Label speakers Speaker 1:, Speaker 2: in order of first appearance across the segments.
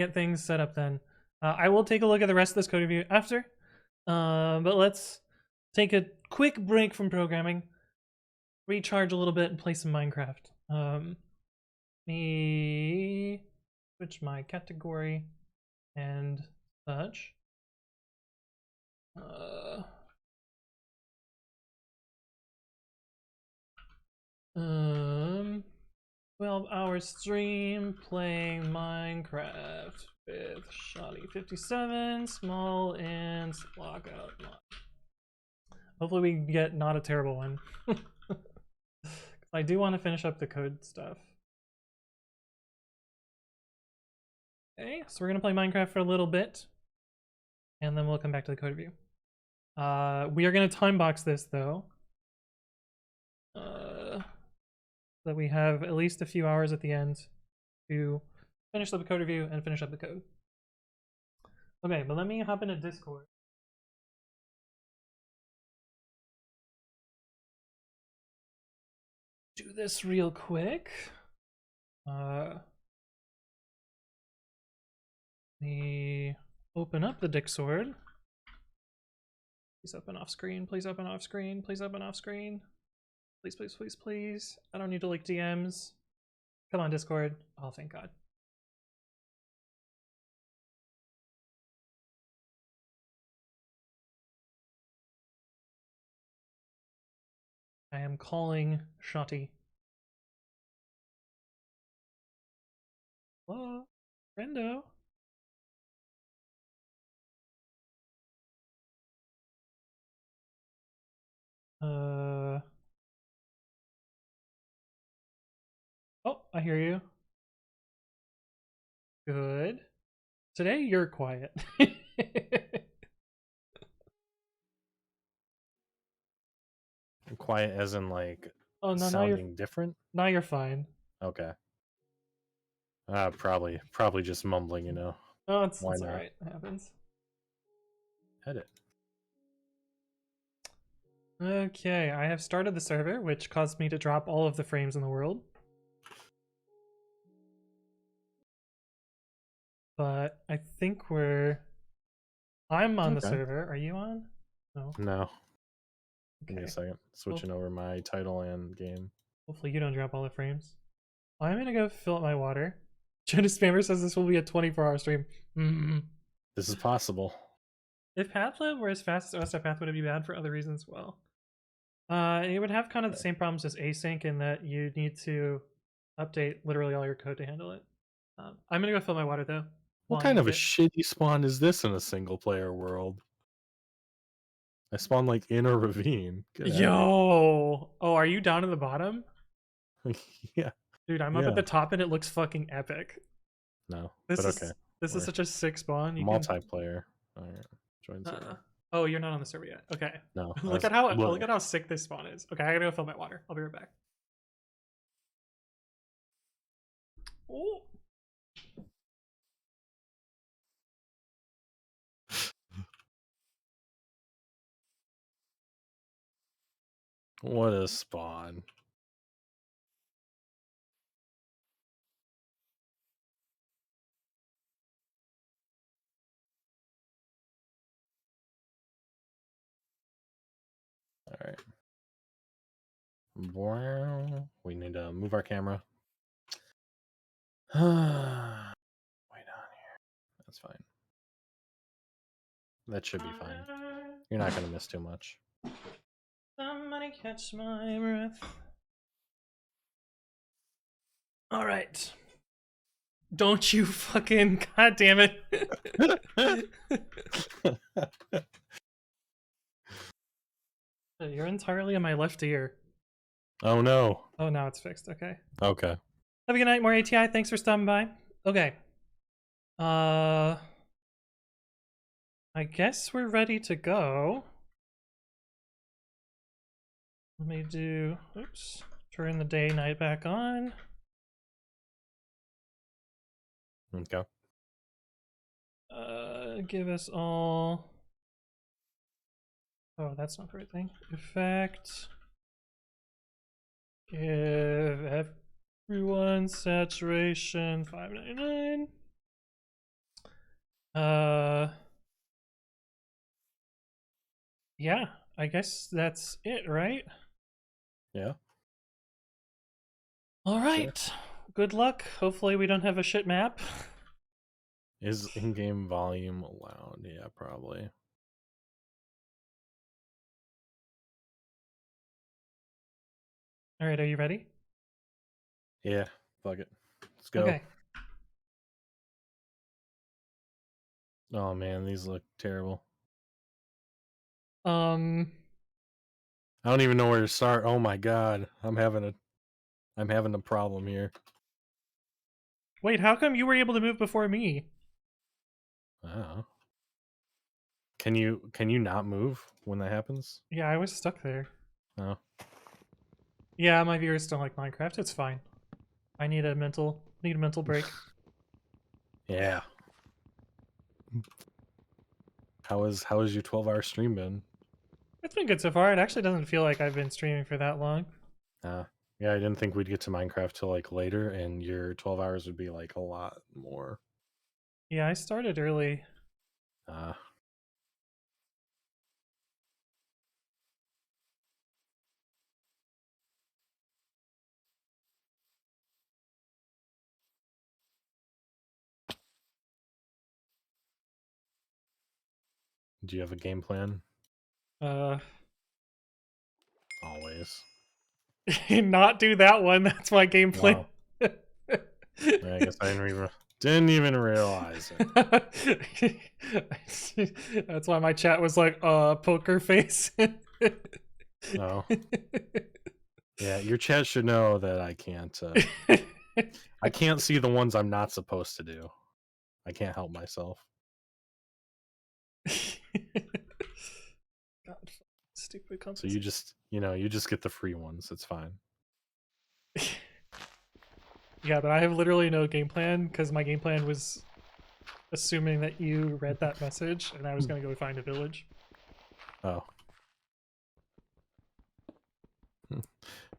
Speaker 1: get things set up then. I will take a look at the rest of this code review after. But let's take a quick break from programming, recharge a little bit, and play some Minecraft. Me switch my category and such. 12-hour stream playing Minecraft with Shoddy57, small and lockout. Hopefully we get not a terrible one. I do want to finish up the code stuff. Okay, so we're gonna play Minecraft for a little bit, and then we'll come back to the code review. We are gonna time box this though, so that we have at least a few hours at the end to finish up the code review and finish up the code. Okay, but let me hop into Discord. Do this real quick. Me open up the Discord. Please open off screen. Please open off screen. Please open off screen. Please, please, please, please. I don't need to leak DMs. Come on, Discord. Oh, thank God. I am calling Shotty. Hello, friendo. Oh, I hear you. Good. Today you're quiet.
Speaker 2: Quiet as in like
Speaker 1: oh no,
Speaker 2: sounding different?
Speaker 1: Now you're fine.
Speaker 2: Okay. Probably just mumbling, you know.
Speaker 1: Oh, it's all right. It happens.
Speaker 2: Edit.
Speaker 1: Okay, I have started the server, which caused me to drop all of the frames in the world. But I think I'm on the server. Are you on? No.
Speaker 2: No.
Speaker 1: Okay.
Speaker 2: Give me a second. Switching over my title and game.
Speaker 1: Hopefully you don't drop all the frames. I'm gonna go fill up my water. Jenna Spammer says this will be a 24-hour stream.
Speaker 2: This is possible.
Speaker 1: If Pathlib were as fast as OSFpath, would it be bad for other reasons? Well, it would have kind of the same problems as async in that you need to update literally all your code to handle it. I'm gonna go fill my water though.
Speaker 2: What kind of a shitty spawn is this in a single player world? I spawned like in a ravine.
Speaker 1: Yo! Oh, are you down in the bottom?
Speaker 2: Yeah.
Speaker 1: Dude, I'm up at the top and it looks fucking epic.
Speaker 2: No,
Speaker 1: this
Speaker 2: but
Speaker 1: is,
Speaker 2: okay.
Speaker 1: This is such a sick spawn. You
Speaker 2: multiplayer. All right. Join server.
Speaker 1: Oh, you're not on the server yet. Okay.
Speaker 2: No.
Speaker 1: look at how sick this spawn is. Okay, I gotta go fill my water. I'll be right back. Oh.
Speaker 2: What a spawn. All right. Wow. We need to move our camera. Way down here. That's fine. That should be fine. You're not going to miss too much.
Speaker 1: Somebody catch my breath. All right. Don't you fucking... God damn it. You're entirely in my left ear.
Speaker 2: Oh no.
Speaker 1: Oh, now it's fixed. Okay.
Speaker 2: Okay.
Speaker 1: Have a good night, more ATI. Thanks for stopping by. Okay. I guess we're ready to go. Let me do... Oops. Turn the day night back on.
Speaker 2: Okay.
Speaker 1: Give us all... Oh, that's not the right thing. Effect. Give everyone saturation 599. Yeah, I guess that's it, right?
Speaker 2: Yeah,
Speaker 1: All
Speaker 2: sure.
Speaker 1: right. Good luck. Hopefully we don't have a shit map.
Speaker 2: Is in-game volume allowed? Yeah, probably.
Speaker 1: All right, are you ready?
Speaker 2: Yeah, fuck it. Let's go.
Speaker 1: Okay.
Speaker 2: Oh man, these look terrible.
Speaker 1: Um,
Speaker 2: I don't even know where to start. Oh my god, I'm having a problem here.
Speaker 1: wait, how come you were able to move before me?
Speaker 2: Oh. Can you not move when that happens?
Speaker 1: Yeah, I was stuck there.
Speaker 2: No.
Speaker 1: Yeah, my viewers don't like Minecraft. It's fine. I need a mental break.
Speaker 2: Yeah. How has your 12-hour stream been?
Speaker 1: It's been good so far. It actually doesn't feel like I've been streaming for that long.
Speaker 2: Yeah, I didn't think we'd get to Minecraft till like later, and your 12 hours would be like a lot more.
Speaker 1: Yeah, I started early.
Speaker 2: Uh, do you have a game plan?
Speaker 1: Uh,
Speaker 2: Always.
Speaker 1: not do that one. That's my game plan.
Speaker 2: Wow. I guess I didn't even realize it.
Speaker 1: That's why my chat was like, poker face.
Speaker 2: Oh. Yeah, your chat should know that I can't see the ones I'm not supposed to do. I can't help myself.
Speaker 1: God, stupid
Speaker 2: So
Speaker 1: compass.
Speaker 2: you just get the free ones. It's fine.
Speaker 1: Yeah, but I have literally no game plan because my game plan was assuming that you read that message and I was gonna go find a village.
Speaker 2: Oh.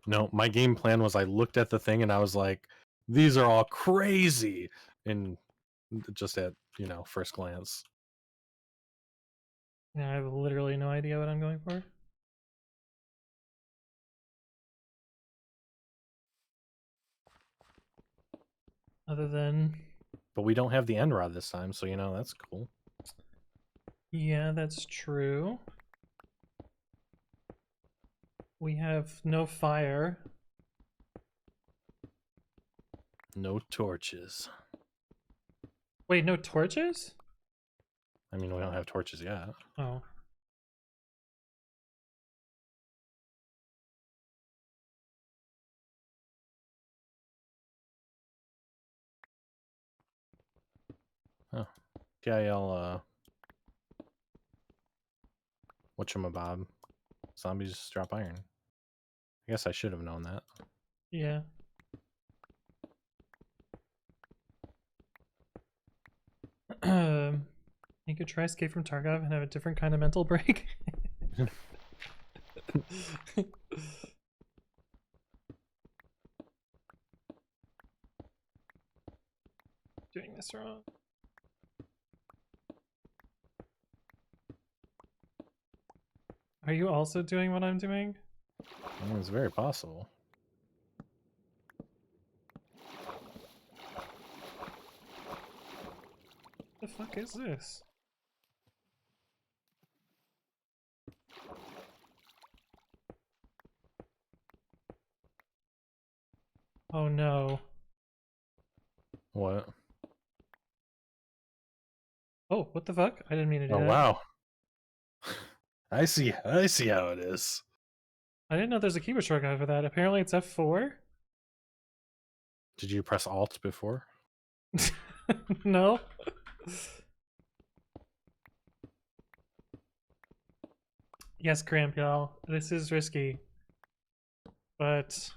Speaker 2: No, my game plan was I looked at the thing and I was like, these are all crazy. And just at, first glance.
Speaker 1: Yeah, I have literally no idea what I'm going for. Other than,
Speaker 2: But we don't have the end rod this time, so that's cool.
Speaker 1: yeah, that's true. We have no fire.
Speaker 2: No torches.
Speaker 1: Wait, no torches?
Speaker 2: I mean, we don't have torches yet.
Speaker 1: Oh.
Speaker 2: Oh. KIL, whatchamabob. Zombies drop iron. I guess I should have known that.
Speaker 1: Yeah. You could try escape from Tarkov and have a different kind of mental break. Doing this wrong. Are you also doing what I'm doing?
Speaker 2: It's very possible.
Speaker 1: The fuck is this? Oh no.
Speaker 2: What?
Speaker 1: Oh, what the fuck? I didn't mean to do
Speaker 2: Oh,
Speaker 1: that.
Speaker 2: wow. I see how it is.
Speaker 1: I didn't know there's a keyboard shortcut for that. Apparently it's F4?
Speaker 2: Did you press Alt before?
Speaker 1: No? Yes, Cramp, y'all. This is risky. But...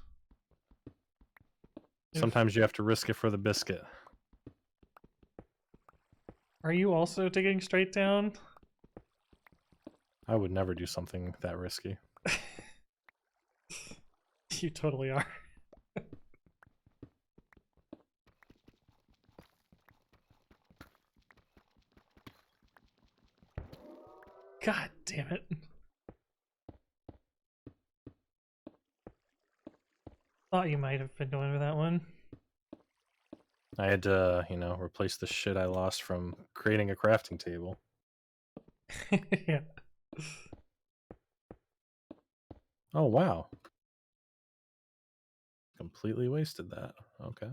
Speaker 2: Sometimes you have to risk it for the biscuit.
Speaker 1: Are you also digging straight down?
Speaker 2: I would never do something that risky.
Speaker 1: You totally are. God damn it. Thought you might have been going with that one.
Speaker 2: I had to, you know, replace the shit I lost from creating a crafting table.
Speaker 1: Yeah.
Speaker 2: Oh, wow. Completely wasted that. Okay.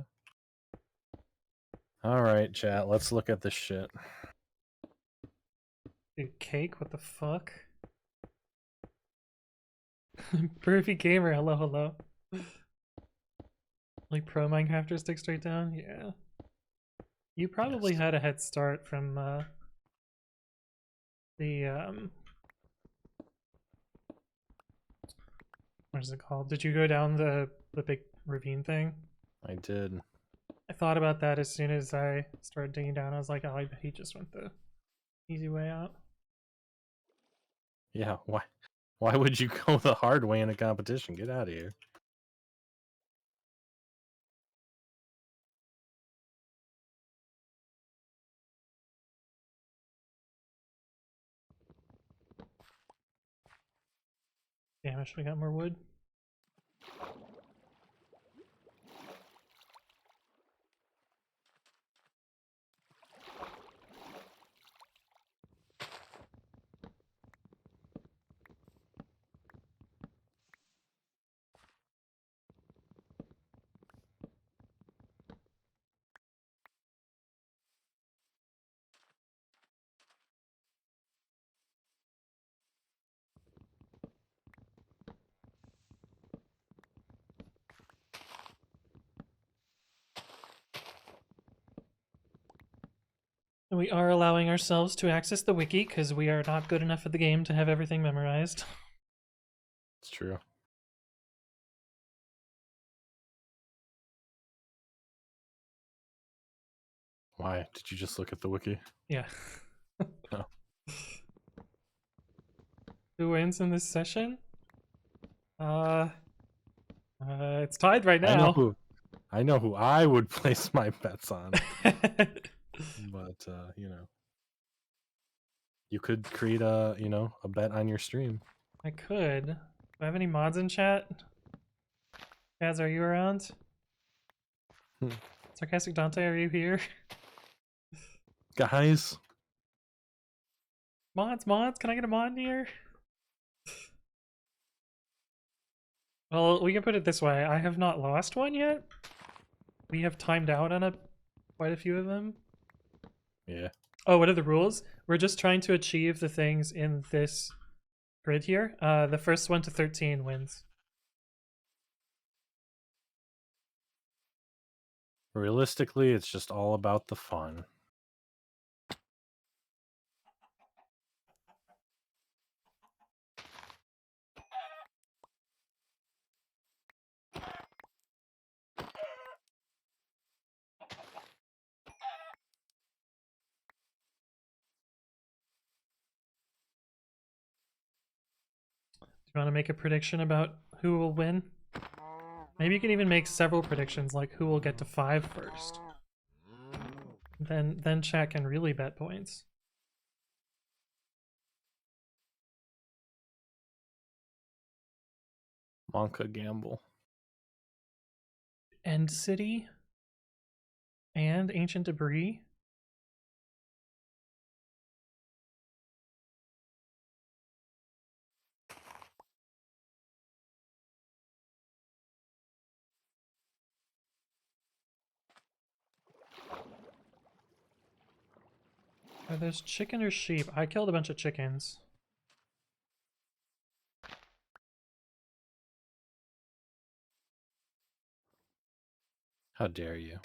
Speaker 2: All right, chat. Let's look at this shit.
Speaker 1: Dude, cake? What the fuck? Burpy Gamer, hello, hello. Like pro Minecrafter stick straight down? Yeah. You probably
Speaker 2: Yes.
Speaker 1: had a head start from the what is it called? Did you go down the big ravine thing?
Speaker 2: I did.
Speaker 1: I thought about that as soon as I started digging down. I was like, oh, I bet he just went the easy way out.
Speaker 2: Yeah, why? Why would you go the hard way in a competition? Get out of here.
Speaker 1: Damn, I should have got more wood. And we are allowing ourselves to access the wiki because we are not good enough at the game to have everything memorized.
Speaker 2: It's true. Why? Did you just look at the wiki?
Speaker 1: Yeah.
Speaker 2: No.
Speaker 1: Who wins in this session? It's tied right now.
Speaker 2: I know who I would place my bets on. But you know. You could create a, you know, a bet on your stream.
Speaker 1: I could. Do I have any mods in chat? Kaz, are you around? Sarcastic Dante, are you here?
Speaker 2: Guys,
Speaker 1: Mods, can I get a mod here? Well, we can put it this way. I have not lost one yet. We have timed out on quite a few of them.
Speaker 2: yeah.
Speaker 1: Oh, what are the rules? We're just trying to achieve the things in this grid here. The first one to 13 wins.
Speaker 2: Realistically, it's just all about the fun.
Speaker 1: Do you want to make a prediction about who will win? Maybe you can even make several predictions, like who will get to 5 first. Then chat can really bet points.
Speaker 2: Monka Gamble.
Speaker 1: End City and Ancient Debris. Are those chicken or sheep? I killed a bunch of chickens.
Speaker 2: How dare you?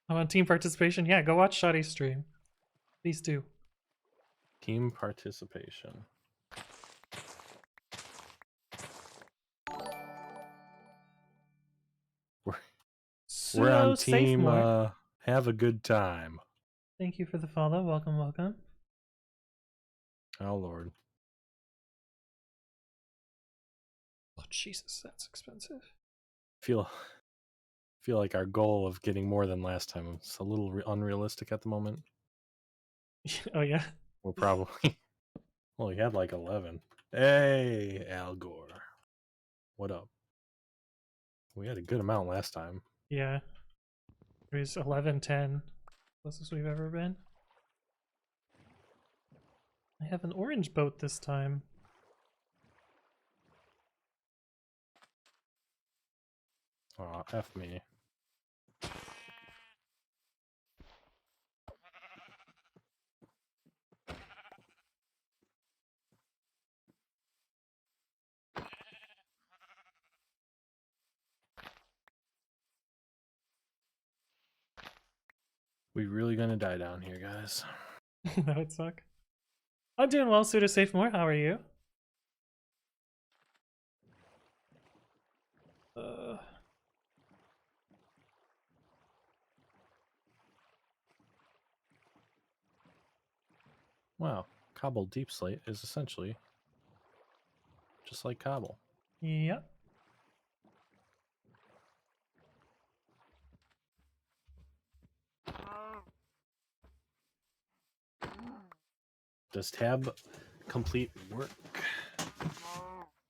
Speaker 1: I want team participation. Yeah, go watch Shoddy's stream. Please do.
Speaker 2: Team participation. We're on team have a good time.
Speaker 1: Thank you for the follow. Welcome, welcome.
Speaker 2: Oh Lord.
Speaker 1: Oh Jesus, that's expensive.
Speaker 2: Feel feel like our goal of getting more than last time is a little unrealistic at the moment.
Speaker 1: Oh yeah.
Speaker 2: We're probably well, we had like 11. Hey, Al Gore, what up? We had a good amount last time.
Speaker 1: Yeah. It was 11-10. Closest we've ever been. I have an orange boat this time.
Speaker 2: Aw, F me. We really gonna die down here, guys?
Speaker 1: That would suck. I'm doing well, Suda Safe More. How are you? Uh,
Speaker 2: Wow, Cobble Deep Slate is essentially just like Cobble.
Speaker 1: yep.
Speaker 2: Does tab complete work?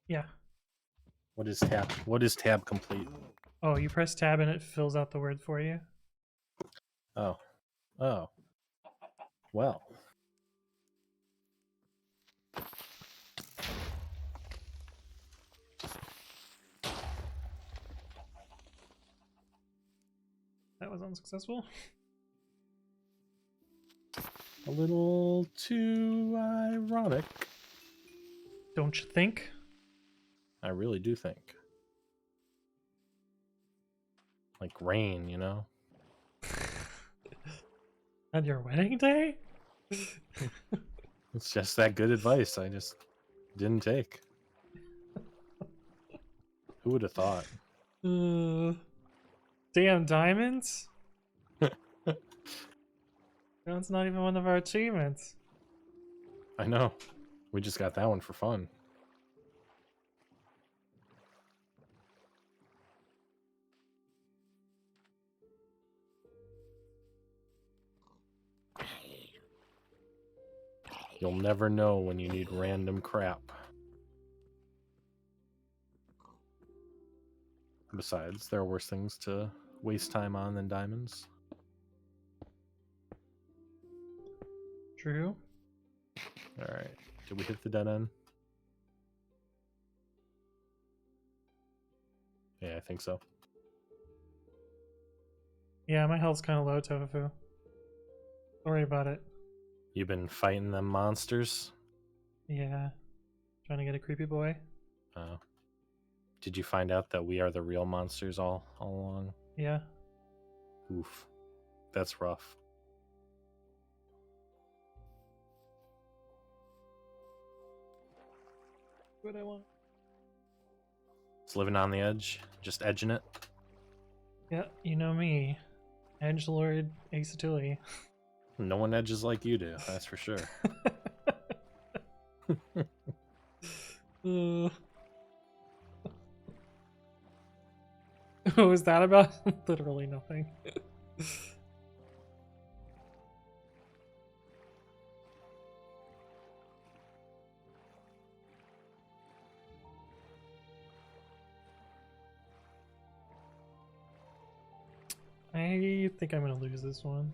Speaker 1: Yeah.
Speaker 2: What is tab? What is tab complete?
Speaker 1: Oh, you press tab and it fills out the word for you.
Speaker 2: Oh, oh. Well,
Speaker 1: That was unsuccessful.
Speaker 2: a little too ironic.
Speaker 1: Don't you think?
Speaker 2: I really do think. Like rain, you know?
Speaker 1: On your wedding day?
Speaker 2: It's just that good advice I just didn't take. Who would have thought?
Speaker 1: Damn diamonds? That's not even one of our achievements.
Speaker 2: I know. We just got that one for fun. You'll never know when you need random crap. Besides, there are worse things to waste time on than diamonds.
Speaker 1: True.
Speaker 2: Alright. Did we hit the dead end? Yeah, I think so.
Speaker 1: Yeah, my health's kind of low, Tofu. Don't worry about it.
Speaker 2: You've been fighting them monsters?
Speaker 1: Yeah. Trying to get a creepy boy.
Speaker 2: Oh. Did you find out that we are the real monsters all along?
Speaker 1: Yeah.
Speaker 2: Oof. That's rough.
Speaker 1: What I want.
Speaker 2: It's living on the edge, just edging it.
Speaker 1: Yeah, you know me. Edgelord Acetuli.
Speaker 2: No one edges like you do, that's for sure.
Speaker 1: What was that about? Literally nothing. I think I'm gonna lose this one.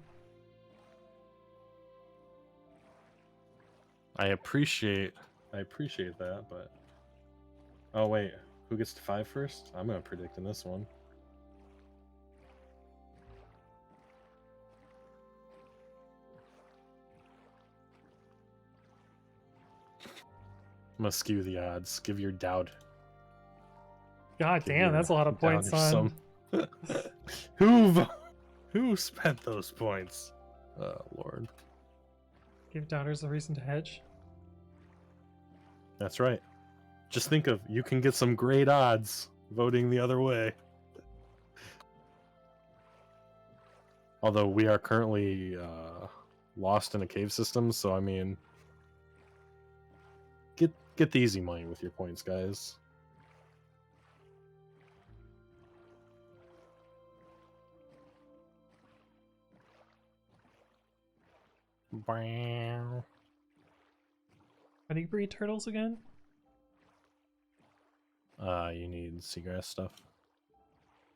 Speaker 2: I appreciate that, but oh wait, who gets to 5 first? I'm gonna predict in this one. I'm gonna skew the odds. Give your doubt.
Speaker 1: God
Speaker 2: Give
Speaker 1: damn,
Speaker 2: your
Speaker 1: that's a lot of points on.
Speaker 2: Who spent those points? Oh Lord.
Speaker 1: Give doubters a reason to hedge.
Speaker 2: That's right. Just think of, you can get some great odds voting the other way. Although we are currently lost in a cave system, so I mean, get the easy money with your points, guys. Wow.
Speaker 1: How do you breed turtles again?
Speaker 2: You need seagrass stuff.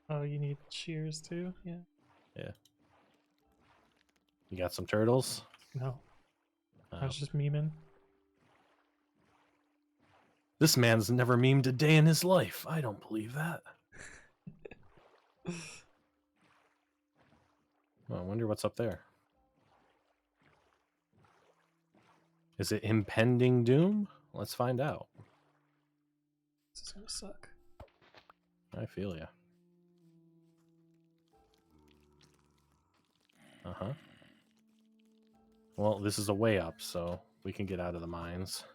Speaker 1: Oh, you need shears too? Yeah.
Speaker 2: Yeah. You got some turtles?
Speaker 1: No. I was just memeing.
Speaker 2: This man's never memed a day in his life. I don't believe that. Well, I wonder what's up there. Is it impending doom? Let's find out.
Speaker 1: This is gonna suck.
Speaker 2: I feel ya. Uh-huh. Well, this is a way up, so we can get out of the mines.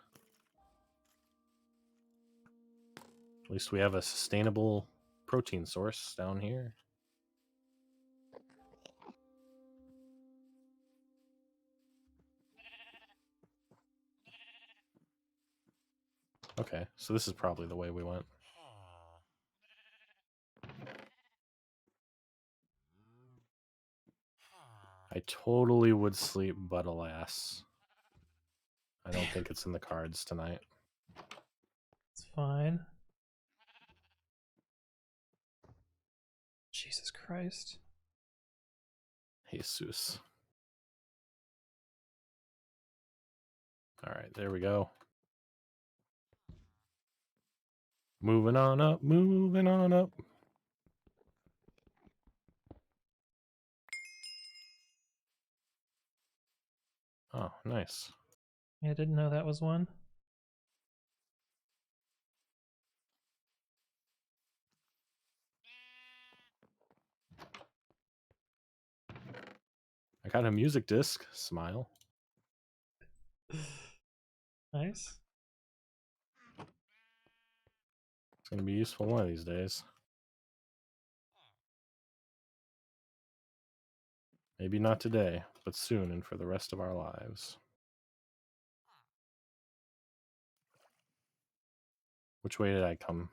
Speaker 2: At least we have a sustainable protein source down here. Okay, so this is probably the way we went. I totally would sleep, but alas. I don't think it's in the cards tonight.
Speaker 1: It's fine. Jesus Christ.
Speaker 2: Jesus. Alright, there we go. Moving on up, moving on up. Oh, nice.
Speaker 1: Yeah, I didn't know that was one.
Speaker 2: I got a music disc. Smile.
Speaker 1: Nice.
Speaker 2: It's going to be useful one of these days. Maybe not today, but soon and for the rest of our lives. Which way did I come?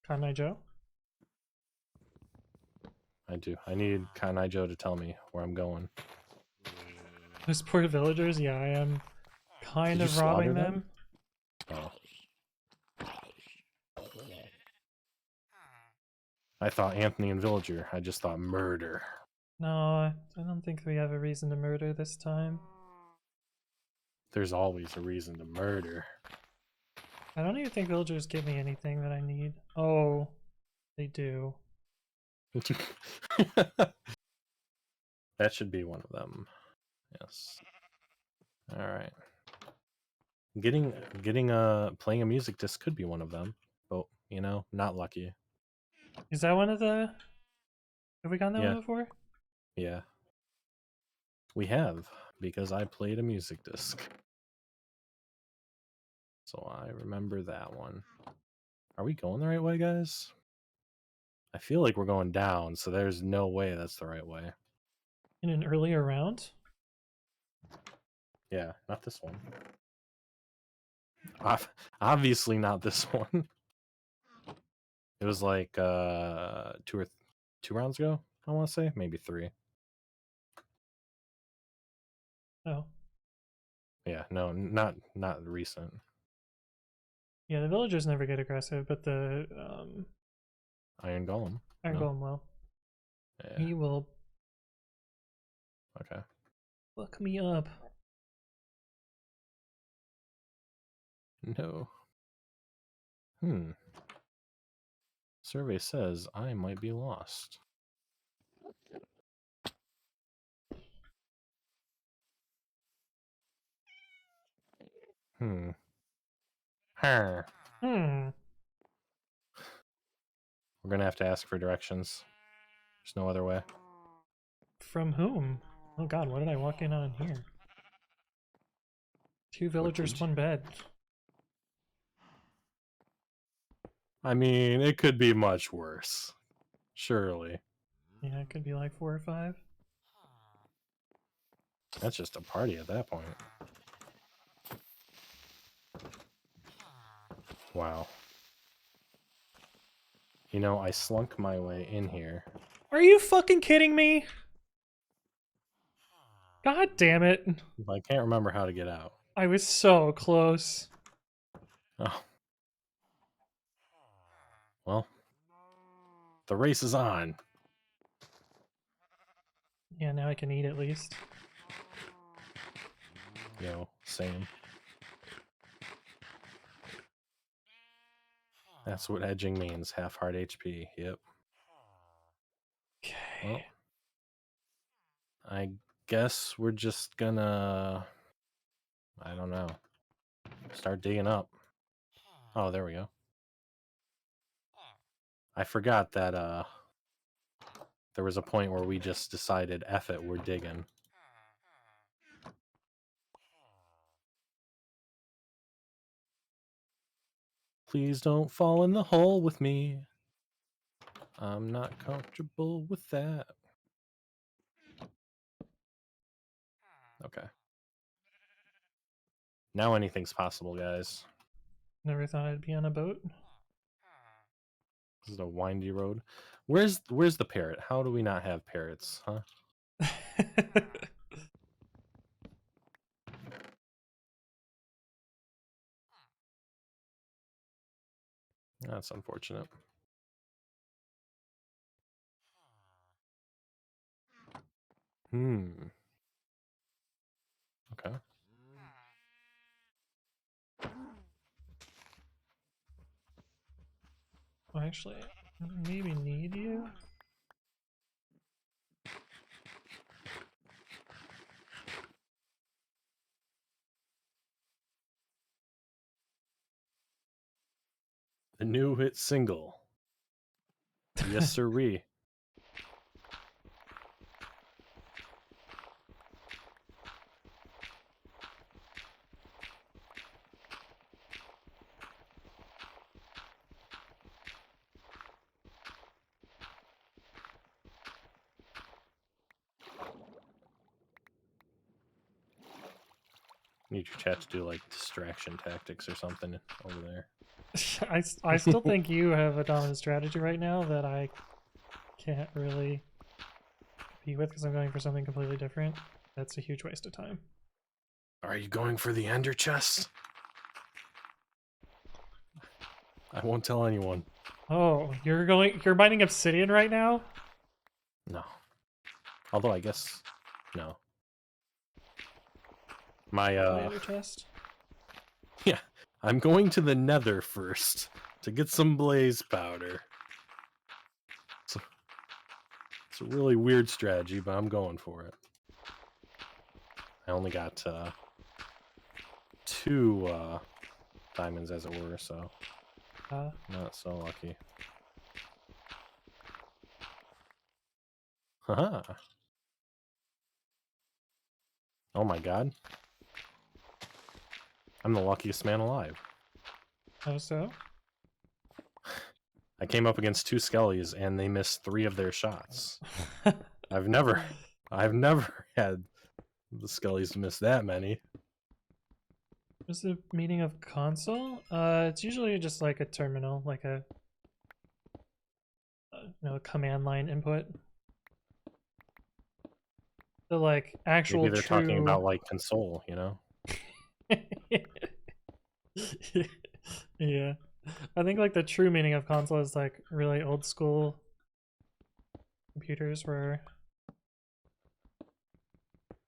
Speaker 1: Kanai Joe?
Speaker 2: I do. I need Kanai Joe to tell me where I'm going.
Speaker 1: Those poor villagers? Yeah, I am kind
Speaker 2: Did
Speaker 1: of
Speaker 2: you
Speaker 1: robbing
Speaker 2: slaughter
Speaker 1: them.
Speaker 2: Oh. I thought Anthony and Villager. I just thought murder.
Speaker 1: No, I don't think we have a reason to murder this time.
Speaker 2: There's always a reason to murder.
Speaker 1: I don't even think villagers give me anything that I need. Oh, they do.
Speaker 2: That should be one of them. Yes. All right. Playing a music disc could be one of them, but you know, not lucky.
Speaker 1: Is that one of the... Have we gotten that
Speaker 2: Yeah.
Speaker 1: one before?
Speaker 2: Yeah. We have, because I played a music disc. So I remember that one. Are we going the right way, guys? I feel like we're going down, so there's no way that's the right way.
Speaker 1: In an earlier round?
Speaker 2: Yeah, not this one. Obviously not this one. It was like 2 rounds ago, I want to say. Maybe 3.
Speaker 1: Oh.
Speaker 2: Yeah, no, not recent.
Speaker 1: Yeah, the villagers never get aggressive, but the
Speaker 2: Iron Golem.
Speaker 1: Iron
Speaker 2: No?
Speaker 1: Golem will.
Speaker 2: Yeah.
Speaker 1: He will
Speaker 2: Okay.
Speaker 1: fuck me up.
Speaker 2: No. Survey says I might be lost. Her. We're gonna have to ask for directions. There's no other way.
Speaker 1: From whom? Oh god, what did I walk in on here? 2 villagers, 1 bed.
Speaker 2: I mean, it could be much worse. Surely.
Speaker 1: Yeah, it could be like 4 or 5.
Speaker 2: That's just a party at that point. Wow. You know, I slunk my way in here.
Speaker 1: Are you fucking kidding me? God damn it.
Speaker 2: But I can't remember how to get out.
Speaker 1: I was so close.
Speaker 2: Oh. Well, the race is on.
Speaker 1: Yeah, now I can eat at least.
Speaker 2: Same. That's what edging means. Half heart HP. Yep.
Speaker 1: Okay.
Speaker 2: Well, I guess we're just gonna... I don't know. Start digging up. Oh, there we go. I forgot that there was a point where we just decided, F it, we're digging. Please don't fall in the hole with me. I'm not comfortable with that. Okay. Now anything's possible, guys.
Speaker 1: Never thought I'd be on a boat.
Speaker 2: This is a windy road. Where's the parrot? How do we not have parrots, huh? That's unfortunate. Okay.
Speaker 1: Well, actually, maybe need you?
Speaker 2: The new hit single. Yes, sirree. Need your chat to do like distraction tactics or something over there.
Speaker 1: I still think you have a dominant strategy right now that I can't really compete with because I'm going for something completely different. That's a huge waste of time.
Speaker 2: Are you going for the ender chest? I won't tell anyone.
Speaker 1: Oh, you're mining obsidian right now?
Speaker 2: No. Although I guess no. My
Speaker 1: Ender chest?
Speaker 2: yeah, I'm going to the nether first to get some blaze powder. It's a really weird strategy, but I'm going for it. I only got 2 diamonds, as it were, so not so lucky. Haha. Oh my god. I'm the luckiest man alive.
Speaker 1: Oh, so?
Speaker 2: I came up against 2 skellies and they missed 3 of their shots. I've never had the skellies miss that many.
Speaker 1: What's the meaning of console? It's usually just like a terminal, like a a command line input. The like actual
Speaker 2: Maybe they're talking about like console, you know?
Speaker 1: Yeah. I think like the true meaning of console is like really old school computers were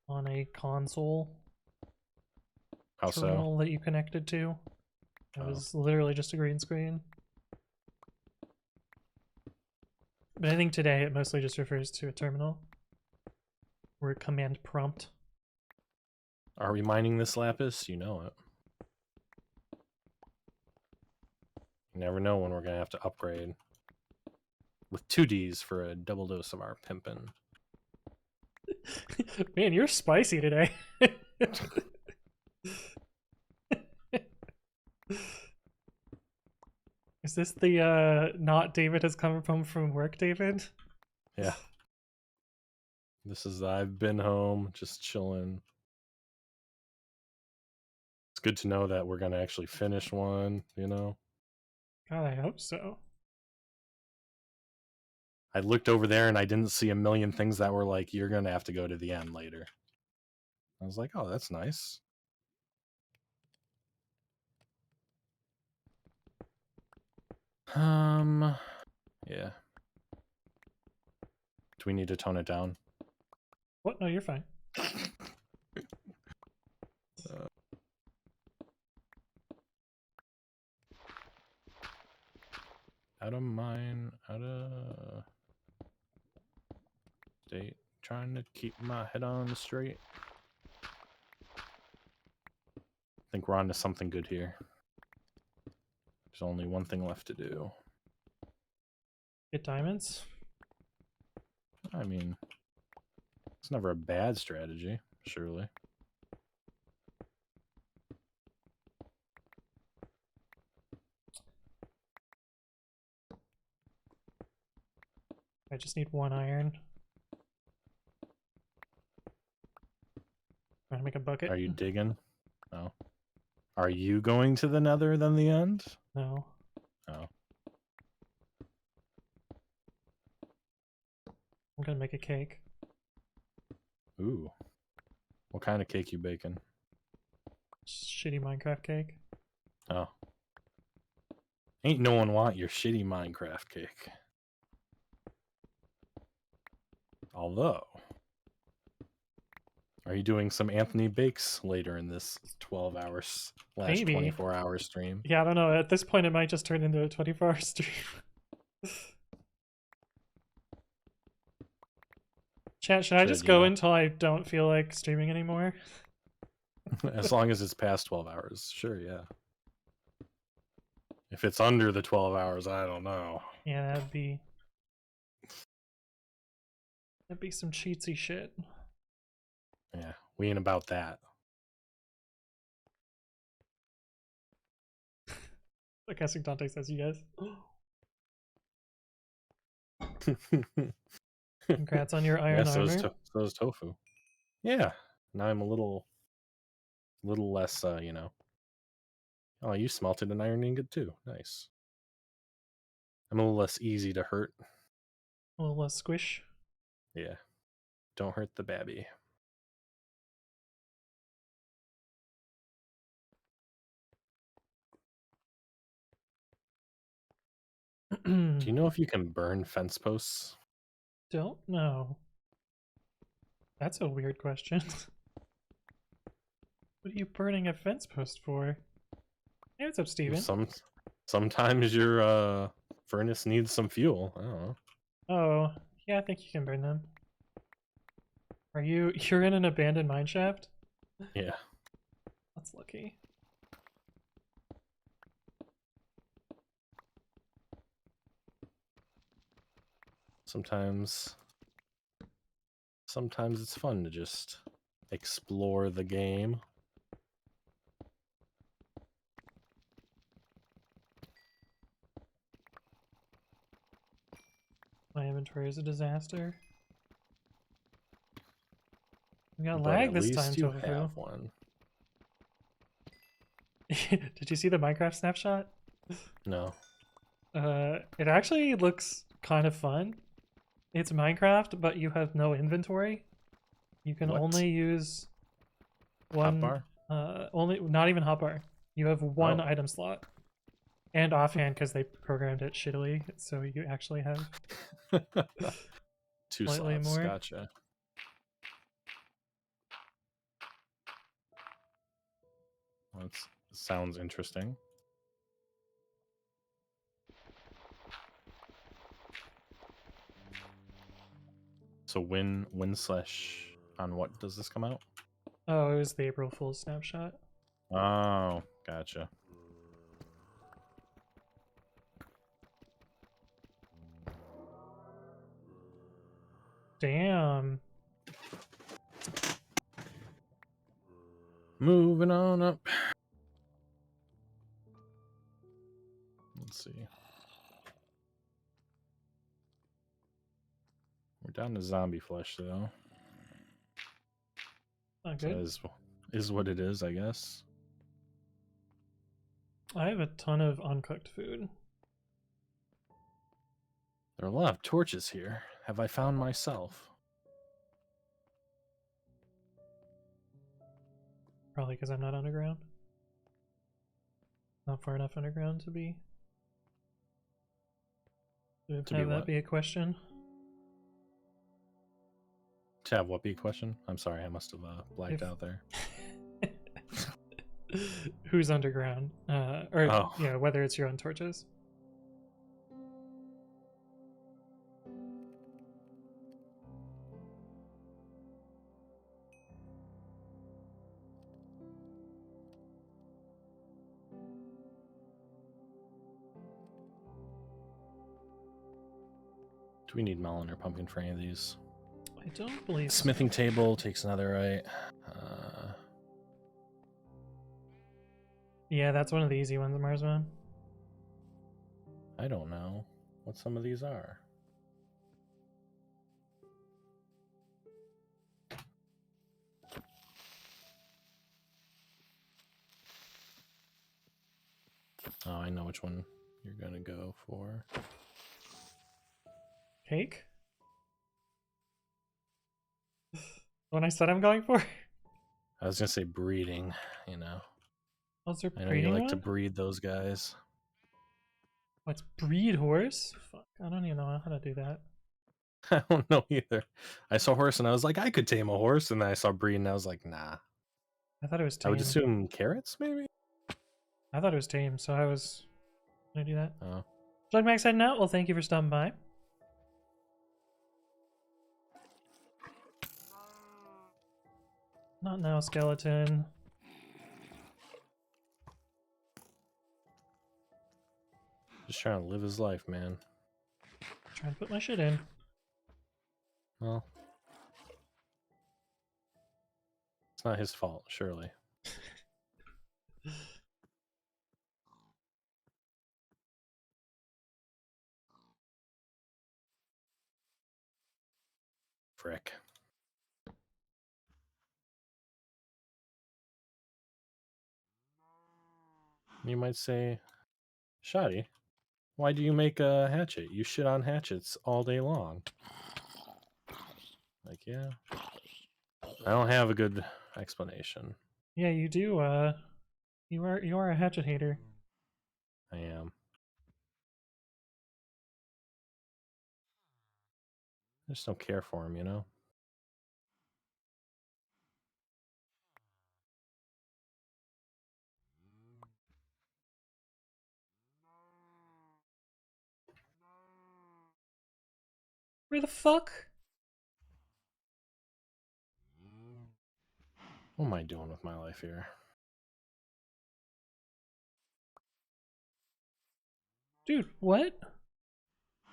Speaker 1: on a console
Speaker 2: How
Speaker 1: terminal
Speaker 2: so?
Speaker 1: that you connected to. It
Speaker 2: Oh.
Speaker 1: was literally just a green screen. But I think today it mostly just refers to a terminal or a command prompt.
Speaker 2: Are we mining this lapis? You know it. You never know when we're gonna have to upgrade. With 2 Ds for a double dose of our pimpin'.
Speaker 1: Man, you're spicy today. Is this the not David has come home from work, David?
Speaker 2: Yeah. This is I've been home, just chilling. It's good to know that we're gonna actually finish one, you know?
Speaker 1: God, I hope so.
Speaker 2: I looked over there and I didn't see a million things that were like, you're gonna have to go to the end later. I was like, oh, that's nice. Yeah. Do we need to tone it down?
Speaker 1: What? No, you're fine.
Speaker 2: Out of mind, out of state. Trying to keep my head on straight. I think we're on to something good here. There's only one thing left to do.
Speaker 1: Get diamonds.
Speaker 2: I mean, it's never a bad strategy, surely.
Speaker 1: I just need 1 iron. Trying to make a bucket.
Speaker 2: Are you digging? No. Are you going to the nether than the end?
Speaker 1: No.
Speaker 2: Oh.
Speaker 1: I'm gonna make a cake.
Speaker 2: Ooh. What kind of cake you baking?
Speaker 1: Shitty Minecraft cake.
Speaker 2: Oh. Ain't no one want your shitty Minecraft cake. Although, are you doing some Anthony Bakes later in this 12 hours /
Speaker 1: Maybe.
Speaker 2: 24-hour stream?
Speaker 1: Yeah, I don't know. At this point, it might just turn into a 24-hour stream. Chat, should I just go until I don't feel like streaming anymore?
Speaker 2: As long as it's past 12 hours. Sure, yeah. If it's under the 12 hours, I don't know.
Speaker 1: Yeah, that'd be some cheatsy shit.
Speaker 2: Yeah, we ain't about that.
Speaker 1: Like guessing Dante says yes. Congrats on your iron armor.
Speaker 2: So is tofu. Yeah. Now I'm a little less, you know. Oh, you smelted an iron ingot too. Nice. I'm a little less easy to hurt.
Speaker 1: A little less squish.
Speaker 2: Yeah. Don't hurt the babby. Do you know if you can burn fence posts?
Speaker 1: Don't know. That's a weird question. What are you burning a fence post for? Hey, what's up, Steven?
Speaker 2: Sometimes your furnace needs some fuel. I don't know.
Speaker 1: Oh, yeah, I think you can burn them. You're in an abandoned mine shaft?
Speaker 2: Yeah.
Speaker 1: That's lucky.
Speaker 2: Sometimes it's fun to just explore the game.
Speaker 1: My inventory is a disaster. We got
Speaker 2: But
Speaker 1: lag
Speaker 2: at
Speaker 1: this
Speaker 2: least
Speaker 1: time,
Speaker 2: you
Speaker 1: Tofu.
Speaker 2: have one.
Speaker 1: Did you see the Minecraft snapshot?
Speaker 2: No.
Speaker 1: It actually looks kind of fun. It's Minecraft, but you have no inventory. You can only use one
Speaker 2: Hotbar?
Speaker 1: not even hotbar. You have one item slot. And offhand because they programmed it shittily, so you actually have
Speaker 2: 2
Speaker 1: slightly
Speaker 2: slots.
Speaker 1: more.
Speaker 2: Gotcha. That sounds interesting. So when / on what does this come out?
Speaker 1: Oh, it was the April Fool's snapshot.
Speaker 2: Oh, gotcha.
Speaker 1: Damn.
Speaker 2: Moving on up. Let's see. We're down to zombie flesh, though.
Speaker 1: Not good.
Speaker 2: So is what it is, I guess.
Speaker 1: I have a ton of uncooked food.
Speaker 2: There are a lot of torches here. Have I found myself?
Speaker 1: Probably because I'm not underground. Not far enough underground to be. To
Speaker 2: To
Speaker 1: have
Speaker 2: be
Speaker 1: that
Speaker 2: what?
Speaker 1: be a question.
Speaker 2: To have what be a question? I'm sorry, I must have blacked out there.
Speaker 1: Who's underground? Or
Speaker 2: Oh.
Speaker 1: yeah, whether it's your own torches.
Speaker 2: Do we need melon or pumpkin for any of these?
Speaker 1: I don't believe so.
Speaker 2: Smithing table takes another right.
Speaker 1: Yeah, that's one of the easy ones, Marsman.
Speaker 2: I don't know what some of these are. Oh, I know which one you're gonna go for.
Speaker 1: Cake? What I said I'm going for?
Speaker 2: I was gonna say breeding, you know.
Speaker 1: What's there
Speaker 2: I know you
Speaker 1: breeding
Speaker 2: like to
Speaker 1: one?
Speaker 2: breed those guys.
Speaker 1: What's breed horse? Fuck, I don't even know how to do that.
Speaker 2: I don't know either. I saw horse and I was like, I could tame a horse, and then I saw breed and I was like, nah.
Speaker 1: I thought it was
Speaker 2: I would
Speaker 1: tame.
Speaker 2: assume carrots, maybe?
Speaker 1: I thought it was tame, so I was gonna do that.
Speaker 2: Oh.
Speaker 1: Jug Max heading out. Well, thank you for stopping by. Not now, skeleton.
Speaker 2: Just trying to live his life, man.
Speaker 1: Trying to put my shit in.
Speaker 2: Well, it's not his fault, surely. Frick. You might say, Shoddy, why do you make a hatchet? You shit on hatchets all day long. Like, yeah. I don't have a good explanation.
Speaker 1: Yeah, you do. You are a hatchet hater.
Speaker 2: I am. I just don't care for him, you know?
Speaker 1: Where the fuck?
Speaker 2: What am I doing with my life here?
Speaker 1: Dude, what?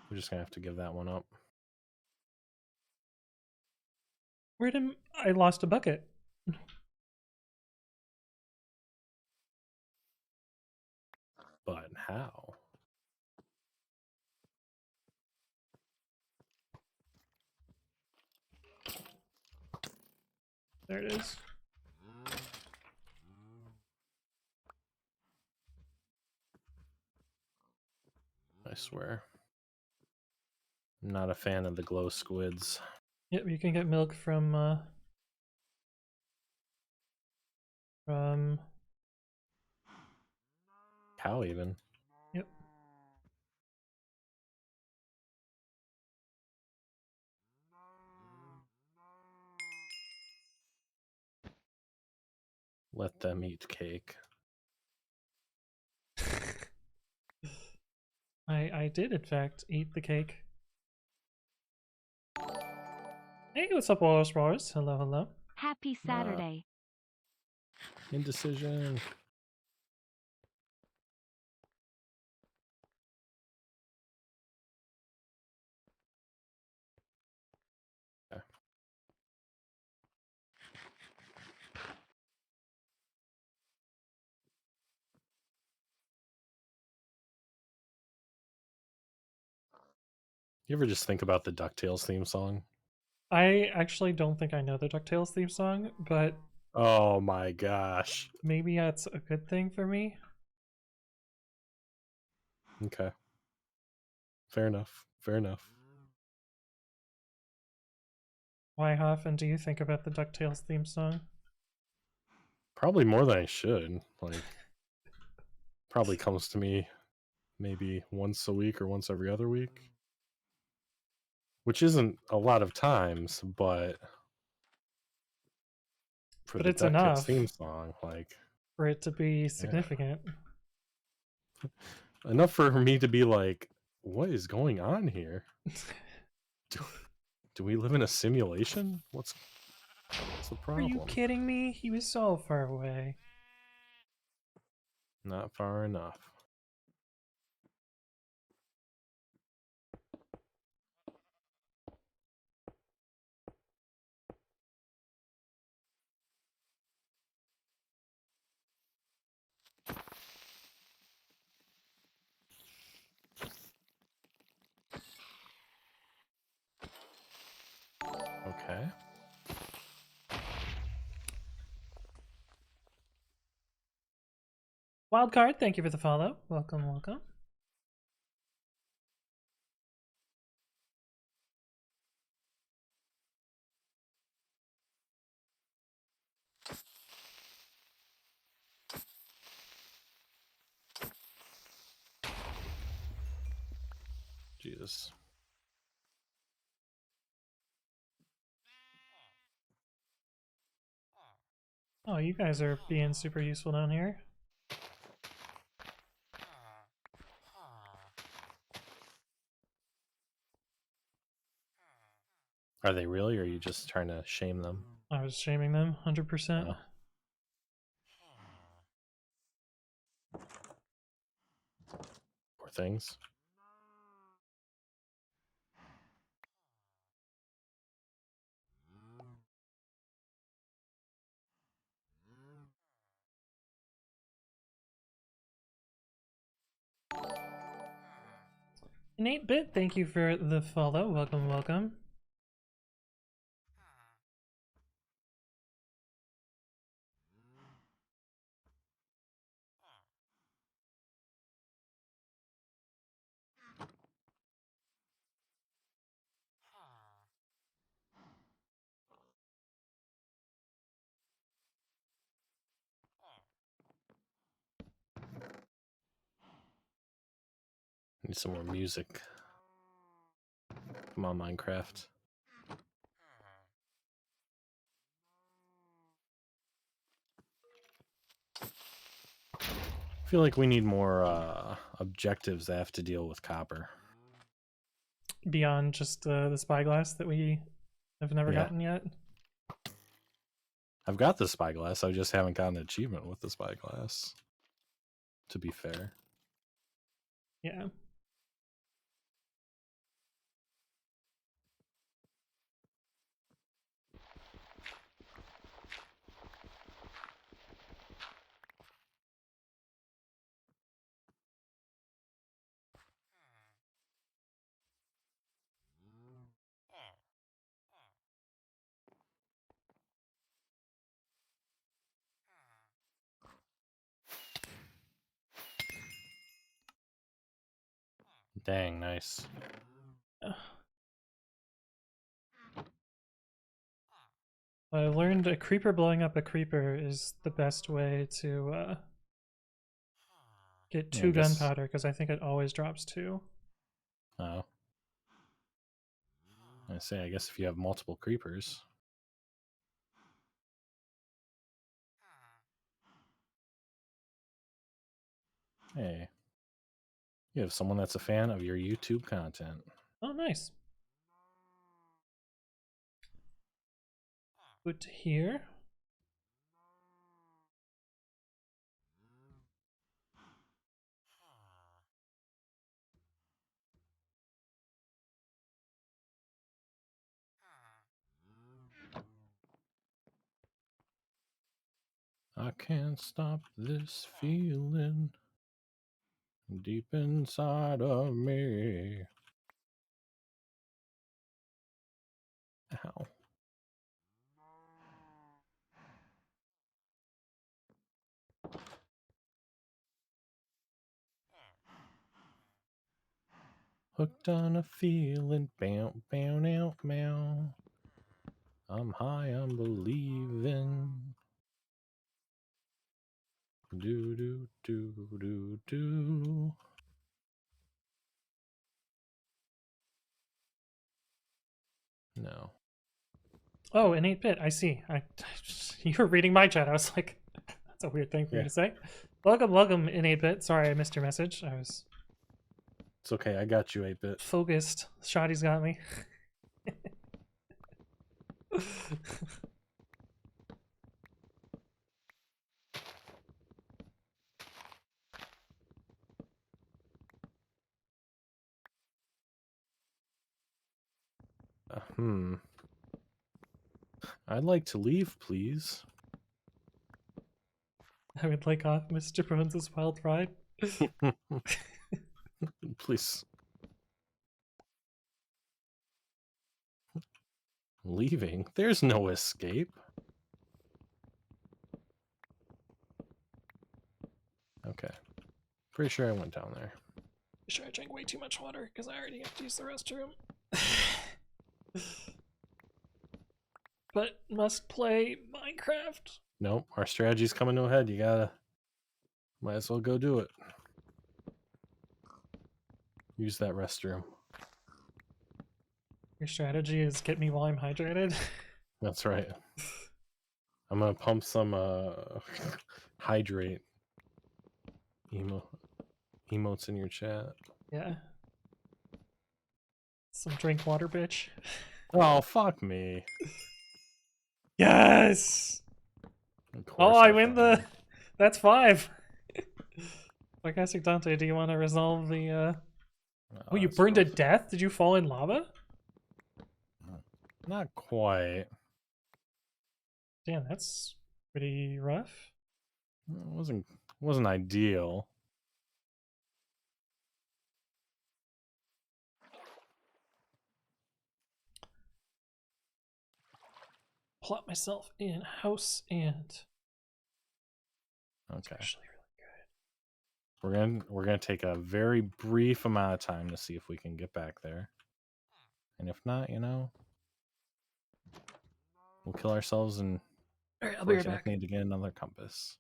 Speaker 2: We're just gonna have to give that one up.
Speaker 1: Where did I lost a bucket?
Speaker 2: But how?
Speaker 1: There it is.
Speaker 2: I swear. I'm not a fan of the glow squids.
Speaker 1: Yep, you can get milk from
Speaker 2: Cow, even.
Speaker 1: yep.
Speaker 2: Let them eat cake.
Speaker 1: I did in fact eat the cake. Hey, what's up, Walrus Wars? Hello, hello.
Speaker 3: Happy Saturday.
Speaker 2: Indecision. Okay. You ever just think about the DuckTales theme song?
Speaker 1: I actually don't think I know the DuckTales theme song, but
Speaker 2: Oh my gosh.
Speaker 1: maybe that's a good thing for me.
Speaker 2: Okay. Fair enough. Fair enough.
Speaker 1: Why often do you think about the DuckTales theme song?
Speaker 2: Probably more than I should. Like, probably comes to me maybe once a week or once every other week, which isn't a lot of times, but for
Speaker 1: But
Speaker 2: the
Speaker 1: it's
Speaker 2: Duck Kids
Speaker 1: enough
Speaker 2: theme song, like,
Speaker 1: for it to be
Speaker 2: yeah,
Speaker 1: significant.
Speaker 2: enough for me to be like, what is going on here? Do we live in a simulation? What's the
Speaker 1: Are you
Speaker 2: problem?
Speaker 1: kidding me? He was so far away.
Speaker 2: Not far enough. Okay.
Speaker 1: Wildcard, thank you for the follow. Welcome, welcome.
Speaker 2: Jesus.
Speaker 1: Oh, you guys are being super useful down here.
Speaker 2: Are they really, or are you just trying to shame them?
Speaker 1: I was shaming them, 100%.
Speaker 2: Oh. Poor things.
Speaker 1: An 8-bit, thank you for the follow. Welcome, welcome.
Speaker 2: Need some more music. Come on, Minecraft. I feel like we need more objectives that have to deal with copper.
Speaker 1: Beyond just the spyglass that we have never
Speaker 2: Yeah.
Speaker 1: gotten yet.
Speaker 2: I've got the spyglass. I just haven't gotten an achievement with the spyglass, to be fair.
Speaker 1: Yeah.
Speaker 2: Dang, nice.
Speaker 1: I learned a creeper blowing up a creeper is the best way to get
Speaker 2: Yeah, I
Speaker 1: 2
Speaker 2: guess.
Speaker 1: gunpowder, because I think it always drops 2.
Speaker 2: Oh. I guess if you have multiple creepers. Hey. You have someone that's a fan of your YouTube content.
Speaker 1: Oh, nice. Good to hear.
Speaker 2: I can't stop this feeling deep inside of me. Ow. Hooked on a feeling, bow, bow, now, meow. I'm high, I'm believing. Do do do do do. No.
Speaker 1: Oh, an 8-bit. I see. You were reading my chat. I was like, that's a weird thing for you
Speaker 2: Yeah.
Speaker 1: to say. Welcome, in 8-bit. Sorry, I missed your message. I was
Speaker 2: It's okay. I got you, 8-bit.
Speaker 1: focused. Shoddy's got me.
Speaker 2: I'd like to leave, please.
Speaker 1: I would like off Mr. Bones' wild ride.
Speaker 2: Please. Leaving? There's no escape. Okay. Pretty sure I went down there.
Speaker 1: Sure, I drank way too much water because I already have to use the restroom. But must play Minecraft.
Speaker 2: Nope. Our strategy's coming to a head. You gotta... Might as well go do it. Use that restroom.
Speaker 1: Your strategy is get me while I'm hydrated.
Speaker 2: That's right. I'm gonna pump some hydrate emotes in your chat.
Speaker 1: Yeah. Some drink water, bitch.
Speaker 2: Oh, fuck me.
Speaker 1: Yes!
Speaker 2: Of course
Speaker 1: Oh, I win
Speaker 2: found
Speaker 1: the...
Speaker 2: it.
Speaker 1: That's 5. Sarcastic Dante, do you want to resolve the... Oh, you
Speaker 2: that's
Speaker 1: burned to
Speaker 2: rough.
Speaker 1: death? Did you fall in lava?
Speaker 2: Not quite.
Speaker 1: Damn, that's pretty rough.
Speaker 2: It wasn't ideal.
Speaker 1: Plot myself in house and...
Speaker 2: Okay.
Speaker 1: Actually really good.
Speaker 2: We're gonna take a very brief amount of time to see if we can get back there. And if not, you know, we'll kill ourselves and
Speaker 1: Alright, I'll be right back.
Speaker 2: fortunately need to get another compass.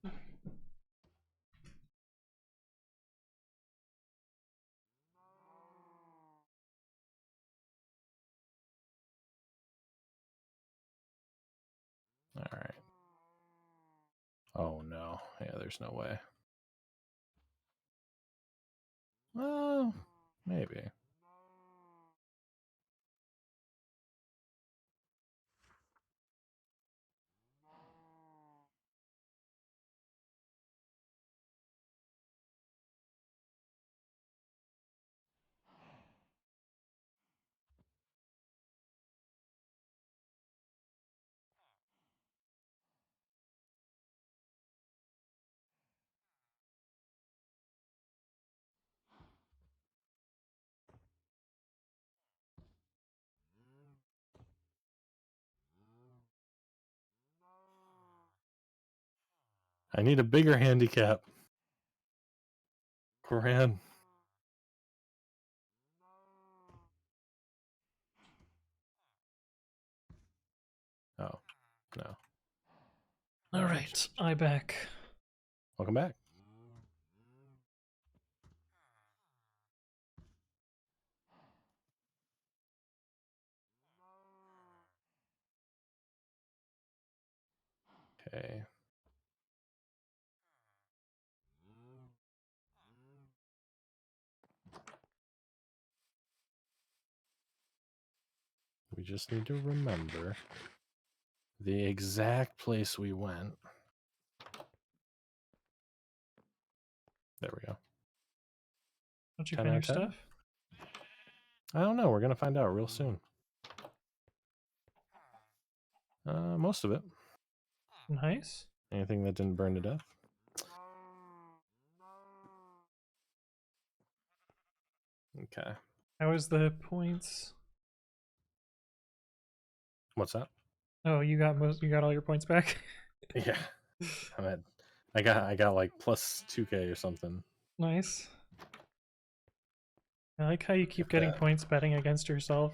Speaker 2: Alright. Oh no. Yeah, there's no way. Well, maybe. I need a bigger handicap. Coran. Oh, no.
Speaker 1: Alright, I back.
Speaker 2: Welcome back. Okay. We just need to remember the exact place we went. There we go.
Speaker 1: Don't you
Speaker 2: 10
Speaker 1: pin
Speaker 2: out
Speaker 1: your
Speaker 2: of 10?
Speaker 1: stuff?
Speaker 2: I don't know. We're going to find out real soon. Most of it.
Speaker 1: Nice.
Speaker 2: Anything that didn't burn to death. Okay.
Speaker 1: How is the points?
Speaker 2: What's that?
Speaker 1: Oh, you got all your points back?
Speaker 2: Yeah. I got like plus 2k or something.
Speaker 1: Nice. I like how you keep
Speaker 2: If
Speaker 1: getting
Speaker 2: that.
Speaker 1: points betting against yourself.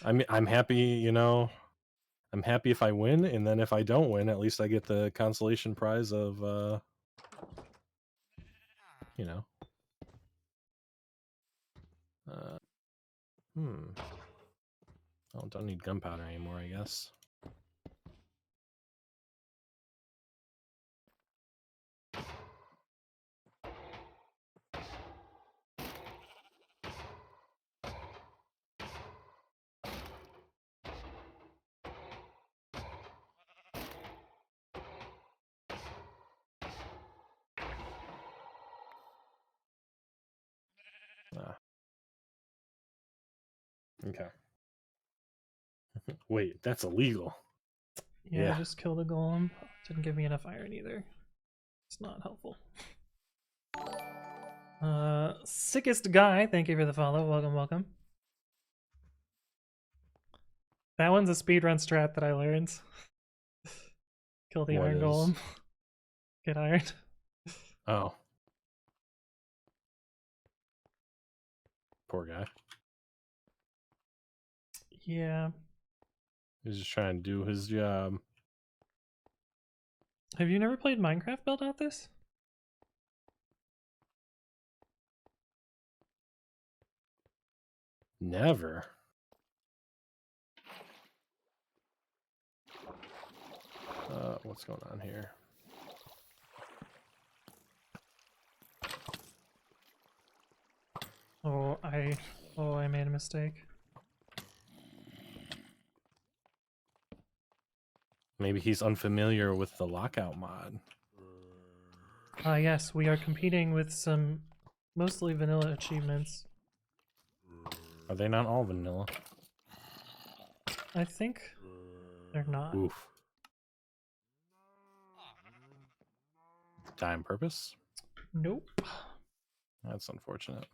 Speaker 2: I'm happy, you know. I'm happy if I win, and then if I don't win, at least I get the consolation prize of, you know. Oh, don't need gunpowder anymore, I guess. Okay. Wait, that's illegal.
Speaker 1: Yeah, I just killed a golem. Didn't give me enough iron either. It's not helpful. Sickest guy, thank you for the follow. Welcome, welcome. That one's a speedrun strat that I learned. Kill the iron golem. Get iron.
Speaker 2: Oh. Poor guy.
Speaker 1: Yeah.
Speaker 2: He's just trying to do his job.
Speaker 1: Have you never played Minecraft build out this?
Speaker 2: Never. What's going on here?
Speaker 1: Oh, I made a mistake.
Speaker 2: Maybe he's unfamiliar with the lockout mod.
Speaker 1: Yes, we are competing with some mostly vanilla achievements.
Speaker 2: Are they not all vanilla?
Speaker 1: I think they're not.
Speaker 2: Oof. Die on purpose?
Speaker 1: Nope.
Speaker 2: That's unfortunate.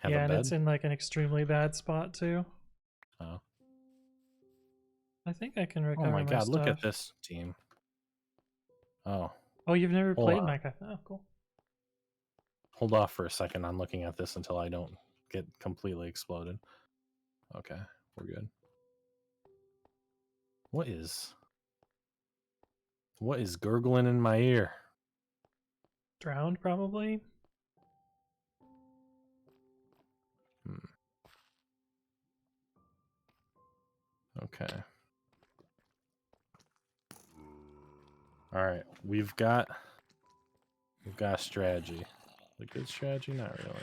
Speaker 1: Have yeah, and it's in like an extremely bad spot too.
Speaker 2: Oh.
Speaker 1: I think I can recover.
Speaker 2: Oh my god,
Speaker 1: stuff.
Speaker 2: Look at this team. Oh.
Speaker 1: Oh, you've never played Minecraft? Oh, cool.
Speaker 2: Hold off for a second on looking at this until I don't get completely exploded. Okay, we're good. What is gurgling in my ear?
Speaker 1: Drowned, probably.
Speaker 2: Okay. All right, we've got a strategy. A good strategy? Not really.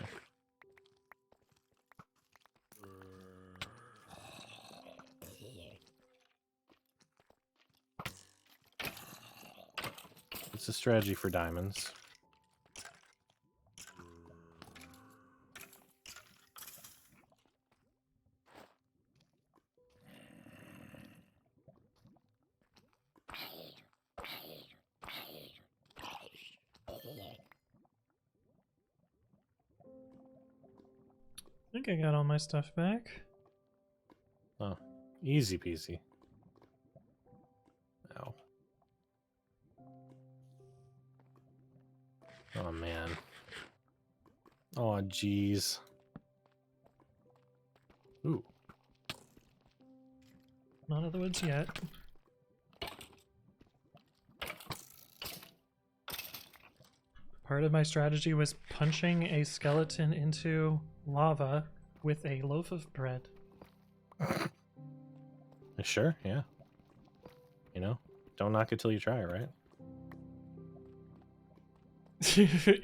Speaker 2: It's a strategy for diamonds.
Speaker 1: I think I got all my stuff back.
Speaker 2: Oh, easy peasy. Ow. Oh man. Oh jeez. Ooh.
Speaker 1: Not out of the woods yet. Part of my strategy was punching a skeleton into lava with a loaf of bread.
Speaker 2: Sure, yeah. You know, don't knock it till you try it, right?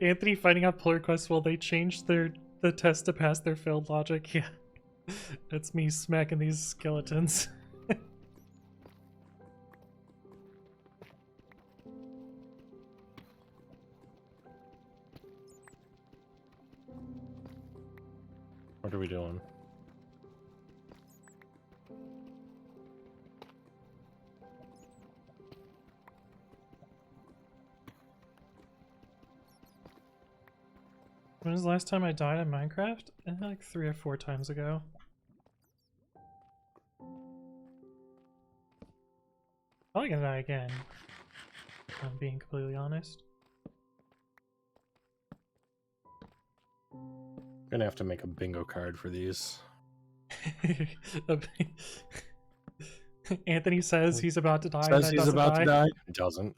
Speaker 1: Anthony finding out pull requests while they changed the test to pass their failed logic. Yeah, that's me smacking these skeletons.
Speaker 2: What are we doing?
Speaker 1: When was the last time I died in Minecraft? Like 3 or 4 times ago. Probably gonna die again, if I'm being completely honest.
Speaker 2: Gonna have to make a bingo card for these.
Speaker 1: Anthony says he's about to die. and
Speaker 2: Says
Speaker 1: then
Speaker 2: he's
Speaker 1: doesn't
Speaker 2: about
Speaker 1: die.
Speaker 2: to die. Doesn't.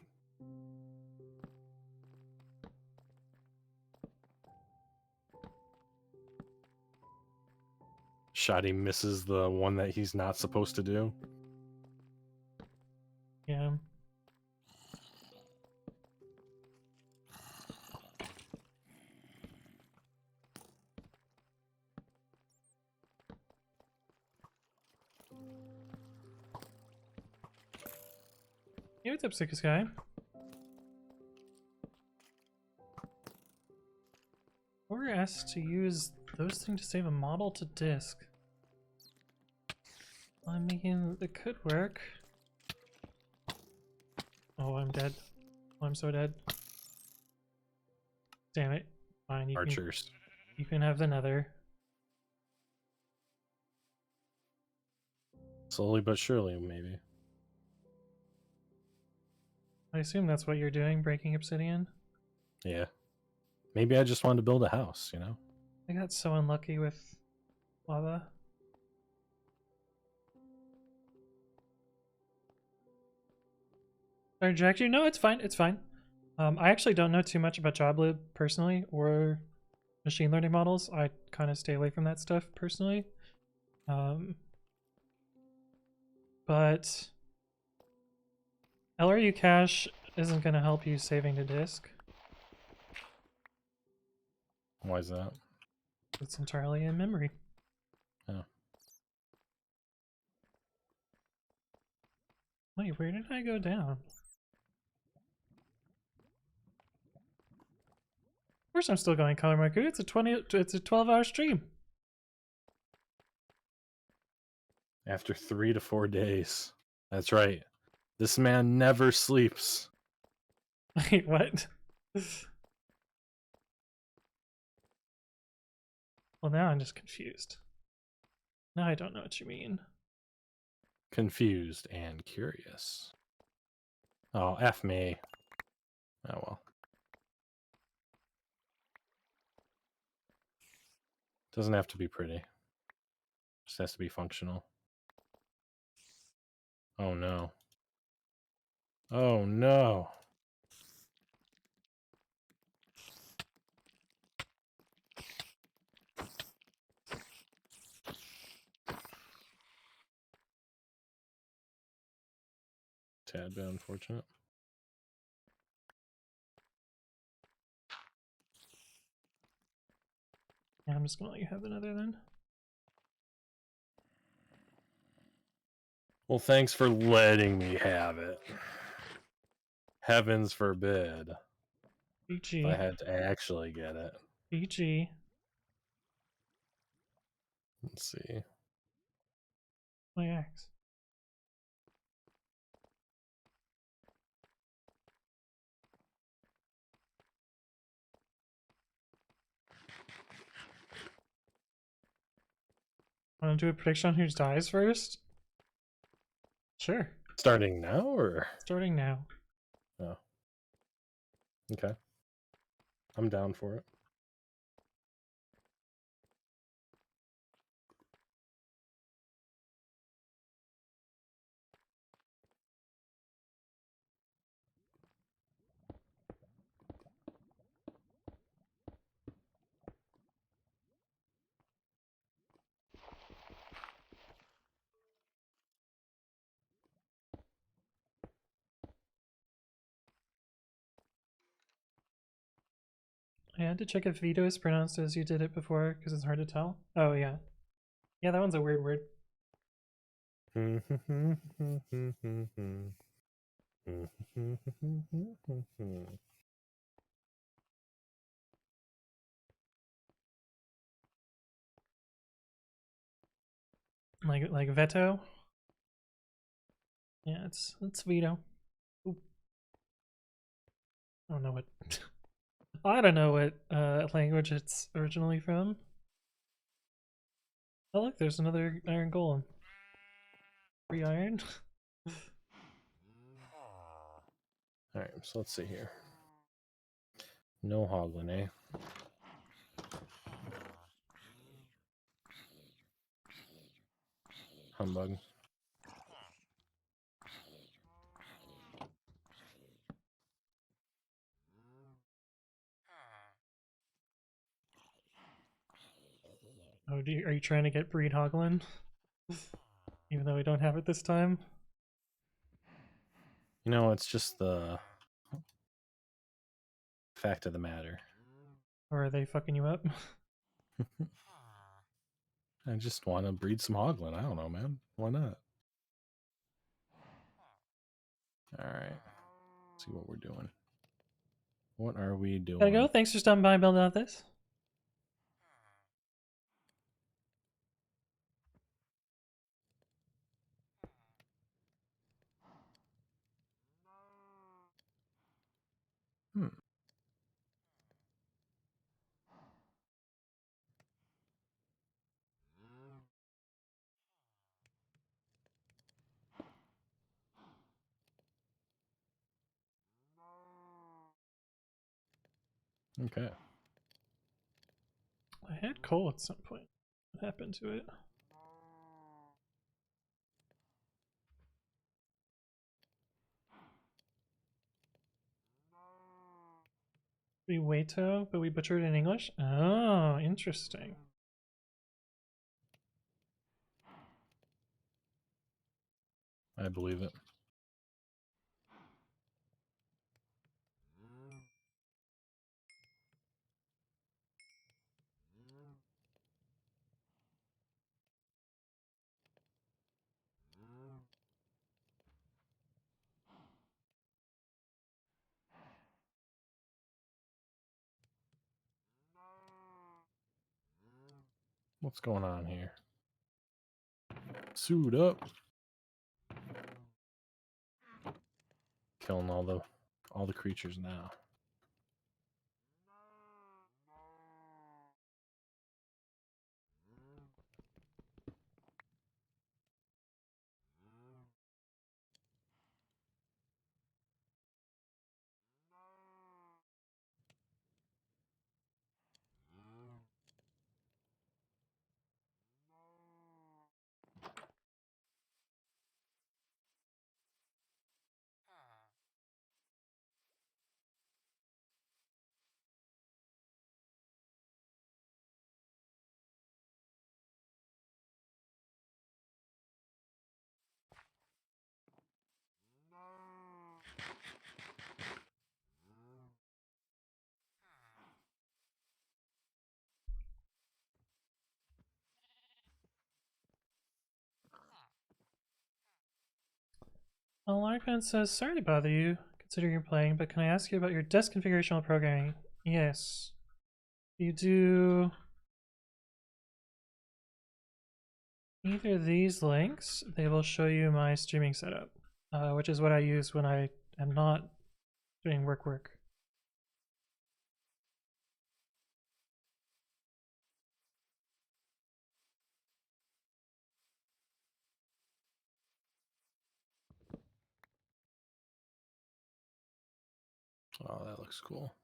Speaker 2: Shoddy misses the one that he's not supposed to do.
Speaker 1: Yeah. Hey, what's up, Sickest Guy? We're asked to use those things to save a model to disk. I mean, it could work. Oh, I'm dead. Oh, I'm so dead. Damn it. Fine,
Speaker 2: Archers.
Speaker 1: You can have the nether.
Speaker 2: Slowly but surely, maybe.
Speaker 1: I assume that's what you're doing, breaking obsidian.
Speaker 2: Yeah. Maybe I just wanted to build a house, you know?
Speaker 1: I got so unlucky with lava. Did I reject you? No, it's fine. It's fine. I actually don't know too much about JobLib personally or machine learning models. I kind of stay away from that stuff personally. But LRU cache isn't going to help you saving to disk.
Speaker 2: Why is that?
Speaker 1: It's entirely in memory.
Speaker 2: Oh.
Speaker 1: Wait, where did I go down? Of course I'm still going, Color Marku. It's a 12-hour stream.
Speaker 2: After 3 to 4 days. That's right. This man never sleeps.
Speaker 1: Wait, what? Well, now I'm just confused. Now I don't know what you mean.
Speaker 2: Confused and curious. Oh, F me. Oh well. Doesn't have to be pretty. Just has to be functional. Oh no. Oh no. Tad bit unfortunate.
Speaker 1: Yeah, I'm just gonna let you have another then.
Speaker 2: Well, thanks for letting me have it. Heavens forbid.
Speaker 1: BG.
Speaker 2: If I had to actually get it.
Speaker 1: BG.
Speaker 2: Let's see.
Speaker 1: My axe. Want to do a prediction on who dies first? Sure.
Speaker 2: Starting now or?
Speaker 1: Starting now.
Speaker 2: Oh. Okay. I'm down for it.
Speaker 1: I had to check if veto is pronounced as you did it before because it's hard to tell. Oh, yeah. Yeah, that one's a weird word. Like veto. Yeah, it's veto. Ooh. I don't know what I don't know what language it's originally from. Oh look, there's another iron golem. Free iron.
Speaker 2: Alright, so let's see here. No hoglin, eh? Humbug.
Speaker 1: Oh, are you trying to get breed hoglin? Even though we don't have it this time?
Speaker 2: You know, it's just the fact of the matter.
Speaker 1: Or are they fucking you up?
Speaker 2: I just want to breed some hoglin. I don't know, man. Why not? All right. Let's see what we're doing. What are we doing?
Speaker 1: Gotta go. Thanks for stopping by and building out this.
Speaker 2: Hmm. Okay.
Speaker 1: I had coal at some point. What happened to it? We Waito, but we butchered in English? Oh, interesting.
Speaker 2: I believe it. What's going on here? Suit up. Killing all the creatures now.
Speaker 1: Larkman says, sorry to bother you, considering you're playing, but can I ask you about your desk configuration while programming? Yes. You do either of these links, they will show you my streaming setup, which is what I use when I am not doing work.
Speaker 2: Oh, that looks cool.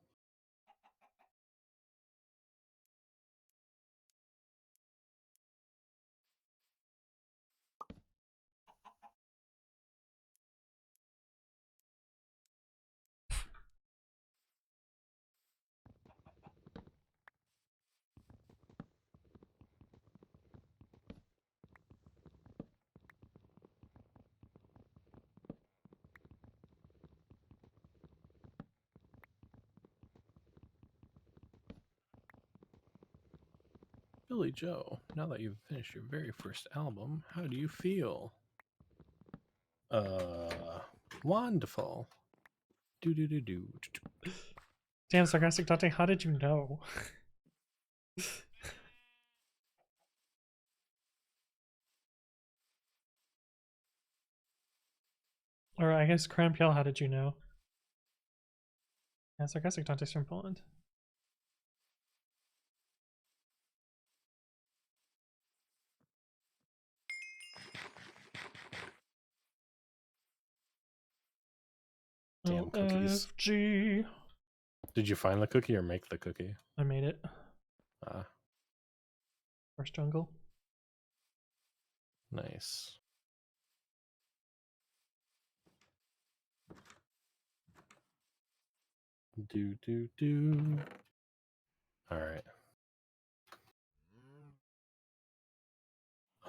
Speaker 2: Billy Joe, now that you've finished your very first album, how do you feel? Wonderful. Do do do do.
Speaker 1: Damn, Sarcastic Dante, how did you know? Or I guess Krampiel, how did you know? Yeah, Sarcastic Dante's from Poland.
Speaker 2: Damn cookies.
Speaker 1: LFG.
Speaker 2: Did you find the cookie or make the cookie?
Speaker 1: I made it.
Speaker 2: Ah,
Speaker 1: First jungle.
Speaker 2: nice. Do do do. All right.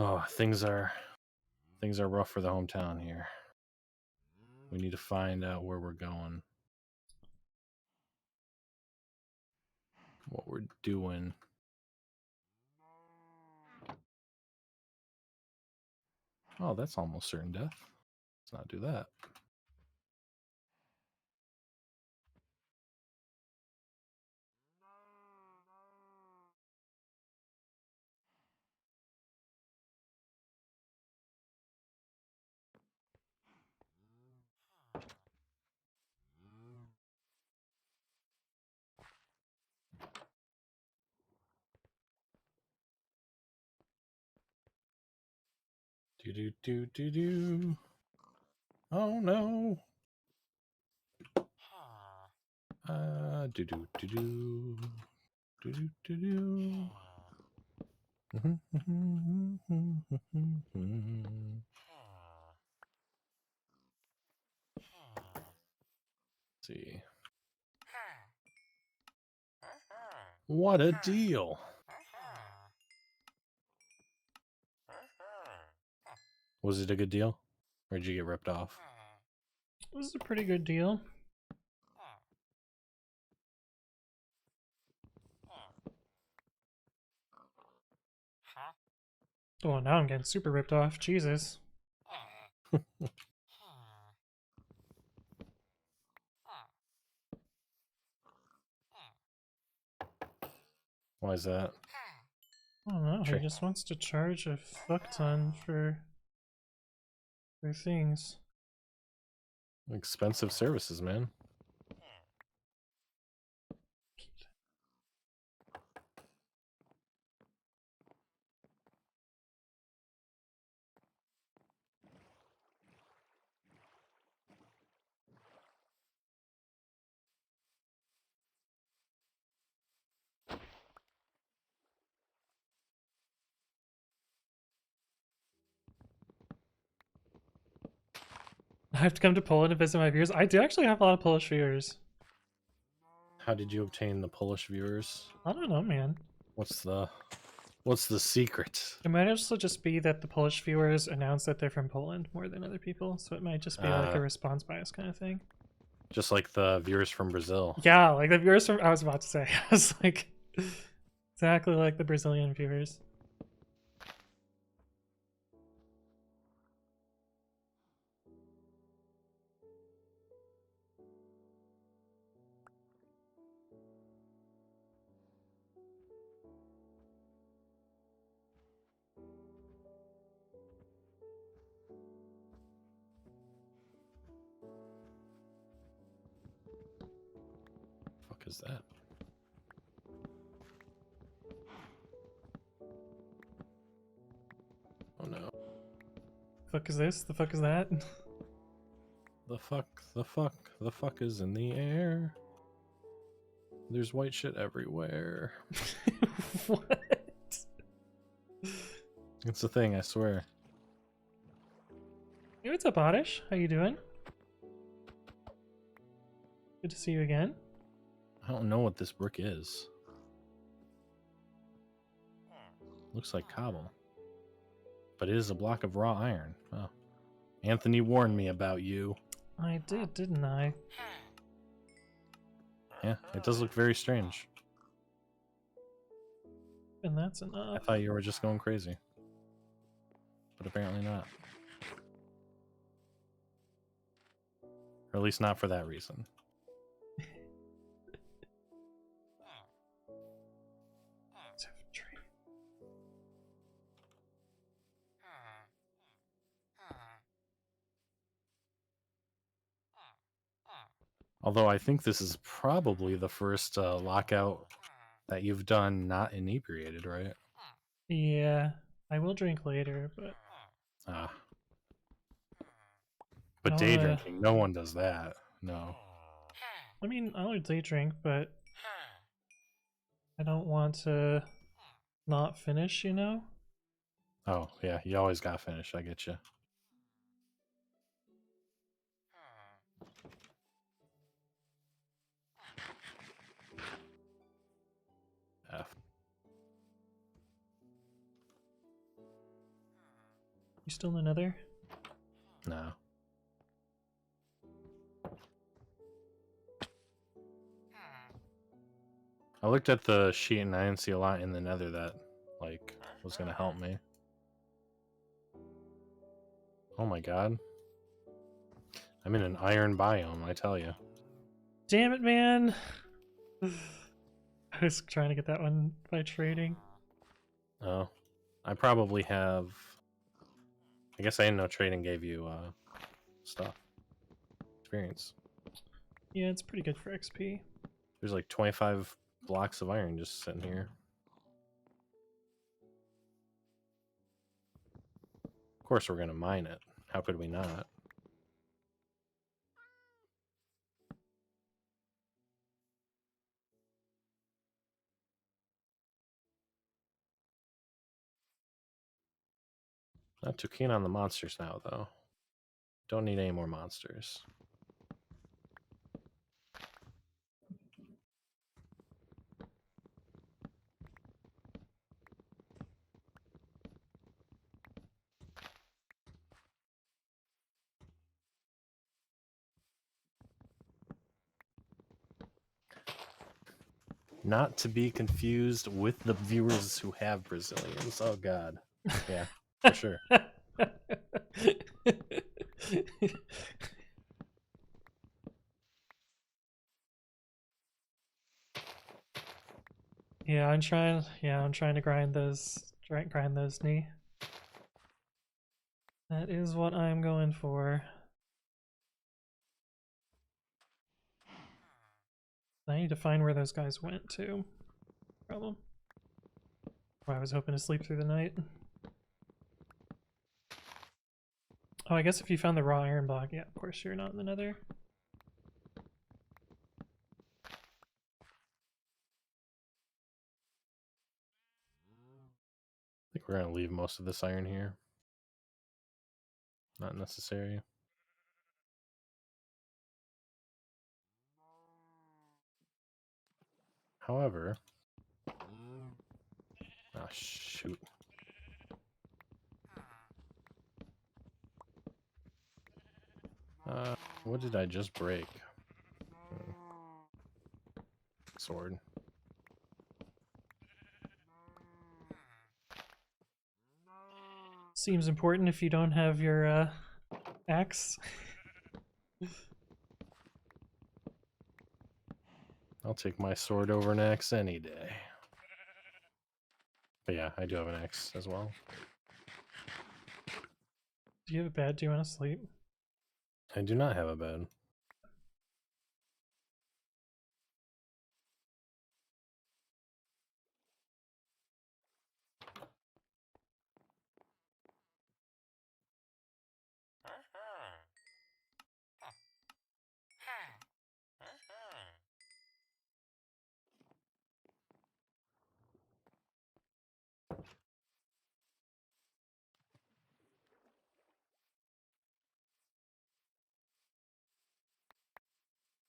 Speaker 2: Oh, things are rough for the hometown here. We need to find out where we're going. What we're doing. Oh, that's almost certain death. Let's not do that. Do. Oh no. Do. See. What a deal. Was it a good deal? Or did you get ripped off?
Speaker 1: This is a pretty good deal. Oh, now I'm getting super ripped off. Jesus.
Speaker 2: Why is that?
Speaker 1: I don't know. He just wants to charge a fuck ton for things.
Speaker 2: Expensive services, man.
Speaker 1: I have to come to Poland to visit my viewers. I do actually have a lot of Polish viewers.
Speaker 2: How did you obtain the Polish viewers?
Speaker 1: I don't know, man.
Speaker 2: What's the secret?
Speaker 1: It might also just be that the Polish viewers announce that they're from Poland more than other people, so it might just be like a response bias kind of thing.
Speaker 2: Just like the viewers from Brazil.
Speaker 1: Yeah, like the viewers from, I was about to say, I was like, exactly like the Brazilian viewers.
Speaker 2: Fuck is that? Oh no.
Speaker 1: The fuck is this? The fuck is that?
Speaker 2: The fuck is in the air. There's white shit everywhere.
Speaker 1: What?
Speaker 2: It's a thing, I swear.
Speaker 1: Hey, what's up, Oddish? How you doing? Good to see you again.
Speaker 2: I don't know what this brick is. Looks like cobble. But it is a block of raw iron. Oh. Anthony warned me about you.
Speaker 1: I did, didn't I?
Speaker 2: Yeah, it does look very strange.
Speaker 1: And that's enough.
Speaker 2: I thought you were just going crazy. But apparently not. Or at least not for that reason. Although I think this is probably the first lockout that you've done not inebriated, right?
Speaker 1: Yeah, I will drink later, but...
Speaker 2: But day drinking, no one does that. No.
Speaker 1: I mean, I'll day drink, but... I don't want to not finish, you know?
Speaker 2: Oh, yeah, you always gotta finish, I get you. F.
Speaker 1: You still in the nether?
Speaker 2: No. I looked at the sheet and I didn't see a lot in the nether that, like, was gonna help me. Oh my god. I'm in an iron biome, I tell you.
Speaker 1: Damn it, man! I was trying to get that one by trading.
Speaker 2: Oh. I probably have... I guess I didn't know trading gave you, stuff. Experience.
Speaker 1: Yeah, it's pretty good for XP.
Speaker 2: There's like 25 blocks of iron just sitting here. Of course we're gonna mine it. How could we not? Not too keen on the monsters now, though. Don't need any more monsters. Not to be confused with the viewers who have Brazilians. Oh, God. Yeah, for sure.
Speaker 1: Yeah, I'm trying. Yeah, I'm trying to grind those. Grind those knee. That is what I'm going for. I need to find where those guys went to. Problem. Oh, I was hoping to sleep through the night. Oh, I guess if you found the raw iron block, yeah, of course you're not in the nether.
Speaker 2: I think we're gonna leave most of this iron here. Not necessary. However... Ah, shoot. What did I just break? Sword.
Speaker 1: Seems important if you don't have your axe.
Speaker 2: I'll take my sword over an axe any day. But yeah, I do have an axe as well.
Speaker 1: Do you have a bed? Do you want to sleep?
Speaker 2: I do not have a bed.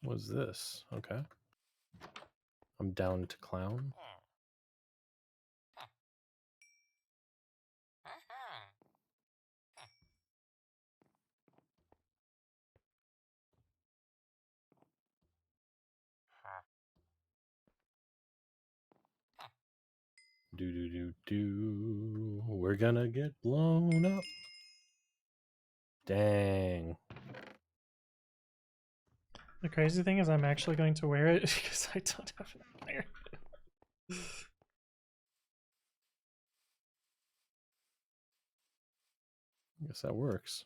Speaker 2: What's this? Okay. I'm down to clown. Do do do do. We're gonna get blown up. Dang.
Speaker 1: The crazy thing is I'm actually going to wear it because I don't have an iron.
Speaker 2: I guess that works.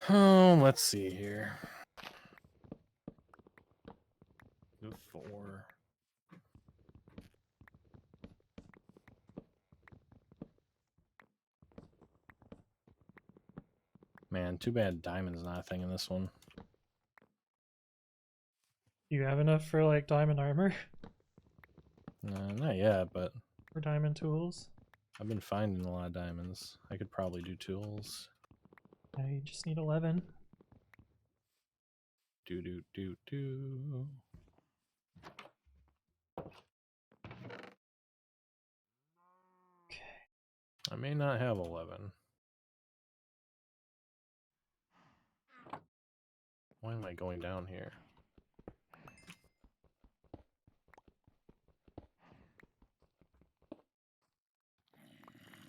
Speaker 2: Oh, let's see here. The 4. Man, too bad diamond's not a thing in this one.
Speaker 1: Do you have enough for like diamond armor
Speaker 2: Not yet, but
Speaker 1: or diamond tools?
Speaker 2: I've been finding a lot of diamonds. I could probably do tools.
Speaker 1: Yeah, you just need 11.
Speaker 2: Do do do do. I may not have 11. Why am I going down here?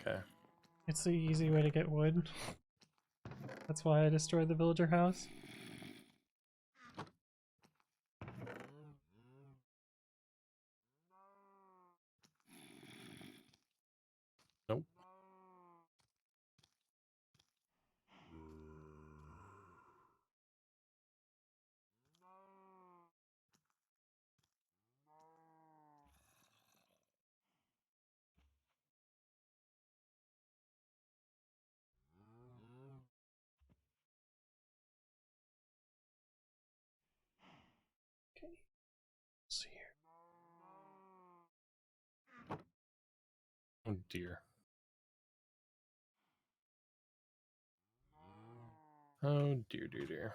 Speaker 2: Okay.
Speaker 1: It's the easy way to get wood. That's why I destroyed the villager house.
Speaker 2: Nope.
Speaker 1: Okay. Let's see here.
Speaker 2: Oh dear. Oh dear, dear, dear.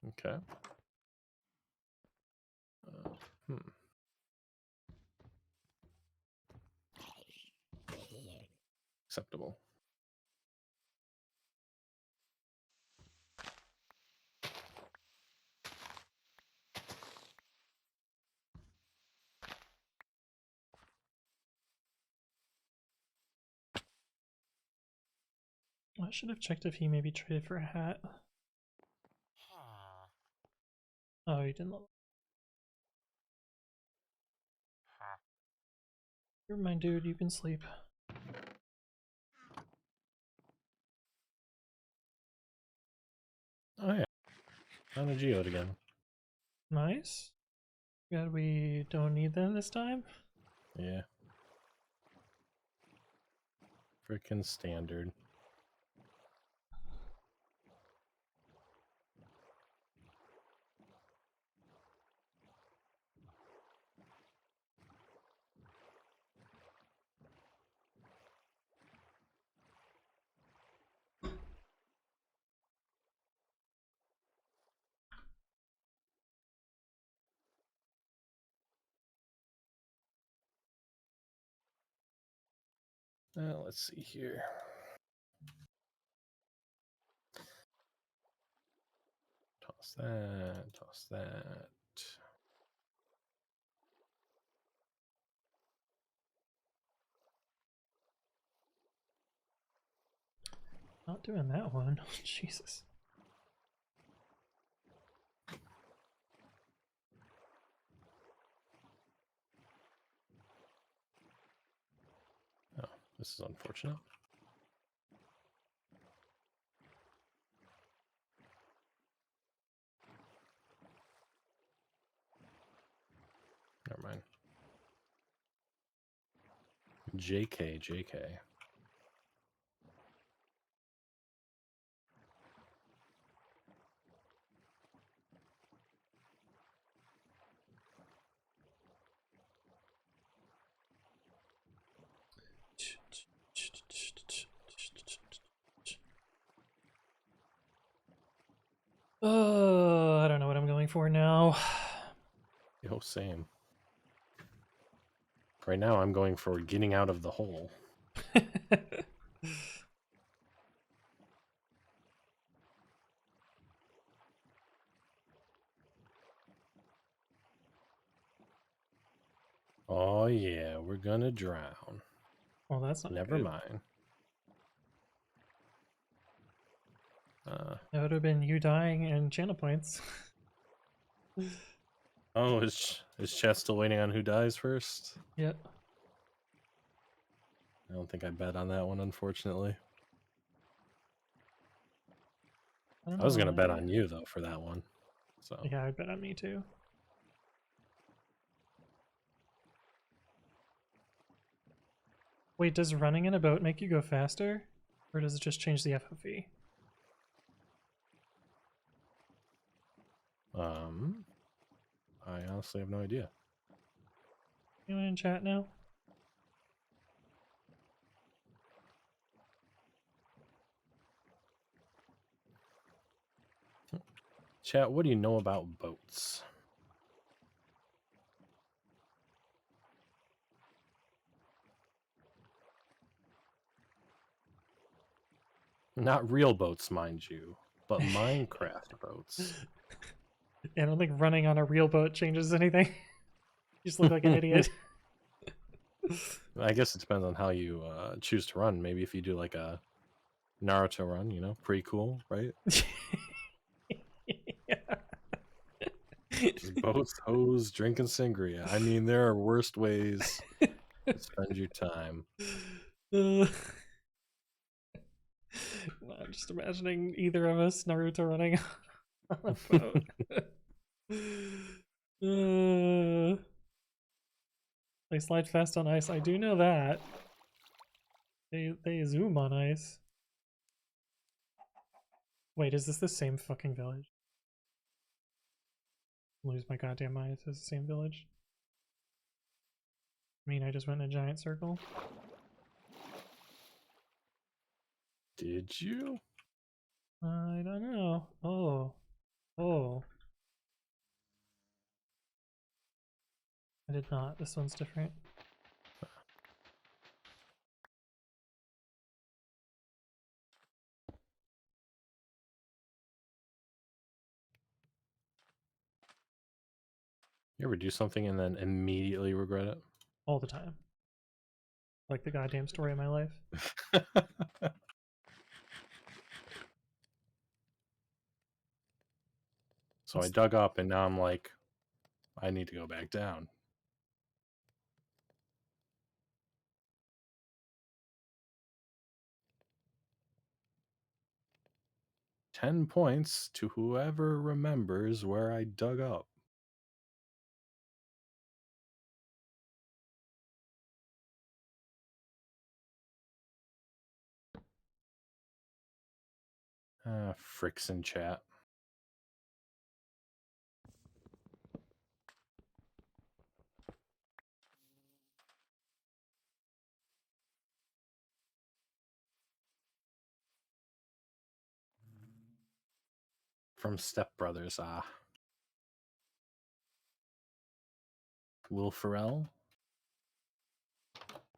Speaker 2: Okay. Hmm. Acceptable.
Speaker 1: I should have checked if he maybe traded for a hat. Oh, he didn't. Never mind, dude. You can sleep.
Speaker 2: Oh yeah. Found a geode again.
Speaker 1: Nice. Glad we don't need them this time.
Speaker 2: Yeah. Frickin' standard. Let's see here. Toss that, toss that.
Speaker 1: Not doing that one. Jesus.
Speaker 2: Oh, this is unfortunate. Never mind. JK, JK.
Speaker 1: I don't know what I'm going for now.
Speaker 2: Yo, same. Right now I'm going for getting out of the hole. Oh yeah, we're gonna drown.
Speaker 1: Well, that's not
Speaker 2: Never
Speaker 1: good.
Speaker 2: mind.
Speaker 1: That would have been you dying and channel points.
Speaker 2: Oh, is chat still waiting on who dies first?
Speaker 1: Yep.
Speaker 2: I don't think I bet on that one, unfortunately. I was gonna bet on you though for that one. So
Speaker 1: yeah, I bet on me too. Wait, does running in a boat make you go faster? Or does it just change the FFE?
Speaker 2: I honestly have no idea.
Speaker 1: Anyone in chat now?
Speaker 2: Chat, what do you know about boats? Not real boats, mind you, but Minecraft boats.
Speaker 1: I don't think running on a real boat changes anything. You just look like an idiot.
Speaker 2: I guess it depends on how you choose to run. Maybe if you do like a Naruto run, you know, pretty cool, right? Just boats, hose, drinking sangria. I mean, there are worst ways to spend your time.
Speaker 1: I'm just imagining either of us Naruto running on a boat. They slide fast on ice. I do know that. They zoom on ice. Wait, is this the same fucking village? Lose my goddamn mind. Is this the same village? I mean, I just went in a giant circle.
Speaker 2: Did you?
Speaker 1: I don't know. Oh. Oh. I did not. This one's different.
Speaker 2: You ever do something and then immediately regret it?
Speaker 1: All the time. Like the goddamn story of my life.
Speaker 2: So I dug up and now I'm like, I need to go back down. $10 to whoever remembers where I dug up. Fricks in chat. From Step Brothers, Will Ferrell?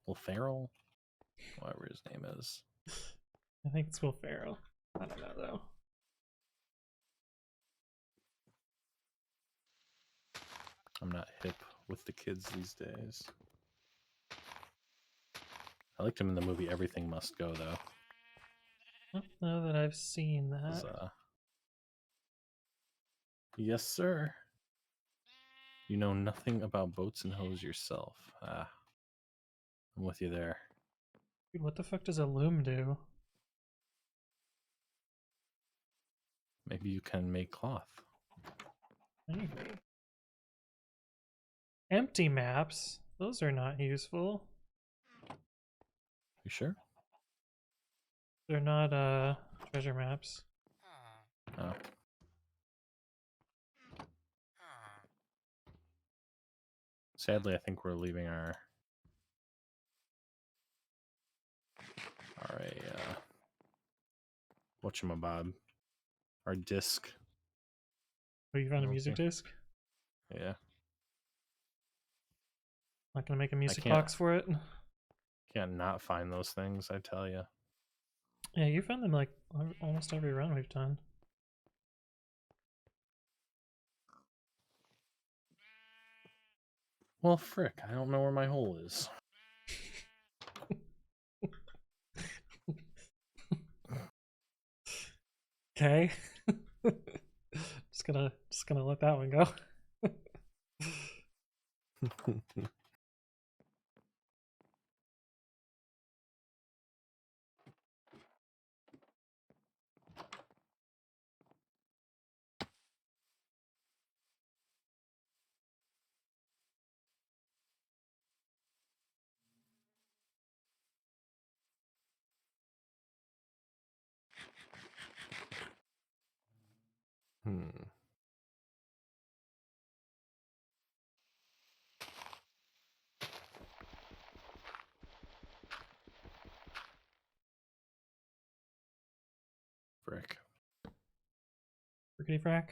Speaker 2: Will Ferrell? Whatever his name is.
Speaker 1: I think it's Will Ferrell. I don't know though.
Speaker 2: I'm not hip with the kids these days. I liked him in the movie Everything Must Go, though.
Speaker 1: I don't know that I've seen that.
Speaker 2: Yes, sir. You know nothing about boats and hoes yourself. I'm with you there.
Speaker 1: Dude, what the fuck does a loom do?
Speaker 2: Maybe you can make cloth.
Speaker 1: Maybe. Empty maps? Those are not useful.
Speaker 2: You sure?
Speaker 1: They're not treasure maps.
Speaker 2: Oh. Sadly, I think we're leaving our whatchamabob, our disc.
Speaker 1: Oh, you found a music disc?
Speaker 2: Yeah.
Speaker 1: Not gonna make a music box for it?
Speaker 2: Can't not find those things, I tell you.
Speaker 1: Yeah, you found them like almost every run we've done.
Speaker 2: Well, frick, I don't know where my hole is.
Speaker 1: Okay. just gonna let that one go.
Speaker 2: Frick.
Speaker 1: Frickety frack.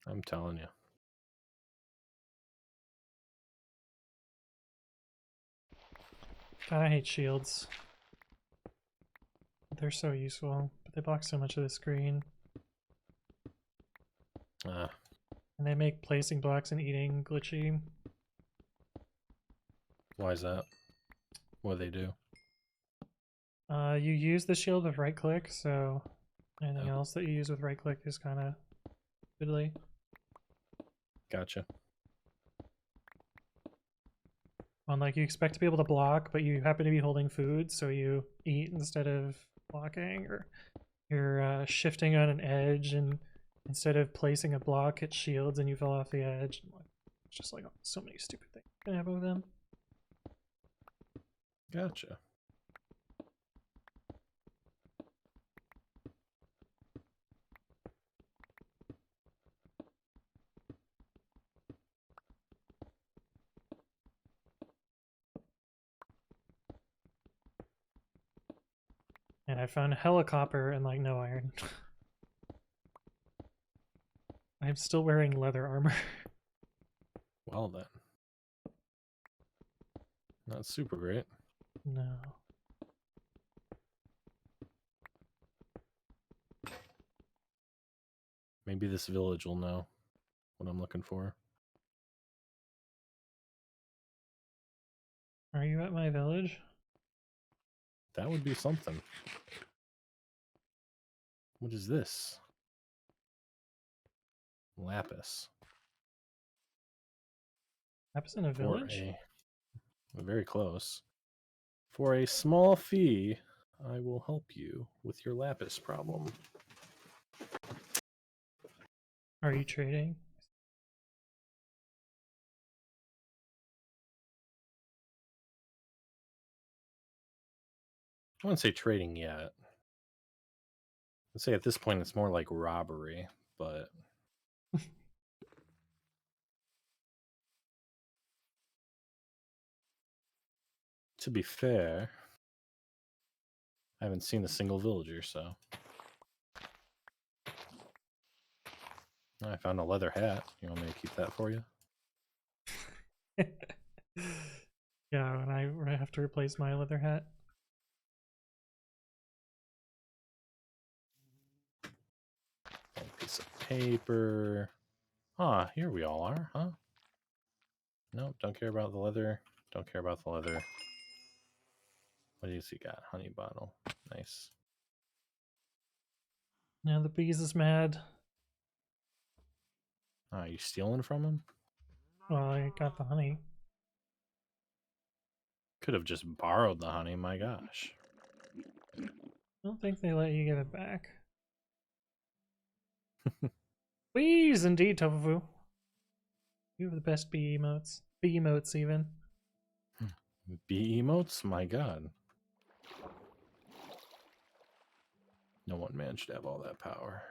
Speaker 2: I'm telling you.
Speaker 1: God, I hate shields. They're so useful, but they block so much of the screen. And they make placing blocks and eating glitchy.
Speaker 2: Why is that? What do they do?
Speaker 1: You use the shield with right click, so anything else that you use with right click is kind of fiddly.
Speaker 2: Gotcha.
Speaker 1: On like you expect to be able to block, but you happen to be holding food, so you eat instead of blocking, or you're shifting on an edge, and instead of placing a block, it shields and you fell off the edge. And like, it's just like so many stupid things can happen with them.
Speaker 2: Gotcha.
Speaker 1: And I found helicopter and like no iron. I'm still wearing leather armor.
Speaker 2: Well then. Not super great.
Speaker 1: No.
Speaker 2: Maybe this village will know what I'm looking for.
Speaker 1: Are you at my village?
Speaker 2: That would be something. What is this? Lapis.
Speaker 1: Lapis in a village?
Speaker 2: Very close. For a small fee, I will help you with your lapis problem.
Speaker 1: Are you trading?
Speaker 2: I wouldn't say trading yet. I'd say at this point it's more like robbery, but to be fair, I haven't seen a single villager, so. I found a leather hat. You want me to keep that for you?
Speaker 1: Yeah, and I have to replace my leather hat.
Speaker 2: A piece of paper. Ah, here we all are, huh? Nope, don't care about the leather. Don't care about the leather. What do you see got? Honey bottle. Nice.
Speaker 1: Now the bees is mad.
Speaker 2: Ah, you stealing from him?
Speaker 1: Well, I got the honey.
Speaker 2: Could have just borrowed the honey, my gosh.
Speaker 1: I don't think they let you give it back. Please, indeed, Tofu. You have the best bee emotes. Bee emotes, even.
Speaker 2: Bee emotes? My god. No one man should have all that power.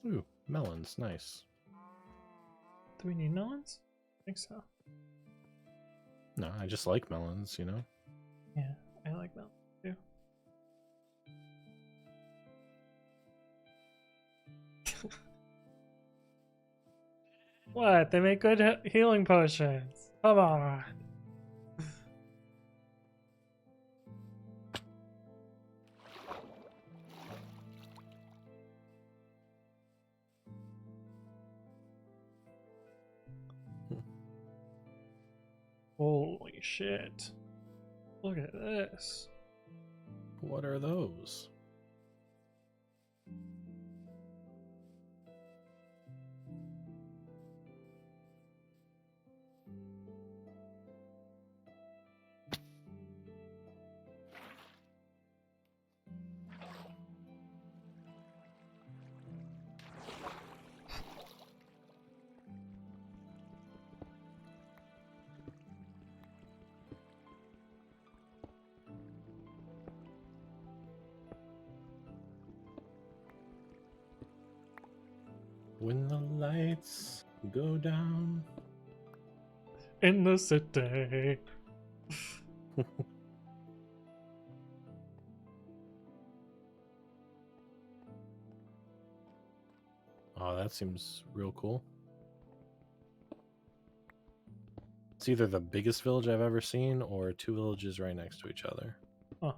Speaker 2: Ooh, melons, nice.
Speaker 1: Do we need melons? I think so.
Speaker 2: No, I just like melons, you know?
Speaker 1: Yeah, I like melons too. What? They make good healing potions. Come on. Holy shit. Look at this.
Speaker 2: What are those? When the lights go down.
Speaker 1: In the city.
Speaker 2: Oh, that seems real cool. It's either the biggest village I've ever seen or 2 villages right next to each other.
Speaker 1: Huh.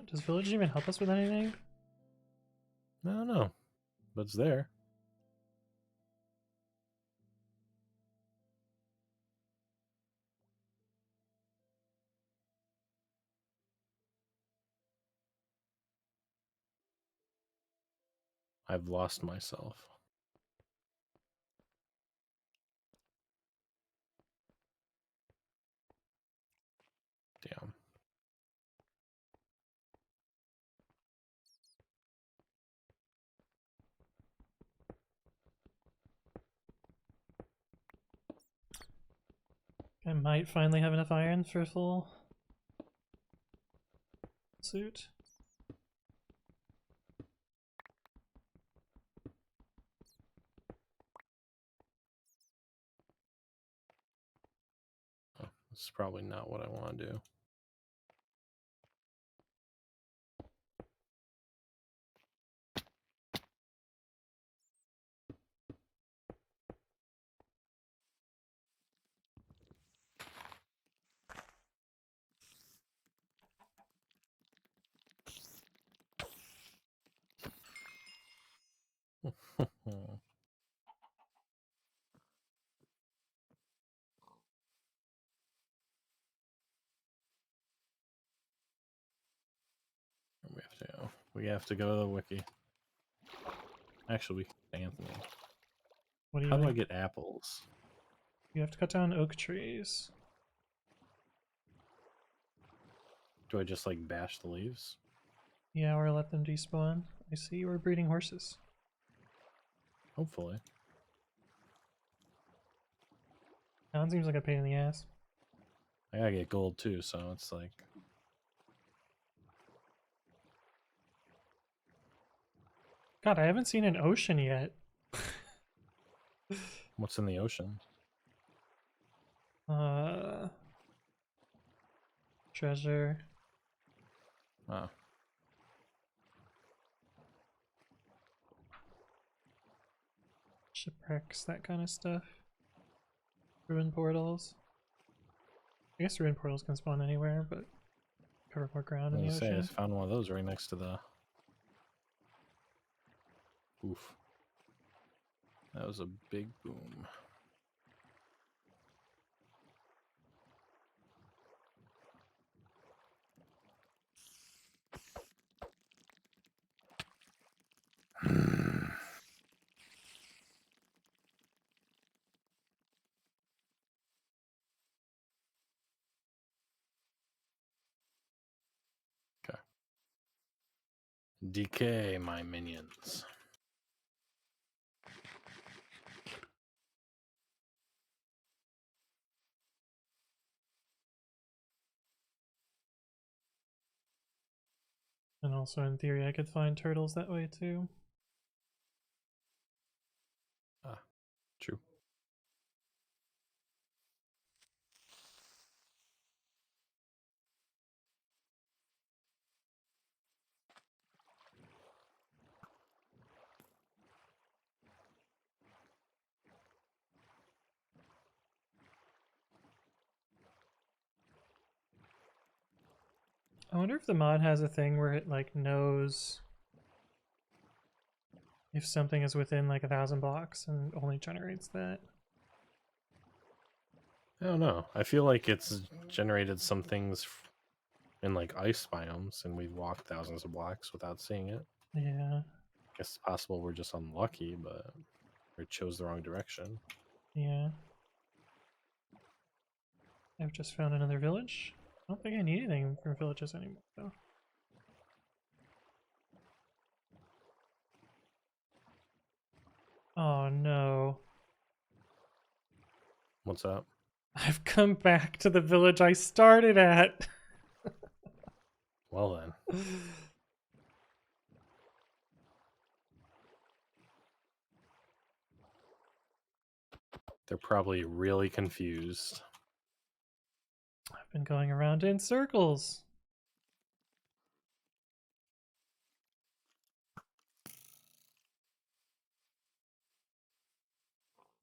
Speaker 1: Does village even help us with anything?
Speaker 2: I don't know, but it's there. I've lost myself. Damn.
Speaker 1: I might finally have enough iron for a full suit.
Speaker 2: Oh, this is probably not what I want to do. We have to go to the wiki. Actually, Anthony.
Speaker 1: What do you
Speaker 2: How do I
Speaker 1: think?
Speaker 2: get apples?
Speaker 1: You have to cut down oak trees.
Speaker 2: Do I just like bash the leaves?
Speaker 1: Yeah, or let them despawn. I see you were breeding horses.
Speaker 2: Hopefully.
Speaker 1: That one seems like a pain in the ass.
Speaker 2: I gotta get gold too, so it's like.
Speaker 1: God, I haven't seen an ocean yet.
Speaker 2: What's in the ocean?
Speaker 1: Treasure.
Speaker 2: Oh.
Speaker 1: Shipwrecks, that kind of stuff. Ruin portals. I guess ruin portals can spawn anywhere, but cover more ground in the
Speaker 2: I
Speaker 1: ocean.
Speaker 2: found one of those right next to the. Oof. That was a big boom. Okay. Decay, my minions.
Speaker 1: And also, in theory, I could find turtles that way too.
Speaker 2: Ah, true.
Speaker 1: I wonder if the mod has a thing where it like knows if something is within like 1,000 blocks and only generates that.
Speaker 2: I don't know. I feel like it's generated some things in like ice biomes, and we've walked thousands of blocks without seeing it.
Speaker 1: Yeah.
Speaker 2: I guess it's possible we're just unlucky, but we chose the wrong direction.
Speaker 1: Yeah. I've just found another village. I don't think I need anything from villages anymore, though. Oh no.
Speaker 2: What's up?
Speaker 1: I've come back to the village I started at.
Speaker 2: Well then. They're probably really confused.
Speaker 1: I've been going around in circles.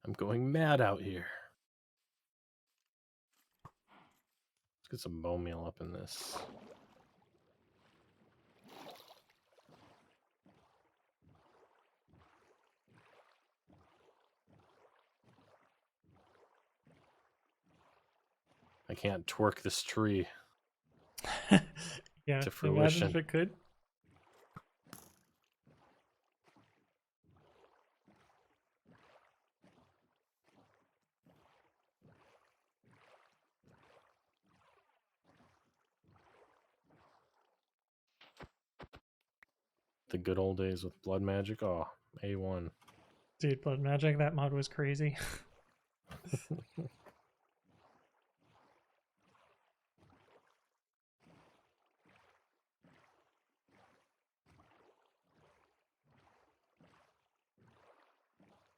Speaker 2: I'm going mad out here. Let's get some bone meal up in this. I can't twerk this tree
Speaker 1: Yeah,
Speaker 2: to
Speaker 1: imagine if
Speaker 2: fruition.
Speaker 1: it could.
Speaker 2: The good old days with blood magic. Oh, A1.
Speaker 1: Dude, blood magic, that mod was crazy.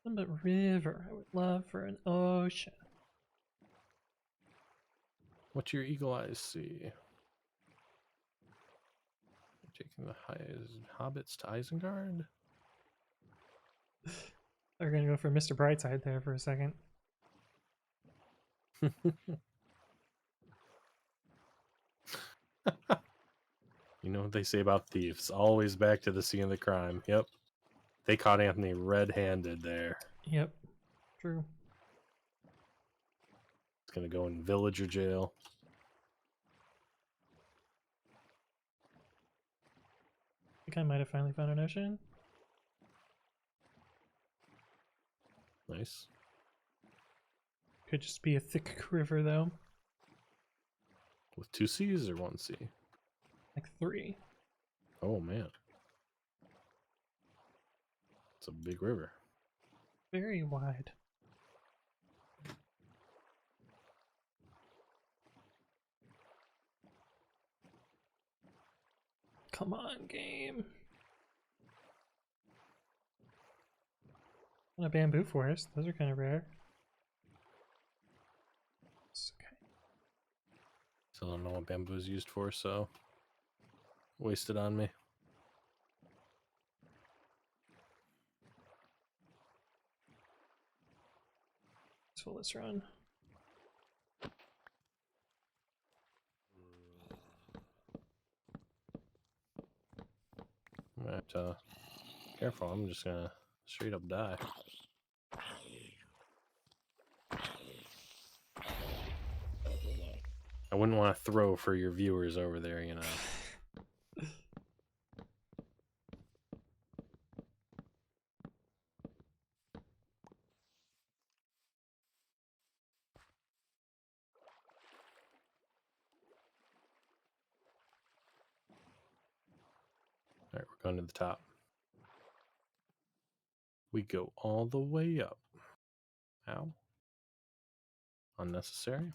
Speaker 1: But river, I would love for an ocean.
Speaker 2: What your eagle eyes see? You're taking the hobbits to Isengard?
Speaker 1: They're gonna go for Mr. Brightside there for a second.
Speaker 2: You know what they say about thieves? Always back to the scene of the crime. Yep. They caught Anthony red-handed there.
Speaker 1: Yep, true.
Speaker 2: It's gonna go in villager jail.
Speaker 1: I think I might have finally found an ocean.
Speaker 2: Nice.
Speaker 1: Could just be a thick river though.
Speaker 2: With 2 C's or 1 C?
Speaker 1: Like 3.
Speaker 2: Oh man. It's a big river.
Speaker 1: Very wide. Come on, game. And a bamboo forest. Those are kind of rare. It's okay.
Speaker 2: Still don't know what bamboo is used for, so wasted on me.
Speaker 1: So let's run.
Speaker 2: Alright, careful, I'm just gonna straight up die. I wouldn't want to throw for your viewers over there, you know. Alright, we're going to the top. We go all the way up. Ow. Unnecessary.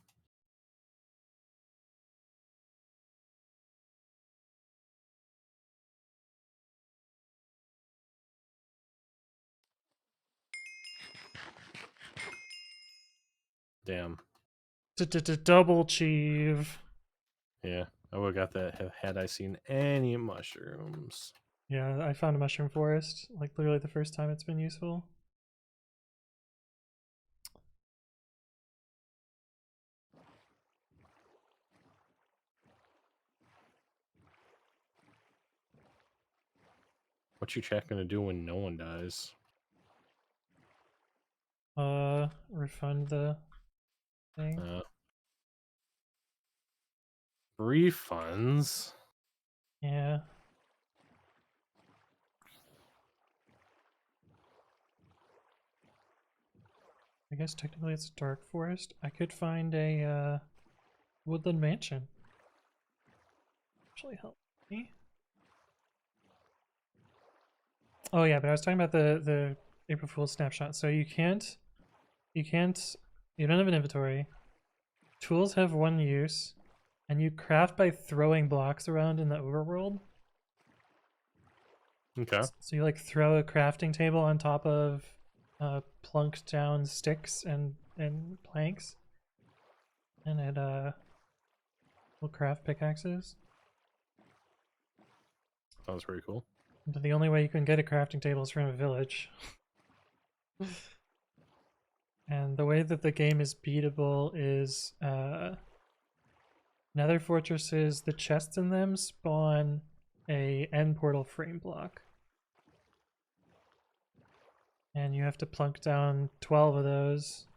Speaker 2: Damn.
Speaker 1: Double chief.
Speaker 2: Yeah, I would have got that had I seen any mushrooms.
Speaker 1: Yeah, I found a mushroom forest. Like literally the first time it's been useful.
Speaker 2: What's your chat gonna do when no one dies?
Speaker 1: Refund the thing.
Speaker 2: Refunds?
Speaker 1: Yeah. I guess technically it's a dark forest. I could find a woodland mansion. Actually help me. Oh yeah, but I was talking about the April Fool's snapshot. So you don't have an inventory. Tools have 1 use, and you craft by throwing blocks around in the overworld.
Speaker 2: Okay.
Speaker 1: So you like throw a crafting table on top of plunked down sticks, and and planks, and it will craft pickaxes.
Speaker 2: That was pretty cool.
Speaker 1: But the only way you can get a crafting table is from a village. And the way that the game is beatable is nether fortresses, the chests in them spawn a end portal frame block. And you have to plunk down 12 of those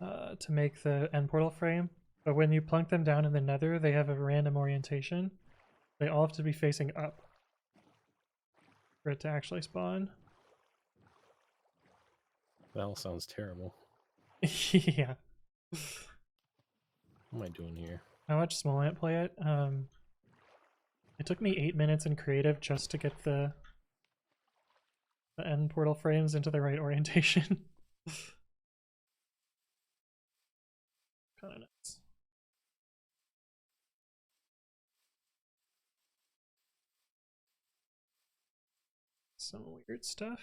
Speaker 1: to make the end portal frame. But when you plunk them down in the nether, they have a random orientation. They all have to be facing up for it to actually spawn.
Speaker 2: That all sounds terrible.
Speaker 1: Yeah.
Speaker 2: What am I doing here?
Speaker 1: I watched Small Ant play it. It took me 8 minutes in creative just to get the end portal frames into the right orientation. Kind of nice. Some weird stuff.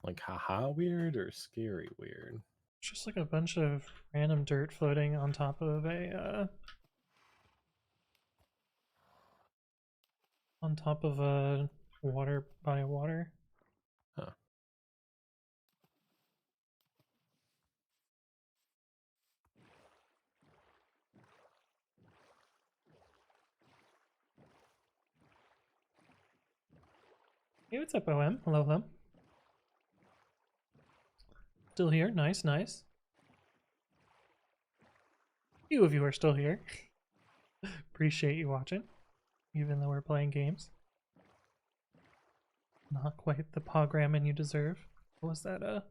Speaker 2: Like haha weird or scary weird?
Speaker 1: Just like a bunch of random dirt floating on top of a water body of water.
Speaker 2: Huh.
Speaker 1: Hey, what's up, OM? Hello, hello. Still here? Nice, nice. Few of you are still here. Appreciate you watching, even though we're playing games. Not quite the programming you deserve. What was that,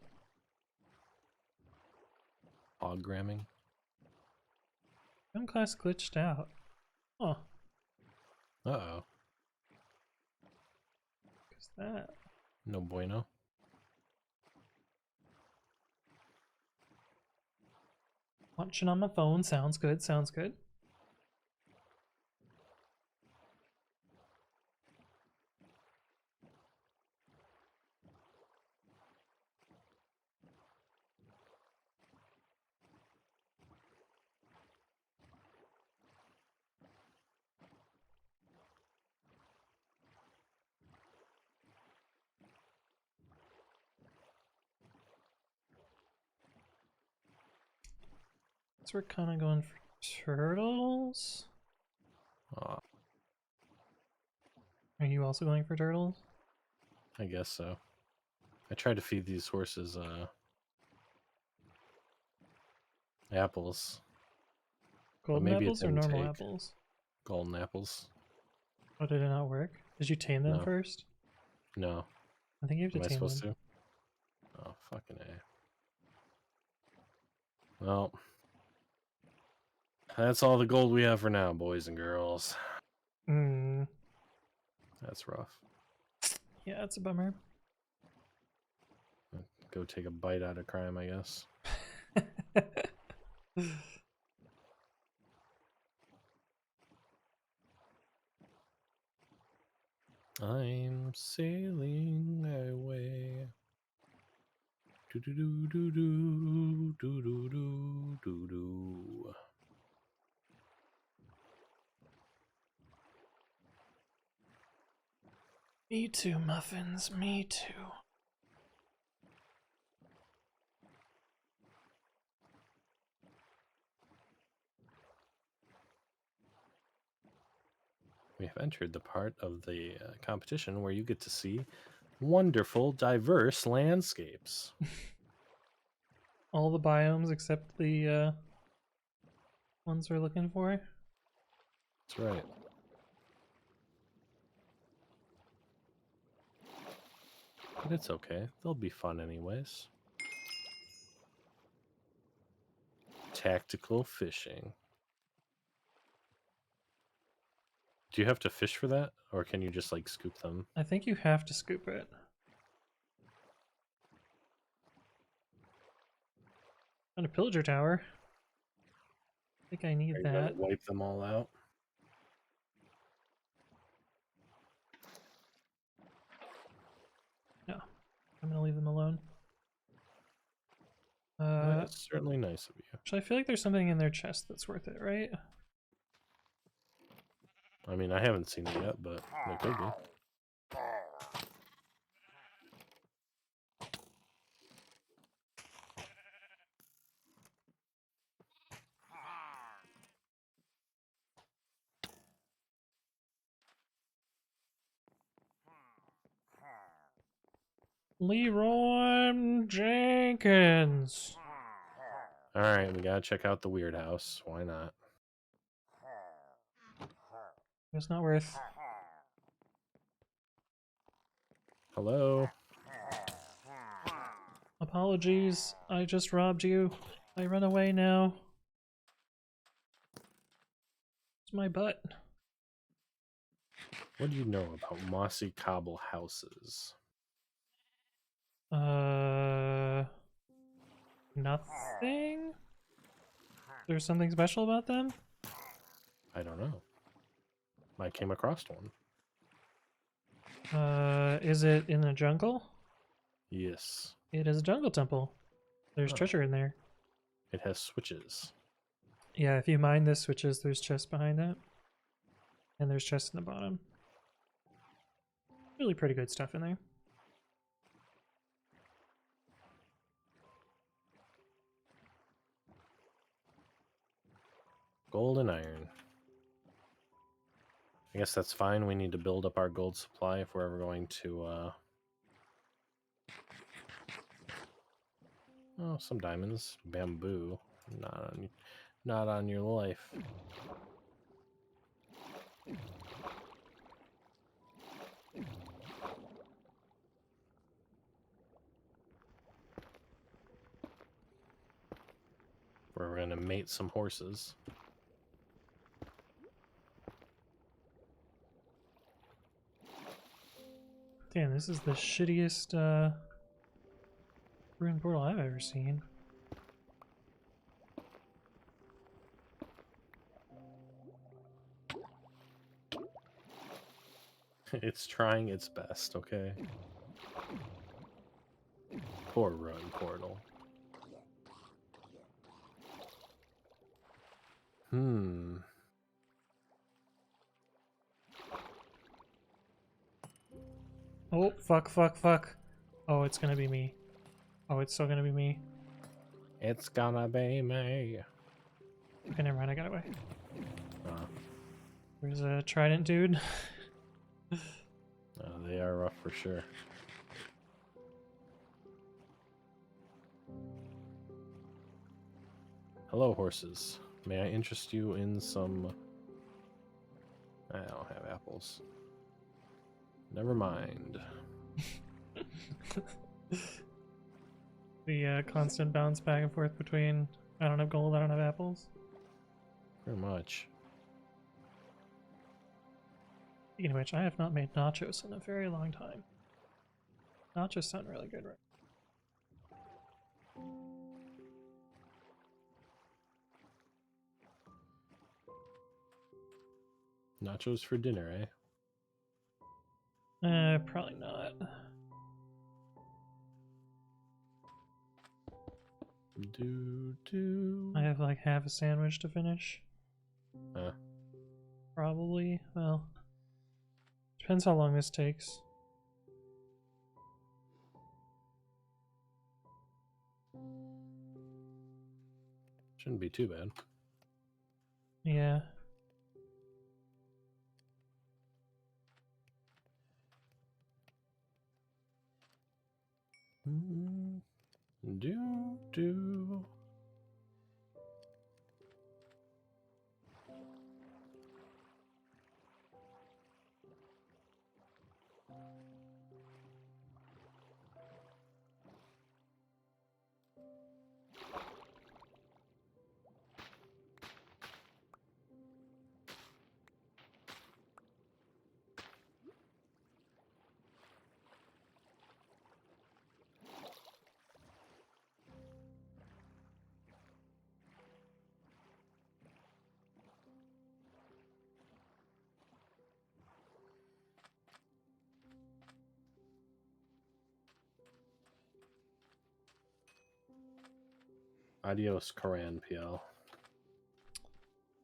Speaker 2: Programming?
Speaker 1: Gem class glitched out. Huh.
Speaker 2: Uh-oh.
Speaker 1: What's that?
Speaker 2: No bueno.
Speaker 1: Watching on my phone. Sounds good, sounds good. So we're kind of going for turtles.
Speaker 2: Aw,
Speaker 1: Are you also going for turtles?
Speaker 2: I guess so. I tried to feed these horses apples.
Speaker 1: Golden
Speaker 2: maybe it
Speaker 1: apples or
Speaker 2: didn't
Speaker 1: normal
Speaker 2: take.
Speaker 1: apples?
Speaker 2: Golden apples.
Speaker 1: Oh, did it not work? Did you tame them
Speaker 2: No.
Speaker 1: first?
Speaker 2: No.
Speaker 1: I think you have to
Speaker 2: Am I
Speaker 1: tame
Speaker 2: supposed
Speaker 1: them.
Speaker 2: to? Oh, fucking A. Well, that's all the gold we have for now, boys and girls.
Speaker 1: Mm.
Speaker 2: That's rough.
Speaker 1: Yeah, it's a bummer.
Speaker 2: Go take a bite out of crime, I guess. I'm sailing away. Do do do do do do do do do do.
Speaker 1: Me too, muffins. Me too.
Speaker 2: We have entered the part of the competition where you get to see wonderful, diverse landscapes.
Speaker 1: All the biomes except the ones we're looking for.
Speaker 2: That's right. But it's okay. They'll be fun anyways. Tactical fishing. Do you have to fish for that? Or can you just, like, scoop them?
Speaker 1: I think you have to scoop it. On a pillager tower. I think I need
Speaker 2: Are you gonna
Speaker 1: that.
Speaker 2: wipe them all out?
Speaker 1: I'm gonna leave them alone.
Speaker 2: That's certainly nice of you.
Speaker 1: Actually, I feel like there's something in their chest that's worth it, right?
Speaker 2: I mean, I haven't seen it yet, but it could be.
Speaker 1: Leroy Jenkins.
Speaker 2: All right, we gotta check out the weird house. Why not?
Speaker 1: It's not worth.
Speaker 2: Hello.
Speaker 1: Apologies, I just robbed you. I run away now. It's my butt.
Speaker 2: What do you know about mossy cobble houses?
Speaker 1: Nothing? There's something special about them?
Speaker 2: I don't know. I came across one.
Speaker 1: Is it in the jungle?
Speaker 2: Yes.
Speaker 1: It is a jungle temple. There's
Speaker 2: Oh.
Speaker 1: treasure in there.
Speaker 2: It has switches.
Speaker 1: Yeah, if you mine the switches, there's chests behind it. And there's chests in the bottom. Really pretty good stuff in there.
Speaker 2: Gold and iron. I guess that's fine. We need to build up our gold supply if we're ever going to, Oh, some diamonds. Bamboo. Not on your life. We're gonna mate some horses.
Speaker 1: Damn, this is the shittiest, ruin portal I've ever seen.
Speaker 2: It's trying its best, okay? Poor run portal.
Speaker 1: Oh, fuck, fuck, fuck. Oh, it's gonna be me. Oh, it's still gonna be me.
Speaker 2: It's gonna be me.
Speaker 1: Okay, never mind, I got away.
Speaker 2: Uh,
Speaker 1: There's a trident dude.
Speaker 2: they are rough for sure. Hello, horses. May I interest you in some... I don't have apples. Never mind.
Speaker 1: The constant bounce back and forth between I don't have gold, I don't have apples.
Speaker 2: Pretty much.
Speaker 1: Speaking of which, I have not made nachos in a very long time. Nachos sound really good, right?
Speaker 2: Nachos for dinner, eh?
Speaker 1: Probably not. I have like half a sandwich to finish. Probably. Well, depends how long this takes.
Speaker 2: Shouldn't be too bad.
Speaker 1: Yeah.
Speaker 2: Do. Adios, Koran PL.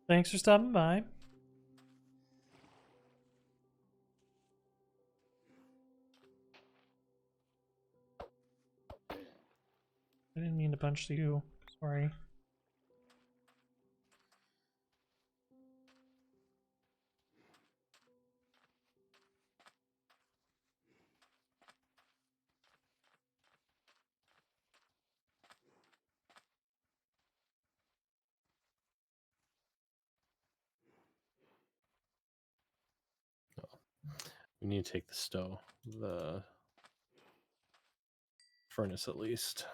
Speaker 1: Thanks for stopping by. I didn't mean to punch you. Sorry.
Speaker 2: We need to take the furnace at least.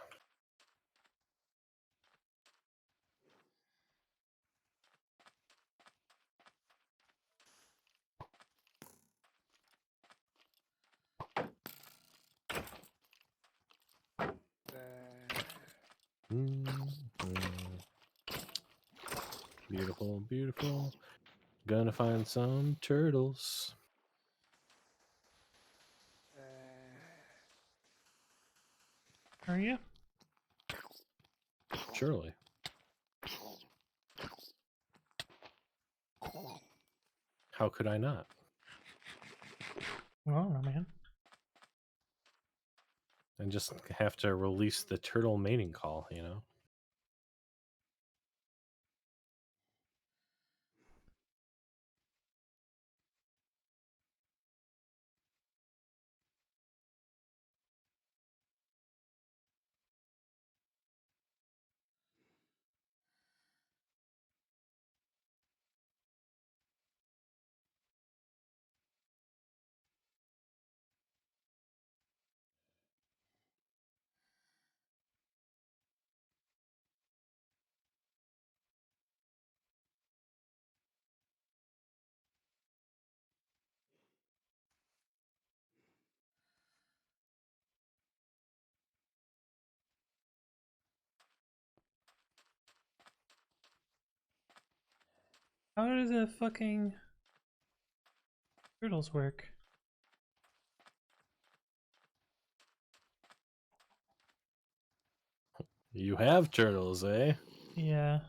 Speaker 2: Beautiful, beautiful. Gonna find some turtles.
Speaker 1: Are you?
Speaker 2: Surely. How could I not?
Speaker 1: I don't know, man.
Speaker 2: And just have to release the turtle mating call, you know?
Speaker 1: How do the fucking turtles work?
Speaker 2: You have turtles, eh?
Speaker 1: Yeah.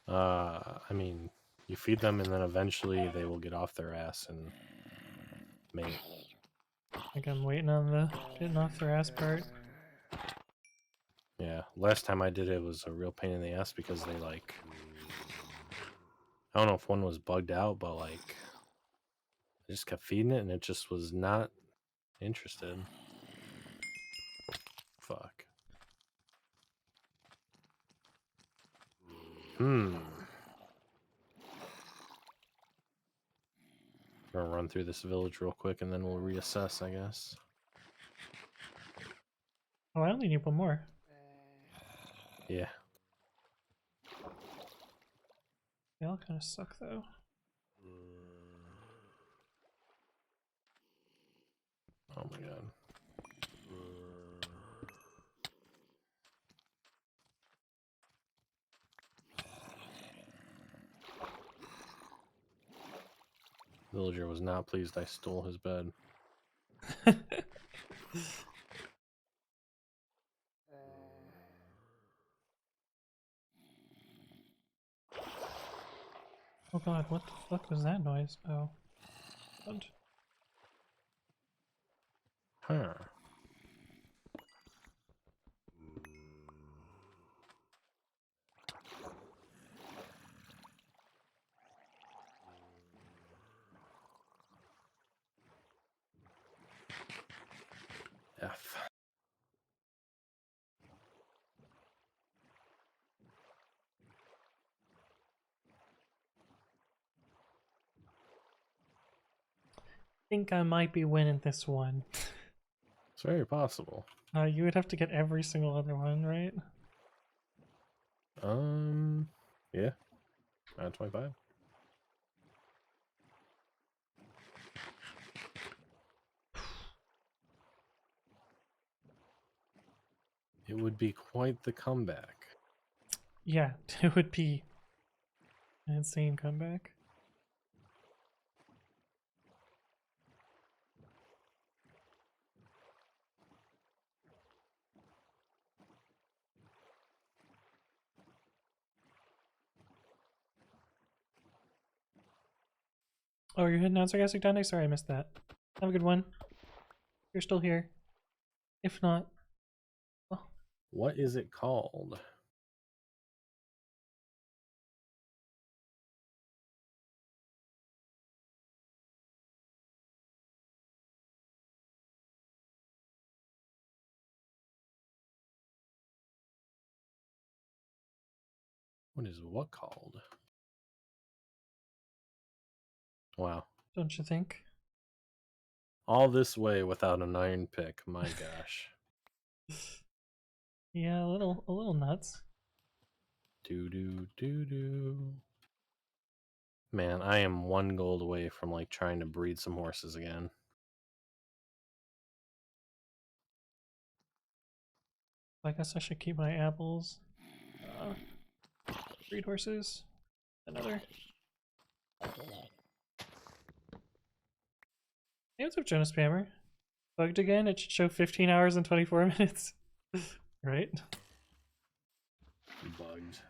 Speaker 2: I mean, you feed them and then eventually they will get off their ass and mate.
Speaker 1: I think I'm waiting on the getting off their ass part.
Speaker 2: Yeah, last time I did it was a real pain in the ass because they like... I don't know if one was bugged out, but like... I just kept feeding it and it just was not interested. Fuck. Gonna run through this village real quick and then we'll reassess, I guess.
Speaker 1: Oh, I only need one more.
Speaker 2: Yeah.
Speaker 1: They all kind of suck, though.
Speaker 2: Oh my god. Villager was not pleased I stole his bed.
Speaker 1: Oh god, what the fuck was that noise? Oh. What?
Speaker 2: Huh. F.
Speaker 1: Think I might be winning this one.
Speaker 2: It's very possible.
Speaker 1: You would have to get every single other one, right?
Speaker 2: Yeah. 25. It would be quite the comeback.
Speaker 1: Yeah, it would be an insane comeback. Oh, you're heading out, Sarcastic Dante? Sorry, I missed that. Have a good one. You're still here. If not, well,
Speaker 2: What is it called? What is what called? Wow.
Speaker 1: don't you think?
Speaker 2: All this way without an iron pick. My gosh.
Speaker 1: Yeah, a little nuts.
Speaker 2: Do. Man, I am 1 gold away from like trying to breed some horses again.
Speaker 1: I guess I should keep my apples. Breed horses. Another. Hey, what's up, Jonas Spammer? Bugged again? It should show 15 hours and 24 minutes. Right?
Speaker 2: Bugged.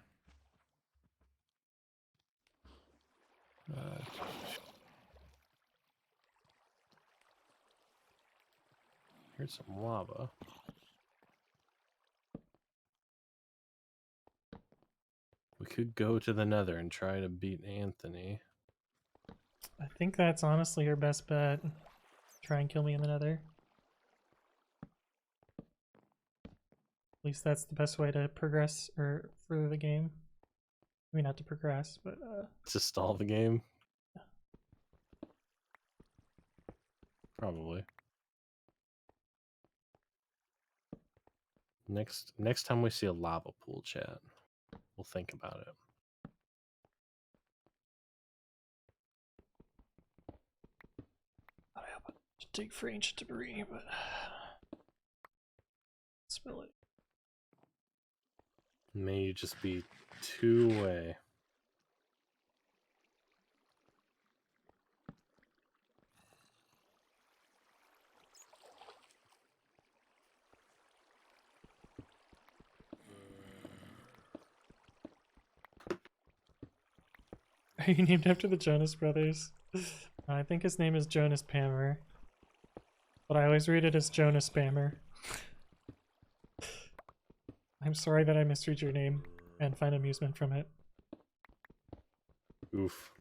Speaker 2: Here's some lava. We could go to the Nether and try to beat Anthony.
Speaker 1: I think that's honestly your best bet. Try and kill me in the Nether. At least that's the best way to progress or further the game. I mean, not to progress, but
Speaker 2: To stall the game? Probably. Next time we see a lava pool, chat, we'll think about it.
Speaker 1: I hope I should dig for ancient debris, but spill it.
Speaker 2: May you just be 2 away.
Speaker 1: Are you named after the Jonas Brothers? I think his name is Jonas Pammer, but I always read it as Jonas Spammer. I'm sorry that I misread your name and find amusement from it.
Speaker 2: Oof.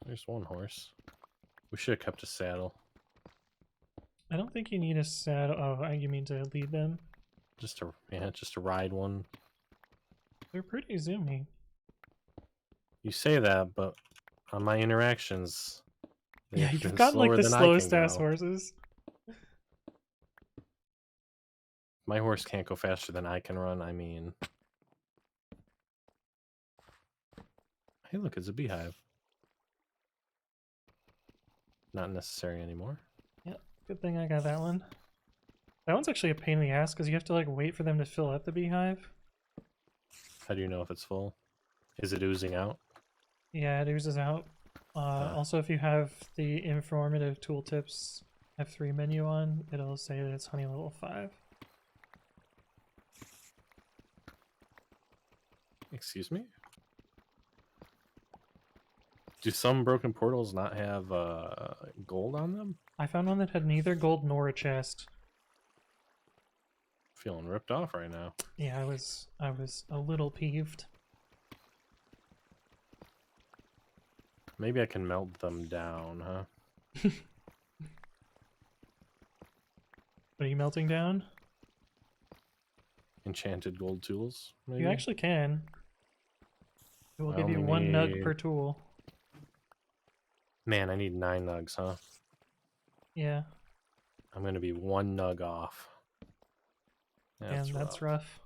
Speaker 2: There's one horse. We should have kept a saddle.
Speaker 1: I don't think you need a saddle. Oh, you mean to lead them?
Speaker 2: Just to ride one.
Speaker 1: They're pretty zoomy.
Speaker 2: You say that, but on my interactions,
Speaker 1: Yeah, you've got like the slowest ass horses.
Speaker 2: My horse can't go faster than I can run. I mean, hey, look, it's a beehive. Not necessary anymore.
Speaker 1: Yep, good thing I got that one. That one's actually a pain in the ass because you have to like wait for them to fill up the beehive.
Speaker 2: How do you know if it's full? Is it oozing out?
Speaker 1: Yeah, it oozes out. Also, if you have the informative tooltips F3 menu on, it'll say that it's honey level 5.
Speaker 2: Excuse me? Do some broken portals not have gold on them?
Speaker 1: I found one that had neither gold nor a chest.
Speaker 2: Feeling ripped off right now.
Speaker 1: Yeah, I was a little peeved.
Speaker 2: Maybe I can melt them down, huh?
Speaker 1: What are you melting down?
Speaker 2: Enchanted gold tools, maybe?
Speaker 1: You actually can. It will
Speaker 2: I
Speaker 1: give you
Speaker 2: only
Speaker 1: 1 nug
Speaker 2: need-
Speaker 1: per tool.
Speaker 2: Man, I need 9 nugs, huh?
Speaker 1: Yeah,
Speaker 2: I'm gonna be 1 nug off.
Speaker 1: and that's rough.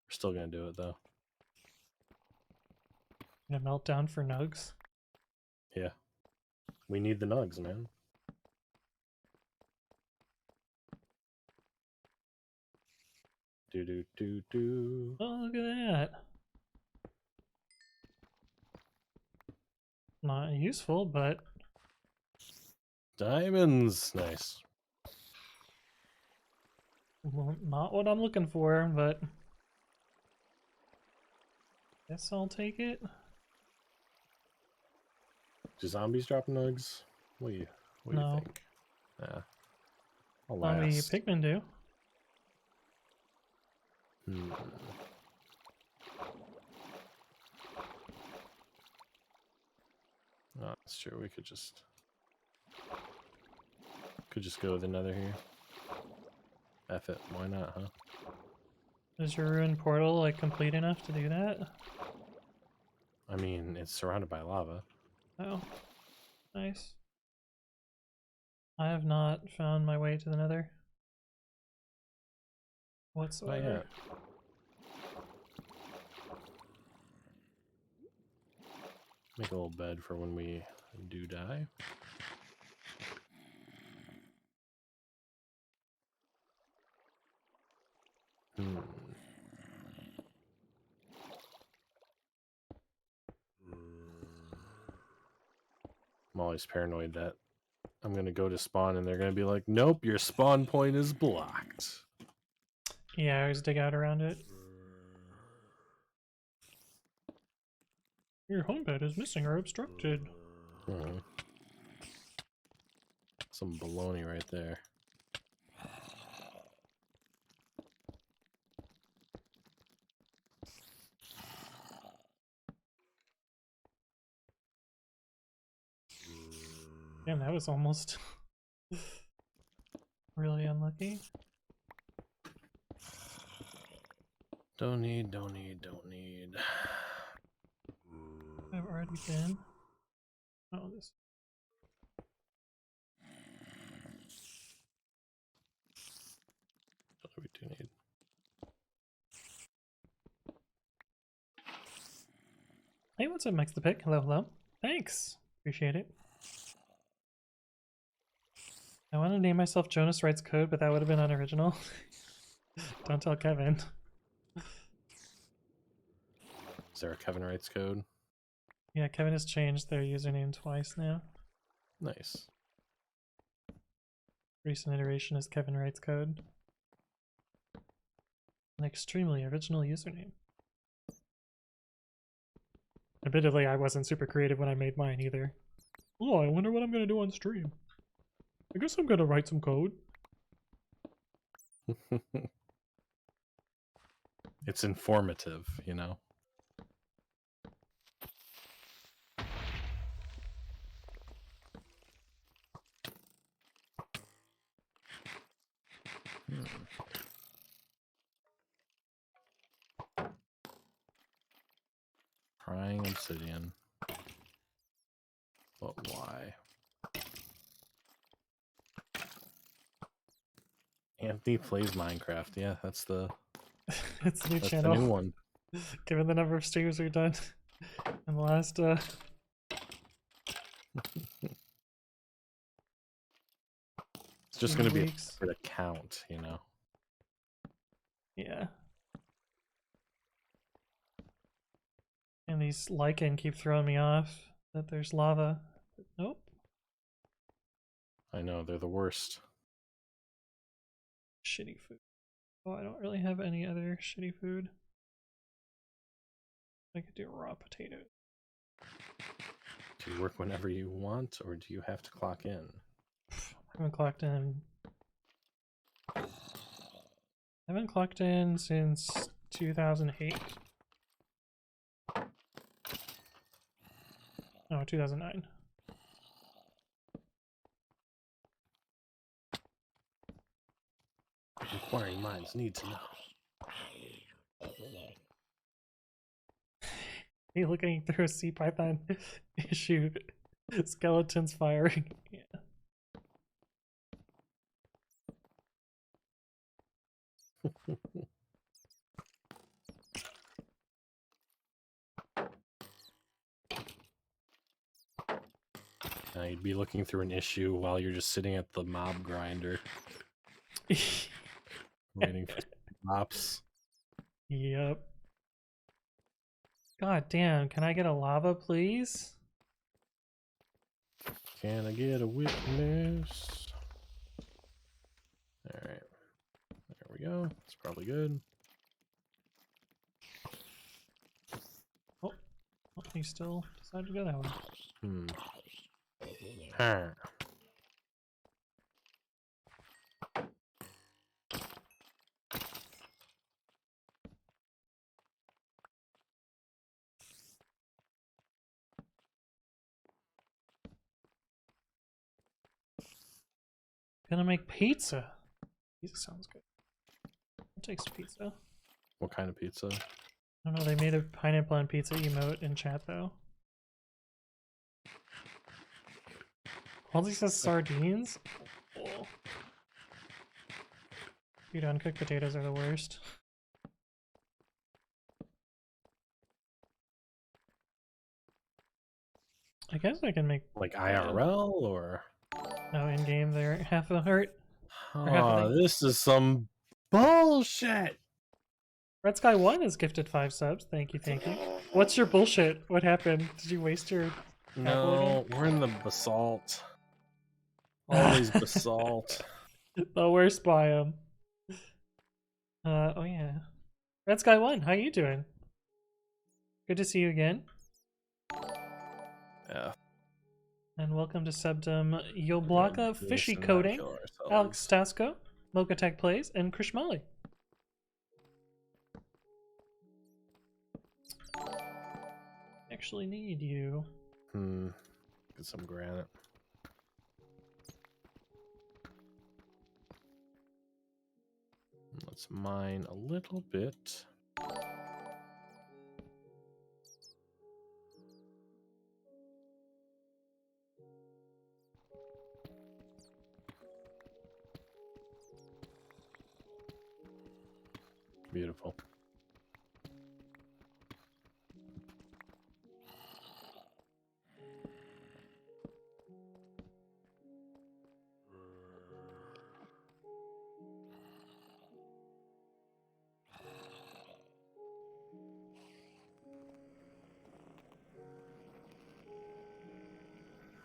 Speaker 2: We're still gonna do it though.
Speaker 1: Gonna melt down for nugs.
Speaker 2: Yeah. We need the nugs, man. Do.
Speaker 1: Oh, look at that. Not useful, but
Speaker 2: Diamonds! Nice.
Speaker 1: Well, not what I'm looking for, but guess I'll take it.
Speaker 2: Do zombies drop nugs? What do you
Speaker 1: No.
Speaker 2: think? Yeah.
Speaker 1: Zombie
Speaker 2: Alas.
Speaker 1: pigmen do.
Speaker 2: Hmm. Oh, that's true. We could just go with another here. F it. Why not, huh?
Speaker 1: Is your ruined portal like complete enough to do that?
Speaker 2: I mean, it's surrounded by lava.
Speaker 1: Oh, nice. I have not found my way to the nether whatsoever.
Speaker 2: Not yet. Make a little bed for when we do die. Hmm. I'm always paranoid that I'm going to go to spawn and they're going to be like, nope, your spawn point is blocked.
Speaker 1: Yeah, I always dig out around it. Your home bed is missing or obstructed.
Speaker 2: Hmm. Some baloney right there.
Speaker 1: Damn, that was almost really unlucky.
Speaker 2: Don't need.
Speaker 1: I've already been. Oh, this.
Speaker 2: What do we do need?
Speaker 1: Hey, what's up, Max the Pick? Hello, hello. Thanks. Appreciate it. I want to name myself Jonas Writes Code, but that would have been unoriginal. Don't tell Kevin.
Speaker 2: Is there a Kevin Writes code?
Speaker 1: Yeah, Kevin has changed their username twice now.
Speaker 2: Nice.
Speaker 1: Recent iteration is Kevin Writes Code. An extremely original username. Admittedly, I wasn't super creative when I made mine either. Oh, I wonder what I'm gonna do on stream. I guess I'm gonna write some code.
Speaker 2: It's informative, you know? Prying obsidian. But why? Anthony plays Minecraft. Yeah, that's the
Speaker 1: It's a new
Speaker 2: that's
Speaker 1: channel.
Speaker 2: the new one.
Speaker 1: Given the number of streams we've done in the last
Speaker 2: It's just
Speaker 1: few
Speaker 2: gonna be
Speaker 1: weeks.
Speaker 2: for the count, you know.
Speaker 1: Yeah. And these lichen keep throwing me off that there's lava. Nope.
Speaker 2: I know, they're the worst.
Speaker 1: Shitty food. Oh, I don't really have any other shitty food. I could do raw potatoes.
Speaker 2: Do you work whenever you want, or do you have to clock in?
Speaker 1: I haven't clocked in. I haven't clocked in since 2008. No, 2009.
Speaker 2: Inquiring minds need to know.
Speaker 1: Hey, looking through a sea python issue. Skeletons firing. Yeah.
Speaker 2: You'd be looking through an issue while you're just sitting at the mob grinder, waiting for mops.
Speaker 1: Yep. God damn, can I get a lava, please?
Speaker 2: Can I get a witness? Alright. There we we go. That's probably good.
Speaker 1: Oh, he still decided to go that way.
Speaker 2: Hmm. Huh.
Speaker 1: Gonna make pizza. Pizza sounds good. I'll take some pizza.
Speaker 2: What kind of pizza?
Speaker 1: I don't know, they made a pineapple on pizza emote in chat though. Halsey says sardines? Oh. Dude, uncooked potatoes are the worst. I guess I can make...
Speaker 2: Like IRL or?
Speaker 1: No, in-game they're half a heart. Or half a
Speaker 2: Oh,
Speaker 1: thing.
Speaker 2: this is some bullshit.
Speaker 1: Red Sky 1 is gifted 5 subs. Thank you, thank you. What's your bullshit? What happened? Did you waste your apple
Speaker 2: No, we're in the basalt. Always basalt.
Speaker 1: The worst biome. Oh yeah. Red Sky 1, how you doing? Good to see you again.
Speaker 2: Yeah.
Speaker 1: And welcome to Subdom Yoblaka,
Speaker 2: We're gonna do
Speaker 1: Fishy
Speaker 2: this and not
Speaker 1: Coding,
Speaker 2: kill ourselves.
Speaker 1: Alex Tasco, Mokatech Plays, and Krishmali. Actually need you.
Speaker 2: Get some granite. Let's mine a little bit. Beautiful.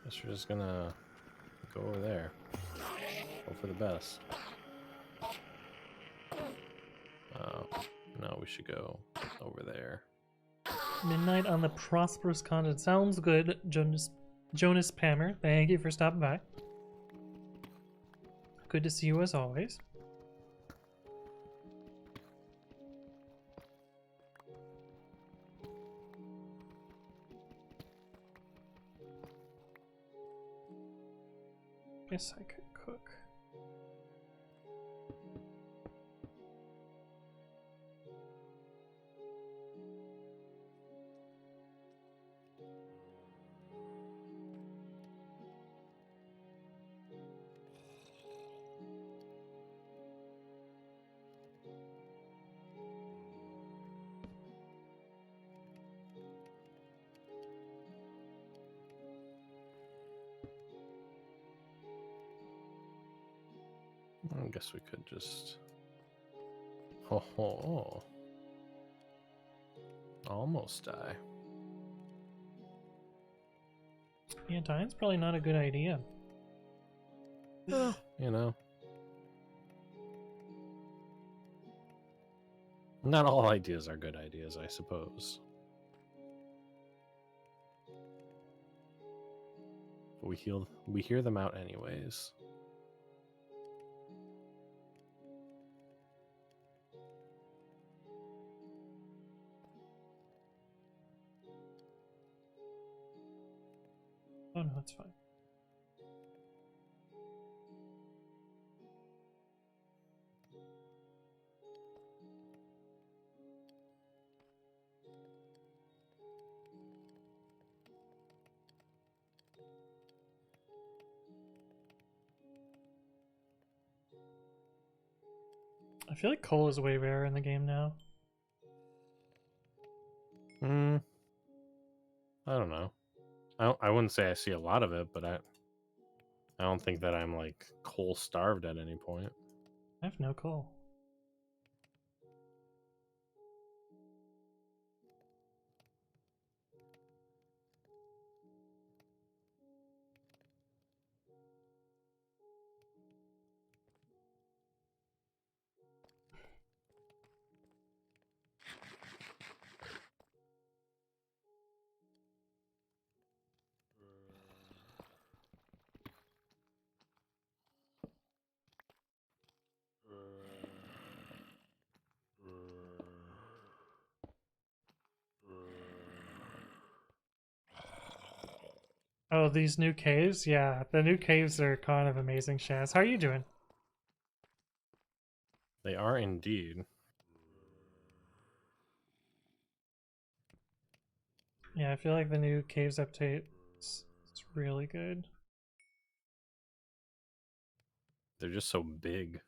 Speaker 2: Guess we're just gonna go over there. Hope for the best. No, we should go over there.
Speaker 1: Midnight on the Prosperous Continent. Sounds good, Jonas Pammer. Thank you for stopping by. Good to see you as always. Guess I could cook.
Speaker 2: I guess we could just... Oh. Almost die.
Speaker 1: Yeah, dying's probably not a good idea.
Speaker 2: You know. Not all ideas are good ideas, I suppose. But we hear them out anyways.
Speaker 1: Oh no, it's fine. I feel like coal is way rare in the game now.
Speaker 2: I don't know. I wouldn't say I see a lot of it, but I don't think that I'm like coal starved at any point.
Speaker 1: I have no coal. Oh, these new caves? Yeah, the new caves are kind of amazing, Shaz. How are you doing?
Speaker 2: They are indeed.
Speaker 1: Yeah, I feel like the new caves update is it's really good.
Speaker 2: They're just so big.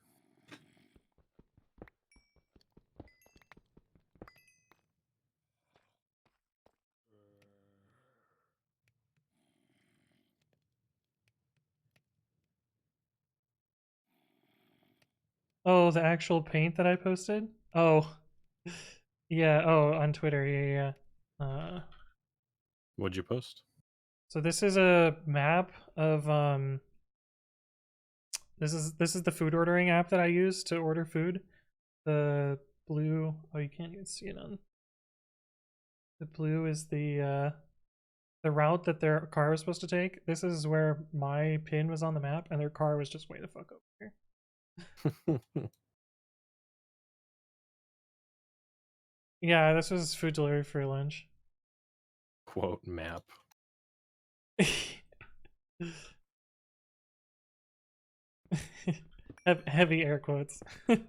Speaker 1: Oh, the actual paint that I posted? Oh, yeah. Oh, on Twitter. Yeah, yeah.
Speaker 2: What'd you post?
Speaker 1: So this is a map of this is the food ordering app that I use to order food. The blue. Oh, you can't even see it on. The blue is the route that their car was supposed to take. This is where my pin was on the map, and their car was just way the fuck over here. Yeah, this was food delivery for lunch.
Speaker 2: Quote map.
Speaker 1: Heavy air quotes. Okay,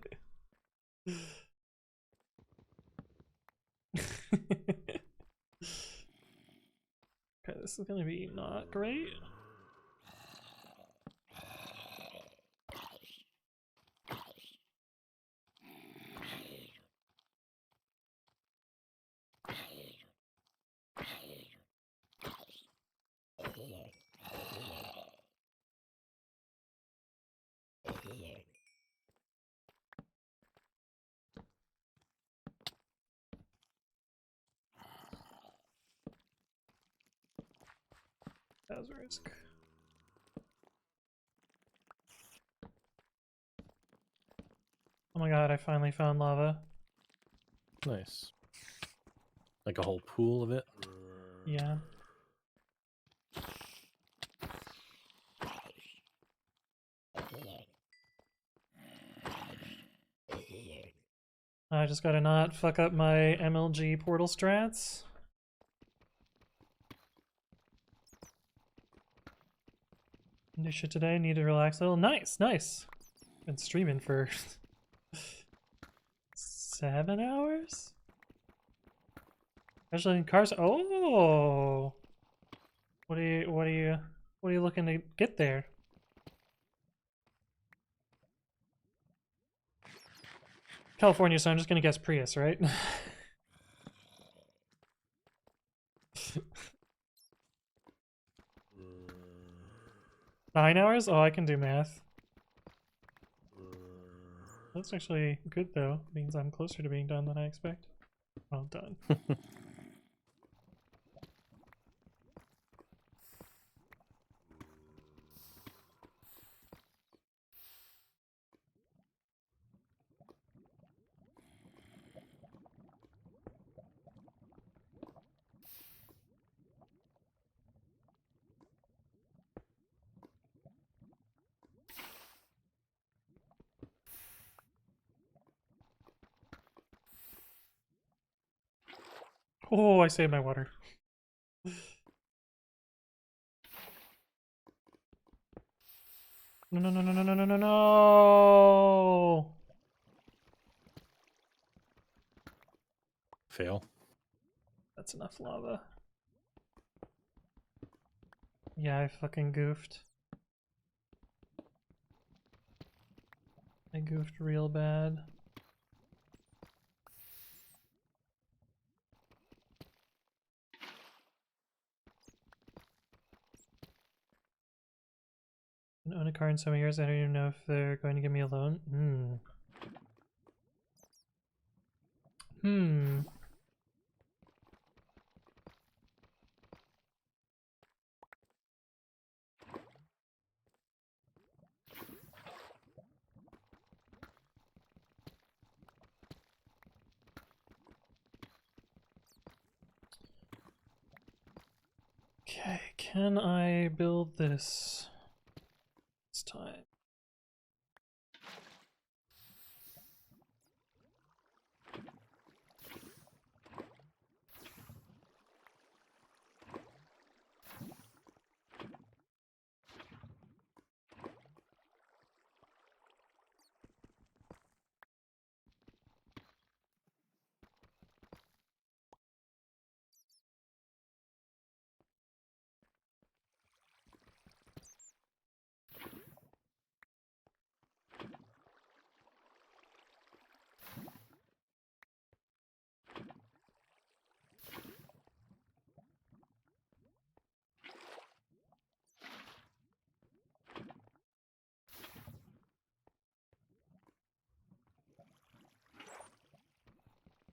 Speaker 1: this is gonna be not great. That was a risk. Oh my god, I finally found lava.
Speaker 2: Nice. Like a whole pool of it.
Speaker 1: Yeah. I just gotta not fuck up my MLG portal strats. Do shit today, need to relax a little. Nice, nice. Been streaming for 7 hours? Especially in cars. Oh, what are you looking to get there? California, so I'm just gonna guess Prius, right? 9 hours? Oh, I can do math. That's actually good though. Means I'm closer to being done than I expect. Well done. Oh, I saved my water. No, no, no, no, no, no, no, no, no!
Speaker 2: Fail.
Speaker 1: That's enough lava. Yeah, I fucking goofed. I goofed real bad. I own a car in so many years, I don't even know if they're going to give me a loan. Hmm. Okay, can I build this time?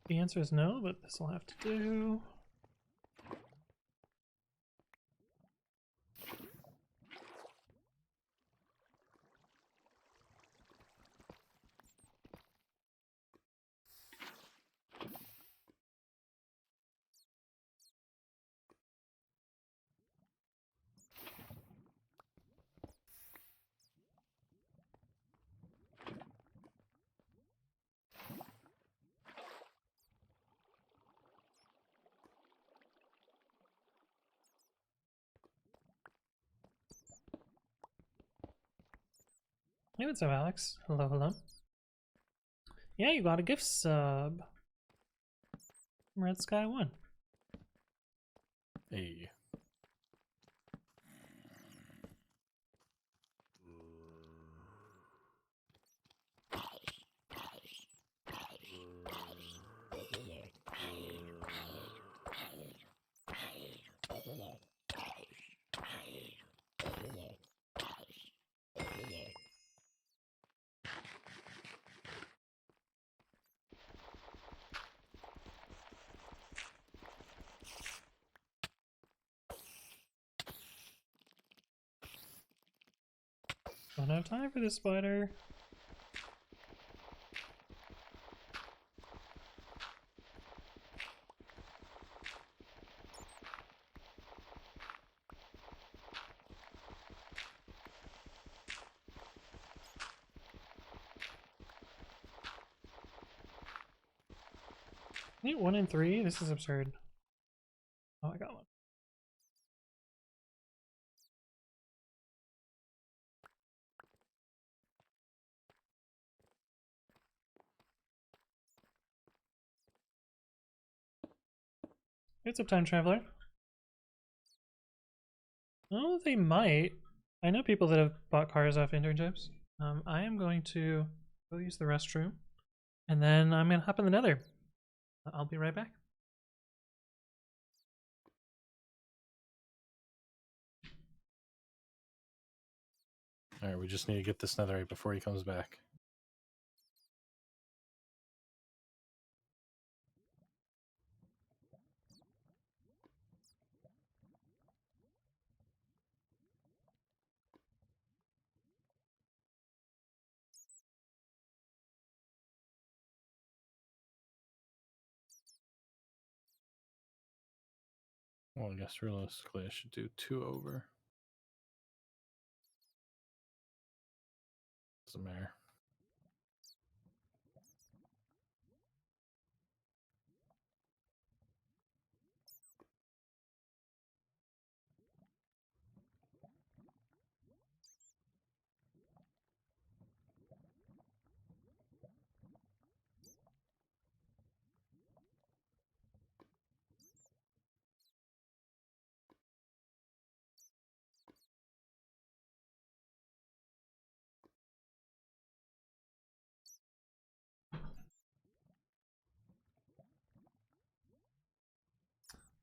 Speaker 1: The answer is no, but this will have to do. Hey, what's up, Alex? Hello, hello. Yeah, you got a gift sub. Red Sky 1.
Speaker 2: Hey.
Speaker 1: Don't have time for this spider. I need 1 and 3. This is absurd. Oh, I got one. What's up, time traveler? Oh, they might. I know people that have bought cars off internships. I am going to go use the restroom, and then I'm gonna hop in the nether. I'll be right back.
Speaker 2: Alright, we just need to get this netherite before he comes back. Well, I guess realistically I should do 2 over. Doesn't matter.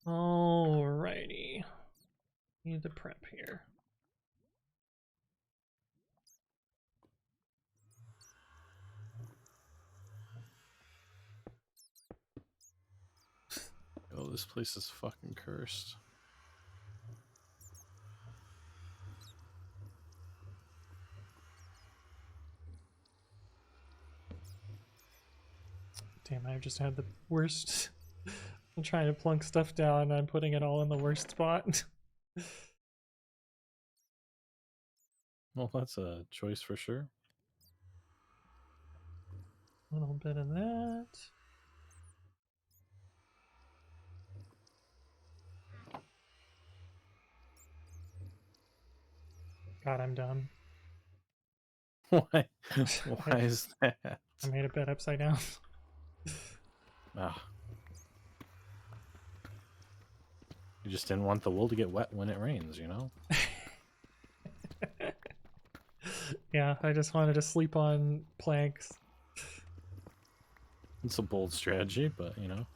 Speaker 1: Alrighty. Need to prep here.
Speaker 2: Oh, this place is fucking cursed.
Speaker 1: Damn, I've just had the worst. I'm trying to plunk stuff down, and I'm putting it all in the worst spot.
Speaker 2: Well, that's a choice for sure.
Speaker 1: A little bit of that. God, I'm dumb.
Speaker 2: Why? Why is that?
Speaker 1: I made a bed upside down.
Speaker 2: Ah. You just didn't want the wool to get wet when it rains, you know?
Speaker 1: Yeah, I just wanted to sleep on planks.
Speaker 2: It's a bold strategy, but you know.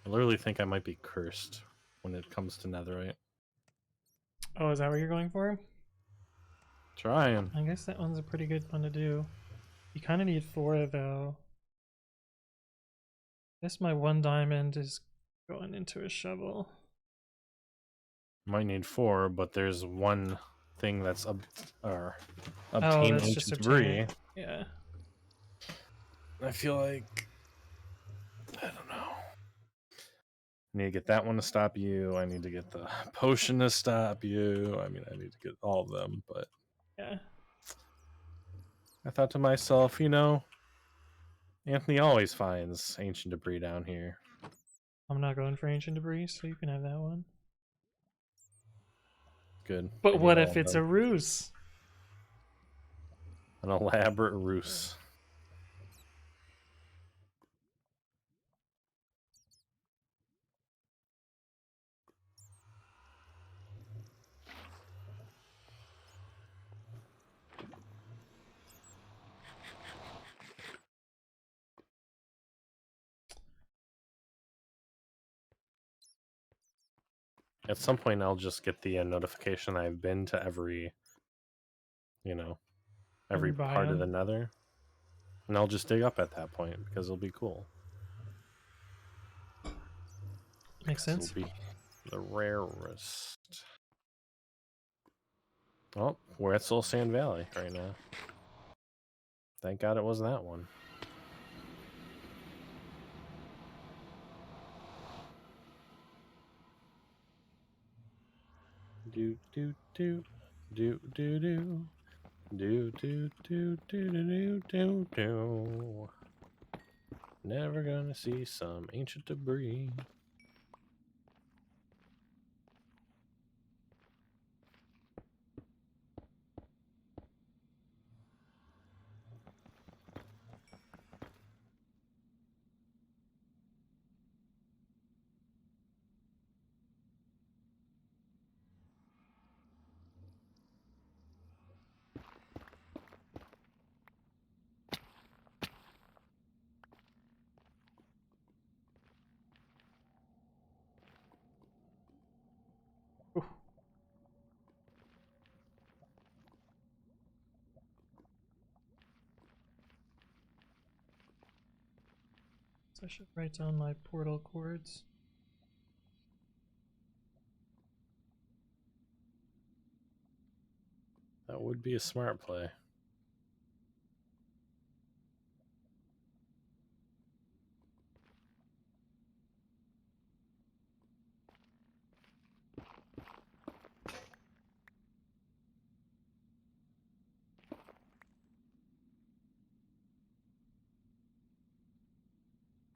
Speaker 2: I literally think I might be cursed when it comes to netherite.
Speaker 1: Oh, is that what you're going for?
Speaker 2: Trying.
Speaker 1: I guess that one's a pretty good one to do. You kind of need 4 though. I guess my 1 diamond is going into a shovel.
Speaker 2: Might need 4, but there's one thing that's
Speaker 1: Oh,
Speaker 2: obtain
Speaker 1: that's
Speaker 2: ancient
Speaker 1: just
Speaker 2: debris.
Speaker 1: obtain. Yeah.
Speaker 2: I feel like I don't know. I need to get that one to stop you. I need to get the potion to stop you. I mean, I need to get all of them, but
Speaker 1: Yeah.
Speaker 2: I thought to myself, you know, Anthony always finds ancient debris down here.
Speaker 1: I'm not going for ancient debris, so you can have that one.
Speaker 2: Good. I
Speaker 1: But
Speaker 2: need
Speaker 1: what
Speaker 2: all
Speaker 1: if
Speaker 2: of
Speaker 1: it's
Speaker 2: them.
Speaker 1: a ruse?
Speaker 2: An elaborate ruse. At some point, I'll just get the notification I've been to every, you know, every part of
Speaker 1: biome.
Speaker 2: the nether. And I'll just dig up at that point because it'll be cool.
Speaker 1: Makes sense.
Speaker 2: It'll be the rarest. Oh, we're at Soul Sand Valley right now. Thank God it wasn't that one. Do do do do do do do do do do do do do. Never gonna see some ancient debris.
Speaker 1: Ooh. So I should write down my portal coords.
Speaker 2: That would be a smart play.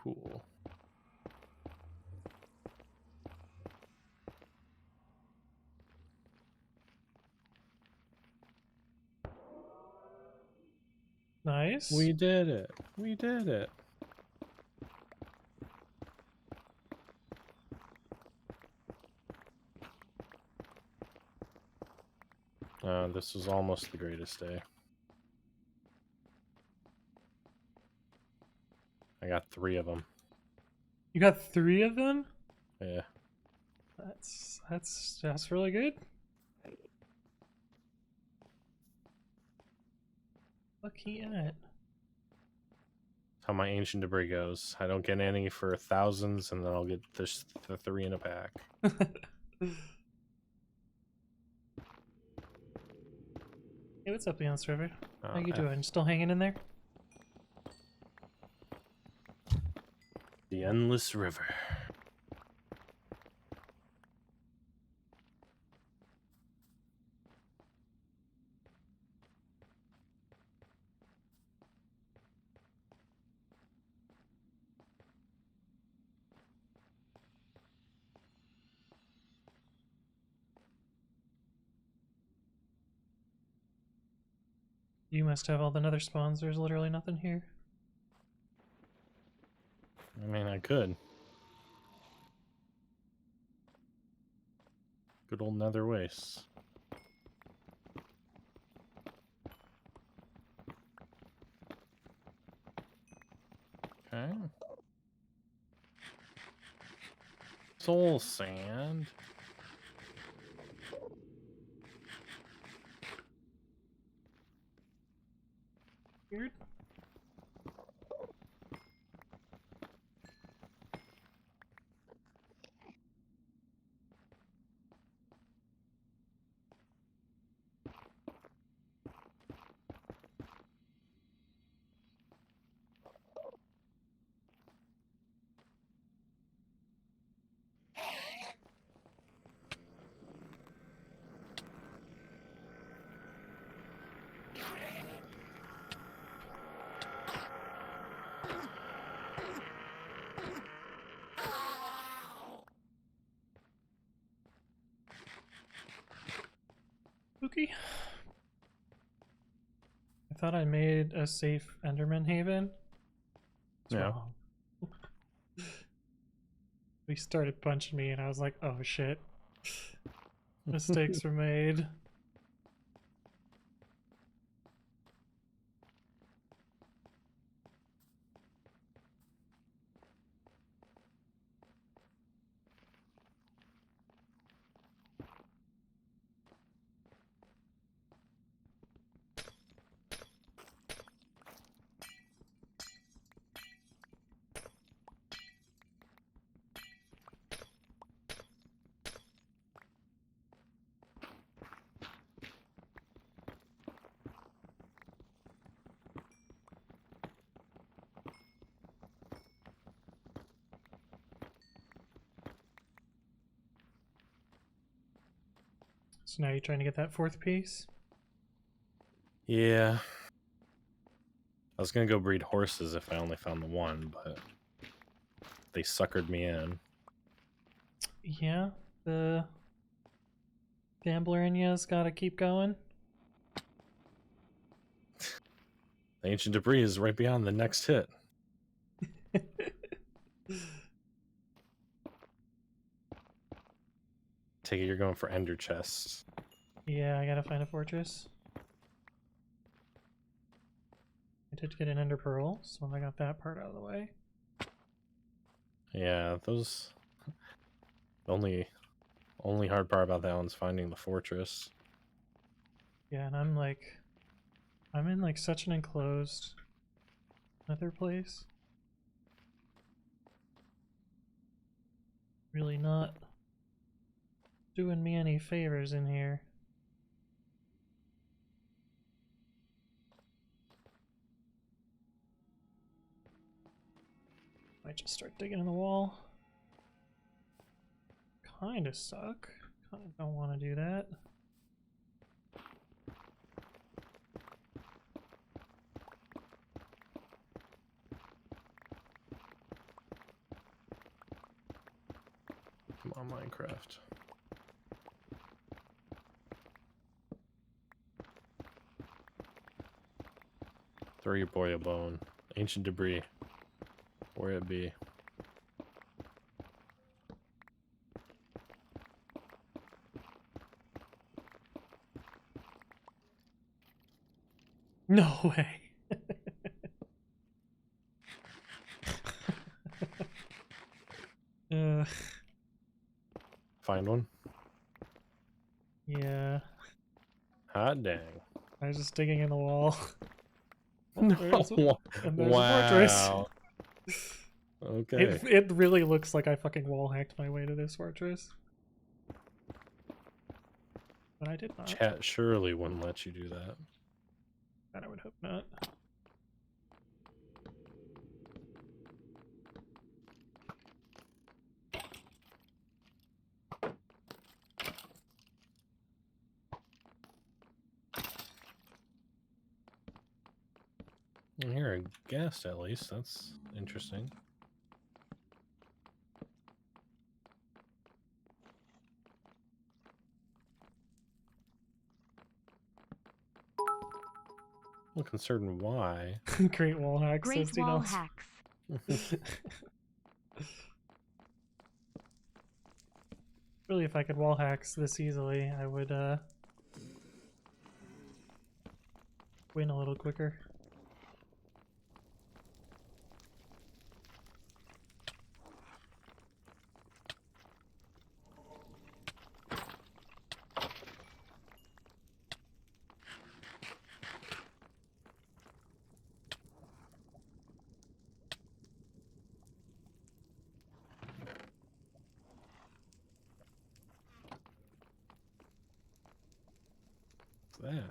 Speaker 2: Cool.
Speaker 1: Nice.
Speaker 2: We did it. We did it. This was almost the greatest day. I got 3 of them.
Speaker 1: You got 3 of them?
Speaker 2: Yeah.
Speaker 1: That's really good. Lucky at.
Speaker 2: How my ancient debris goes. I don't get any for thousands, and then I'll get the 3 in a pack.
Speaker 1: Hey, what's up, Leon's River? How you
Speaker 2: Okay.
Speaker 1: doing? Still hanging in there?
Speaker 2: The endless river.
Speaker 1: You must have all the nether spawns. There's literally nothing here.
Speaker 2: I mean, I could. Good old nether wastes. Okay. Soul sand.
Speaker 1: Spooky. I thought I made a safe Enderman haven. It's
Speaker 2: Yeah.
Speaker 1: wrong. He started punching me and I was like, oh shit. Mistakes were made. So now you're trying to get that fourth piece?
Speaker 2: Yeah. I was gonna go breed horses if I only found the one, but they suckered me in.
Speaker 1: Yeah, the gambler in you's gotta keep going.
Speaker 2: The ancient debris is right beyond the next hit. Take it you're going for ender chests.
Speaker 1: Yeah, I gotta find a fortress. I did get an ender pearl, so I got that part out of the way.
Speaker 2: Yeah, those... Only hard part about that one's finding the fortress.
Speaker 1: Yeah, and I'm in like such an enclosed nether place. Really not doing me any favors in here. Might just start digging in the wall. Kinda suck. Kinda don't want to do that.
Speaker 2: Come on, Minecraft. Throw your boy a bone. Ancient debris. Where it be?
Speaker 1: No way. uh,
Speaker 2: Find one?
Speaker 1: yeah.
Speaker 2: Hot dang.
Speaker 1: I was just digging in the wall. Oh,
Speaker 2: No.
Speaker 1: there's a
Speaker 2: Wow.
Speaker 1: fortress.
Speaker 2: Okay.
Speaker 1: It really looks like I fucking wall hacked my way to this fortress. But I did not.
Speaker 2: Chat surely wouldn't let you do that.
Speaker 1: And I would hope not.
Speaker 2: I hear a guest at least. That's interesting. I'm concerned why.
Speaker 1: Great wall hacks.
Speaker 3: Great wall hacks.
Speaker 1: Really, if I could wall hacks this easily, I would win a little quicker.
Speaker 2: What's that?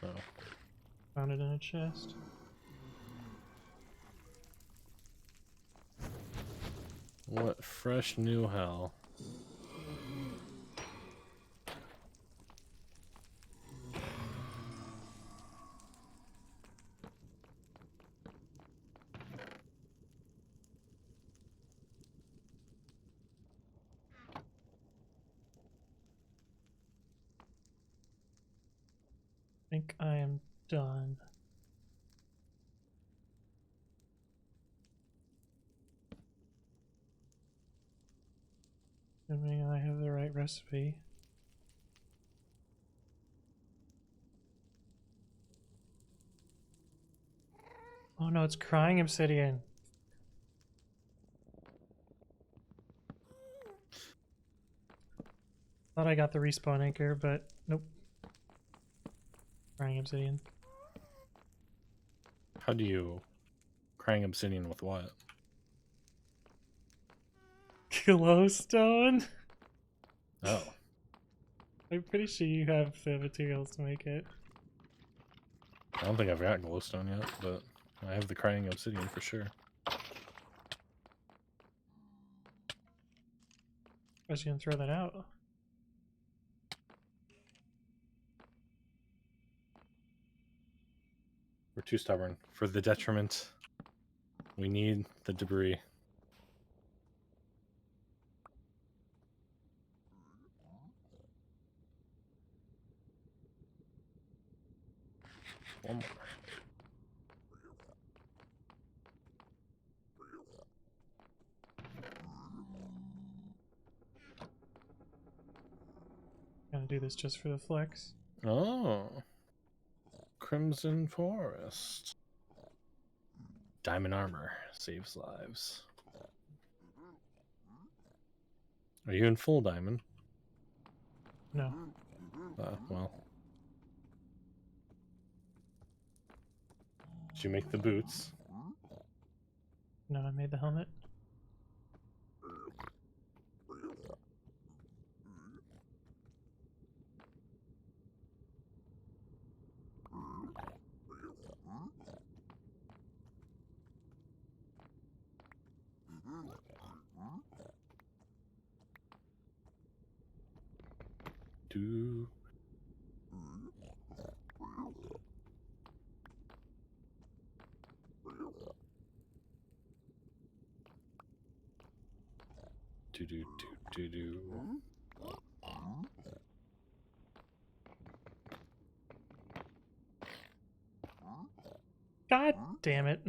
Speaker 2: Oh.
Speaker 1: Found it in a chest.
Speaker 2: What fresh new hell?
Speaker 1: think I am done. Assuming I have the right recipe. Oh no, it's crying obsidian. Thought I got the respawn anchor, but nope. Crying obsidian.
Speaker 2: How do you crying obsidian with what?
Speaker 1: Glowstone?
Speaker 2: Oh.
Speaker 1: I'm pretty sure you have the materials to make it.
Speaker 2: I don't think I've got glowstone yet, but I have the crying obsidian for sure.
Speaker 1: I was gonna throw that out.
Speaker 2: We're too stubborn. For the detriment, we need the debris. One more.
Speaker 1: Gonna do this just for the flex.
Speaker 2: Oh. Crimson Forest. Diamond armor saves lives. Are you in full diamond?
Speaker 1: No.
Speaker 2: Well. Did you make the boots?
Speaker 1: No, I made the helmet.
Speaker 2: Do. Do.
Speaker 1: God damn it.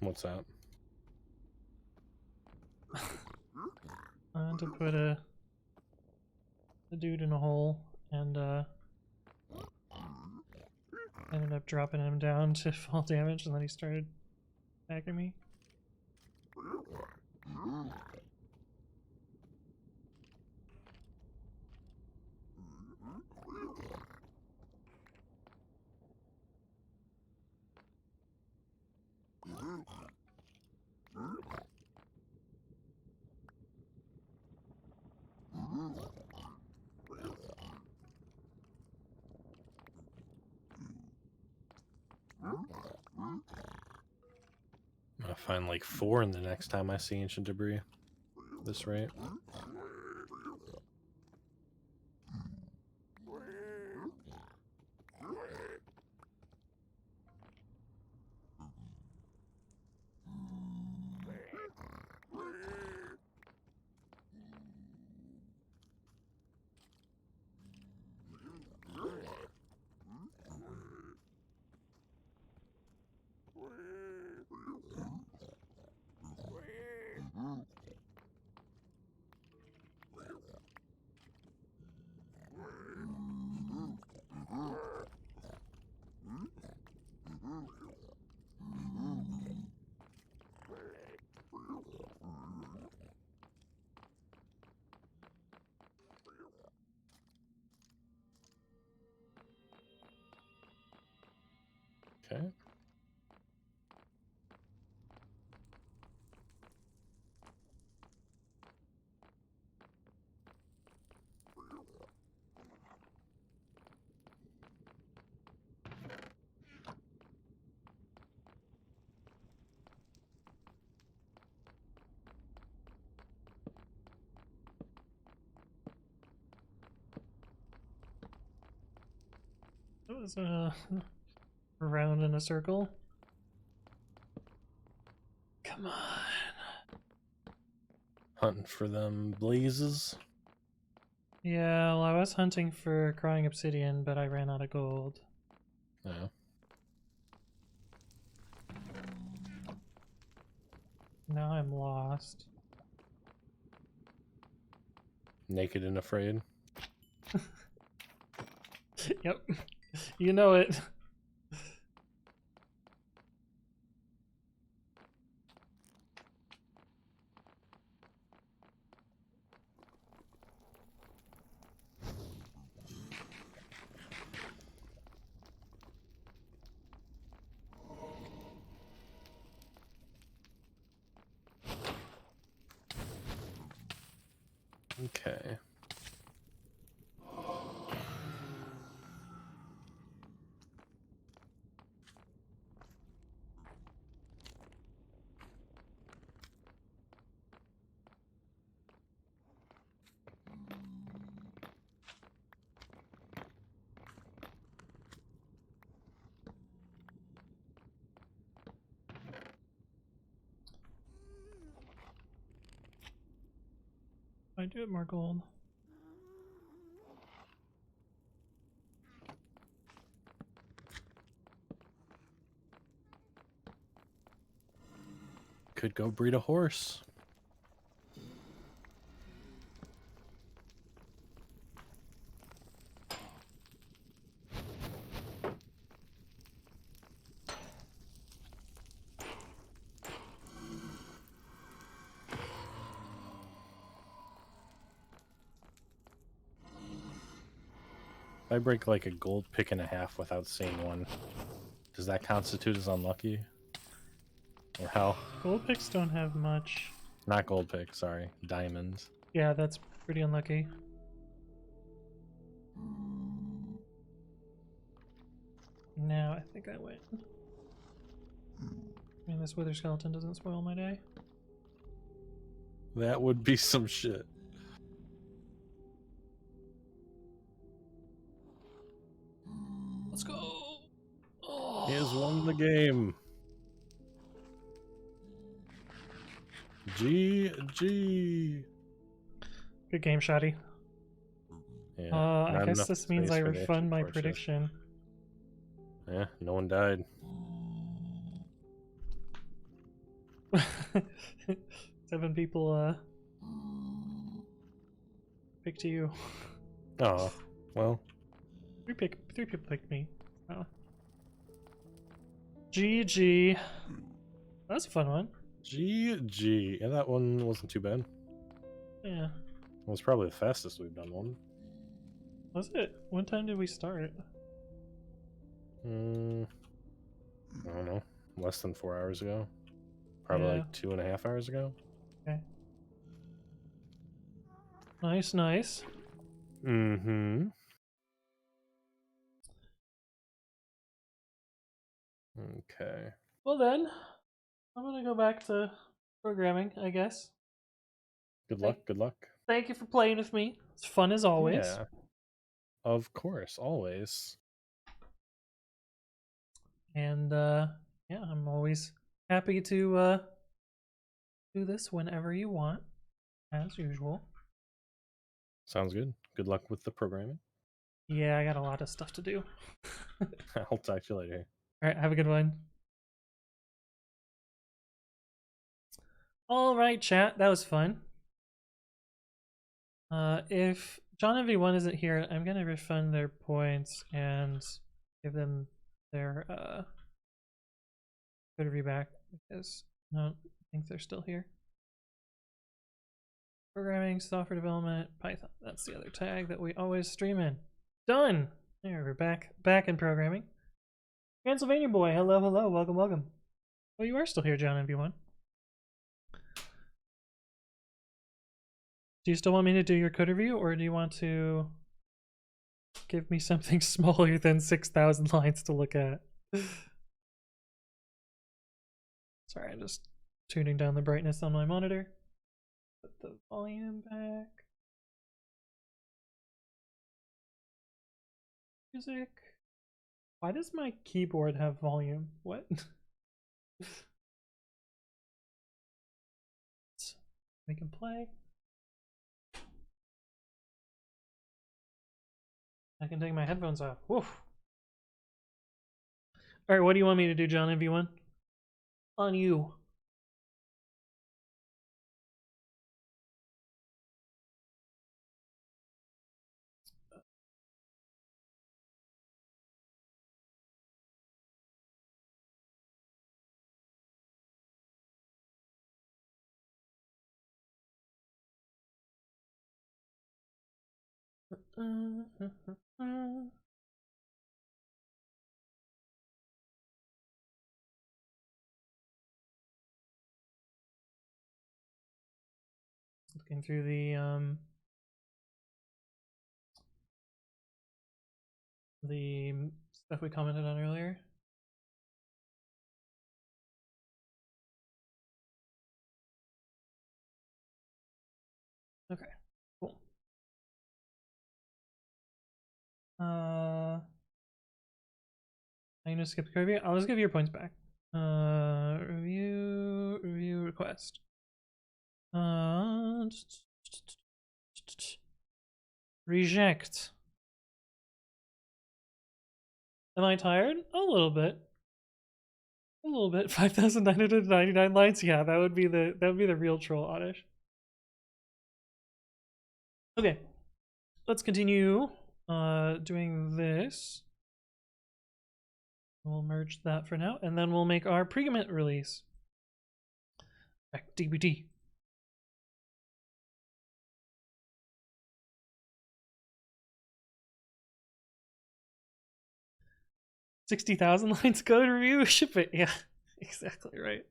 Speaker 2: What's that?
Speaker 1: I had to put a dude in a hole and ended up dropping him down to fall damage, and then he started attacking me.
Speaker 2: I'm gonna find like 4 in the next time I see ancient debris. At this rate. Okay.
Speaker 1: That was around in a circle. Come on.
Speaker 2: Hunting for them blazes.
Speaker 1: Yeah, well, I was hunting for crying obsidian, but I ran out of gold.
Speaker 2: Yeah.
Speaker 1: Now I'm lost.
Speaker 2: Naked and afraid.
Speaker 1: Yep. You know it.
Speaker 2: Okay.
Speaker 1: I do have more gold.
Speaker 2: Could go breed a horse. If I break like a gold pick and a half without seeing one, does that constitute as unlucky? Or how?
Speaker 1: Gold picks don't have much.
Speaker 2: Not gold pick, sorry. Diamonds.
Speaker 1: Yeah, that's pretty unlucky. Now I think I win. I mean, this wither skeleton doesn't spoil my day.
Speaker 2: That would be some shit.
Speaker 1: Let's go!
Speaker 2: He has won the game. GG.
Speaker 1: Good game, Shoddy.
Speaker 2: Yeah,
Speaker 1: I
Speaker 2: not
Speaker 1: guess
Speaker 2: enough
Speaker 1: this means
Speaker 2: space
Speaker 1: I
Speaker 2: for the extra
Speaker 1: refund my
Speaker 2: torches.
Speaker 1: prediction.
Speaker 2: Yeah, no one died.
Speaker 1: 7 people picked you.
Speaker 2: Oh, well.
Speaker 1: 3 people picked me. Oh. GG. That was a fun one.
Speaker 2: GG. Yeah, that one wasn't too bad.
Speaker 1: Yeah.
Speaker 2: It was probably the fastest we've done one.
Speaker 1: Was it? What time did we start?
Speaker 2: I don't know. Less than 4 hours ago. Probably
Speaker 1: Yeah.
Speaker 2: like 2.5 hours ago.
Speaker 1: Okay. Nice, nice.
Speaker 2: Mm-hmm. Okay.
Speaker 1: Well then, I'm gonna go back to programming, I guess.
Speaker 2: Good luck, good luck.
Speaker 1: Thank you for playing with me. It's fun as always.
Speaker 2: Yeah. Of course, always.
Speaker 1: And yeah, I'm always happy to do this whenever you want, as usual.
Speaker 2: Sounds good. Good luck with the programming.
Speaker 1: Yeah, I got a lot of stuff to do.
Speaker 2: I'll talk to you later.
Speaker 1: Alright, have a good one. Alright, chat, that was fun. If John MV1 isn't here, I'm gonna refund their points and give them their code review back because I don't think they're still here. Programming, software development, Python. That's the other tag that we always stream in. Done! There, we're back in programming. Pennsylvania boy, hello, hello, welcome, welcome. Oh, you are still here, John MV1. Do you still want me to do your code review, or do you want to give me something smaller than 6,000 lines to look at? Sorry, I'm just tuning down the brightness on my monitor. Put the volume back. Music. Why does my keyboard have volume? What? We can play. can take my headphones off. Woof. All right, what do you want me to do, John? MV1? On you. Looking through the stuff we commented on earlier. Okay, cool. I'm gonna skip the review. I'll just give you your points back. Review request. Reject. Am I tired? A little bit. A little bit. 5,999 lines. Yeah, that would be the real troll oddish. Okay, let's continue doing this. We'll merge that for now, and then we'll make our pre-commit release. Back DBT. $60,000 lines code review, ship it. Yeah, exactly right.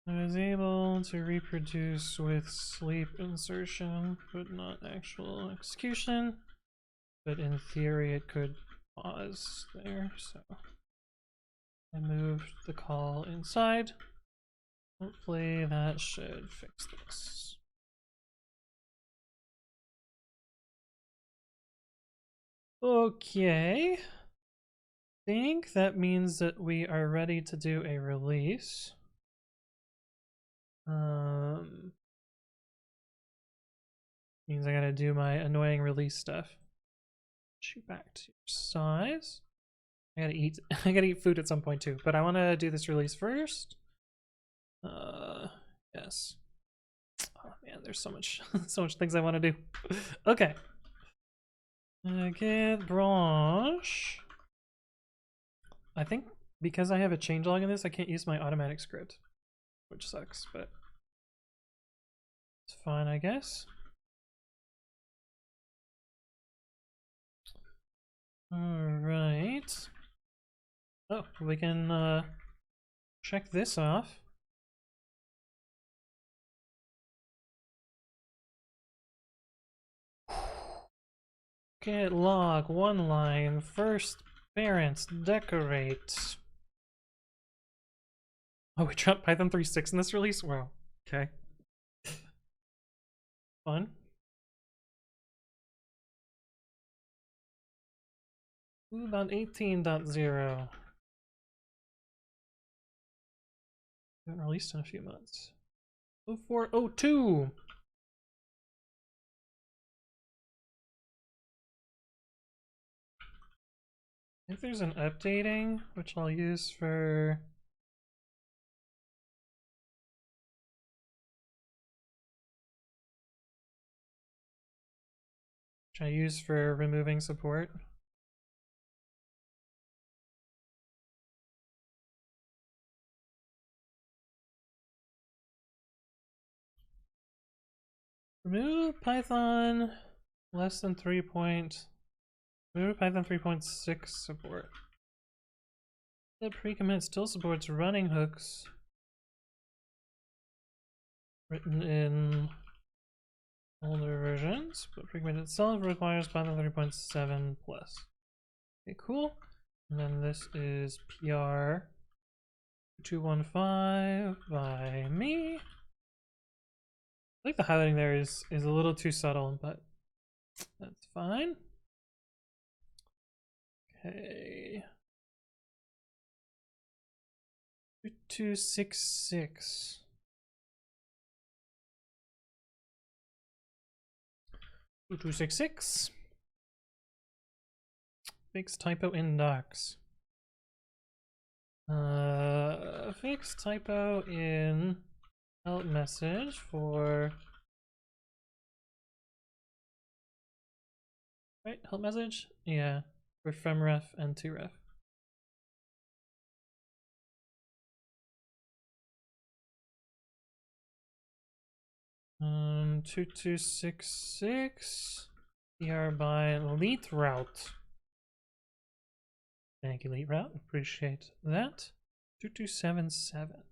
Speaker 1: I was able to reproduce with sleep insertion, but not actual execution. But in theory, it could pause there, so I moved the call inside. Hopefully that should fix this. Okay. I think that means that we are ready to do a release. Means I gotta do my annoying release stuff. Shoot back to your size. I gotta eat. I gotta eat food at some point too, but I want to do this release first. Yes. Oh man, there's so much, so much things I want to do. Okay. Get branch. I think because I have a changelog in this, I can't use my automatic script, which sucks, but it's fine, I guess. All right. Oh, we can check this off. Get log, one line, first parents, decorate. Oh, we dropped Python 3.6 in this release? Wow. Okay. Fun. Ooh, 18.0. Haven't released in a few months. 0402. I think there's an updating, which I'll use for... which I use for removing support. Remove Python less than 3 point... Remove Python 3.6 support. The pre-commit still supports running hooks written in older versions, but pre-commit itself requires Python 3.7 plus. Okay, cool. And then this is PR 215 by me. I think the highlighting there is a little too subtle, but that's fine. Okay. 2266. 2266. Fix typo in docs. Fix typo in help message for. Right, help message? Yeah, for from ref and to ref. Um, 2266. PR by lead route. Thank you, lead route. Appreciate that. 2277.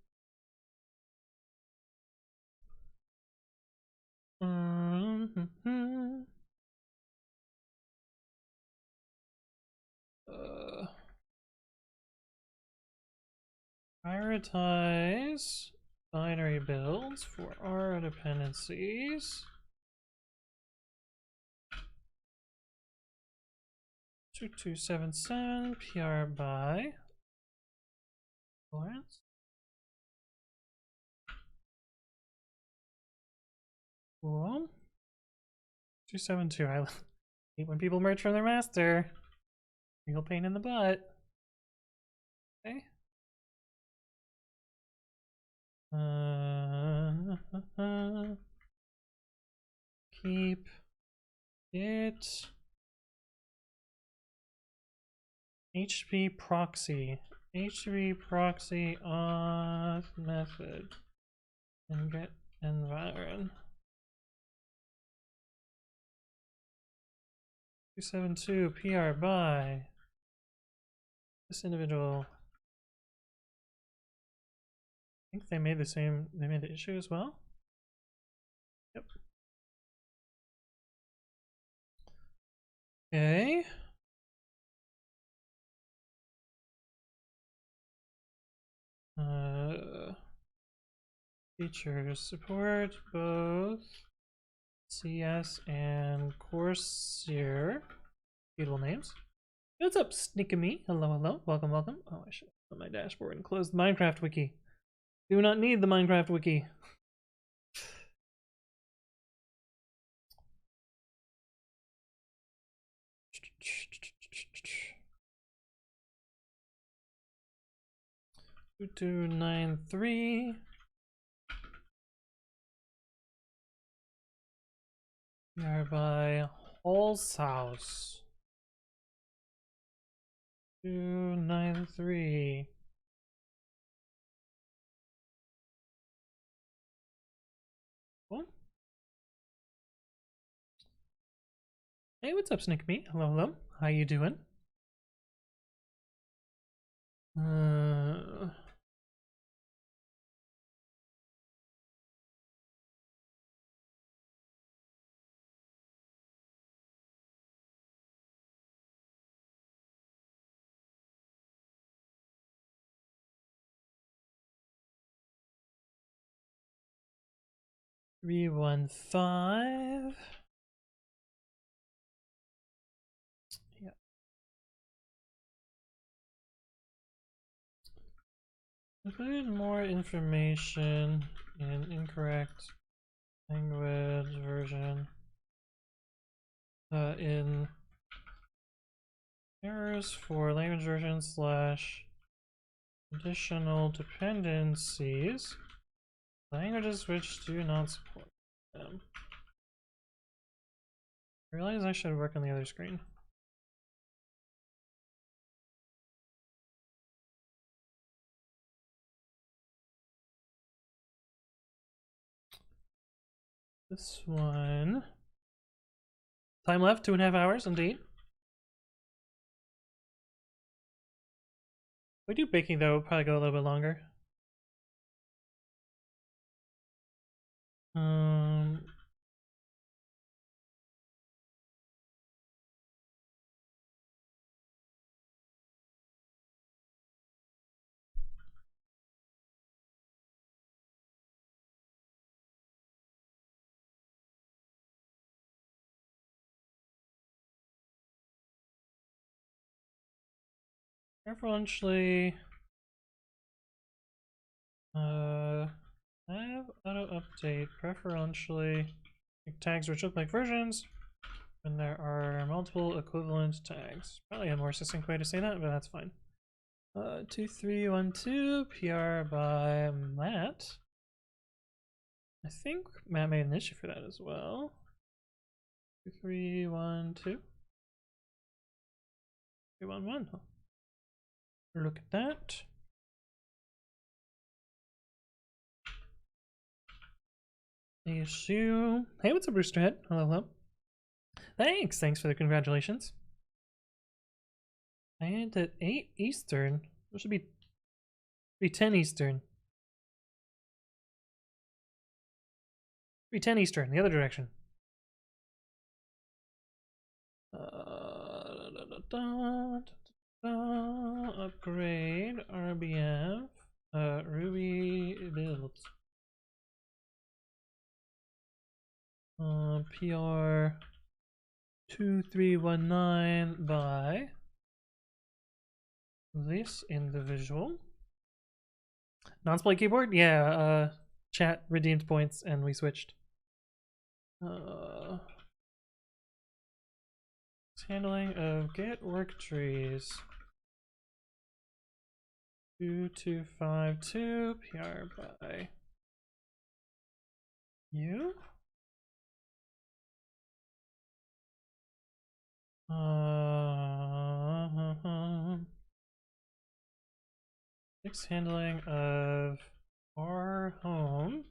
Speaker 1: Prioritize binary builds for our dependencies. 2277 PR by Lawrence. Cool. 272. I hate when people merge from their master. Real pain in the butt. Okay. Keep it HTTP proxy. HTTP proxy auth method. And get environ. 272 PR by this individual. I think they made the issue as well. Yep. Okay. Features support both CS and Corsair. Beautiful names. What's up, Sneakamy? Hello, hello. Welcome, welcome. Oh, I should open my dashboard and close the Minecraft wiki. Do not need the Minecraft wiki. Two, 293. We are by Hall's house. 293. Cool. Hey, what's up, Snickme? Hello, hello. How you doing? Uh, Three, 1, 5. Yeah. Include more information in incorrect language version. In errors for language version / additional dependencies, languages which do not support them. I realize I should work on the other screen. This one. Time left, 2.5 hours, indeed. We do baking though, probably go a little bit longer. Preferentially Have auto update preferentially tags which look like versions when there are multiple equivalent tags. Probably a more succinct way to say that, but that's fine. 2312 PR by Matt. I think Matt made an issue for that as well. 2312 311. Look at that. Issue. Hey, what's up, Roosterhead? Hello, hello. Thanks for the congratulations. And at 8 Eastern. It should be 10 Eastern. Be 10 Eastern, the other direction. Upgrade RBF Ruby builds. PR 2319 by this individual. Non-split keyboard? Yeah, chat redeemed points and we switched. Handling of get work trees. 2252 PR by you. Fix handling of our home.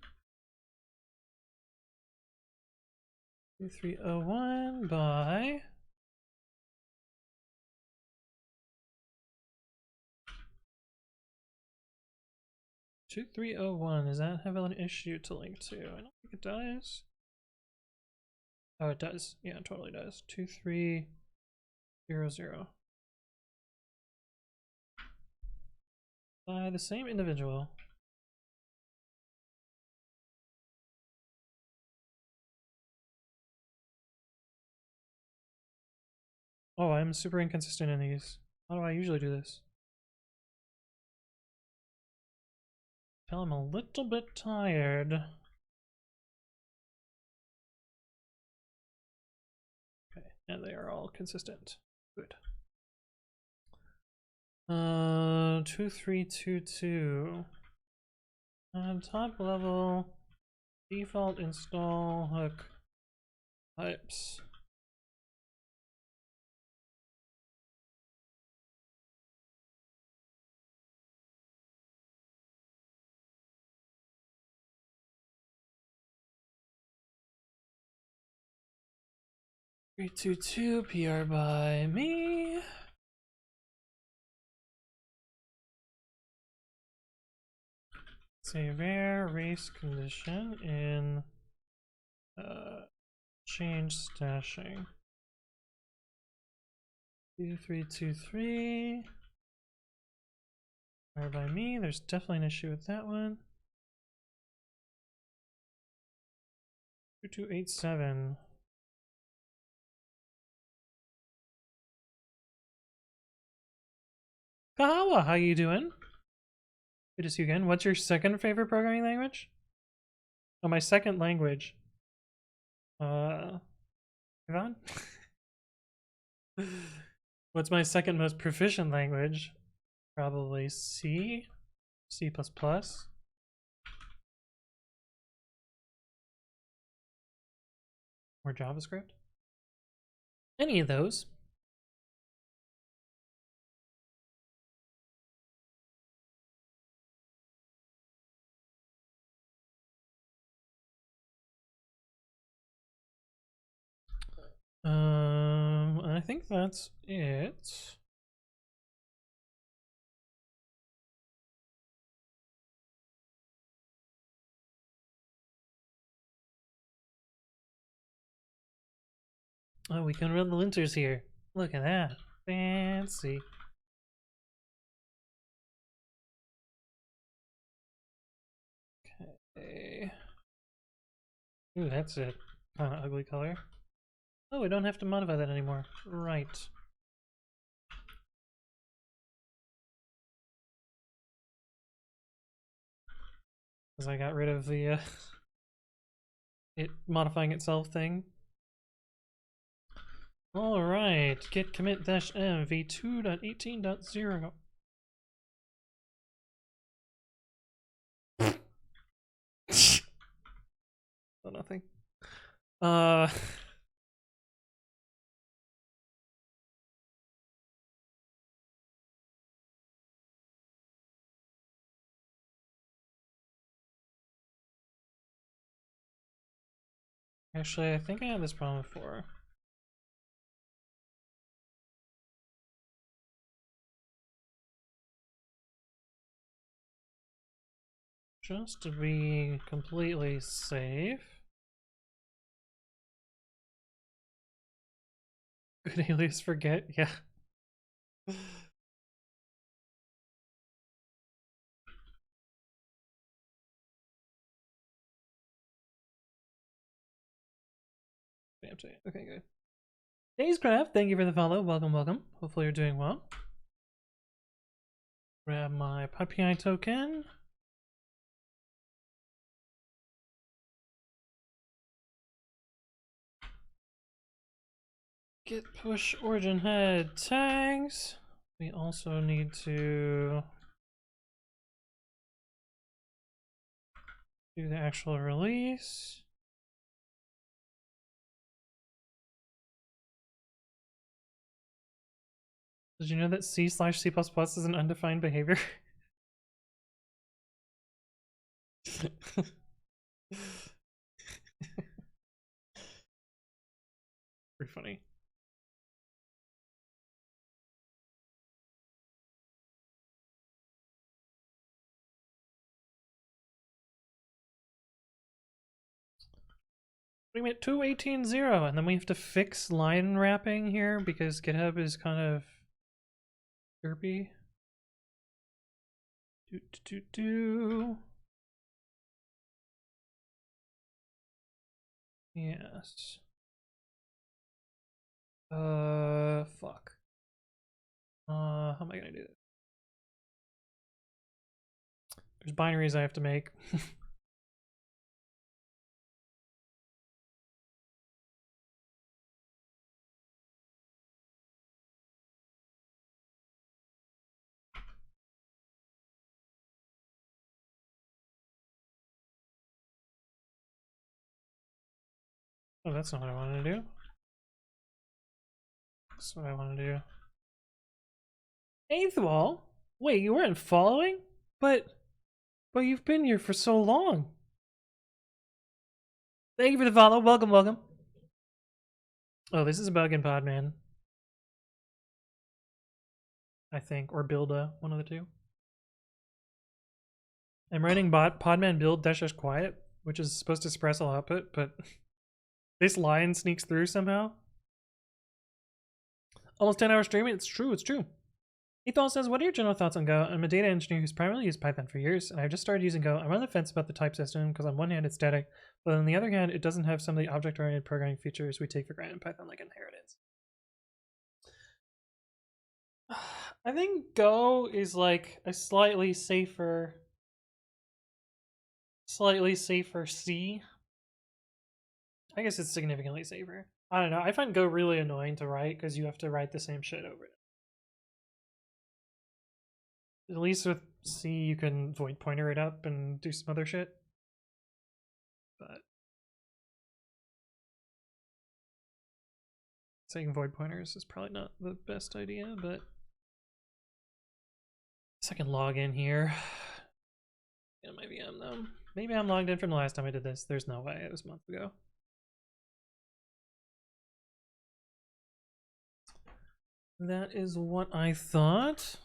Speaker 1: 2301 by (2301). Does that have an issue to link to? I don't think it does. Oh, it does. Yeah, it totally does. 2300 by the same individual. Oh, I'm super inconsistent in these. How do I usually do this? I'm a little bit tired. Okay, and they are all consistent. Good. 2322. Top level default install hook types. Three two two PR by me. It's a rare race condition in change stashing. 2323 PR by me. There's definitely an issue with that one. 2287. Kahawa, how you doing? Good to see you again. What's your second favorite programming language? Oh, my second language. Yvonne? What's my second most proficient language? Probably C, C++. Or JavaScript. Any of those. I think that's it. Oh, we can run the linters here. Look at that. Fancy. Okay. Ooh, that's a kind of ugly color. Oh, we don't have to modify that anymore. Right. because I got rid of the it modifying itself thing. Alright, git commit -m v2.18.0. Oh, nothing. Actually, I think I had this problem before. Just to be completely safe. Good alias forget, yeah. Okay, good. Dayscraft, thank you for the follow. Welcome, welcome. Hopefully you're doing well. Grab my PyPI token. Git push origin head tags. We also need to do the actual release. Did you know that C/C++ is an undefined behavior? Pretty funny. We went 2.18.0 and then we have to fix line wrapping here because GitHub is kind of derpy. Yes. Fuck. How am I gonna do this? There's binaries I have to make. Oh, that's not what I wanted to do. That's what I want to do. Eighth wall? Wait, you weren't following? But you've been here for so long. Thank you for the follow. Welcome, welcome. Oh, this is a bug in Podman. I think, or Builda, one of the two. I'm writing podman build -- quiet, which is supposed to suppress all output, but this line sneaks through somehow. Almost 10 hours streaming. It's true. It's true. Ethol says, what are your general thoughts on Go? I'm a data engineer who's primarily used Python for years, and I've just started using Go. I'm on the fence about the type system because on one hand it's static, but on the other hand it doesn't have some of the object-oriented programming features we take for granted in Python, like inheritance. I think Go is like a slightly safer C. I guess it's significantly safer. I don't know. I find Go really annoying to write because you have to write the same shit over it. At least with C, you can void pointer it up and do some other shit. But saying void pointers is probably not the best idea, but I can log in here. Get my VM though. Maybe I'm logged in from the last time I did this. There's no way. It was a month ago. That is what I thought.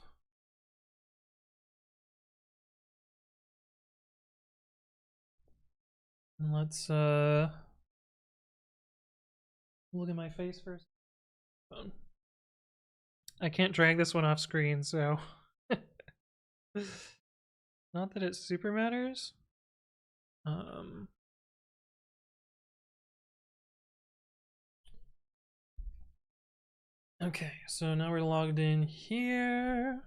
Speaker 1: Let's look at my face first. I can't drag this one off screen, so not that it super matters. Okay, so now we're logged in here.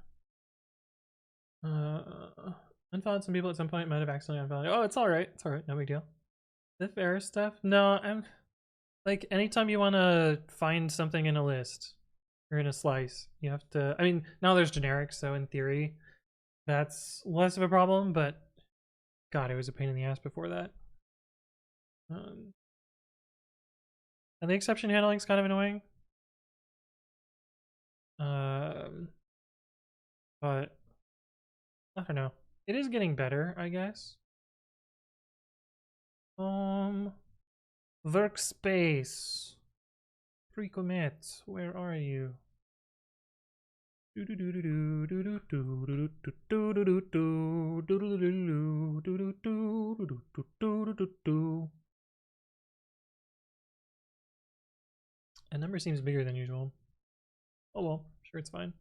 Speaker 1: Unfollowed some people at some point, might have accidentally unfollowed. Oh, it's alright. It's alright. No big deal. The error stuff? No, I'm like, anytime you want to find something in a list or in a slice, you have to. I mean, now there's generics, so in theory, that's less of a problem, but God, it was a pain in the ass before that. And the exception handling is kind of annoying. But I don't know. It is getting better, I guess. Workspace. Pre-commit. Where are you? A number seems bigger than usual. Oh well, sure, it's fine.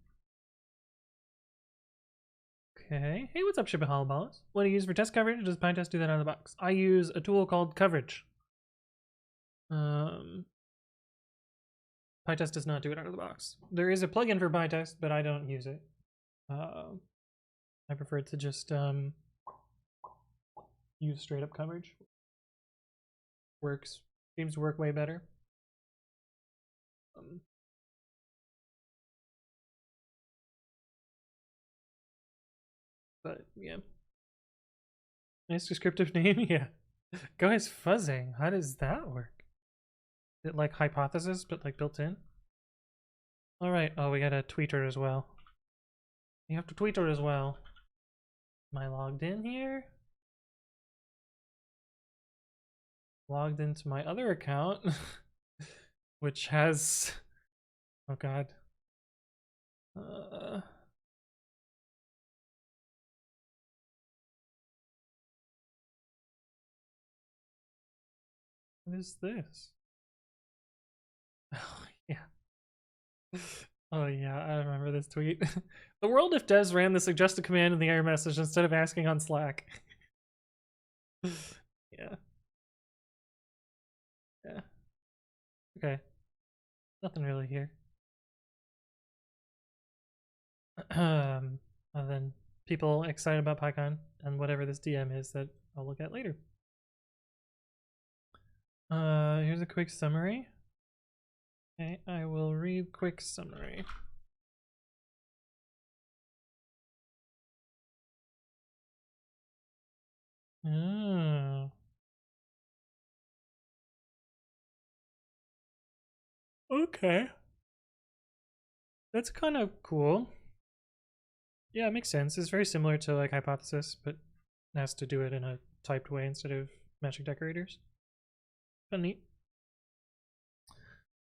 Speaker 1: Okay. Hey, what's up, Shiba Holoballs? What do you use for test coverage? Does PyTest do that out of the box? I use a tool called Coverage. PyTest does not do it out of the box. There is a plugin for PyTest, but I don't use it. I prefer to just use straight up coverage. Works. Seems to work way better. But yeah. Nice descriptive name, yeah. Go is fuzzing. How does that work? Is it like hypothesis, but like built in? Alright, oh, we got a tweeter as well. You have to tweeter as well. Am I logged in here? Logged into my other account, which has, oh god. What is this? Oh, yeah. Oh, yeah, I remember this tweet. The world if devs ran the suggested command in the error message instead of asking on Slack. Yeah. Yeah. Okay. Nothing really here. Other than people excited about PyCon and whatever this DM is that I'll look at later. Here's a quick summary. Okay, I will read quick summary. Oh. Okay. That's kind of cool. Yeah, it makes sense. It's very similar to like Hypothesis, but it has to do it in a typed way instead of magic decorators. Kind of neat.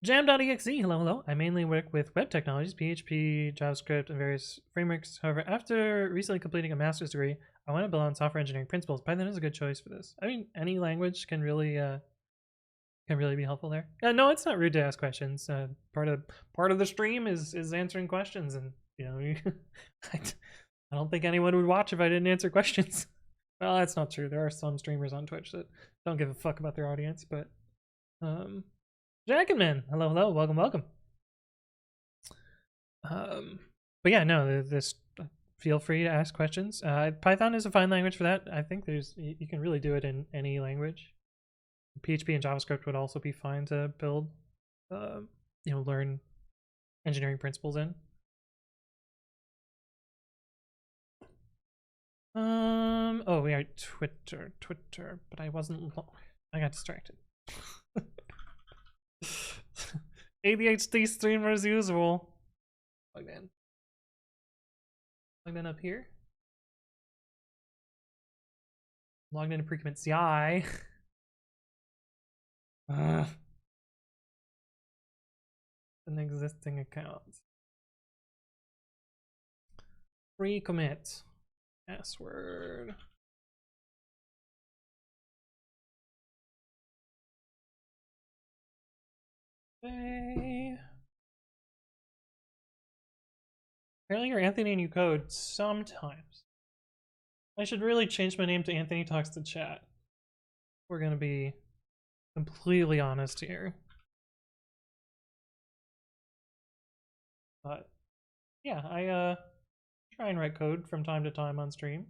Speaker 1: Jam.exe, hello, hello. I mainly work with web technologies, PHP, JavaScript, and various frameworks. However, after recently completing a master's degree, I want to build on software engineering principles. Python is a good choice for this. I mean, any language can really be helpful there. No, it's not rude to ask questions. Part of the stream is answering questions, and you know, I don't think anyone would watch if I didn't answer questions. Well, that's not true. There are some streamers on Twitch that don't give a fuck about their audience, but Jack and Man, hello, hello, welcome, welcome. But yeah, no, this feel free to ask questions. Python is a fine language for that. I think you can really do it in any language. PHP and JavaScript would also be fine to build, learn engineering principles in. Oh, we are Twitter, but I wasn't. I got distracted. ADHD streamer as usual. Plug in. Plug in up here. Logged into pre-commit CI. An existing account. Pre-commit. Password. Okay. Apparently you're Anthony and you code sometimes. I should really change my name to Anthony Talks to Chat. We're gonna be completely honest here. But yeah, I try and write code from time to time on stream.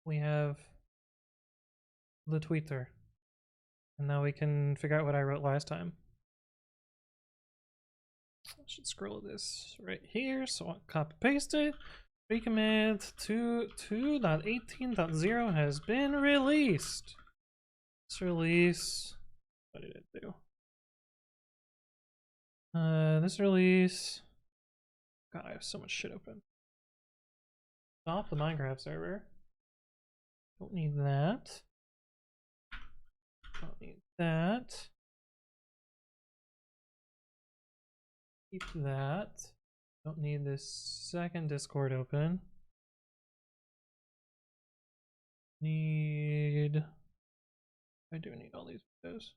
Speaker 1: we have the tweeter. And now we can figure out what I wrote last time. I should scroll this right here, so I'll copy paste it. Recommit 2.18.0 has been released. Let's release. What did it do? This release. God, I have so much shit open. Stop the Minecraft server. Don't need that. Don't need that. Keep that. Don't need this second Discord open. Need. I do need all these windows.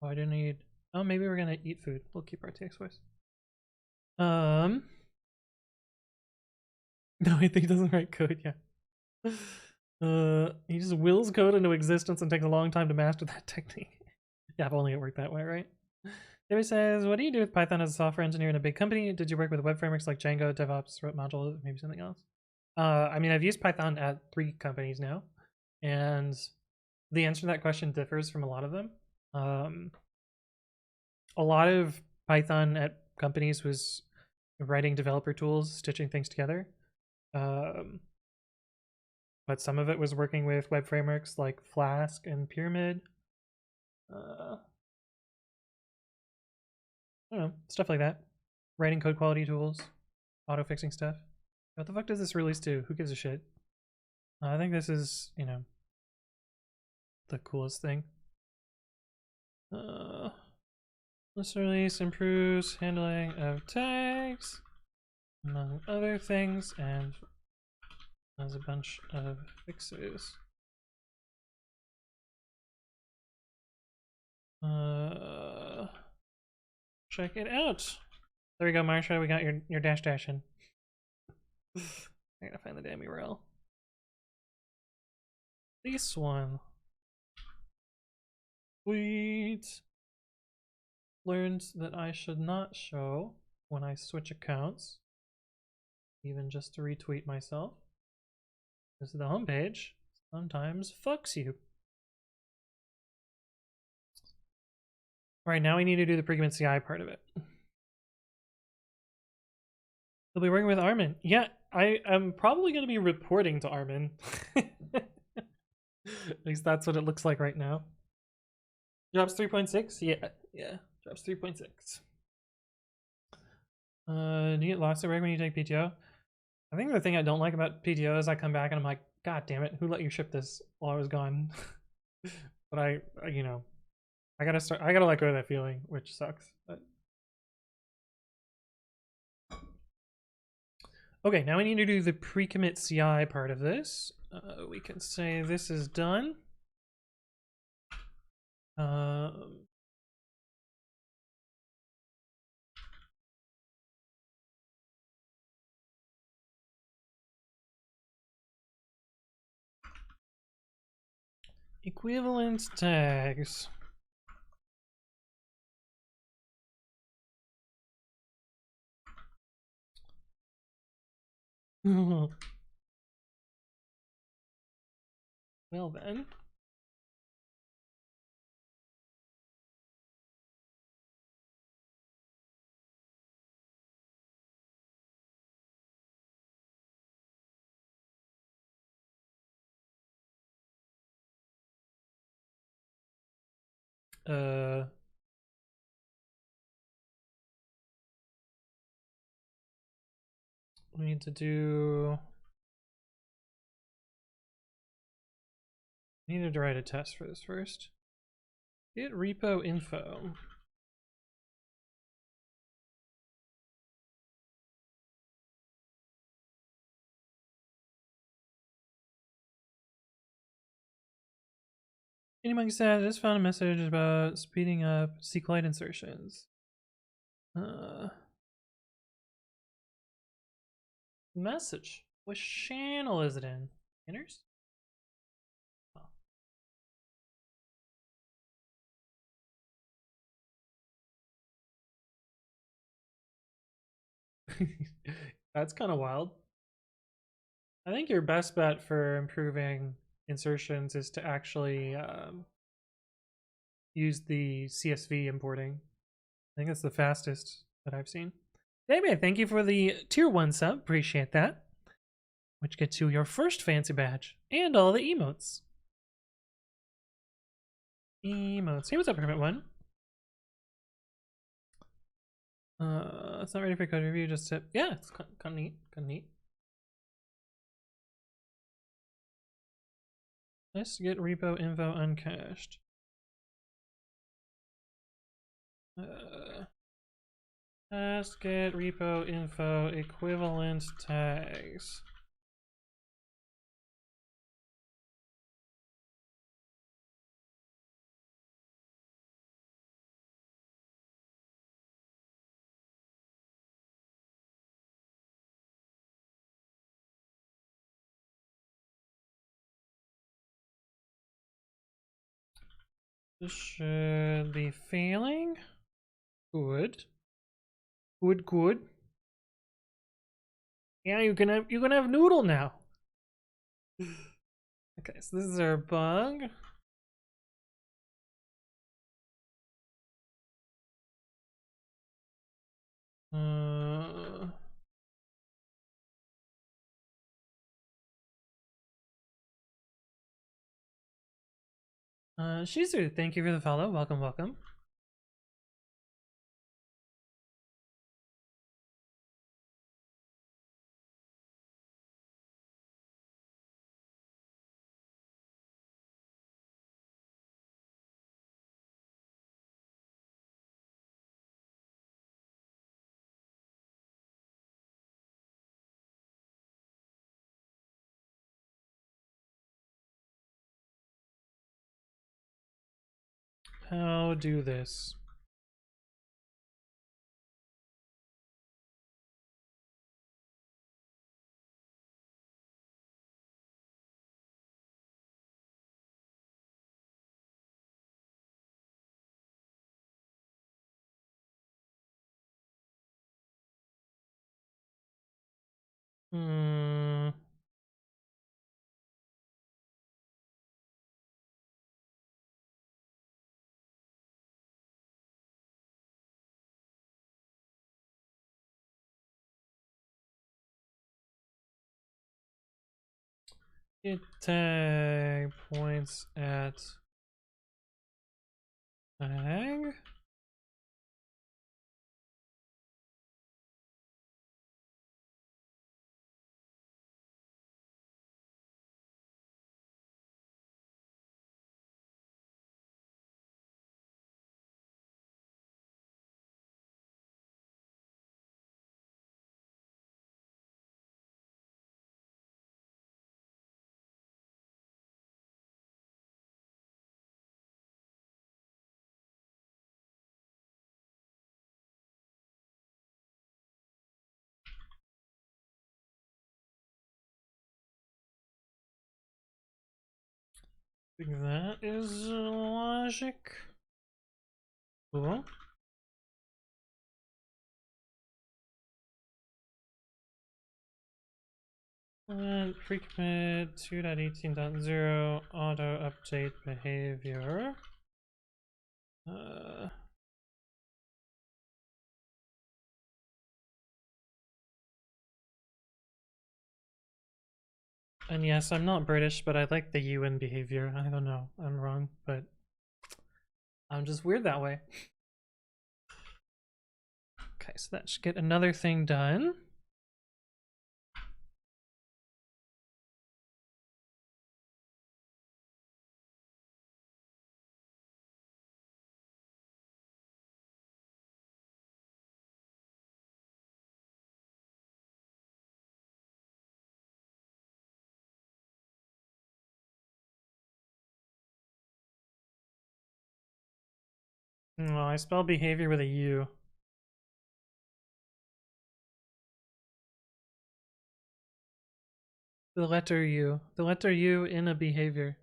Speaker 1: Oh, I do need. Oh, maybe we're gonna eat food. We'll keep our text voice. No, I think he doesn't write code. Yeah. He just wills code into existence and takes a long time to master that technique. Yeah, if only it worked that way, right? David says, what do you do with Python as a software engineer in a big company? Did you work with web frameworks like Django, DevOps, wrote modules, maybe something else? I mean, I've used Python at 3 companies now, and the answer to that question differs from a lot of them. A lot of Python at companies was writing developer tools, stitching things together. But some of it was working with web frameworks like Flask and Pyramid. I don't know, stuff like that. Writing code quality tools, auto fixing stuff. What the fuck does this release do? Who gives a shit? I think this is, you know, the coolest thing. This release improves handling of tags, among other things, and has a bunch of fixes. Check it out. There we go, Marsha. We got your dash in. I gotta find the damn URL. This one. Tweet. Learned that I should not show when I switch accounts, even just to retweet myself, because the homepage sometimes fucks you. All right, now we need to do the pre-commit CI part of it. We'll be working with Armin. Yeah, I am probably going to be reporting to Armin. At least that's what it looks like right now. Drops 3.6? Yeah. Drops 3.6. Do you get lost at work when you take PTO? I think the thing I don't like about PTO is I come back and I'm like, God damn it, who let you ship this while I was gone? But I you know, I gotta let go of that feeling, which sucks. But... Okay, now we need to do the pre-commit CI part of this. We can say this is done. Equivalent tags. Well then. We need to do... I need to write a test for this first. Get repo info. Anyone said I just found a message about speeding up SQLite insertions. Message. What channel is it in? Inners? Oh. That's kind of wild. I think your best bet for improving insertions is to actually use the CSV importing. I think that's the fastest that I've seen. Anyway, thank you for the tier 1 sub. Appreciate that. Which gets you your first fancy badge and all the emotes. Emotes. Hey, what's up, Hermit One? It's not ready for code review. Just to, yeah, it's kind of neat. Kind of neat. Let's get repo info uncached. Let's get repo info equivalent tags. This should be failing. Good. Good. Yeah, you can have noodle now. Okay, so this is our bug. Shizu, thank you for the follow. Welcome, welcome. How do this? Hmm. It tag points at tag. I think that is logic. Cool. And pre-commit 2.18.0 auto update behavior. And yes, I'm not British, but I like the UN behavior. I don't know, I'm wrong, but I'm just weird that way. Okay, so that should get another thing done. Oh, I spell behavior with a U. The letter U. The letter U in a behavior.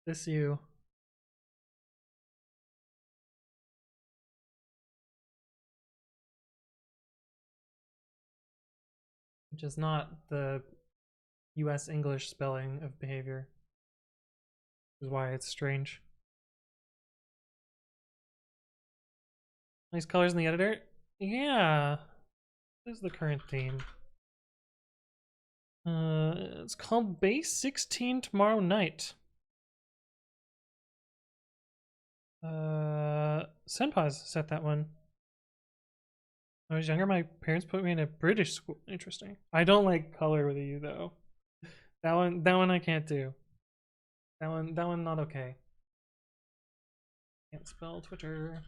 Speaker 1: This U. Which is not the US English spelling of behavior. Is why it's strange. Nice colors in the editor. Yeah. This is the current theme. It's called Base 16 tomorrow night. Senpause set that one. When I was younger, my parents put me in a British school. Interesting. I don't like color with you though. That one I can't do. That one not okay. Can't spell Twitter.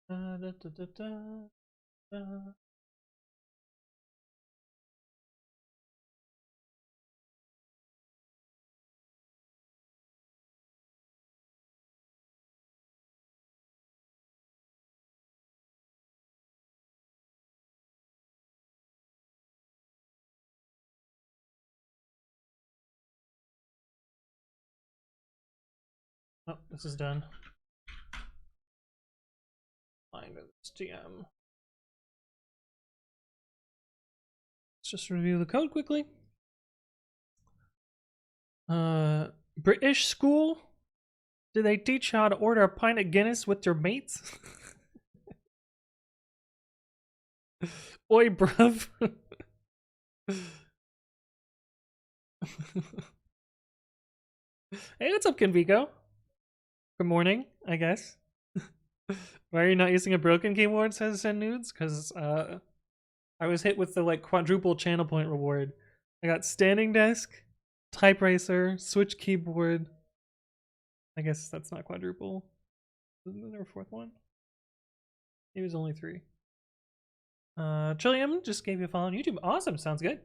Speaker 1: Da, da, da, da. Oh, this is done. Find this GM. Let's just review the code quickly. British school? Do they teach you how to order a pint of Guinness with your mates? Oi, bruv. Hey, what's up, Convico? Good morning, I guess. Why are you not using a broken keyboard, says Send Nudes? Because I was hit with the like quadruple channel point reward. I got standing desk, typewriter, switch keyboard. I guess that's not quadruple. Isn't there a fourth one? It was only 3. Trillium just gave you a follow on YouTube. Awesome, sounds good.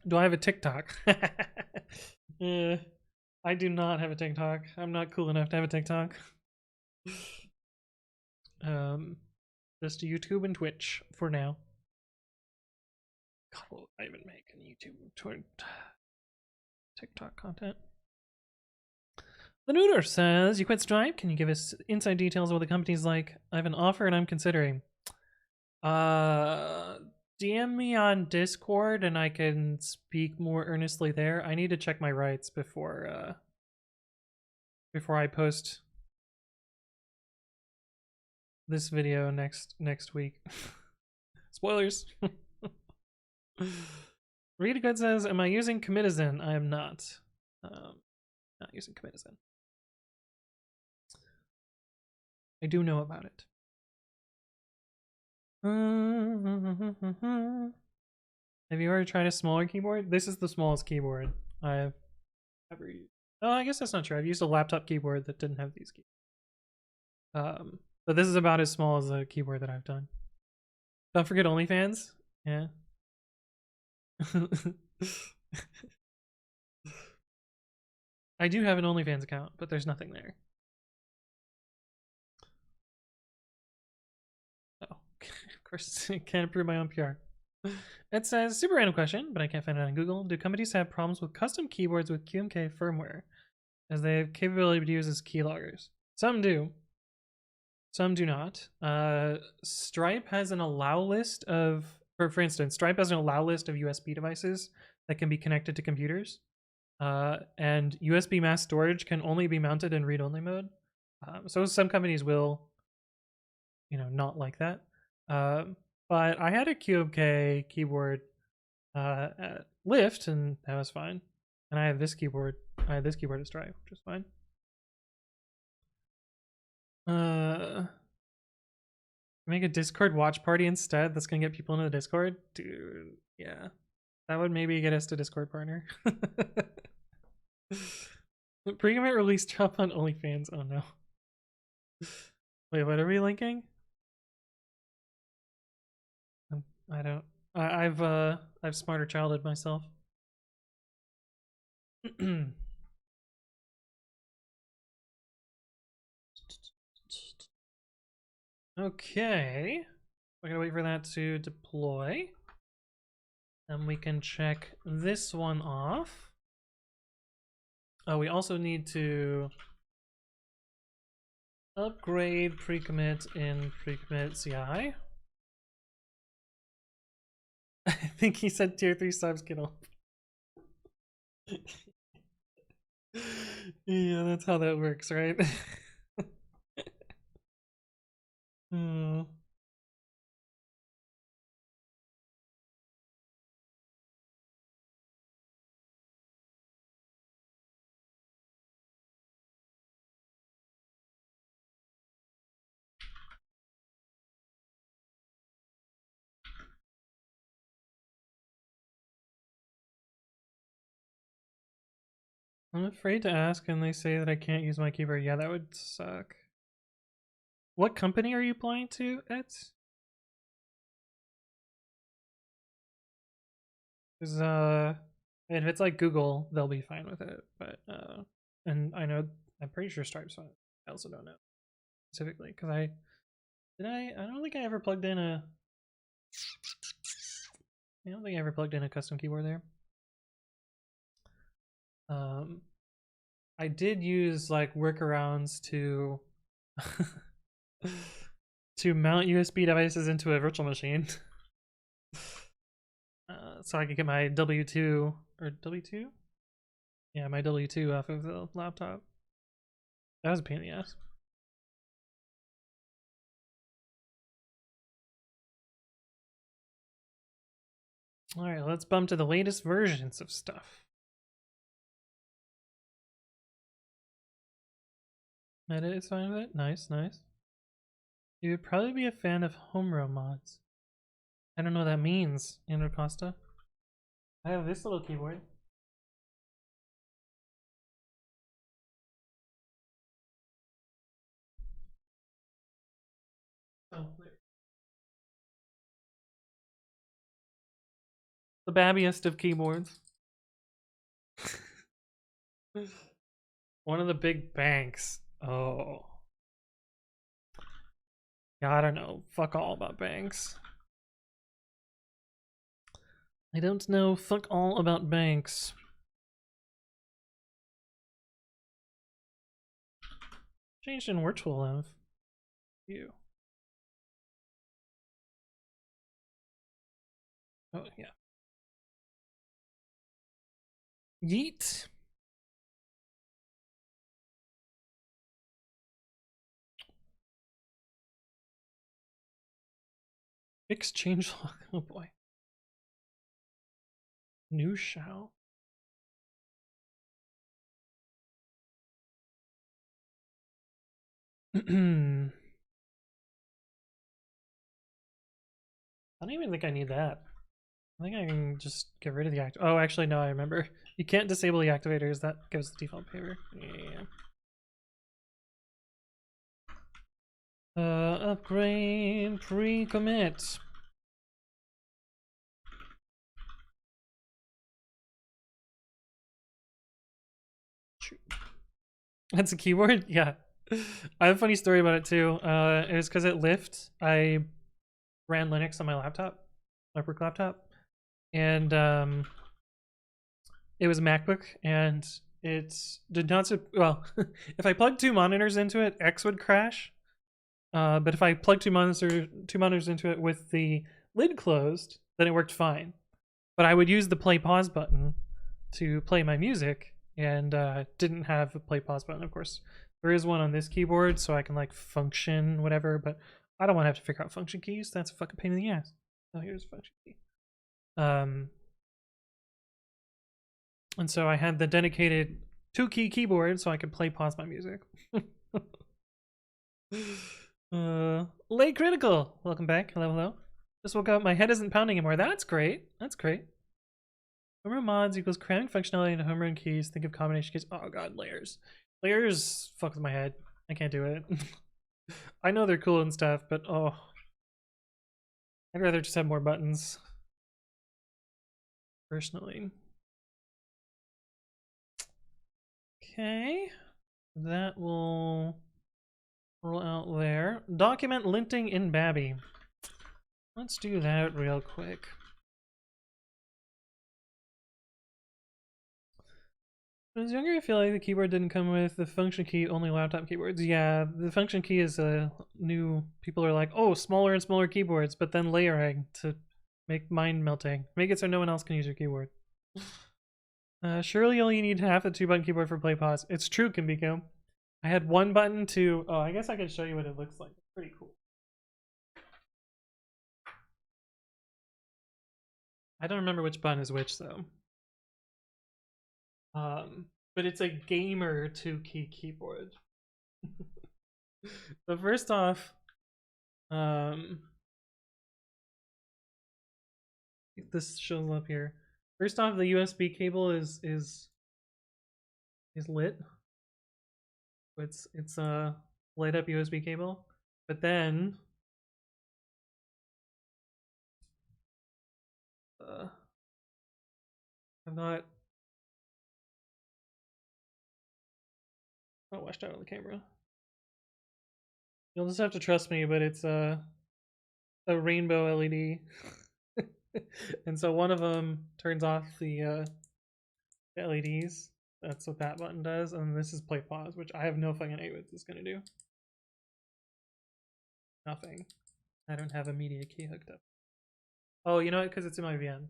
Speaker 1: Do I have a TikTok? I do not have a TikTok. I'm not cool enough to have a TikTok. Just YouTube and Twitch for now. God, will I even make a YouTube toward TikTok content? The Neuter says, you quit Stripe? Can you give us inside details of what the company's like? I have an offer and I'm considering. DM me on Discord and I can speak more earnestly there. I need to check my rights before I post this video next week. Spoilers. Rita Good says, am I using Comitizen? I am not. Not using Comitizen. I do know about it. Have you ever tried a smaller keyboard? This is the smallest keyboard I've ever used. Oh, I guess that's not true. I've used a laptop keyboard that didn't have these keys. But this is about as small as a keyboard that I've done. Don't forget OnlyFans. Yeah. I do have an OnlyFans account, but there's nothing there. Oh, of course, I can't approve my own PR. It says, super random question, but I can't find it on Google. Do companies have problems with custom keyboards with QMK firmware, as they have capability to use as keyloggers? Some do. Some do not. Stripe has an allow list of, for instance, Stripe has an allow list of USB devices that can be connected to computers. And USB mass storage can only be mounted in read-only mode. So some companies will, not like that. But I had a QMK keyboard at Lyft, and that was fine. And I have this keyboard. I had this keyboard at Stripe, which is fine. Make a Discord watch party instead. That's gonna get people into the Discord, dude. Yeah, that would maybe get us to Discord partner. Pre-commit release drop on OnlyFans. Oh no. Wait, what are we linking? I don't. I've smarter childhood myself. Okay, we're gonna wait for that to deploy. Then we can check this one off. Oh, we also need to upgrade pre-commit in pre-commit CI. I think he said tier 3 subs get up. Yeah, that's how that works, right? Hmm. I'm afraid to ask, and they say that I can't use my keyboard. Yeah, that would suck. What company are you applying to, Ed? Because if it's like Google, they'll be fine with it. But and I'm pretty sure Stripe's fine. I also don't know specifically because I don't think I ever plugged in a. I don't think I ever plugged in a custom keyboard there. I did use like workarounds to to mount USB devices into a virtual machine. So I could get my W2 or W2? Yeah, my W2 off of the laptop. That was a pain in the ass. Alright, let's bump to the latest versions of stuff. Meta is fine with it? Nice, nice. You would probably be a fan of homerow mods. I don't know what that means, Andrew Costa. I have this little keyboard. Oh, there. The babbiest of keyboards. One of the big banks. Oh. Yeah, I don't know. Fuck all about banks. I don't know fuck all about banks. Changed in virtual life. You. Oh, yeah. Yeet. Fix changelog. Oh boy. New shell. I don't even think I need that. I think I can just get rid of the act. Oh, actually, no, I remember. You can't disable the activators. That gives the default paper. Yeah. Upgrade pre-commit. That's a keyboard? Yeah. I have a funny story about it too. It was because at Lyft, I ran Linux on my laptop, my work laptop, and it was a MacBook, and it did not. Well, if I plugged two monitors into it, X would crash. But if I plugged two monitors into it with the lid closed, then it worked fine. But I would use the play pause button to play my music, and didn't have a play pause button. Of course, there is one on this keyboard, so I can like function whatever. But I don't want to have to figure out function keys. That's a fucking pain in the ass. Oh, here's a function key. And so I had the dedicated 2-key keyboard so I could play pause my music. Late critical. Welcome back. Hello, hello. Just woke up. My head isn't pounding anymore. That's great. That's great. Homerow mods equals cramming functionality into homerow keys. Think of combination keys. Oh god, layers. Layers fuck with my head. I can't do it. I know they're cool and stuff, but oh. I'd rather just have more buttons. Personally. Okay. That will roll out there. Document linting in Babby. Let's do that real quick. When I was younger, I feel like the keyboard didn't come with the function key, only laptop keyboards. Yeah, the function key is a new. People are like, oh, smaller and smaller keyboards, but then layering to make mind melting. Make it so no one else can use your keyboard. Surely you only need half the 2-button keyboard for play pause. It's true, Kimbiko. I had 1 button to. Oh, I guess I could show you what it looks like. It's pretty cool. I don't remember which button is which though. But it's a gamer 2-key keyboard. So first off, if this shows up here. First off, the USB cable is lit. It's a light up USB cable, but then I'm not washed out on the camera. You'll just have to trust me, but it's a rainbow LED. And so one of them turns off the LEDs. That's what that button does. And this is play pause, which I have no fucking idea what this is going to do. Nothing. I don't have a media key hooked up. Oh, you know what? Because it's in my VM.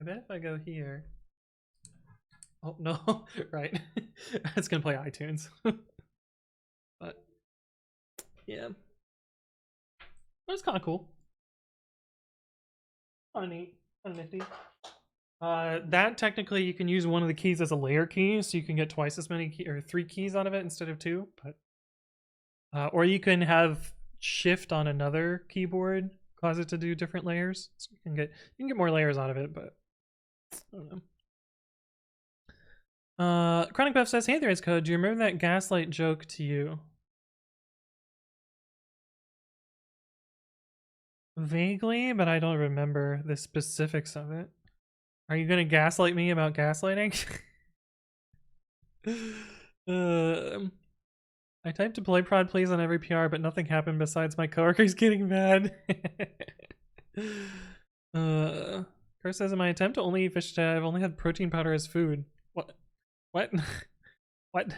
Speaker 1: I bet if I go here. Oh, no. Right. It's going to play iTunes. But, yeah. But it's kind of cool. Kind of neat. Kind of nifty. That technically you can use one of the keys as a layer key, so you can get twice as many or 3 keys out of it instead of 2. But or you can have shift on another keyboard cause it to do different layers. So you can get more layers out of it, but I don't know. Chronic Buff says, "Hey there, it's Code. Do you remember that gaslight joke to you?" Vaguely, but I don't remember the specifics of it. Are you gonna gaslight me about gaslighting? I typed to play prod please on every PR, but nothing happened besides my coworkers getting mad. Chris says, in my attempt to only eat fish today, I've only had protein powder as food. What? What? What?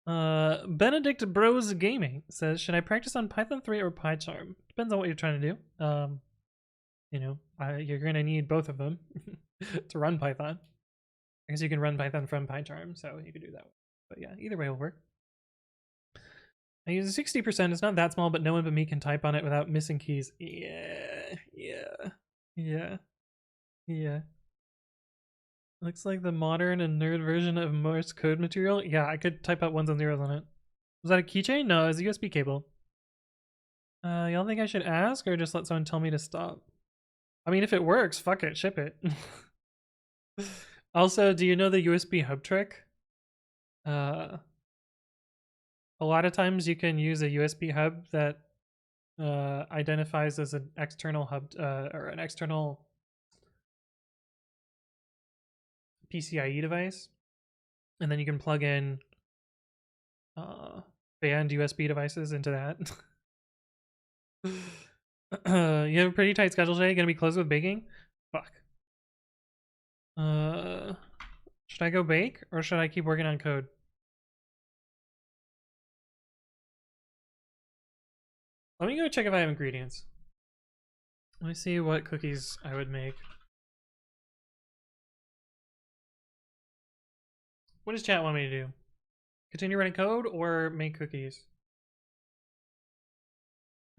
Speaker 1: Benedict Bros Gaming says, should I practice on Python 3 or PyCharm? Depends on what you're trying to do. You know, you're going to need both of them to run Python. I guess you can run Python from PyCharm, so you could do that. But yeah, either way will work. I use 60%. It's not that small, but no one but me can type on it without missing keys. Yeah. Looks like the modern and nerd version of Morse code material. Yeah, I could type out 1s and 0s on it. Was that a keychain? No, it's a USB cable. Y'all think I should ask or just let someone tell me to stop? I mean, if it works, fuck it, ship it. Also, do you know the USB hub trick? A lot of times you can use a USB hub that identifies as an external hub or an external PCIe device, and then you can plug in banned USB devices into that. You have a pretty tight schedule today. Gonna be closed with baking? Fuck. Should I go bake or should I keep working on code? Let me go check if I have ingredients. Let me see what cookies I would make. What does chat want me to do? Continue writing code or make cookies?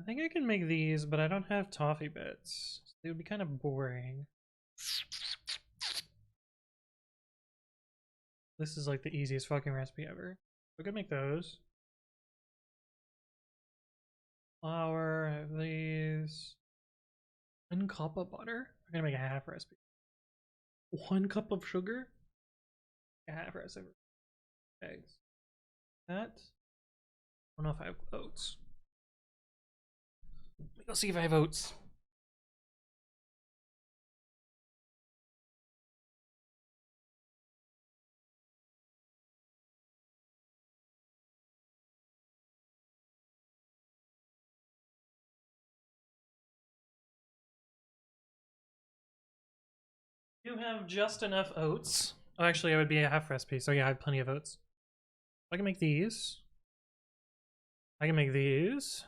Speaker 1: I think I can make these, but I don't have toffee bits. They would be kind of boring. This is like the easiest fucking recipe ever. We could make those. Flour, I have these. 1 cup of butter? I'm gonna make a half recipe. 1 cup of sugar? A half recipe. Eggs. That. I don't know if I have oats. Let me go see if I have oats. You have just enough oats Oh, actually, it would be a half recipe. So yeah, I have plenty of oats. I can make these. I can make these.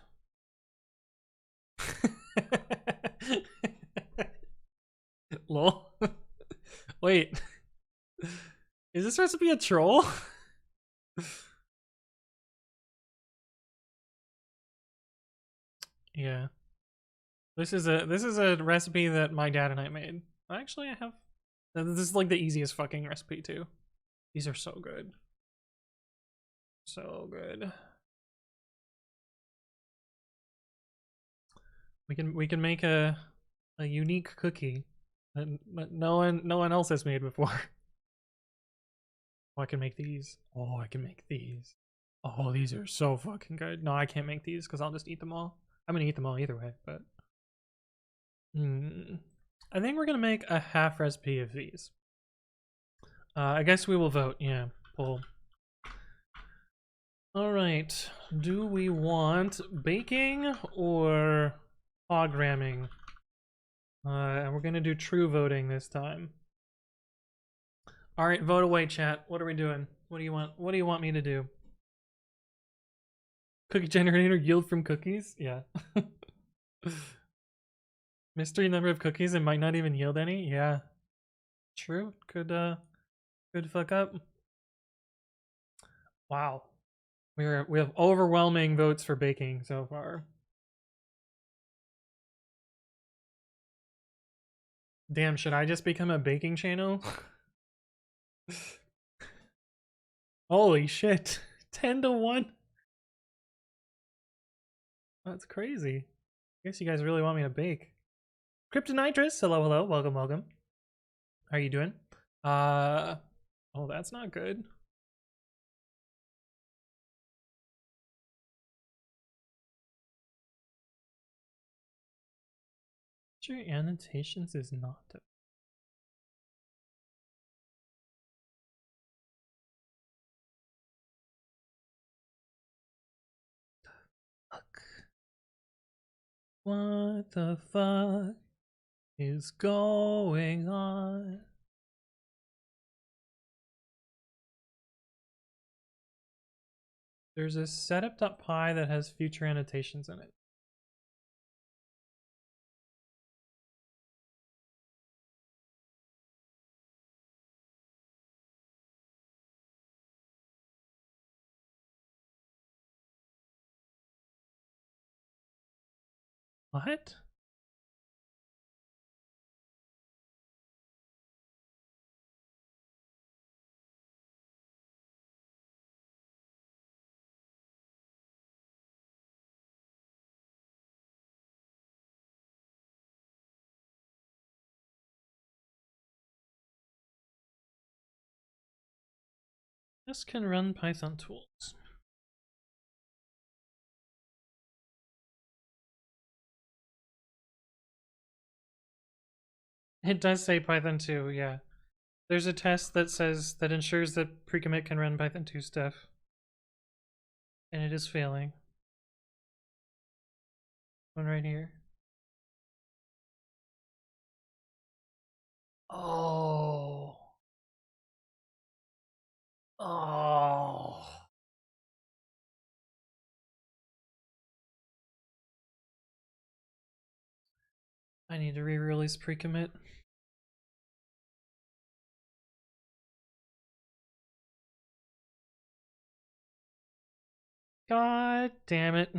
Speaker 1: Lol. Wait. Is this recipe a troll? Yeah. This is a recipe that my dad and I made. Actually, I have this is like the easiest fucking recipe too. These are so good. So good. We can make a unique cookie that no one else has made before. Oh, I can make these. Oh, I can make these. Oh, these are so fucking good. No, I can't make these because I'll just eat them all. I'm gonna eat them all either way, but I think we're gonna make a half recipe of these. I guess we will vote. Yeah, pull. All right. Do we want baking or hog ramming? And we're gonna do true voting this time. All right, vote away, chat. What are we doing? What do you want? What do you want me to do? Cookie generator yield from cookies? Yeah. Mystery number of cookies, it might not even yield any. Yeah. True. Could fuck up. Wow. We have overwhelming votes for baking so far. Damn, should I just become a baking channel? Holy shit. 10-1. That's crazy. I guess you guys really want me to bake. Kryptonitrous, hello, hello, welcome, welcome. How are you doing? Oh, that's not good. Your annotations is not. Fuck. What the fuck is going on? There's a setup.py that has future annotations in it. What? This can run Python tools. It does say Python 2, yeah. There's a test that says that ensures that pre-commit can run Python 2 stuff. And it is failing. One right here. Oh. Oh. I need to re-release pre-commit. God damn it.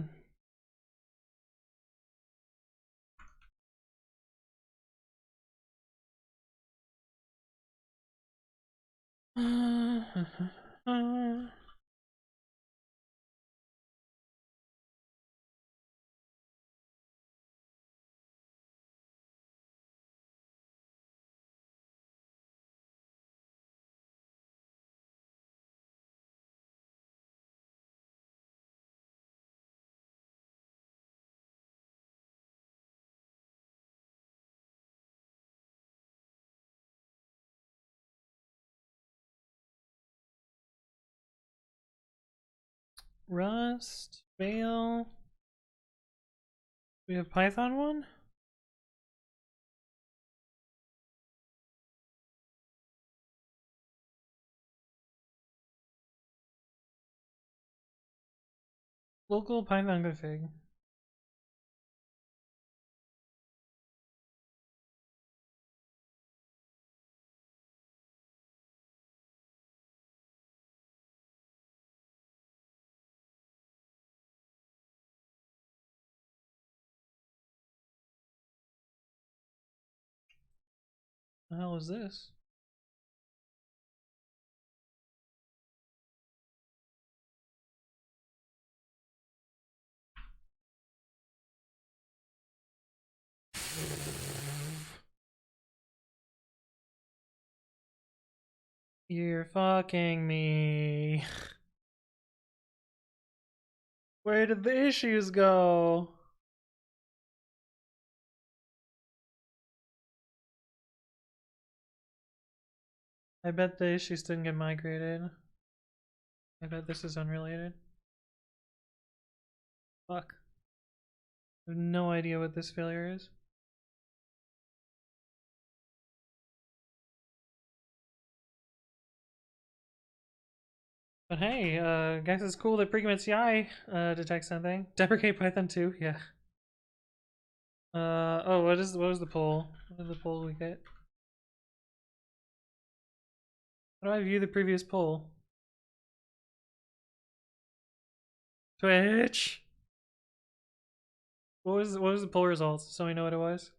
Speaker 1: Rust, fail. We have Python one? Local Python config. The hell is this? You're fucking me. Where did the issues go? I bet the issues didn't get migrated. I bet this is unrelated. Fuck. I have no idea what this failure is. But hey, guess it's cool that Precommit CI detects something. Deprecate Python 2, yeah. Oh, what was the poll? What did the poll we get? How do I view the previous poll? Twitch. What was the poll results? So we know what it was.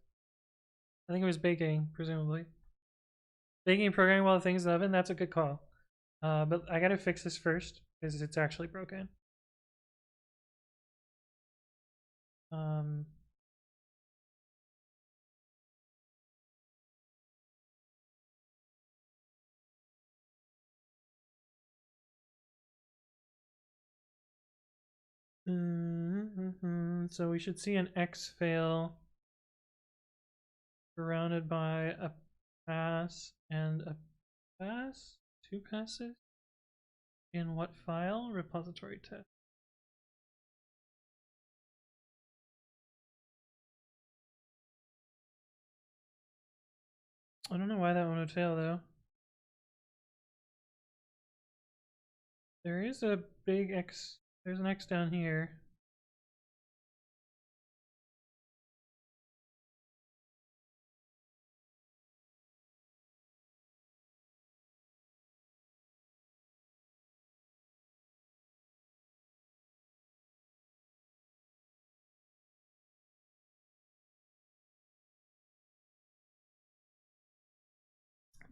Speaker 1: I think it was baking, presumably. Baking and programming while the thing's in the oven. That's a good call. But I gotta fix this first because it's actually broken. So we should see an X fail surrounded by a pass and a pass? Two passes? In what file? Repository test. I don't know why that one would fail though. There is a big X. There's an X down here.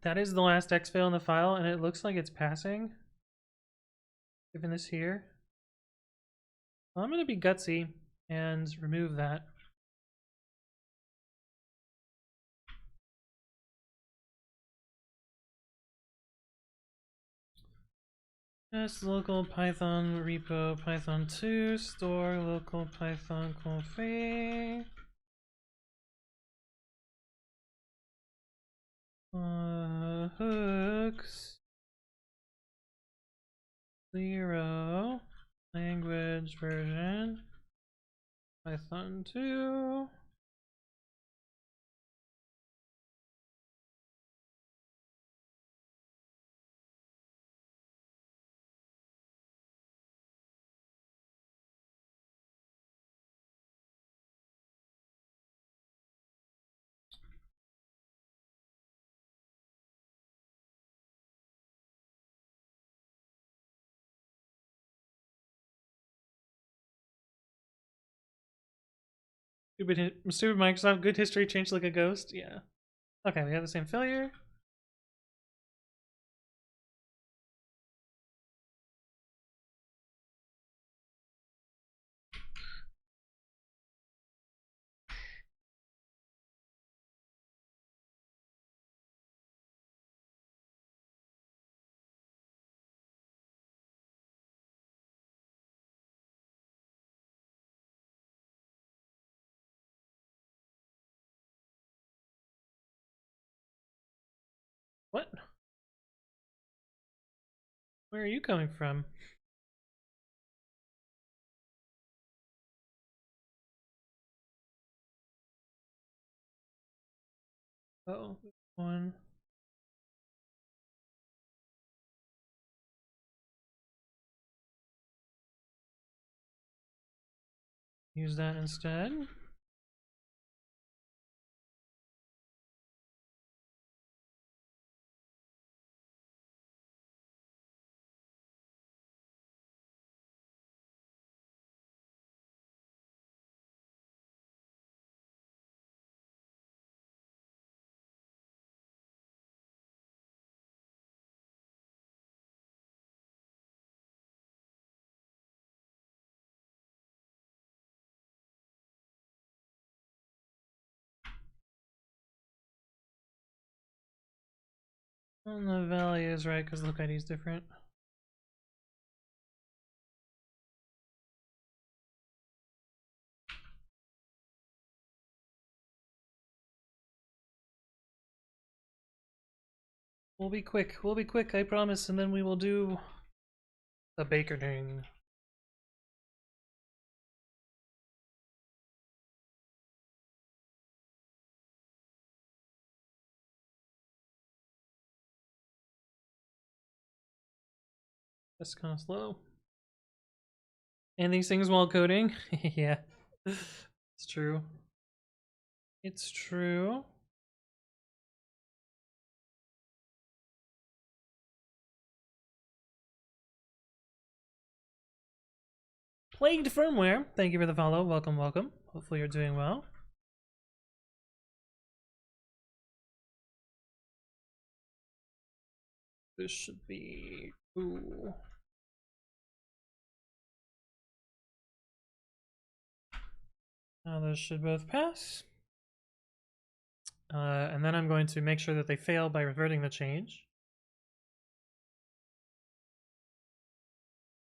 Speaker 1: That is the last X fail in the file, and it looks like it's passing. Given this here. Well, I'm going to be gutsy and remove that. Just local Python repo Python 2 store local Python config. Hooks 0 language version Python 2. Stupid Microsoft, good history changed like a ghost. Yeah. Okay, we have the same failure. What? Where are you coming from? Oh, one. Use that instead. And the value is right because look ID is different. We'll be quick, I promise, and then we will do the bakerding. That's kind of slow. And these things while coding? Yeah, it's true. It's true. Plagued Firmware, thank you for the follow. Welcome, welcome. Hopefully you're doing well. This should be... Ooh. Now those should both pass. And then I'm going to make sure that they fail by reverting the change.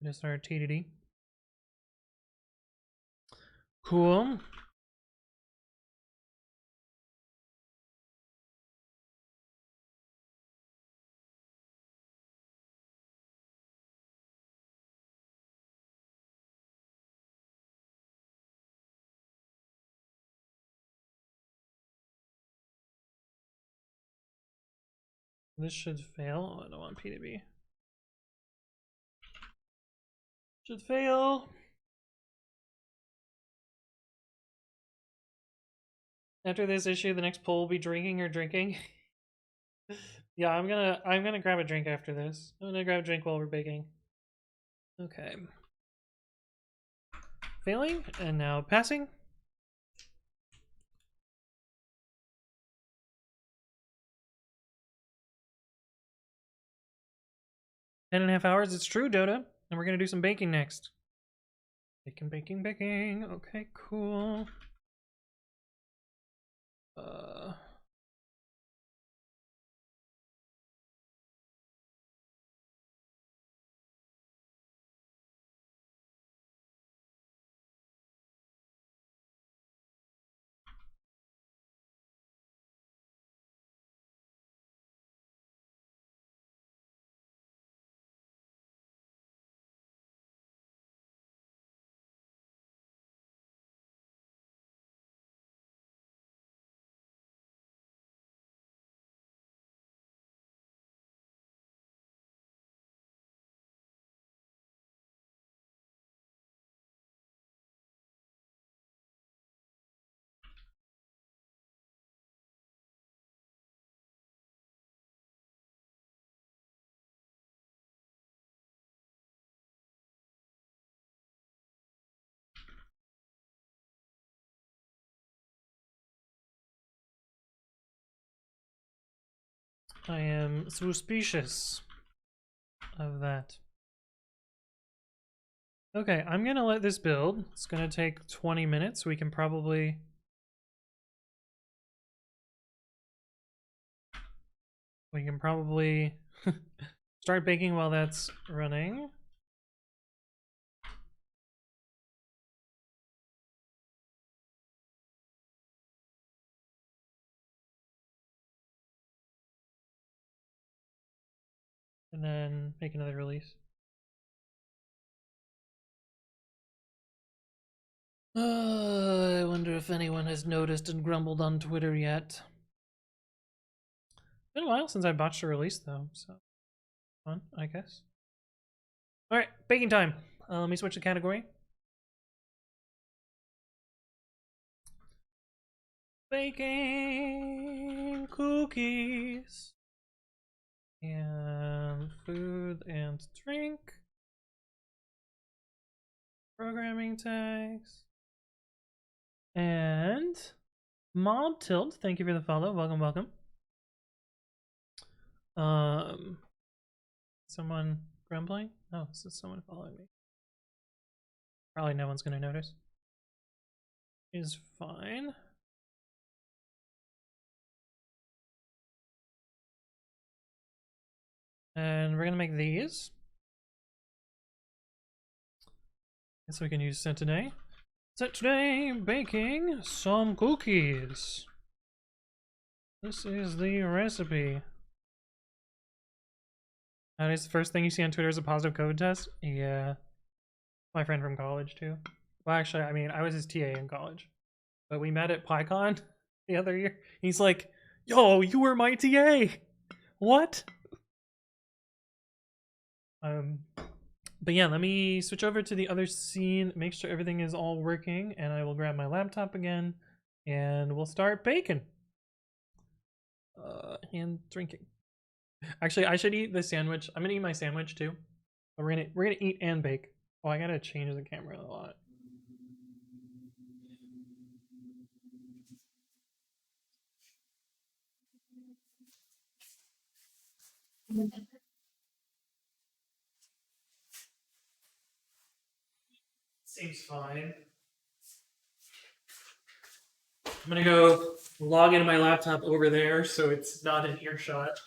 Speaker 1: Just our TDD. Cool. This should fail. Oh, I don't want P to be. Should fail. After this issue, the next poll will be drinking or drinking. Yeah, I'm gonna grab a drink after this. I'm gonna grab a drink while we're baking. Okay. Failing, and now passing. Ten and a half hours, it's true, Dota. And we're gonna do some baking next. Baking. Okay, cool. I am suspicious of that. Okay, I'm gonna let this build. It's gonna take 20 minutes. We can probably... start baking while that's running. And then make another release. I wonder if anyone has noticed and grumbled on Twitter yet. It's been a while since I botched a release though, so fun, I guess. Alright, baking time. Let me switch the category. baking cookies and food and drink. Programming tags. And Mob Tilt, thank you for the follow. Welcome, welcome. Someone grumbling? Oh, this is someone following me. Probably no one's gonna notice. Is fine. And we're gonna make these. So we can use set today. Set today, baking some cookies. This is the recipe. That is the first thing you see on Twitter is a positive code test? Yeah. My friend from college, too. Well, actually, I mean, I was his TA in college. But we met at PyCon the other year. He's like, yo, you were my TA! What? But yeah, let me switch over to the other scene, make sure everything is all working, and I will grab my laptop again, and we'll start baking. And drinking. Actually, I should eat the sandwich. I'm gonna eat my sandwich too. But we're gonna eat and bake. Oh, I gotta change the camera a lot. Seems fine. I'm gonna go log into my laptop over there so it's not an earshot.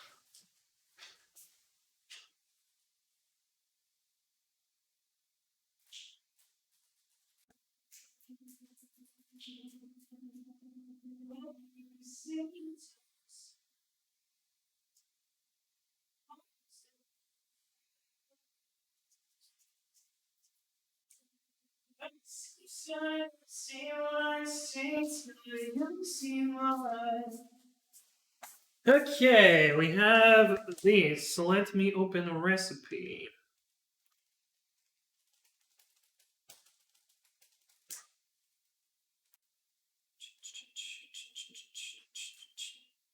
Speaker 1: Okay, we have these, so let me open a recipe.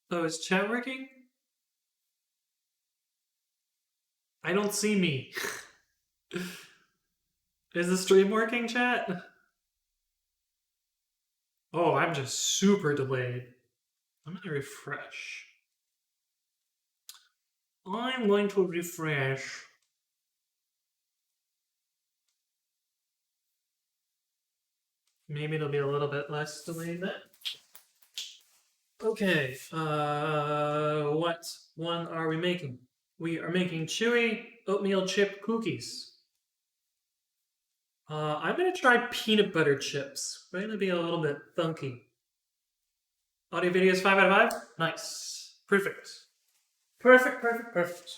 Speaker 1: Oh, is chat working? I don't see me. Is the stream working, chat? Oh, I'm just super delayed. I'm gonna refresh. I'm going to refresh. Maybe it'll be a little bit less delayed then. Okay, what one are we making? We are making chewy oatmeal chip cookies. I'm gonna try peanut butter chips. They're gonna be a little bit funky. Audio video is 5 out of 5? Nice. Perfect. Perfect, perfect, perfect.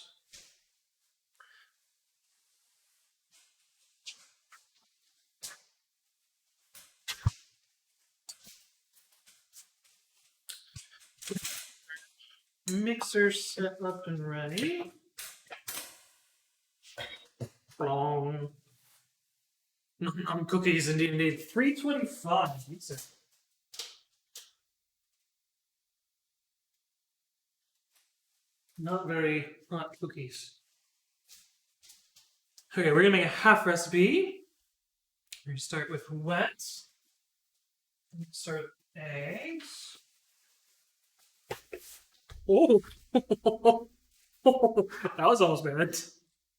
Speaker 1: Mixer set up and ready. Wrong. Cookies indeed. 325. These are not very hot cookies. Okay, we're gonna make a half recipe. We're gonna start with wet. Start with eggs. Oh, that was almost bad.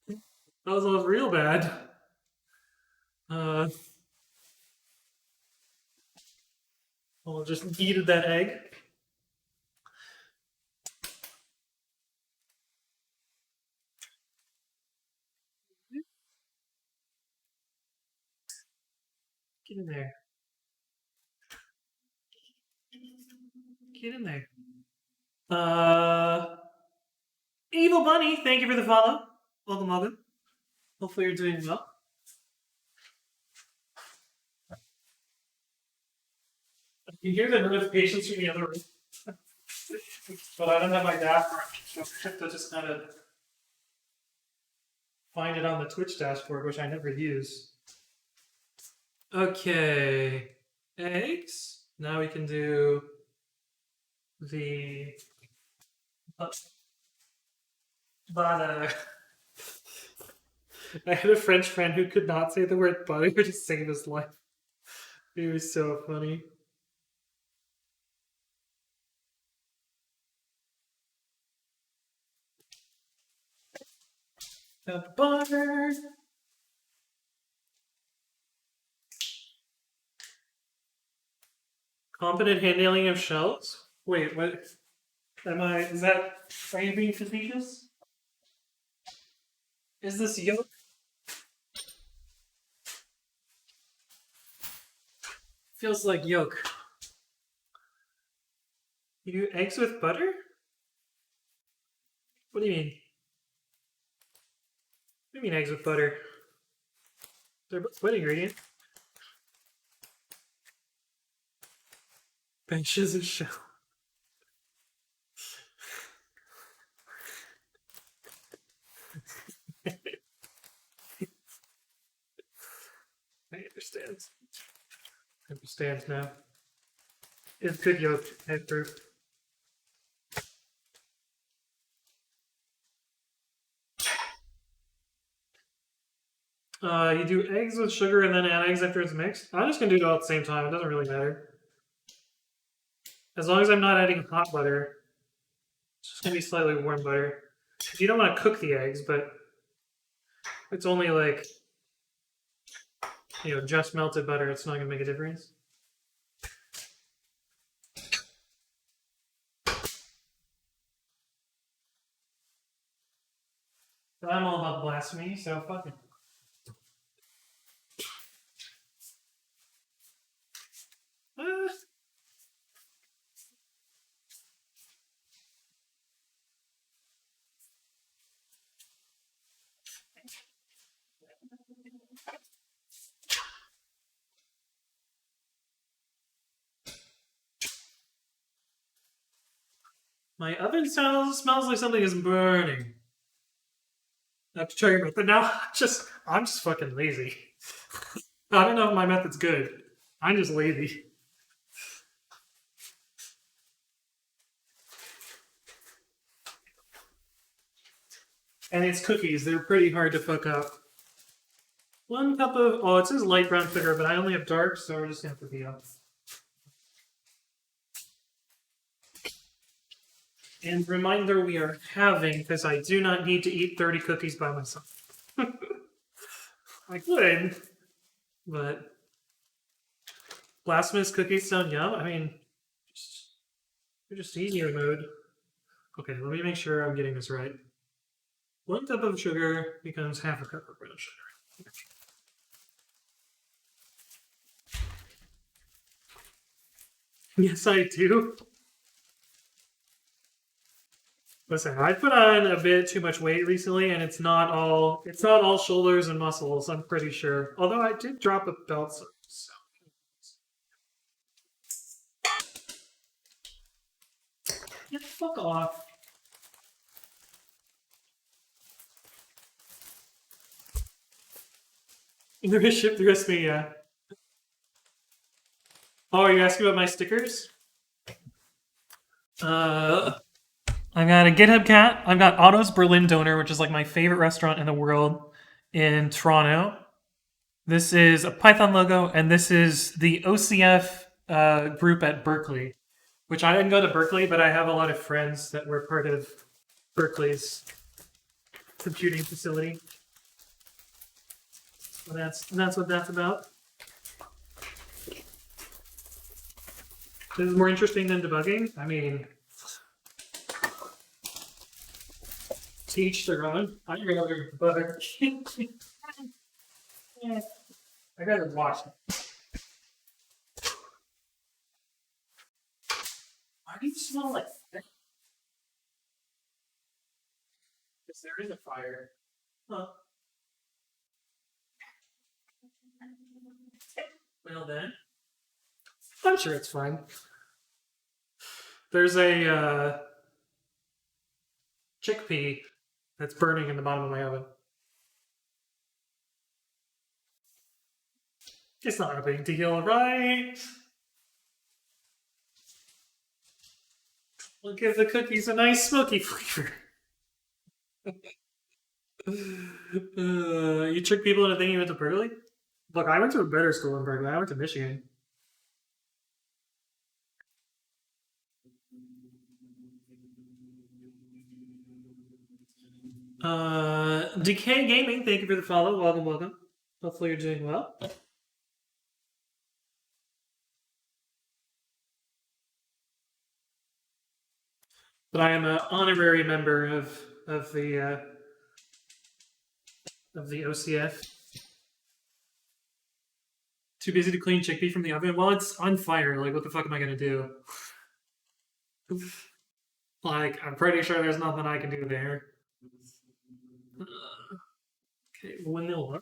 Speaker 1: That was almost real bad. I'll just eat that egg. Get in there. Get in there. Evil Bunny, thank you for the follow. Welcome, welcome. Hopefully you're doing well. You hear the notifications from the other room. But I don't have my dashboard, so I have to just kind of find it on the Twitch dashboard, which I never use. Okay. Eggs. Now we can do the but I had a French friend who could not say the word butter to save his life. It was so funny. The butter. Competent handling of shells? Wait, what? Is that, are you being facetious? Is this yolk? Feels like yolk. You do eggs with butter? What do you mean? What do you mean eggs with butter? They're both what ingredient? Benches of shell. I understand. I understand now. It's good yolk, egg proof. You do eggs with sugar and then add eggs after it's mixed. I'm just gonna do it all at the same time. It doesn't really matter. As long as I'm not adding hot butter, it's just gonna be slightly warm butter. You don't want to cook the eggs, but it's only like, you know, just melted butter. It's not gonna make a difference. But I'm all about blasphemy, so fuck it. My oven smells like something is burning. I have to tell you about that now. I'm just fucking lazy. I don't know if my method's good. I'm just lazy. And it's cookies. They're pretty hard to fuck up. 1 cup of, oh, it says light brown sugar, but I only have dark, so we're just gonna have to beat up. And reminder we are having, because I do not need to eat 30 cookies by myself. I could, but blasphemous cookies sound yum. I mean, they're just easier mode. Okay, let me make sure I'm getting this right. 1 cup of sugar becomes half a cup of brown sugar. Yes, I do. Listen, I put on a bit too much weight recently, and it's not all shoulders and muscles. I'm pretty sure. Although I did drop a belt, so. Get the fuck off. They're gonna ship the rest of me, yeah. Oh, are you asking about my stickers? I've got a GitHub cat. I've got Otto's Berlin Donor, which is like my favorite restaurant in the world in Toronto. This is a Python logo, and this is the OCF group at Berkeley, which I didn't go to Berkeley, but I have a lot of friends that were part of Berkeley's computing facility. So that's what that's about. This is more interesting than debugging. I mean, teach their own. I'm gonna go debug. I gotta watch it. Why do you smell like that? Because there is a fire. Huh. Well then. I'm sure it's fine. There's a chickpea that's burning in the bottom of my oven. It's not a big deal, right? We'll give the cookies a nice smoky flavor. You trick people into thinking you went to Berkeley? Look, I went to a better school in Berkeley. I went to Michigan. Decay Gaming, thank you for the follow. Welcome, welcome. Hopefully you're doing well. But I am an honorary member of the OCF. Too busy to clean chickpea from the oven? Well, it's on fire. Like, what the fuck am I gonna do? Like, I'm pretty sure there's nothing I can do there. Okay, vanilla.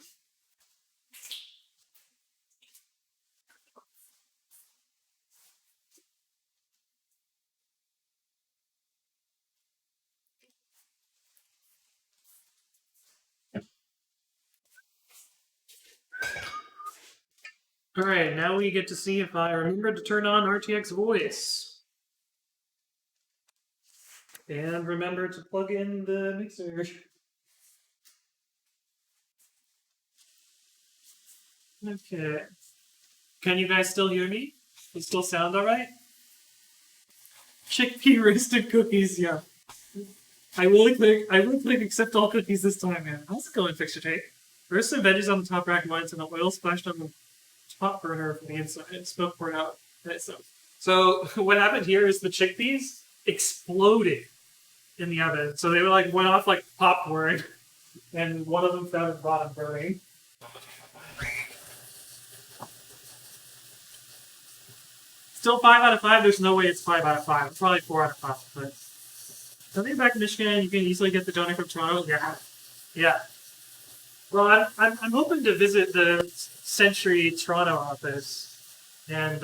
Speaker 1: All right, now we get to see if I remember to turn on RTX voice. And remember to plug in the mixer. Okay. Can you guys still hear me? Does it still sound alright? Chickpea roasted cookies, yeah. I will click accept all cookies this time, man. How's it going, Fixture Tape? Roasted veggies on the top rack once and the oil splashed on the top burner from the inside. Smoke poured out. So what happened here is the chickpeas exploded in the oven. So they were like went off like popcorn, and one of them found its bottom burning. Still 5 out of 5. There's no way it's 5 out of 5. It's probably 4 out of 5. But something back in Michigan, you can easily get the donut from Toronto. Yeah. Well, I'm hoping to visit the Century Toronto office and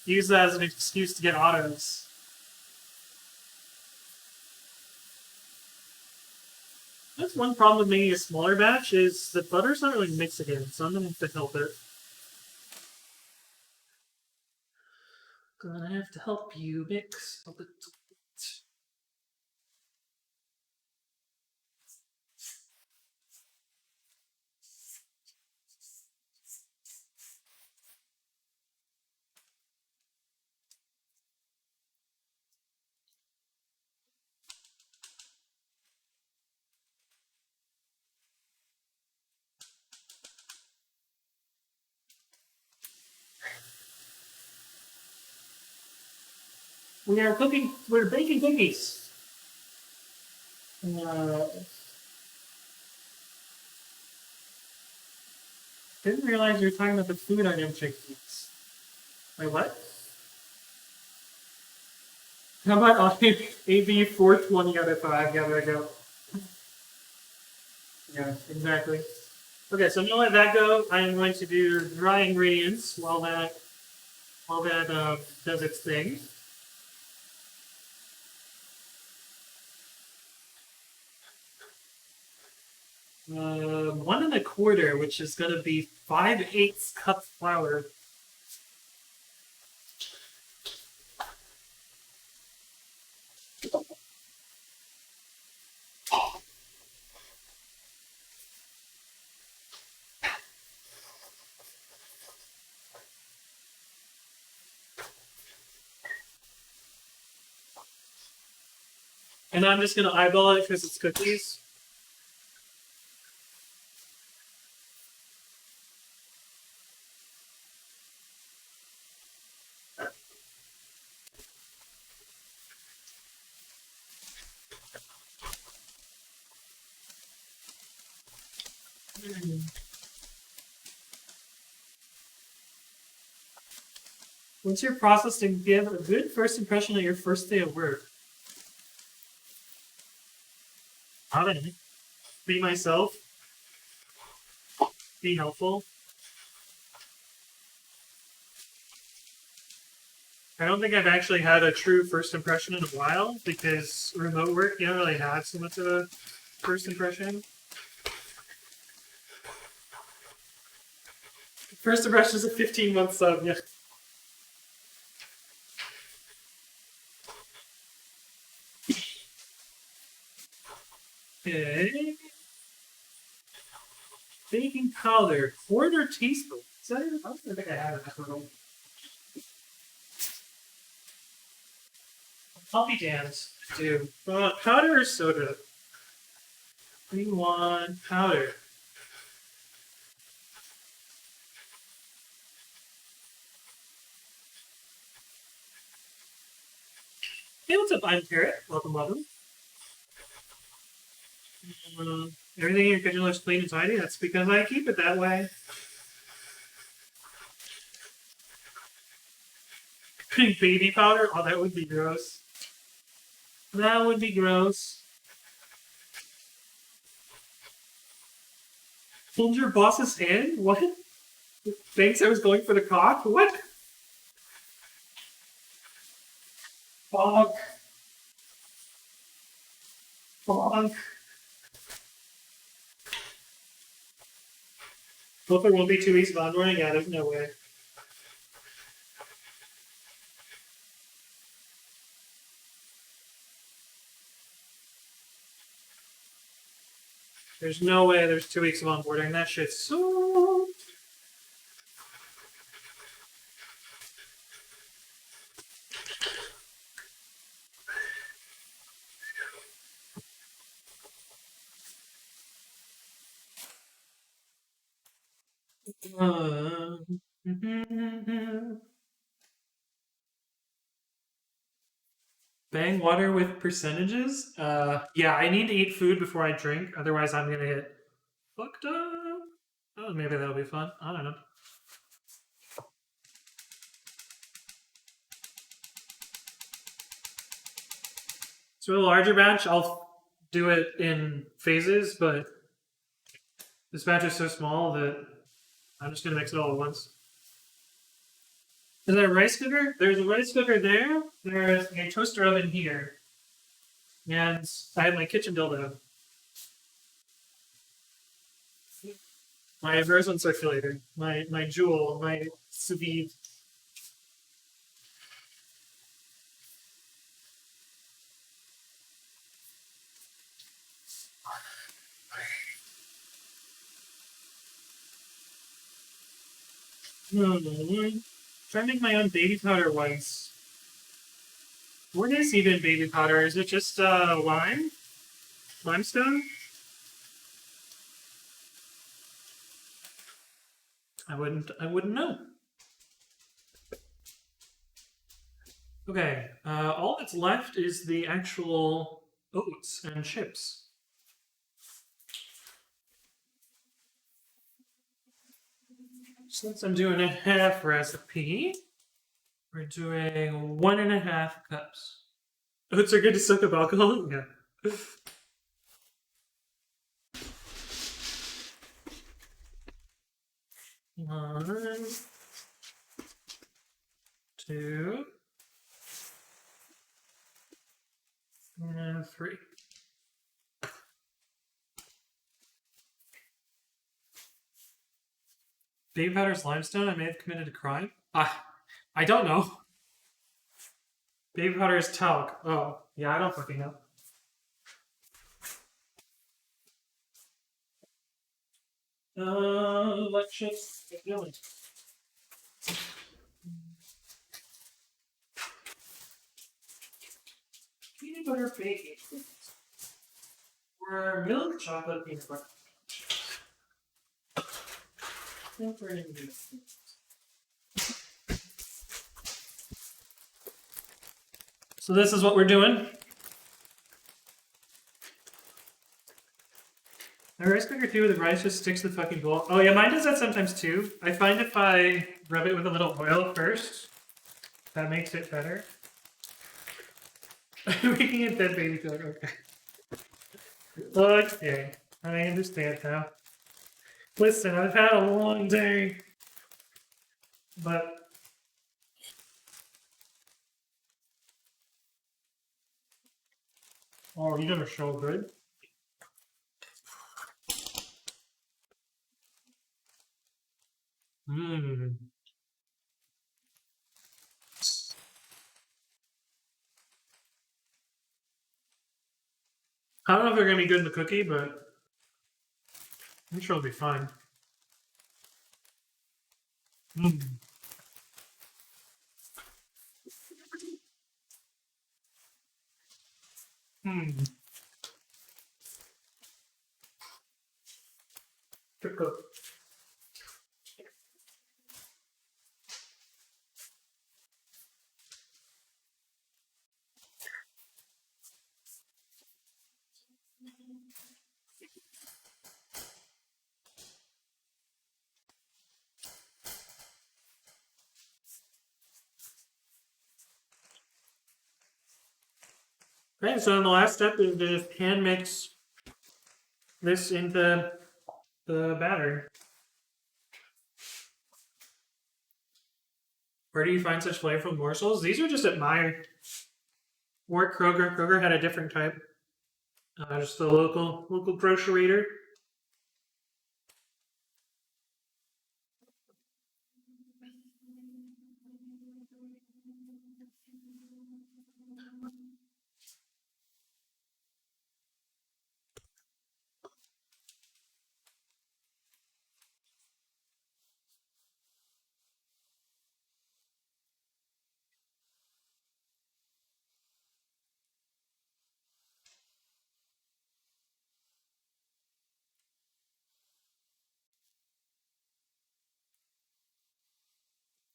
Speaker 1: use that as an excuse to get autos. That's one problem with making a smaller batch is the butter's not really mixed again, so I'm gonna have to help it. Gonna have to help you mix a little bit. We're baking cookies. Didn't realize you were talking about the food item chickpeas. Wait, what? How about AB 420 out of 5? Yeah, there we go. Yeah, exactly. Okay, so I'm gonna let that go. I'm going to do dry ingredients while that does its thing. Uh, 1 1/4, which is going to be 5/8 cup flour. And I'm just going to eyeball it because it's cookies. What's your process to give a good first impression of your first day of work? I don't know. Be myself. Be helpful. I don't think I've actually had a true first impression in a while because remote work, you don't really have so much of a first impression. First impression is a 15-month sub, yeah. Baking powder, 1/4 teaspoon. Is that it? I don't think I have it. I'll be damned. Do powder or soda? We want powder. Hey, what's up? I'm Carrot. Welcome, welcome. Everything in your kitchen looks clean and tidy. That's because I keep it that way. Putting baby powder? Oh, that would be gross. That would be gross. Hold your boss's hand? What? Thanks, I was going for the cock? What? Fuck. Fuck. Hope there won't be 2 weeks of onboarding. Yeah, there's no way. There's no way there's 2 weeks of onboarding. That shit's so... Bang water with percentages? Yeah, I need to eat food before I drink. Otherwise, I'm gonna get fucked up. Oh, maybe that'll be fun. I don't know. So a larger batch, I'll do it in phases, but this batch is so small that I'm just gonna mix it all at once. Is there a rice cooker? There's a rice cooker there. There's a toaster oven here. And I have my kitchen dildo. My frozen circulator. My jewel. My sous vide. Try to make my own baby powder once. What is even baby powder? Is it just lime? Limestone? I wouldn't know. Okay, all that's left is the actual oats and chips. Since I'm doing a half recipe, we're doing 1.5 cups. Oats are good to soak up alcohol? Yeah. One, 2, and 3. Baby powder's limestone? I may have committed a crime? I don't know. Baby powder is talc. Oh, yeah, I don't fucking know. Let's just get going. Peanut butter baking. Or milk chocolate peanut butter. So this is what we're doing. The rice cooker too, the rice just sticks to the fucking bowl. Oh yeah, mine does that sometimes too. I find if I rub it with a little oil first, that makes it better. Making it dead baby powder, okay. Okay, I understand now. Listen, I've had a long day, but oh, you did a so good. Mmm. I don't know if they're gonna be good in the cookie, but I'm sure it'll be fine. Mm. Hmm. Good cook. Okay, so then the last step is to just hand mix this into the batter. Where do you find such flavorful morsels? These are just at my work, Kroger. Kroger had a different type. Just the local grocerator.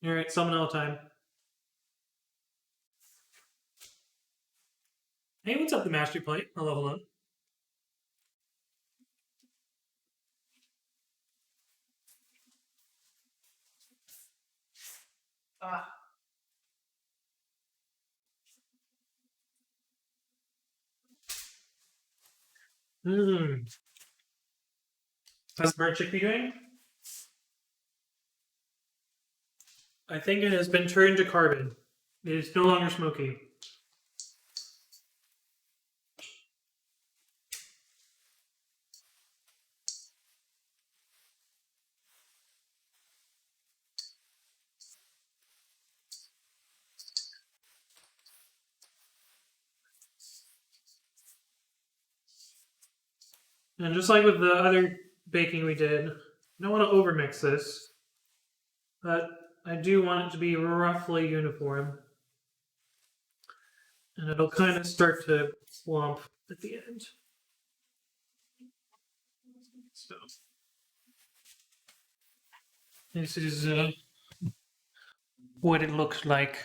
Speaker 1: All right, salmonella time. Hey, what's up, the master plate? Hello, hello. Ah. Mmm. How's burnt chickpea doing? I think it has been turned to carbon. It is no longer smoky. And just like with the other baking we did, I don't want to overmix this, but I do want it to be roughly uniform. And it'll kind of start to clump at the end. So this is what it looks like.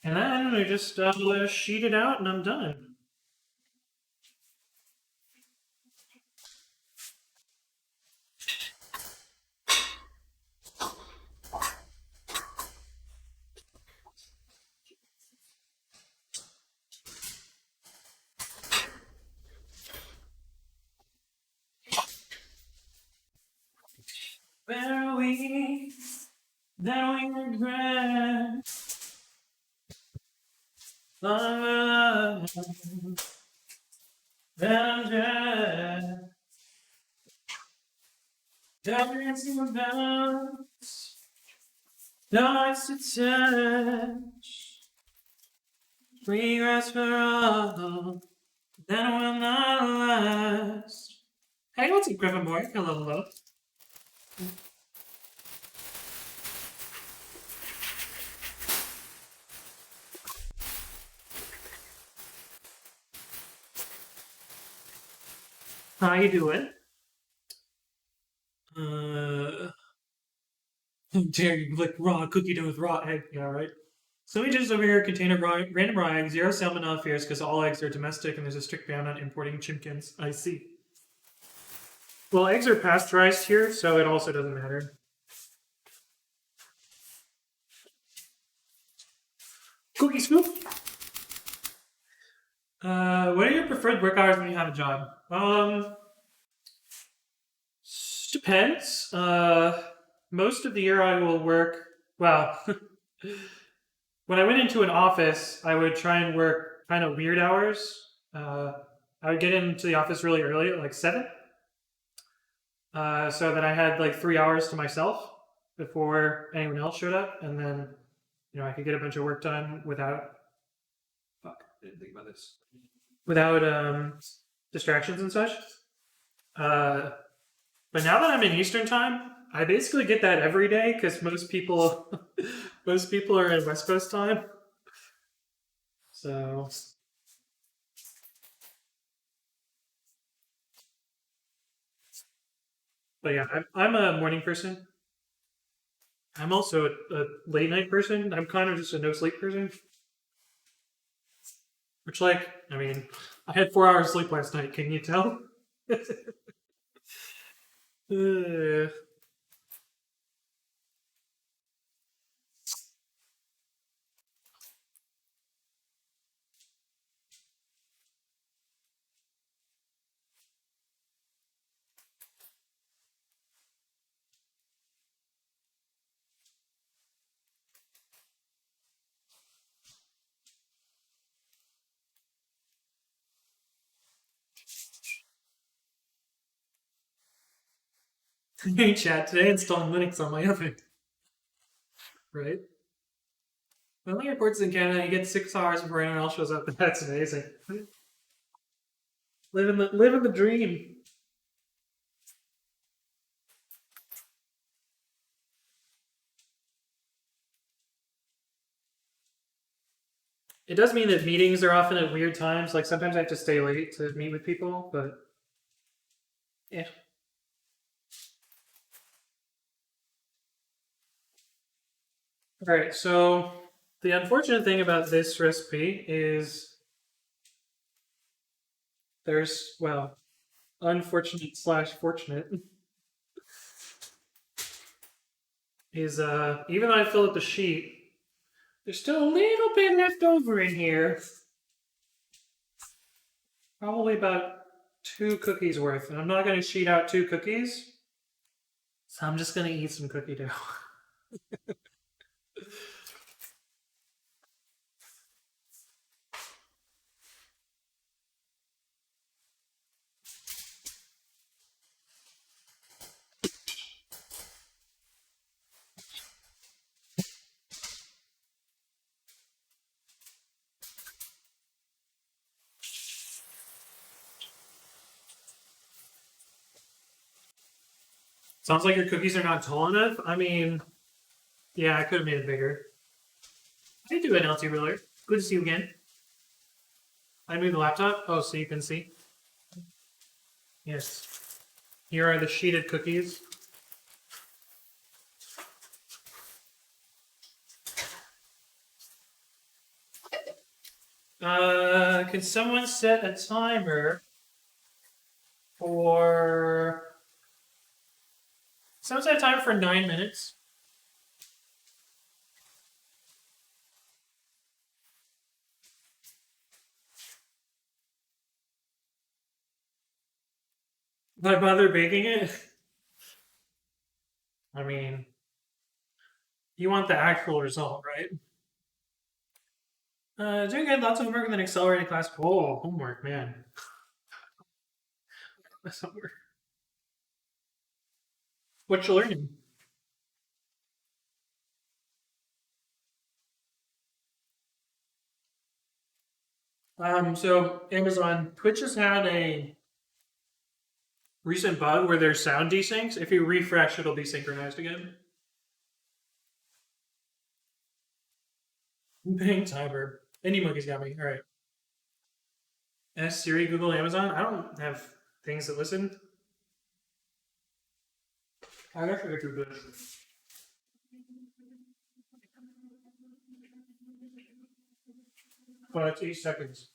Speaker 1: And then I just sheet it out and I'm done. Where are we? That we regret. Love, that dancing about, nice to touch. Regrets for all that will not last. Hey, what's up, Griffin Boy? Hello, hello. How you doing? How dare you lick raw cookie dough with raw egg? Yeah, right. So we just over here contain a random raw egg, 0 salmonella fears because all eggs are domestic and there's a strict ban on importing chimkins. I see. Well, eggs are pasteurized here, so it also doesn't matter. Cookie scoop. What are your preferred work hours when you have a job? Depends. Most of the year I will work. Well, when I went into an office, I would try and work kind of weird hours. I would get into the office really early, at like 7, so that I had like 3 hours to myself before anyone else showed up, and then I could get a bunch of work done without. Fuck, I didn't think about this. Without distractions and such. But now that I'm in Eastern time, I basically get that every day because most people, most people are in West Coast time. So, but yeah, I'm a morning person. I'm also a late night person. I'm kind of just a no sleep person. Which, like, I mean, I had 4 hours sleep last night. Can you tell? Hey, chat. Today installing Linux on my oven. Right? When only reports in Canada, you get 6 hours before anyone else shows up. That's amazing. Living the dream. It does mean that meetings are often at weird times. Like sometimes I have to stay late to meet with people, but yeah. All right. So the unfortunate thing about this recipe is there's well, unfortunate slash fortunate is even though I filled up the sheet, there's still a little bit left over in here. Probably about 2 cookies worth, and I'm not going to sheet out 2 cookies, so I'm just going to eat some cookie dough. Sounds like your cookies are not tall enough. I mean, yeah, I could have made it bigger. I did do an LT ruler. Good to see you again. I moved the laptop. Oh, so you can see. Yes. Here are the sheeted cookies. Can someone set a timer for... Someone set a timer for 9 minutes. Why bother baking it? I mean, you want the actual result, right? Doing good. Lots of homework with an accelerated class. Oh, homework, man. That's homework. What you learning? So Amazon, Twitch has had a recent bug where there's sound desyncs. If you refresh, it'll be synchronized again. Bang timer. Indie Monkey's got me. All right. S Siri, Google, Amazon. I don't have things that listen. I guess I could do this. But it's 8 seconds.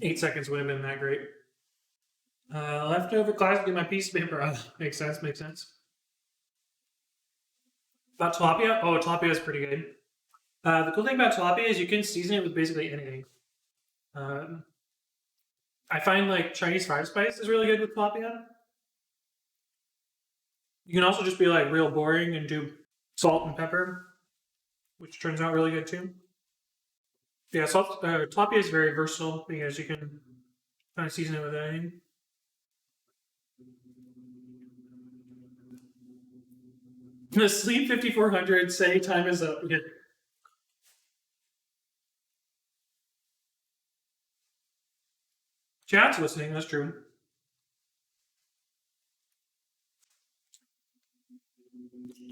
Speaker 1: Eight seconds would have been that great. Leftover class to get my piece of paper out. Makes sense, makes sense. About tilapia? Oh, tilapia is pretty good. The cool thing about tilapia is you can season it with basically anything. Um, I find like Chinese fried spice is really good with tilapia. You can also just be like real boring and do salt and pepper, which turns out really good too. Yeah, tilapia is very versatile because you can kind of season it with anything. The sleep 5400 say time is up. Yeah. Chat's listening, that's true.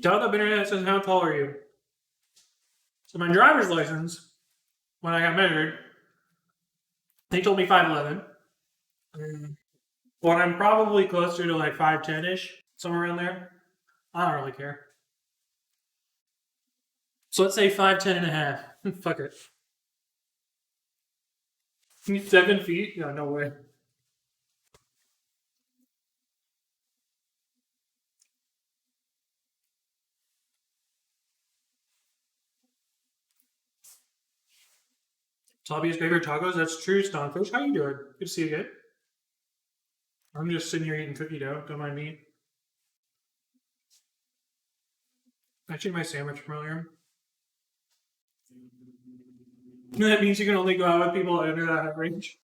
Speaker 1: Dialed up internet says, how tall are you? So my driver's license, when I got measured, they told me 5'11". But I'm probably closer to like 5'10"-ish, somewhere around there. I don't really care. So let's say 5'10" and a half. Fuck it. 7 feet? No, no way. Tommy's favorite tacos? That's true, Stonfish. How you doing? Good to see you again. I'm just sitting here eating cookie dough. Don't mind me. Actually, my sandwich from earlier. That means you can only go out with people under that height range.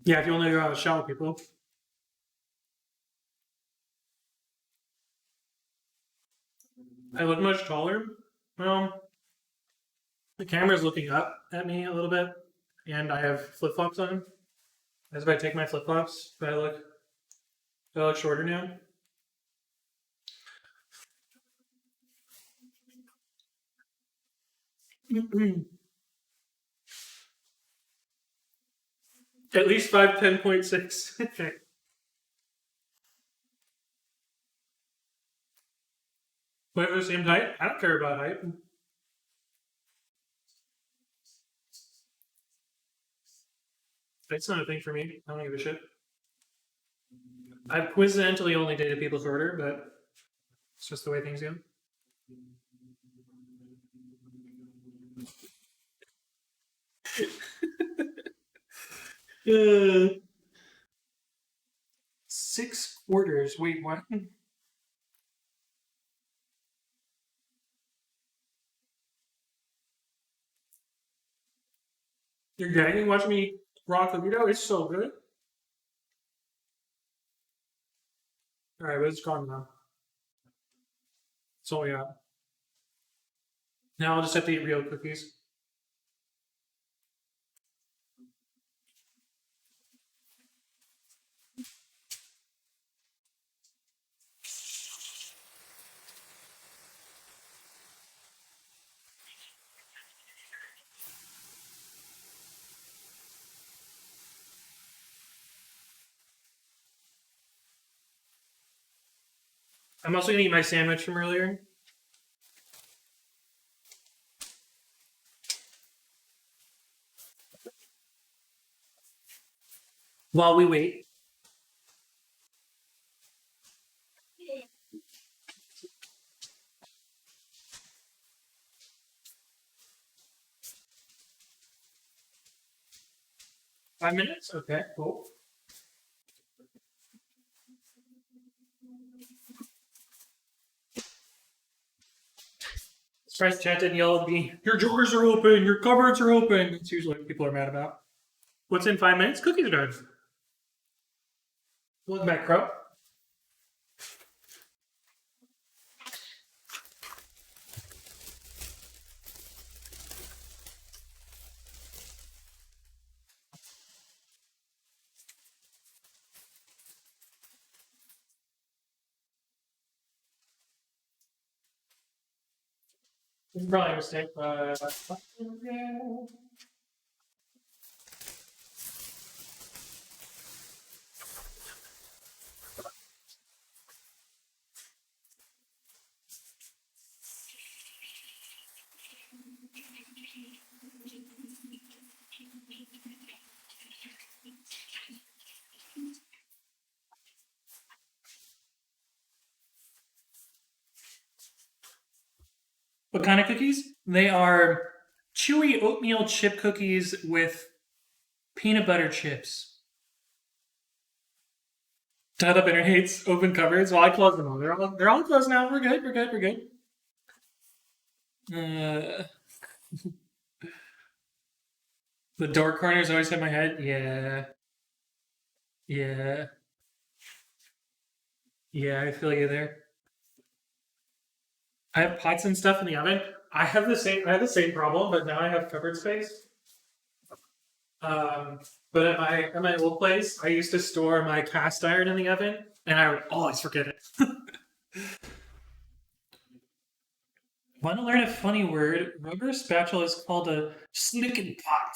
Speaker 1: Yeah, if you only go out with shallow people. I look much taller. Well, the camera's looking up at me a little bit, and I have flip flops on. As if I take my flip flops, do I look shorter now? At least 5'10.6". But at the same height, I don't care about height. It's not a thing for me. I don't give a shit. I've coincidentally only dated people shorter, but it's just the way things go. uh, 6 quarters. Wait, what? You're gagging watching me raw cookie dough? It's so good. Alright, but it's gone now. So yeah. Now I'll just have to eat real cookies. I'm also gonna eat my sandwich from earlier. While we wait. $5 minutes? Okay, cool. Surprised chat didn't yell at me, your drawers are open, your cupboards are open. It's usually what people are mad about. What's in 5 minutes? Cookies are done. Welcome back, Crow. This is probably a mistake, but what kind of cookies? They are chewy oatmeal chip cookies with peanut butter chips. Tied up internet hates open cupboards. Well, I closed them all. They're all closed now. We're good. We're good. We're good. The door corners always hit my head. Yeah. Yeah. Yeah, I feel you there. I have pots and stuff in the oven. I have the same problem, but now I have cupboard space. But at my old place, I used to store my cast iron in the oven, and I would always forget it. Want to learn a funny word? Rubber spatula is called a slickin' pot.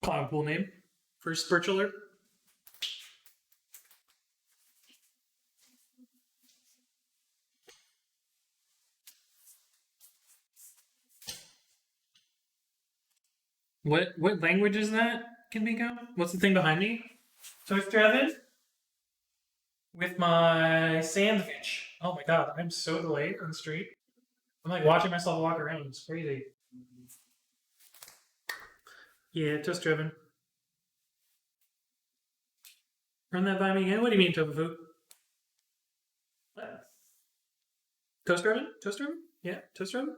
Speaker 1: Kind of cool name for a spatula. What language is that? Can we go? What's the thing behind me? Toaster oven with my sandwich. Oh my god, I'm so delayed on the street. I'm like watching myself walk around. It's crazy. Yeah, toaster oven. Run that by me again. What do you mean, tofu? Toaster oven? Toaster oven? Yeah, toaster oven.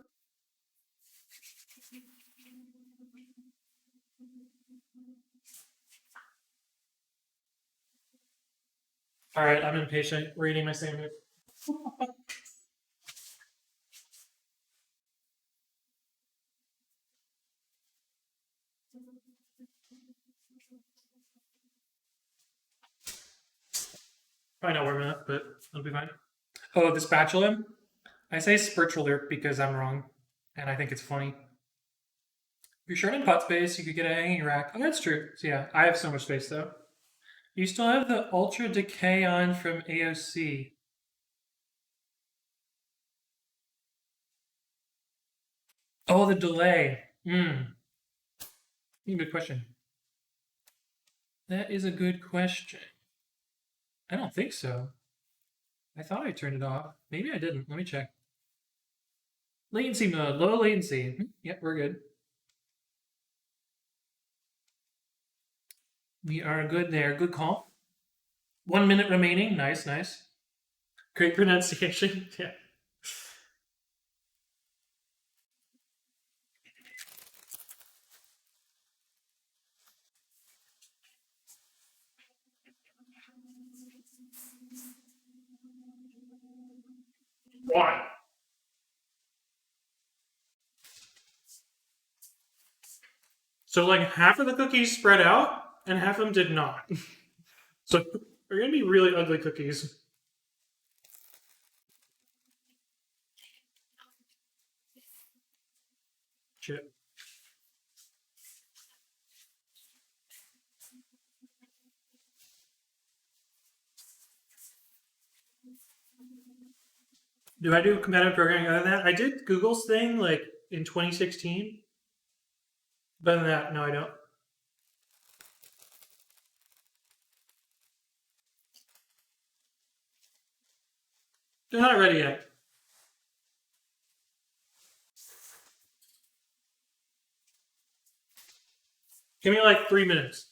Speaker 1: All right, I'm impatient. We're eating my sandwich. Probably not warm enough, but it'll be fine. Oh, the spatula? I say spatula because I'm wrong, and I think it's funny. If you're short on pot space, you could get a hanging rack. Oh, that's true. So yeah, I have so much space though. You still have the Ultra Decay on from AOC. Oh, the delay. Good question. That is a good question. I don't think so. I thought I turned it off. Maybe I didn't. Let me check. Latency mode, low latency. Yep, we're good. We are good there. Good call. 1 minute remaining. Nice, nice. Great pronunciation. Yeah. Why? So like half of the cookies spread out and half of them did not. So they're gonna be really ugly cookies. Shit. Do I do competitive programming other than that? I did Google's thing like in 2016. But other than that, no, I don't. They're not ready yet. Give me like 3 minutes.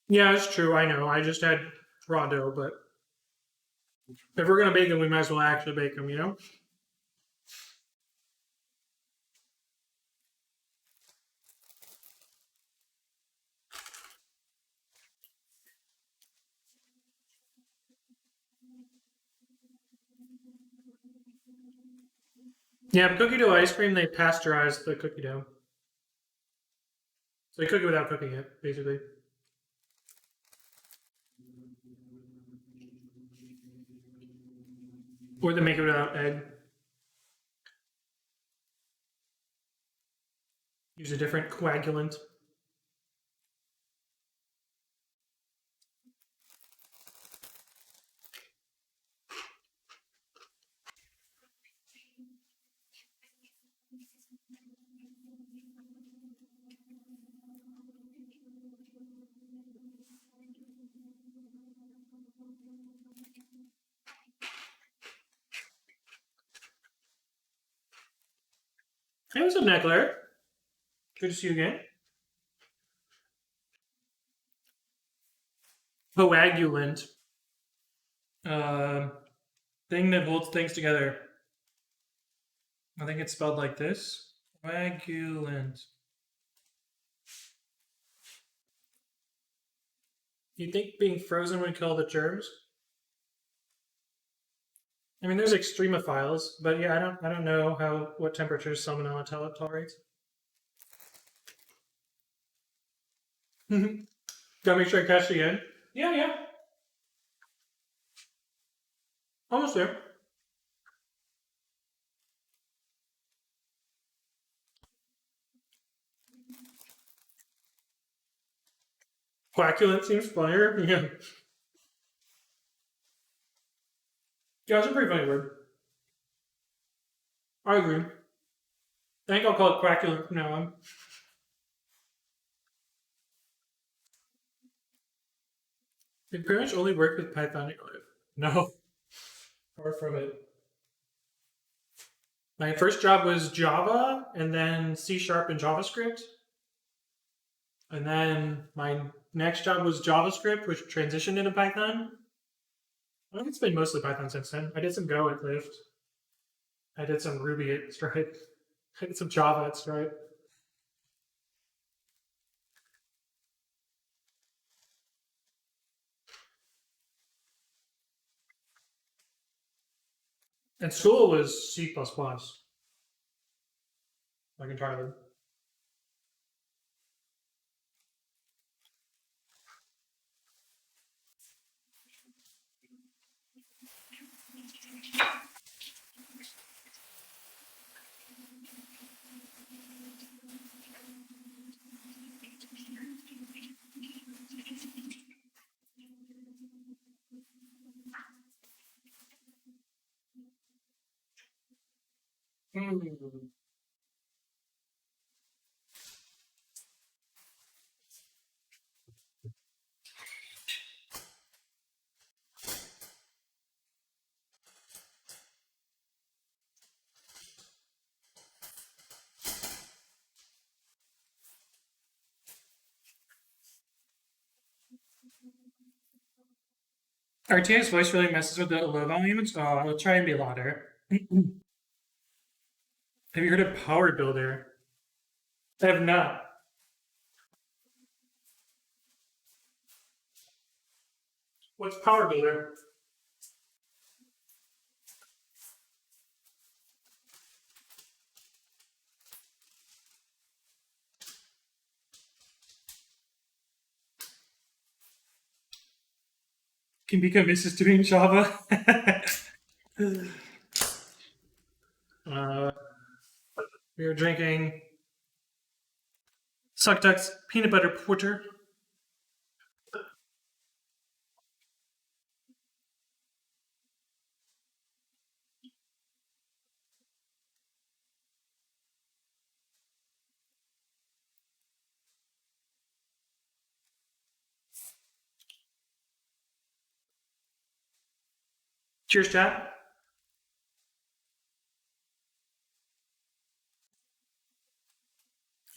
Speaker 1: Yeah, it's true. I know. I just had raw dough, but if we're gonna bake them, we might as well actually bake them. You know. Yeah, but cookie dough ice cream, they pasteurize the cookie dough. So they cook it without cooking it, basically. Or they make it without egg. Use a different coagulant. Hey, what's up, Neckler? Good to see you again. Coagulant. Thing that holds things together. I think it's spelled like this. Coagulant. You think being frozen would kill the germs? I mean, there's extremophiles, but yeah, I don't know what temperatures salmonella tolerates. Gotta make sure I catch the end. Yeah, yeah. Almost there. Quackulent seems funnier. Yeah. Yeah, it's a pretty funny word. I agree. I think I'll call it quackulent from now on. Did pretty much only work with Python? No, far from it. My first job was Java, and then C# and JavaScript. And then my next job was JavaScript, which transitioned into Python. I think it's been mostly Python since then. I did some Go at Lyft. I did some Ruby at Stripe. I did some Java at Stripe. And school was C++. I can try them. RTX voice really messes with the low volume, so I'll try and be louder. Have you heard of Power Builder? I have not. What's Power Builder? Kimbika misses doing Java. We are drinking Suck Duck's peanut butter porter. Cheers, chat.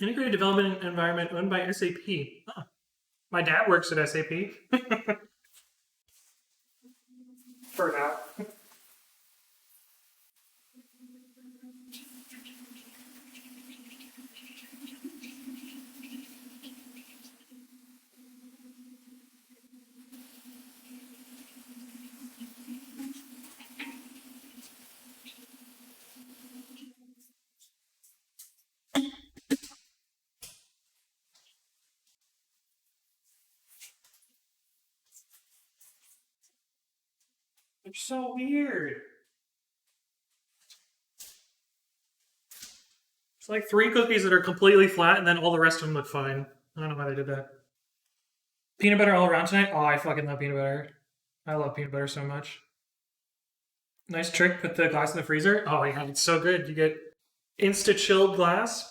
Speaker 1: Integrated development environment owned by SAP. Huh. My dad works at SAP. For now. They're so weird. It's like 3 cookies that are completely flat, and then all the rest of them look fine. I don't know why they did that. Peanut butter all around tonight? Oh, I fucking love peanut butter. I love peanut butter so much. Nice trick, put the glass in the freezer. Oh yeah, it's so good. You get insta chilled glass.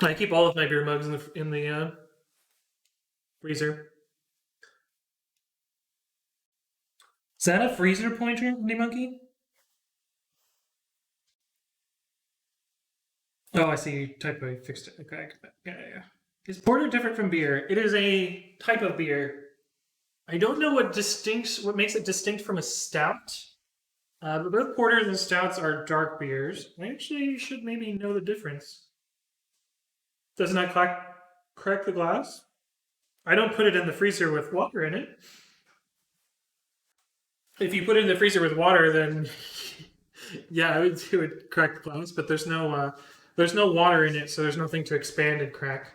Speaker 1: I keep all of my beer mugs in the freezer. Is that a freezer pointer, Indie Monkey? Oh, I see. Typo fixed it. Okay. Yeah. Is porter different from beer? It is a type of beer. I don't know what makes it distinct from a stout. But both porters and stouts are dark beers. I actually should maybe know the difference. Does not crack the glass? I don't put it in the freezer with water in it. If you put it in the freezer with water, then yeah, it would crack the glass. But there's no water in it, so there's nothing to expand and crack.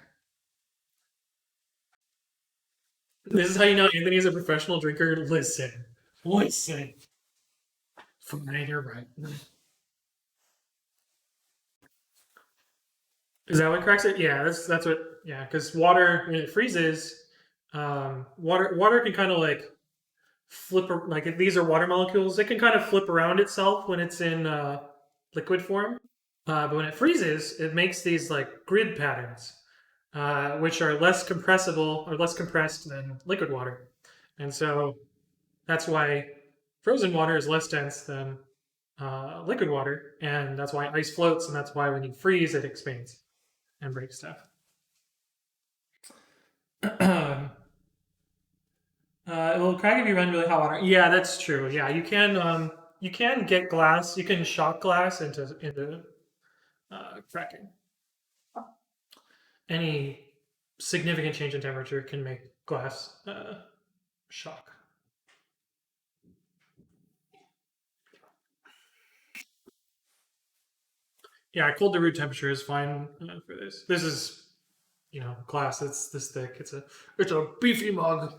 Speaker 1: This is how you know Anthony is a professional drinker. Listen, listen. Fine, you're right. Is that what cracks it? Yeah, that's what. Yeah, because water when it freezes, water can kind of like like if these are water molecules, it can kind of flip around itself when it's in liquid form. But when it freezes, it makes these like grid patterns, which are less compressible or less compressed than liquid water, and so that's why frozen water is less dense than liquid water, and that's why ice floats, and that's why when you freeze, it expands and breaks stuff. It will crack if you run really hot water. Yeah, that's true. Yeah, you can get glass. You can shock glass into cracking. Any significant change in temperature can make glass shock. Yeah, cold to room temperature is fine for this. This is, glass. It's this thick. It's a beefy mug.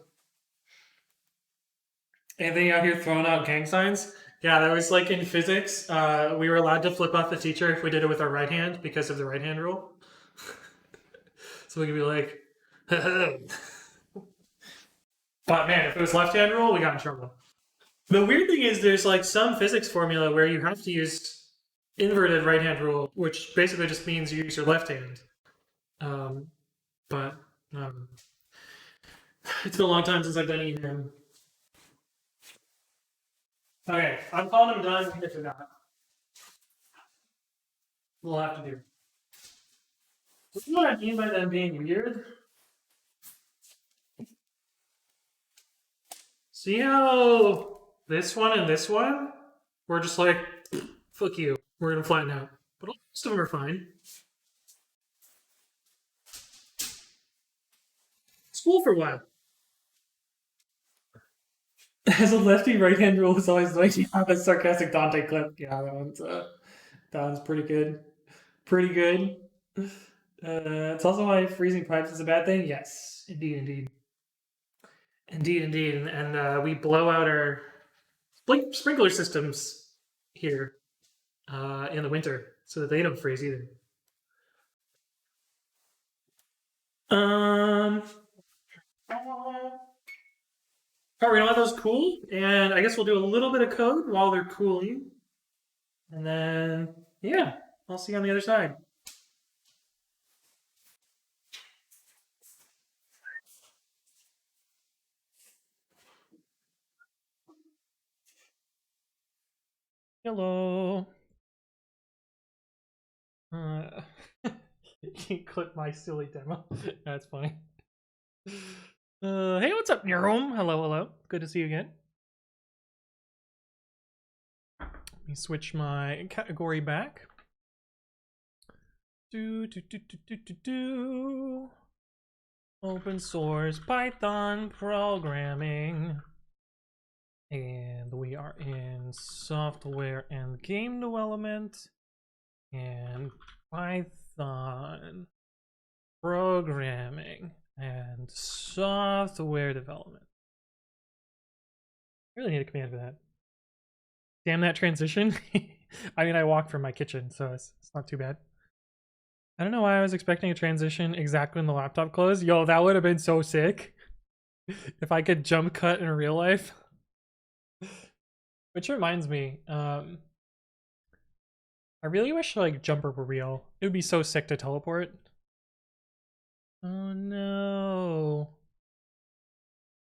Speaker 1: Anything out here throwing out gang signs? Yeah, that was like in physics. We were allowed to flip off the teacher if we did it with our right hand because of the right hand rule. So we could be like, but man, if it was left hand rule, we got in trouble. The weird thing is there's like some physics formula where you have to use inverted right hand rule, which basically just means you use your left hand. Um, but it's been a long time since I've done EM. Okay, I'm calling them done if they're not. We'll have to do. You know what I mean by them being weird? See how this one and this one, we're just like, fuck you, we're gonna flatten out. But most of them are fine. It's cool for a while. As a lefty, right hand rule is always like you have a sarcastic Dante clip. Yeah, that one's pretty good. Pretty good. It's also why freezing pipes is a bad thing. Yes, indeed, indeed, indeed. And we blow out our sprinkler systems here in the winter so that they don't freeze either. Are we gonna let those cool? And I guess we'll do a little bit of code while they're cooling. And then, yeah, I'll see you on the other side. Hello. Uh, you clip my silly demo. That's funny. Hey, what's up, Neurom? Hello. Good to see you again. Let me switch my category back. Open source Python programming. And we are in software and game development and Python programming and software development. I really need a command for that. Damn that transition. I mean, I walk from my kitchen, so it's not too bad. I don't know why I was expecting a transition exactly when the laptop closed. Yo, that would have been so sick. If I could jump cut in real life. Which reminds me, I really wish like Jumper were real. It would be so sick to teleport. Oh no.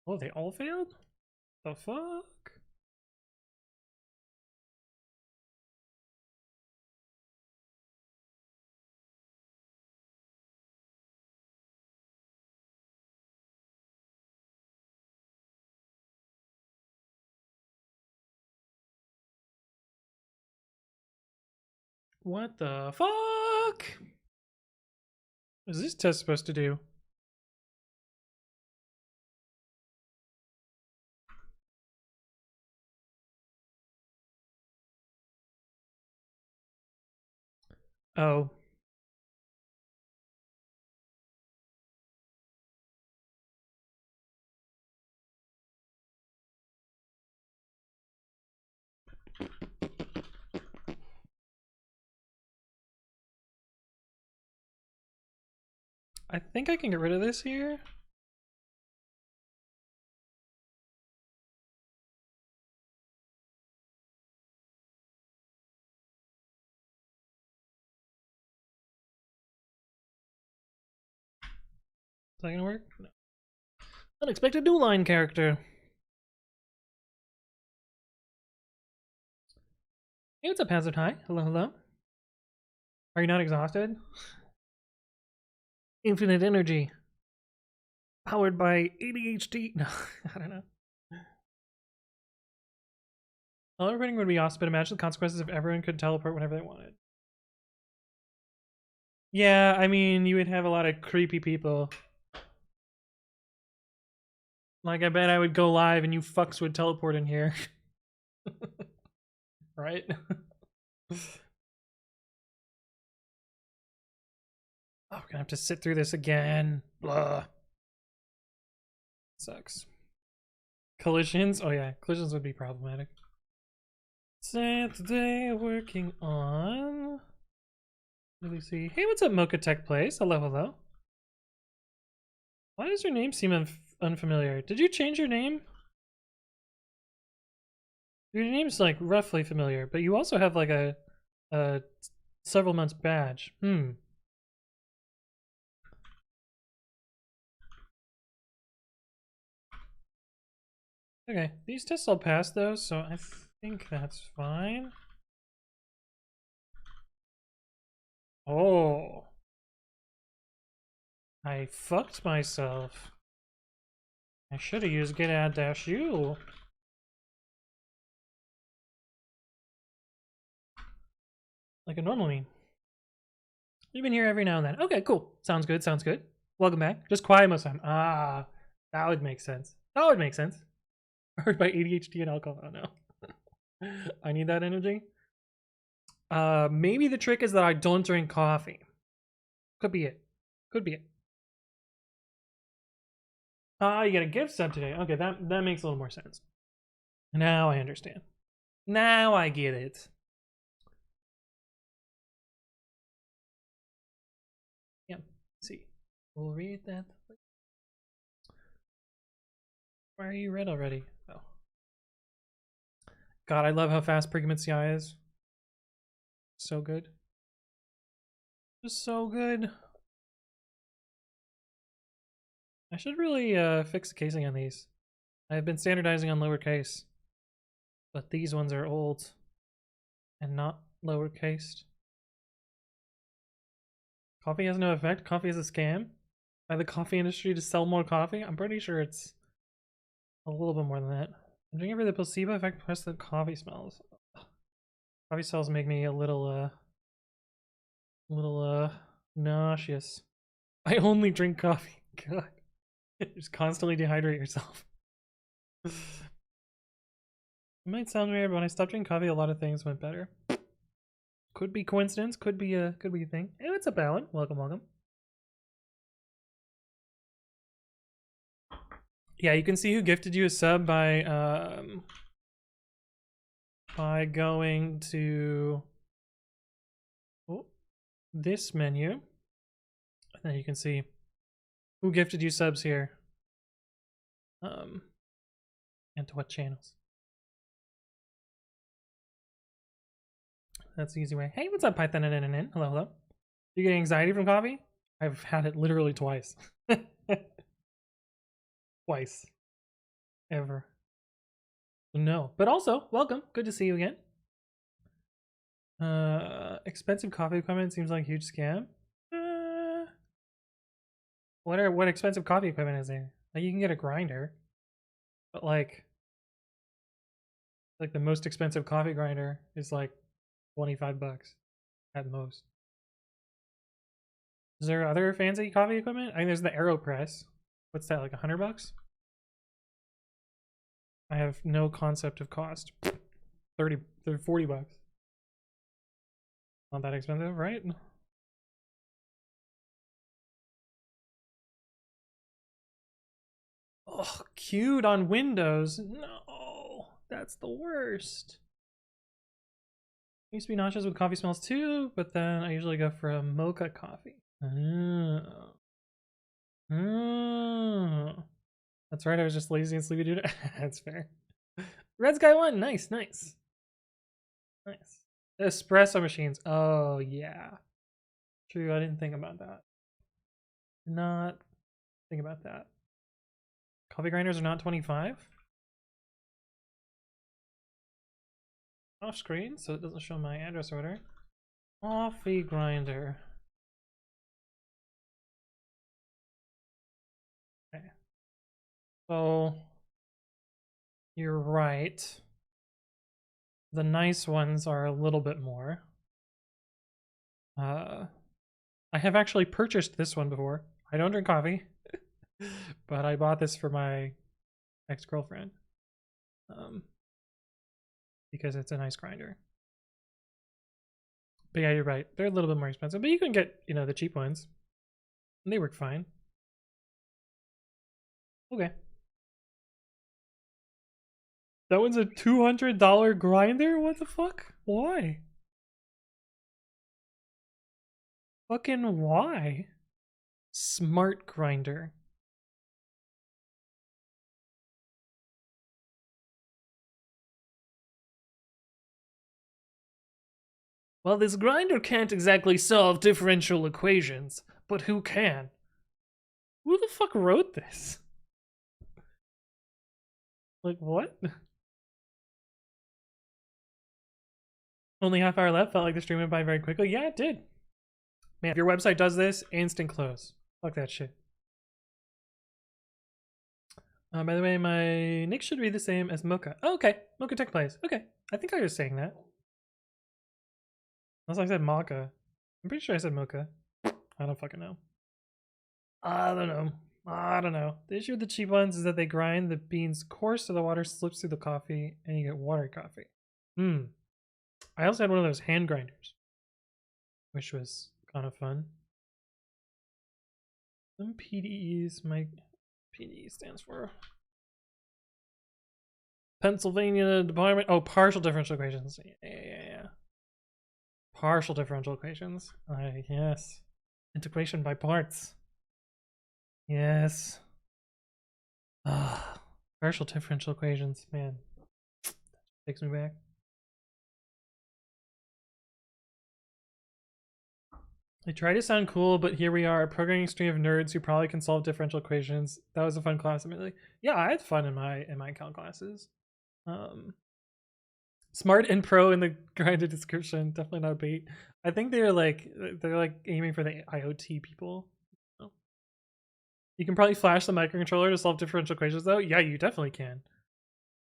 Speaker 1: Oh, they all failed? The fuck? What the fuck? What is this test supposed to do? Oh. I think I can get rid of this here. Is that gonna work? No. Unexpected new line character. Hey, what's up, Hazard? Hi. Hello, hello. Are you not exhausted? Infinite energy. Powered by ADHD. No, I don't know. Teleporting would be awesome, but imagine the consequences if everyone could teleport whenever they wanted. Yeah, I mean, you would have a lot of creepy people. Like, I bet I would go live and you fucks would teleport in here. Right? Oh, we're gonna have to sit through this again. Blah. Sucks. Collisions? Oh yeah, collisions would be problematic. Today working on... Let me see. Hey, what's up, Mocha Tech Place? Hello, hello. Why does your name seem unfamiliar? Did you change your name? Your name's like roughly familiar, but you also have like a several months badge. Okay, these tests all passed though, so I think that's fine. Oh. I fucked myself. I should have used get add dash u. Like a normal mean. You've been here every now and then. Okay, cool. Sounds good, sounds good. Welcome back. Just quiet most of the time. Ah, that would make sense. That would make sense. Hurt by ADHD and alcohol. Oh no. I need that energy. Maybe the trick is that I don't drink coffee. Could be it. Could be it. You got a gift sub today. Okay, that makes a little more sense. Now I understand. Now I get it. Yeah. Let's see. We'll read that. Why are you red already? Oh. God, I love how fast Predicament CI is. So good. Just so good. I should really fix the casing on these. I've been standardizing on lowercase, but these ones are old and not lowercased. Coffee has no effect. Coffee is a scam by the coffee industry to sell more coffee. I'm pretty sure it's a little bit more than that. I'm drinking for the placebo effect plus the coffee smells. Coffee smells make me a little nauseous. I only drink coffee. God. Just constantly dehydrate yourself. It might sound weird, but when I stopped drinking coffee, a lot of things went better. Could be coincidence, could be a thing. Hey, what's up, Alan? Welcome, welcome. Yeah, you can see who gifted you a sub by going to this menu. And then you can see who gifted you subs here. And to what channels. That's the easy way. Hey, what's up, Python? Hello, hello. You getting anxiety from coffee? I've had it literally twice. Twice. Ever. No. But also, welcome. Good to see you again. Expensive coffee equipment seems like a huge scam. What expensive coffee equipment is there? Like, you can get a grinder, but like the most expensive coffee grinder is like $25 at most. Is there other fancy coffee equipment? I think there's the AeroPress. What's that, like $100? I have no concept of cost. $40. Not that expensive, right? Oh, queued on Windows. No, that's the worst. I used to be nauseous with coffee smells too, but then I usually go for a mocha coffee. Oh. Oh. That's right, I was just lazy and sleepy dude. That's fair. Red Sky 1, nice, nice. Nice. Espresso machines. Oh, yeah. True, I didn't think about that. Not think about that. Coffee grinders are not 25. Off screen, so it doesn't show my address order. Coffee grinder. Okay. So you're right. The nice ones are a little bit more. I have actually purchased this one before. I don't drink coffee, but I bought this for my ex-girlfriend. Because it's a nice grinder. But yeah, you're right. They're a little bit more expensive, but you can get, you know, the cheap ones. And they work fine. Okay. That one's a $200 grinder? What the fuck? Why? Fucking why? Smart grinder. Well, this grinder can't exactly solve differential equations, but who can? Who the fuck wrote this? Like, what? Only half hour left. Felt like the stream went by very quickly. Yeah, it did. Man, if your website does this, instant close. Fuck that shit. By the way, my nick should be the same as Mocha. Oh, okay. Mocha Tech Plays. Okay. I think I was saying that. Unless I said Mocha. I'm pretty sure I said Mocha. I don't fucking know. I don't know. The issue with the cheap ones is that they grind the beans coarse so the water slips through the coffee and you get watery coffee. I also had one of those hand grinders, which was kind of fun. Some PDEs, my PDE stands for Pennsylvania Department. Oh, partial differential equations. Yeah. Partial differential equations. Yes. Integration by parts. Yes. Partial differential equations. Man. Takes me back. I try to sound cool, but here we are, a programming stream of nerds who probably can solve differential equations. That was a fun class. Immediately. Yeah, I had fun in my calc classes. Smart and pro in the grinded description. Definitely not bait. I think they're like aiming for the IoT people. Oh. You can probably flash the microcontroller to solve differential equations, though. Yeah, you definitely can.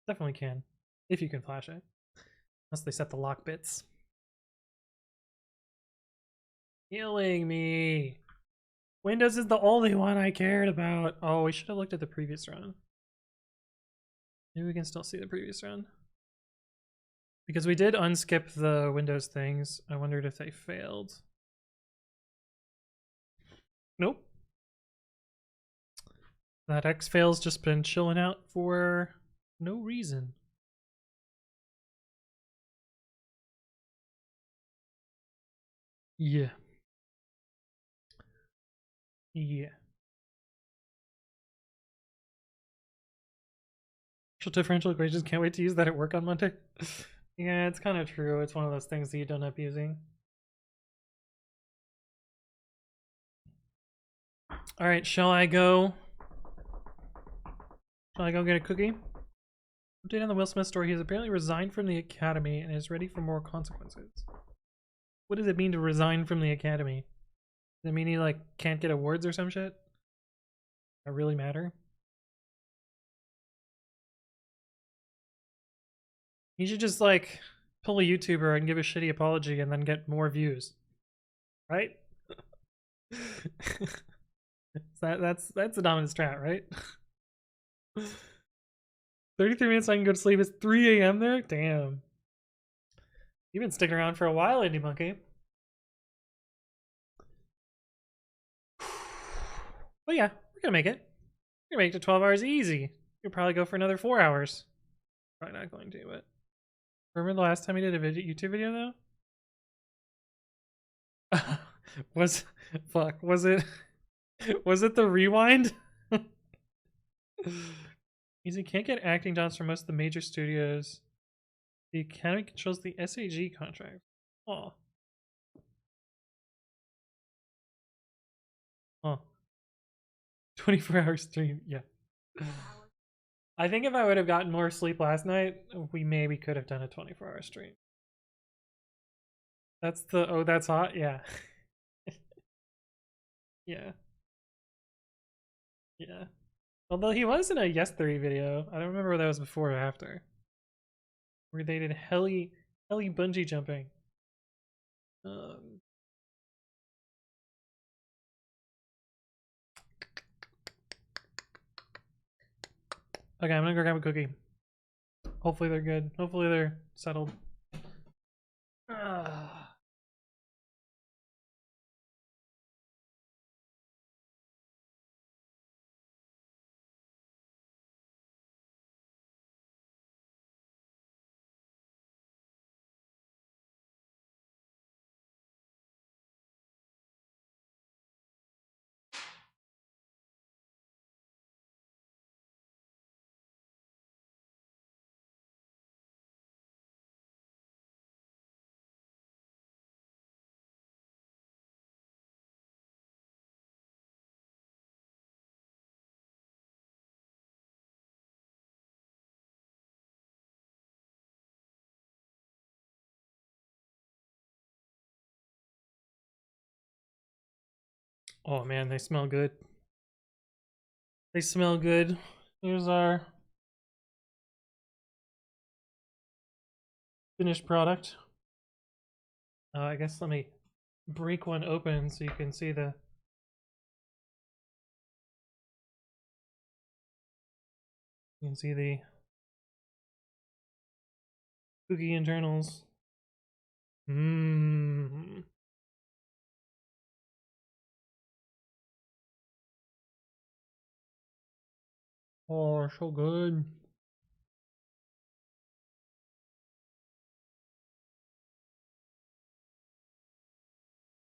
Speaker 1: Definitely can, if you can flash it. Unless they set the lock bits. Killing me. Windows is the only one I cared about. Oh, we should have looked at the previous run. Maybe we can still see the previous run. Because we did unskip the Windows things. I wondered if they failed. Nope. That X-Fail's just been chilling out for no reason. Yeah. Yeah. Differential equations, can't wait to use that at work on Monday. Yeah, it's kind of true. It's one of those things that you don't end up using. Alright, shall I go get a cookie? Update on the Will Smith story. He has apparently resigned from the academy and is ready for more consequences. What does it mean to resign from the academy? Does it mean he like can't get awards or some shit? That really matter? You should just like pull a YouTuber and give a shitty apology and then get more views. Right? That's the dominant strat, right? 33 minutes I can go to sleep. It's 3 a.m. there? Damn. You've been sticking around for a while, Indie Monkey. But yeah, we're gonna make it. We're gonna make it to 12 hours easy. You'll probably go for another 4 hours. Probably not going to, but remember the last time you did a YouTube video though? was it the rewind? Means he can't get acting jobs from most of the major studios. The Academy controls the SAG contract. Oh. Huh. 24-hour stream, yeah. I think if I would have gotten more sleep last night, we maybe could have done a 24-hour stream. That's the, oh, that's hot? Yeah. Yeah. Yeah. Although he was in a Yes Theory video. I don't remember whether that was before or after. Where they did heli bungee jumping. Okay, I'm gonna go grab a cookie. Hopefully they're good. Hopefully they're settled. Oh man, they smell good. They smell good. Here's our finished product. I guess let me break one open so you can see the cookie internals. Mmm. Oh, so good.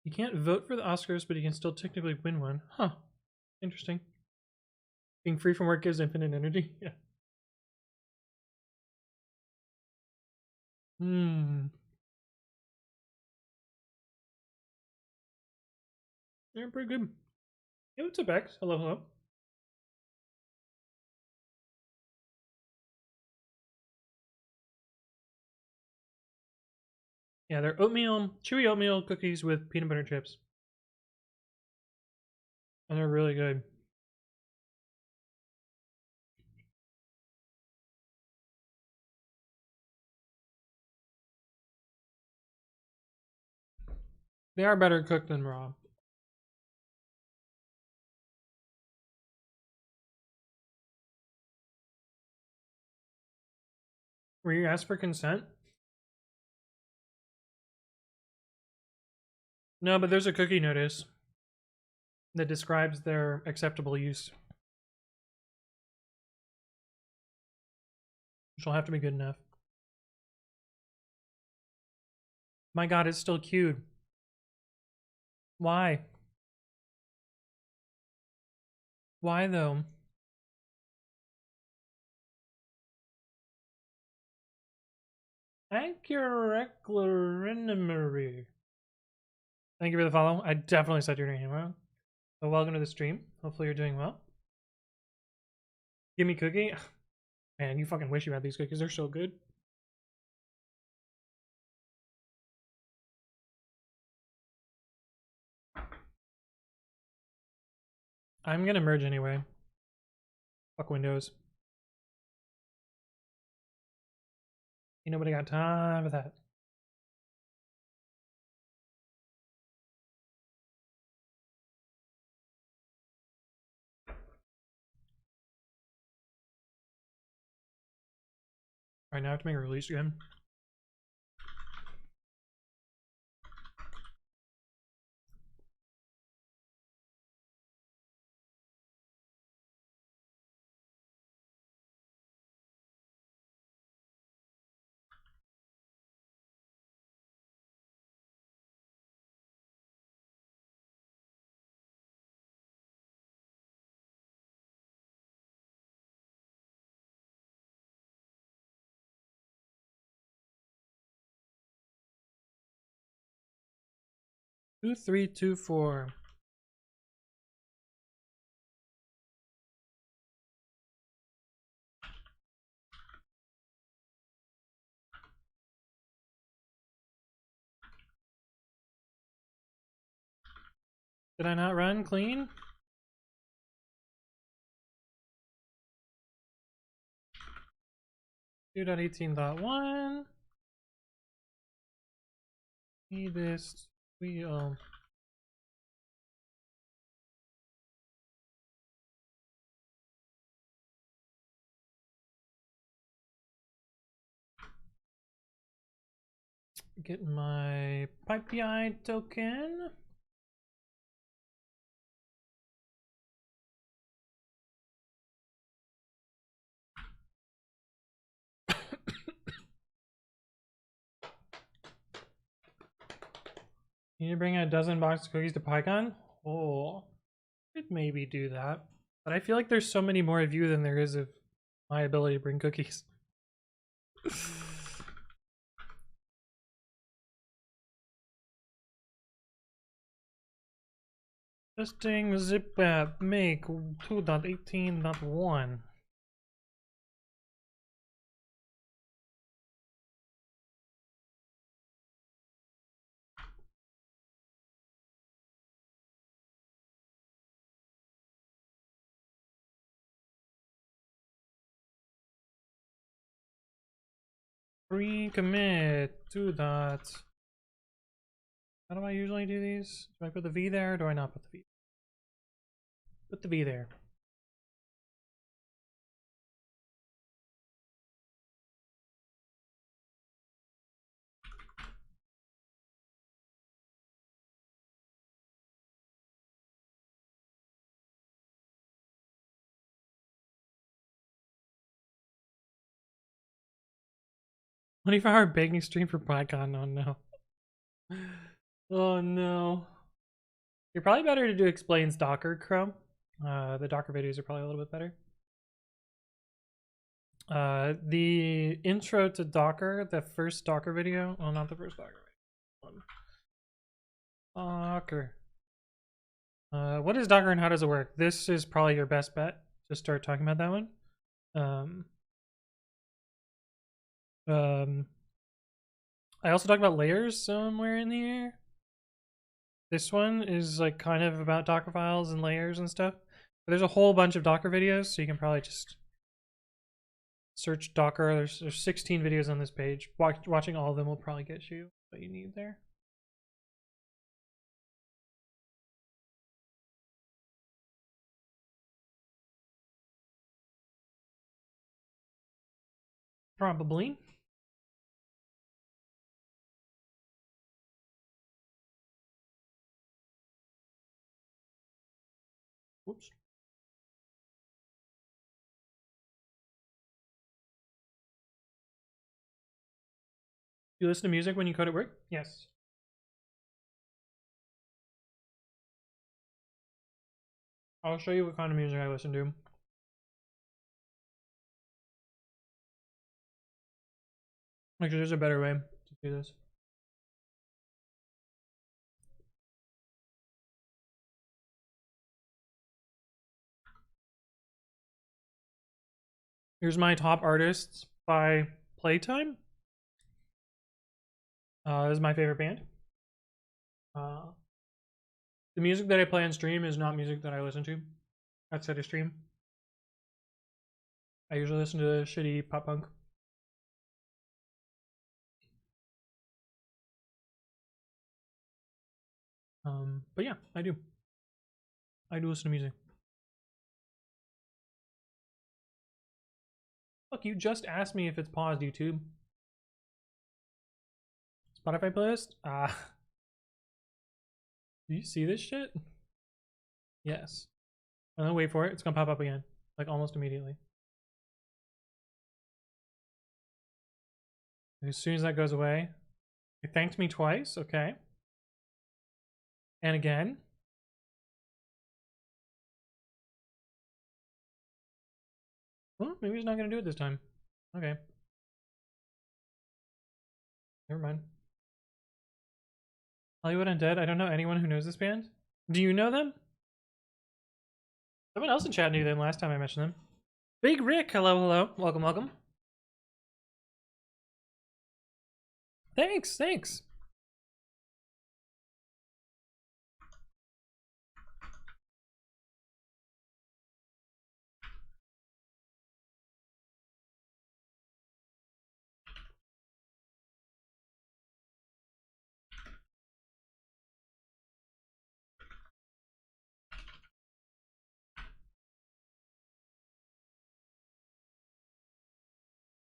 Speaker 1: You can't vote for the Oscars, but you can still technically win one. Huh. Interesting. Being free from work gives infinite energy. Yeah. Hmm. They're pretty good. Hey, what's up, X? Hello, hello. Yeah, they're chewy oatmeal cookies with peanut butter chips. And they're really good. They are better cooked than raw. Were you asked for consent? No, but there's a cookie notice that describes their acceptable use. Which will have to be good enough. My god, it's still cute. Why? Why though? Accurate. Thank you for the follow. I definitely said your name wrong. But welcome to the stream. Hopefully you're doing well. Give me cookie. Man, you fucking wish you had these cookies. They're so good. I'm gonna merge anyway. Fuck Windows. Ain't nobody got time for that. Alright, now I have to make a release again. 2324. Did I not run clean? Two 2.18.1. Need this wheel. Get my pipe PI token. You need to bring a dozen boxes of cookies to PyCon? Oh, could maybe do that. But I feel like there's so many more of you than there is of my ability to bring cookies. Testing zip app make 2.18.1. Pre-commit 2 dots. How do I usually do these? Do I put the V there or do I not put the V? Put the V there. $24-hour baking stream for PyCon. Oh no. Oh no. You're probably better to do explains Docker, Chrome. The Docker videos are probably a little bit better. The intro to Docker, the first Docker video. Well, not the first Docker video. Docker. What is Docker and how does it work? This is probably your best bet to start talking about that one. I also talk about layers somewhere in here. This one is like kind of about Docker files and layers and stuff. But there's a whole bunch of Docker videos, so you can probably just search Docker. There's 16 videos on this page. Watching all of them will probably get you what you need there. Probably. Whoops. You listen to music when you code at work? Yes. I'll show you what kind of music I listen to. Actually, there's a better way to do this. Here's my top artists by playtime. This is my favorite band. The music that I play on stream is not music that I listen to outside of stream. I usually listen to shitty pop punk. But yeah, I do. I do listen to music. Look, you just asked me if it's paused, YouTube. Spotify playlist? Do you see this shit? Yes. And then wait for it. It's gonna pop up again, like almost immediately. As soon as that goes away, it thanked me twice. Okay. And again. Well, maybe he's not gonna do it this time. Okay. Never mind. Hollywood Undead. I don't know anyone who knows this band. Do you know them? Someone else in chat knew them last time I mentioned them. Big Rick, hello, hello. Welcome, welcome. Thanks, thanks.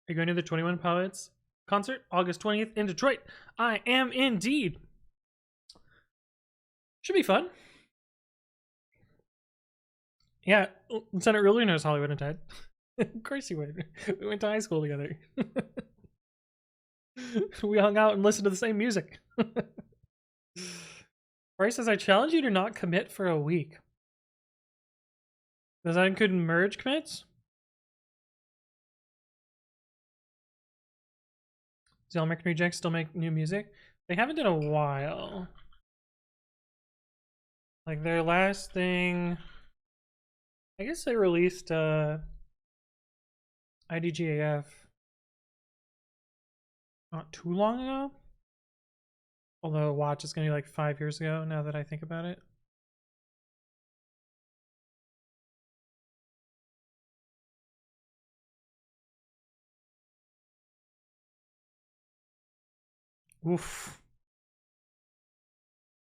Speaker 1: Are you going to the 21 Pilots concert August 20th in Detroit? I am indeed. Should be fun. Yeah, Lieutenant Ruler knows Hollywood Undead. Of course he would. We went to high school together. We hung out and listened to the same music. Bryce says, I challenge you to not commit for a week. Does that include merge commits? Does American Rejects still make new music? They haven't in a while. Like their last thing, I guess they released IDGAF not too long ago. Although Watch is gonna be like 5 years ago now that I think about it. Oof.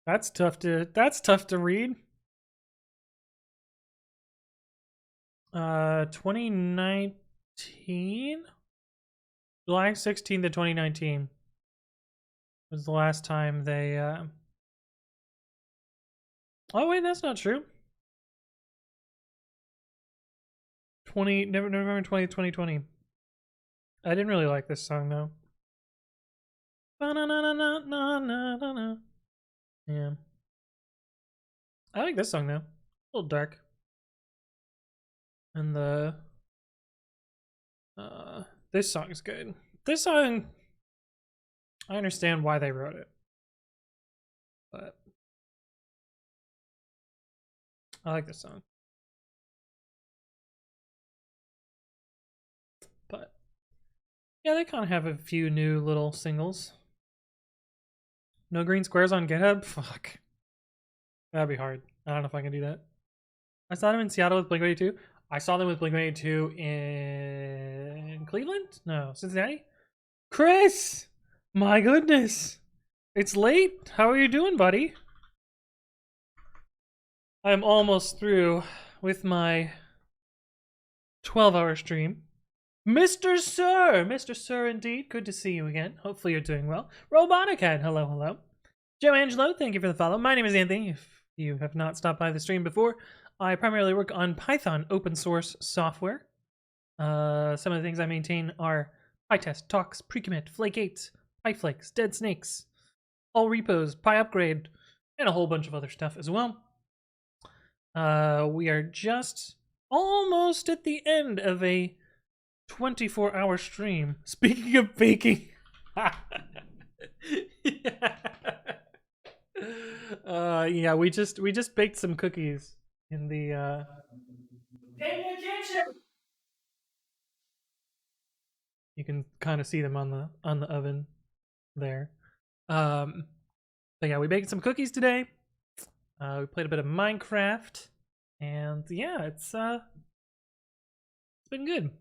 Speaker 1: That's tough to read. 2019? July 16th of 2019 was the last time they oh wait, that's not true. November 20th, 2020. I didn't really like this song though. Yeah. I like this song though. A little dark. And the this song is good. This song, I understand why they wrote it, but I like this song. But yeah, they kind of have a few new little singles. No green squares on GitHub? Fuck. That'd be hard. I don't know if I can do that. I saw them in Seattle with Blink-182. I saw them with Blink-182 in Cleveland? No, Cincinnati? Chris! My goodness! It's late. How are you doing, buddy? I'm almost through with my 12-hour stream. Mr. Sir, indeed. Good to see you again. Hopefully you're doing well. Roboticad, hello, hello. Joe Angelo, thank you for the follow. My name is Anthony. If you have not stopped by the stream before, I primarily work on Python open source software. Some of the things I maintain are PyTest, Talks, Precommit, Flake8, PyFlakes, Dead Snakes, all repos, PyUpgrade, and a whole bunch of other stuff as well. We are just almost at the end of a 24-hour stream. Speaking of baking. Yeah, we just baked some cookies in the kitchen. You can kind of see them on the oven there. But yeah, we baked some cookies today. We played a bit of Minecraft, and yeah, it's been good.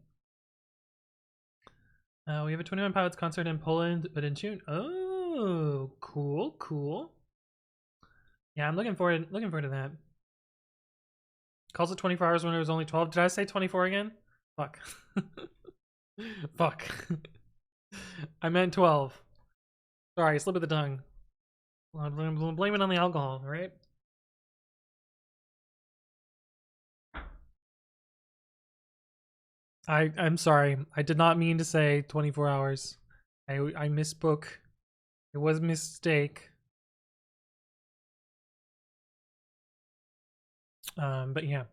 Speaker 1: We have a 21 Pilots concert in Poland, but in June. Oh, cool, cool. Yeah, I'm looking forward to that. Calls it 24 hours when it was only 12. Did I say 24 again? Fuck. Fuck. I meant 12. Sorry, slip of the tongue. Blame it on the alcohol, right? I'm sorry. I did not mean to say 24 hours. I misspoke. It was a mistake. But yeah.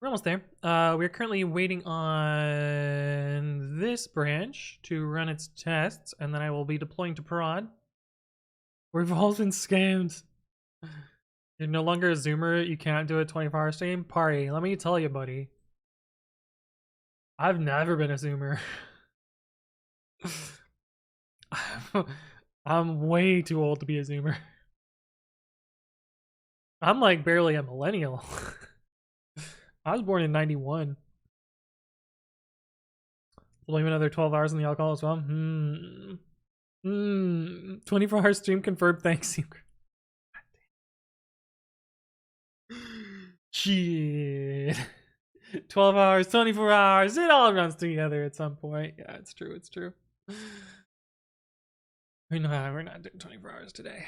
Speaker 1: We're almost there. We're currently waiting on this branch to run its tests, and then I will be deploying to prod. We've all been scammed. You're no longer a Zoomer. You can't do a 24-hour stream. Party, let me tell you, buddy. I've never been a Zoomer. I'm way too old to be a Zoomer. I'm like barely a millennial. I was born in 91. Blame another 12 hours on the alcohol as well. 24-hour stream confirmed. Thanks. Shit. 12 hours, 24 hours. It all runs together at some point. Yeah, it's true. It's true. We're not doing 24 hours today.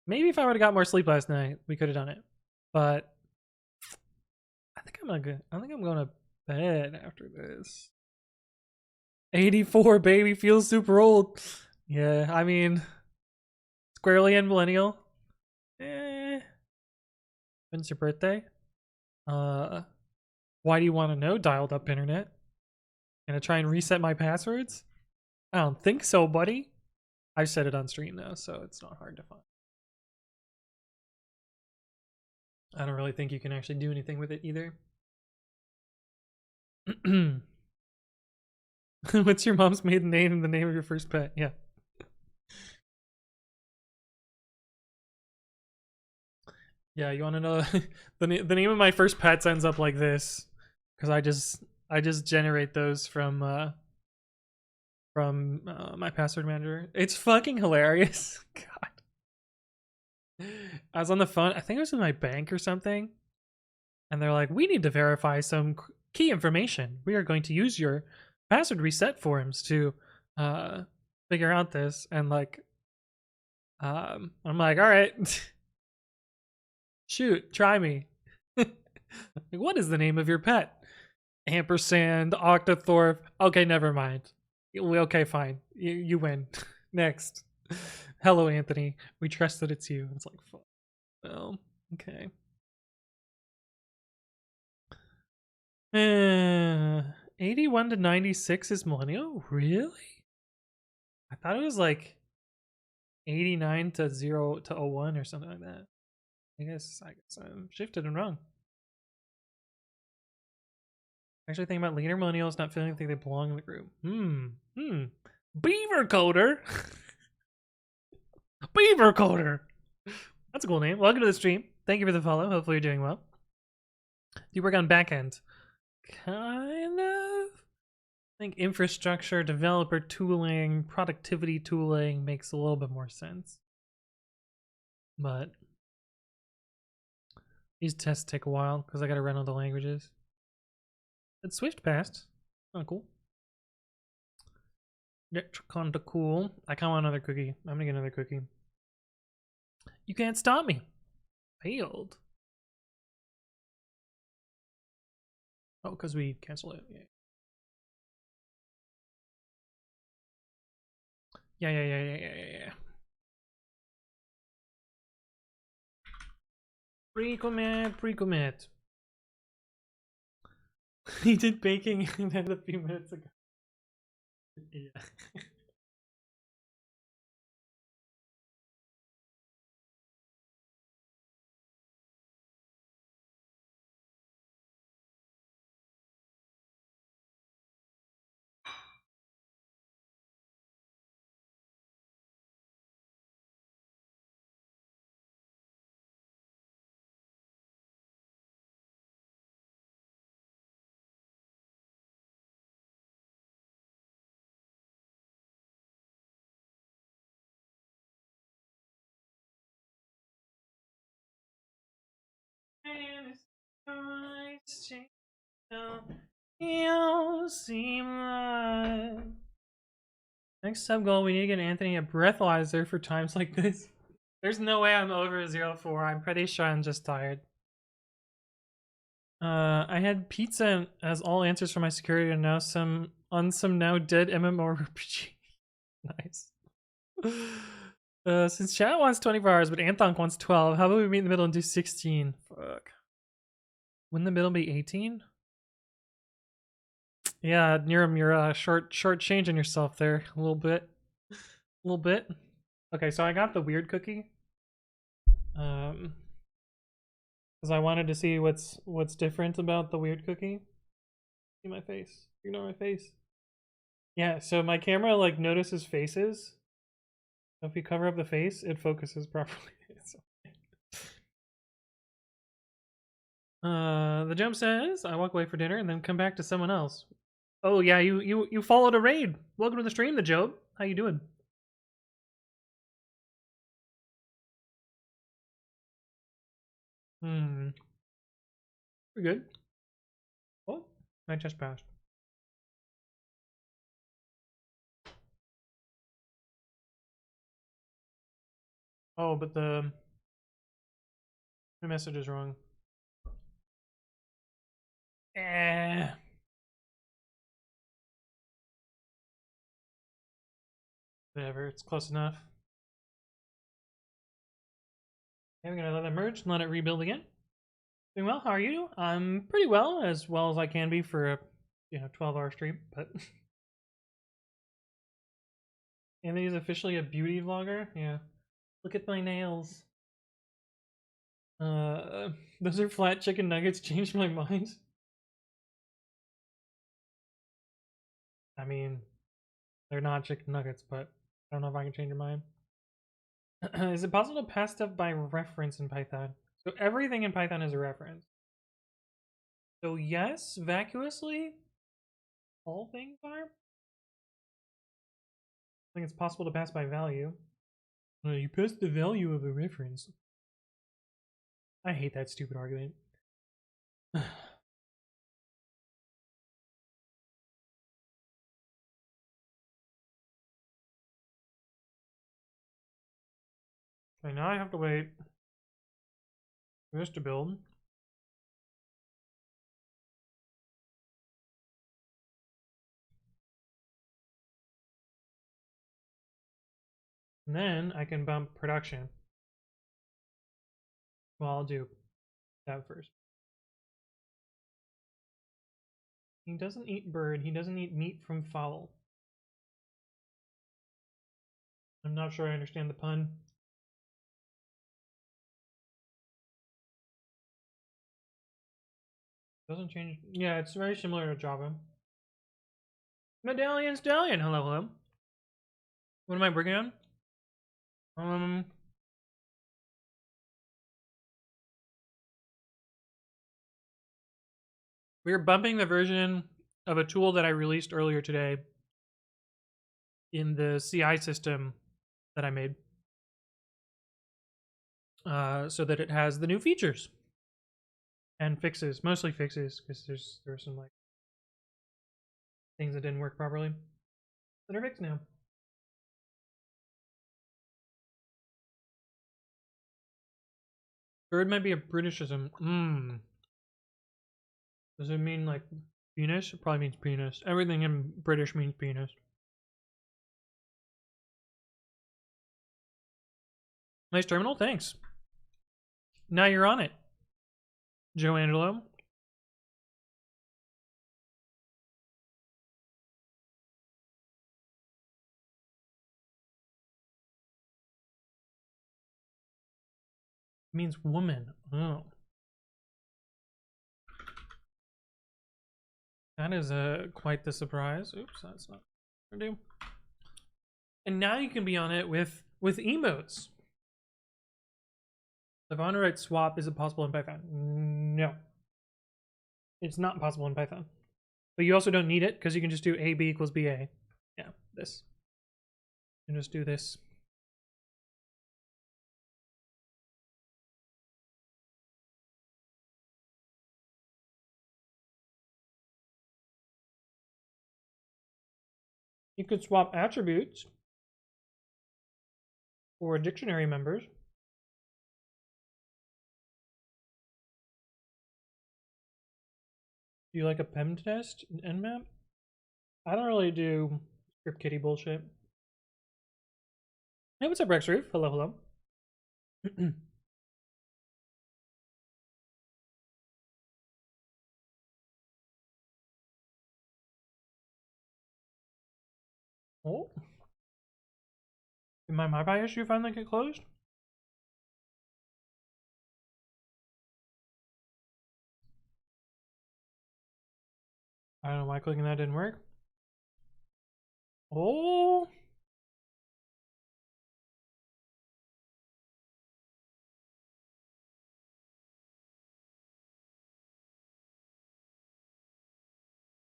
Speaker 1: Maybe if I would have got more sleep last night, we could have done it. But I think I'm going to bed after this. 84, baby, feels super old. Yeah, I mean, squarely in millennial. When's your birthday? Why do you want to know? Dialed up internet. Gonna try and reset my passwords? I don't think so, buddy. I've said it on stream though, so it's not hard to find. I don't really think you can actually do anything with it either. What's your mom's maiden name and the name of your first pet? Yeah. Yeah, you want to know the name of my first pets ends up like this because I just generate those from my password manager. It's fucking hilarious. God. I was on the phone, I think it was in my bank or something, and they're like, we need to verify some key information. We are going to use your password reset forms to figure out this. And like I'm like, all right. Shoot, try me. What is the name of your pet? Ampersand, Octothorpe. Okay, never mind. Okay, fine. You win. Next. Hello, Anthony. We trust that it's you. It's like, fuck. Well, okay. 81 to 96 is millennial? Really? I thought it was like 89 to 0 to 01 or something like that. I guess I'm shifted and wrong. Actually thinking about later millennials not feeling like they belong in the group. Beaver Coder. Beaver Coder. That's a cool name. Welcome to the stream. Thank you for the follow. Hopefully you're doing well. Do you work on backend? Kind of. I think infrastructure, developer tooling, productivity tooling makes a little bit more sense. But these tests take a while because I got to run all the languages. But Swift passed. Oh, cool. Kinda cool. I kind of want another cookie. I'm gonna get another cookie. You can't stop me. Failed. Oh, because we canceled it. Yeah. Pre-commit. He did baking and then a few minutes ago. Yeah. Next sub goal, we need to get Anthony a breathalyzer for times like this. There's no way I'm over 04. I'm pretty sure I'm just tired. I had pizza as all answers for my security and now some now dead MMORPG. Nice. Since chat wants 24 hours, but Anthon wants 12, how about we meet in the middle and do 16? Fuck. Wouldn't the middle be 18? Yeah, Niram, you're short changing yourself there a little bit. Okay, so I got the weird cookie. Because I wanted to see what's different about the weird cookie. See my face. Ignore my face. Yeah, so my camera like notices faces. So if you cover up the face, it focuses properly. The jump says, I walk away for dinner and then come back to someone else. Oh yeah, you followed a raid. Welcome to the stream, the Job. How you doing? We're good. Oh, my chest passed. Oh, but the message is wrong. Whatever, it's close enough. Okay, we're gonna let that merge and let it rebuild again. Doing well, how are you? I'm pretty well as I can be for a 12-hour stream, but Anthony's officially a beauty vlogger. Yeah. Look at my nails. Those are flat chicken nuggets, changed my mind. I mean, they're not chicken nuggets, but I don't know if I can change your mind. Is it possible to pass stuff by reference in Python? So everything in Python is a reference. So yes, vacuously, all things are. I think it's possible to pass by value. You pass the value of a reference. I hate that stupid argument. Okay, now I have to wait for this to build. And then I can bump production. Well, I'll do that first. He doesn't eat bird. He doesn't eat meat from fowl. I'm not sure I understand the pun. Doesn't change. Yeah, it's very similar to Java. Medallion Stallion. Hello, hello. What am I bringing on? We're bumping the version of a tool that I released earlier today in the CI system that I made, so that it has the new features and fixes, mostly fixes, because there's some like things that didn't work properly that are fixed now. Bird might be a Britishism. Does it mean like penis? It probably means penis. Everything in British means penis. Nice terminal, thanks. Now you're on it, Joe Angelo. It means woman. Oh. That is quite the surprise. Oops, that's not what I do. And now you can be on it with emotes. The anthonywrite swap isn't possible in Python. No, it's not possible in Python. But you also don't need it because you can just do AB equals BA. Yeah, this. You can just do this. You could swap attributes for dictionary members. Do you like a PEM test in Nmap? I don't really do script kiddie bullshit. Hey, what's up, Rex Roof? Hello, hello. Oh. Did my MyPy issue finally get closed? I don't know why clicking that didn't work. Oh.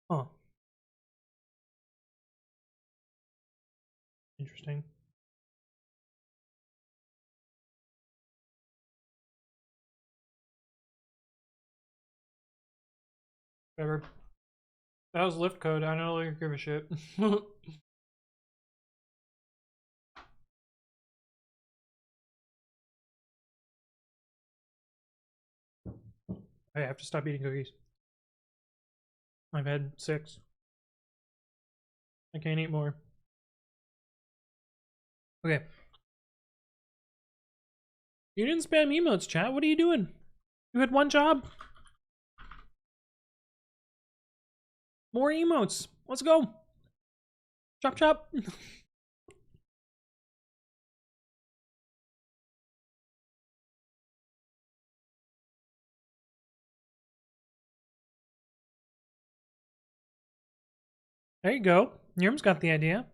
Speaker 1: Huh. Interesting. Whatever. That was lift code. I don't really give a shit. I have to stop eating cookies. I've had 6. I can't eat more. Okay. You didn't spam emotes, chat. What are you doing? You had one job. More emotes. Let's go. Chop chop. There you go. Yerm's got the idea.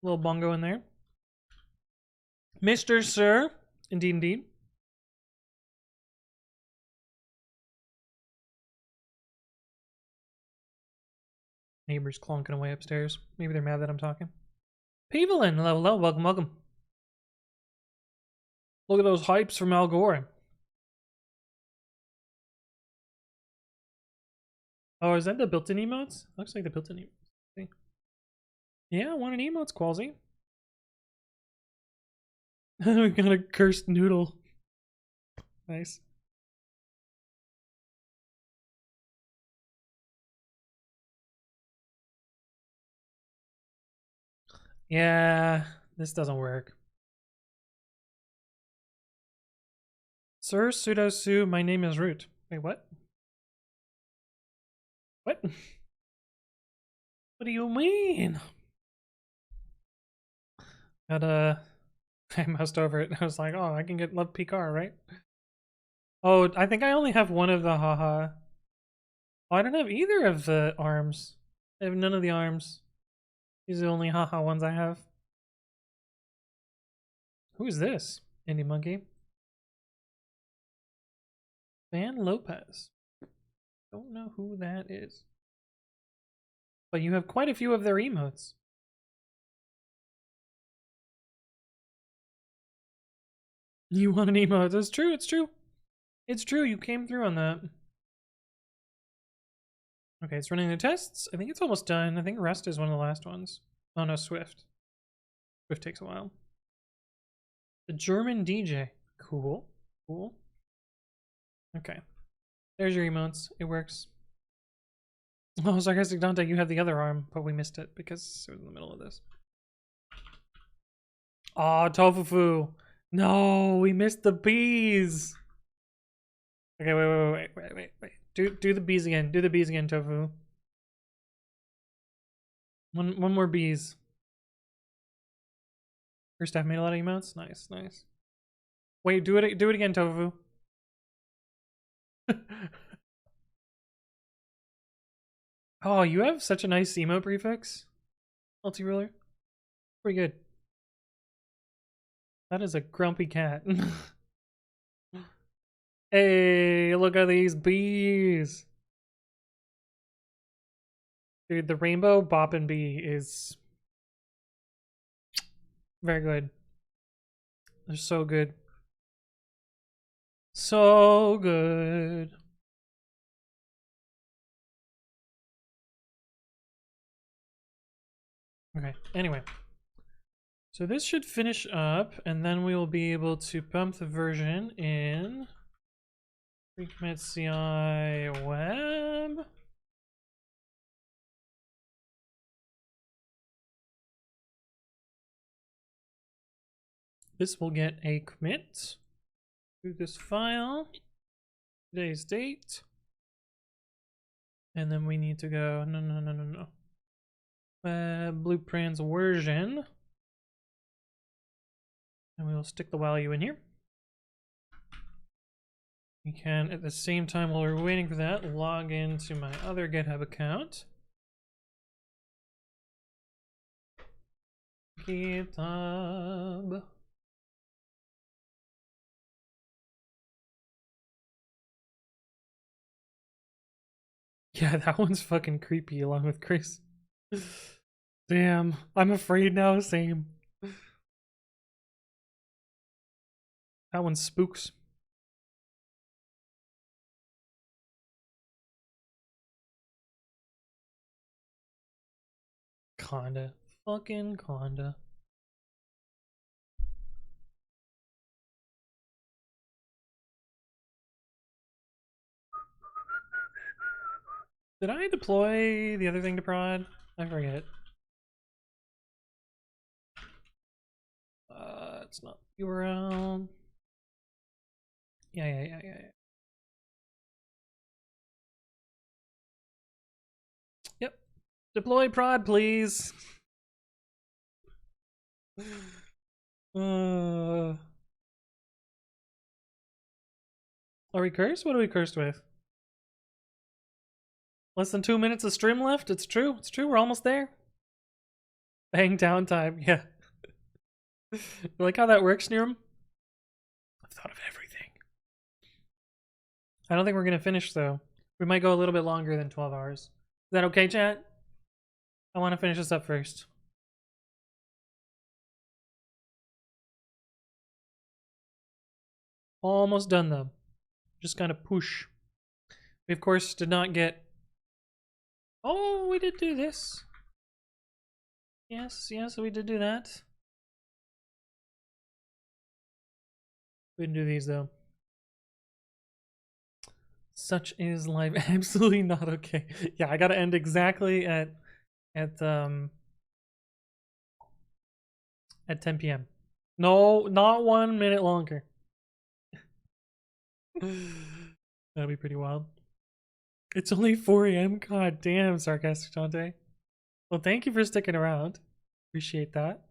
Speaker 1: Little bongo in there. Mr. Sir. Indeed, indeed. Neighbors clonking away upstairs. Maybe they're mad that I'm talking. Peevelin, hello, hello, welcome, welcome. Look at those hypes from Al Gore. Oh, is that the built-in emotes? Looks like the built-in emotes. Yeah, I want an emotes, Qualsy. We got a cursed noodle. Nice. Yeah, this doesn't work. Sir Pseudo Sue, my name is Root. Wait, what? What? What do you mean? I moused over it. I was like, oh, I can get Love Picard, right? Oh, I think I only have one of the haha. Oh, I don't have either of the arms. I have none of the arms. These are the only haha ones I have. Who is this? Indie Monkey. Van Lopez. Don't know who that is. But you have quite a few of their emotes. You want an emote? It's true, it's true. It's true, you came through on that. Okay, it's running the tests. I think it's almost done. I think Rust is one of the last ones. Oh no, Swift. Swift takes a while. The German DJ. Cool. Cool. Okay. There's your emotes. It works. Oh, Sarcastic Dante, you have the other arm, but we missed it because it was in the middle of this. Oh, Tofufu. No, we missed the bees. Okay, wait. Do the bees again. Do the bees again, Tofu. One more bees. Your staff made a lot of emotes. Nice, nice. Wait, do it again, Tofu. Oh, you have such a nice emote prefix, Multi-Ruler. Pretty good. That is a grumpy cat. Hey, look at these bees. Dude, the rainbow boppin' bee is very good. They're so good. So good. Okay, anyway. So this should finish up, and then we will be able to pump the version in recommit CI web. This will get a commit to this file, today's date, and then we need to go, no. Blueprints version. And we will stick the value in here. We can, at the same time while we're waiting for that, log into my other GitHub account. GitHub. Yeah, that one's fucking creepy along with Chris. Damn, I'm afraid now, same. That one spooks. Conda. Fucking Conda. Did I deploy the other thing to prod? I forget. It's not URL. Yeah. Yep. Deploy prod, please. Are we cursed? What are we cursed with? Less than 2 minutes of stream left? It's true. It's true. We're almost there. Bang down time. Yeah. You like how that works, Niram? I've thought of everything. I don't think we're going to finish, though. We might go a little bit longer than 12 hours. Is that okay, chat? I want to finish this up first. Almost done, though. Just kind of push. We, of course, did not get... Oh, we did do this. Yes, we did do that. We didn't do these, though. Such is life. Absolutely not okay. Yeah, I gotta end exactly at 10 p.m. No, not 1 minute longer. That'd be pretty wild. It's only 4 a.m. God damn, sarcastic Dante. Well, thank you for sticking around. Appreciate that.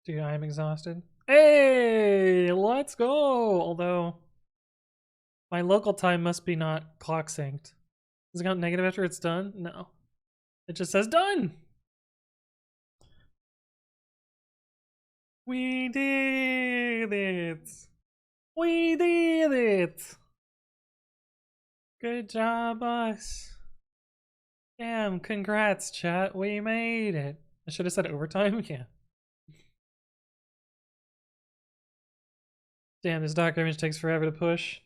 Speaker 1: Dude, I am exhausted. Hey, let's go. Although my local time must be not clock synced. Does it count negative after it's done? No. It just says done. We did it. We did it. Good job, us. Damn, congrats, chat. We made it. I should have said overtime. Yeah. Damn, this Docker image takes forever to push.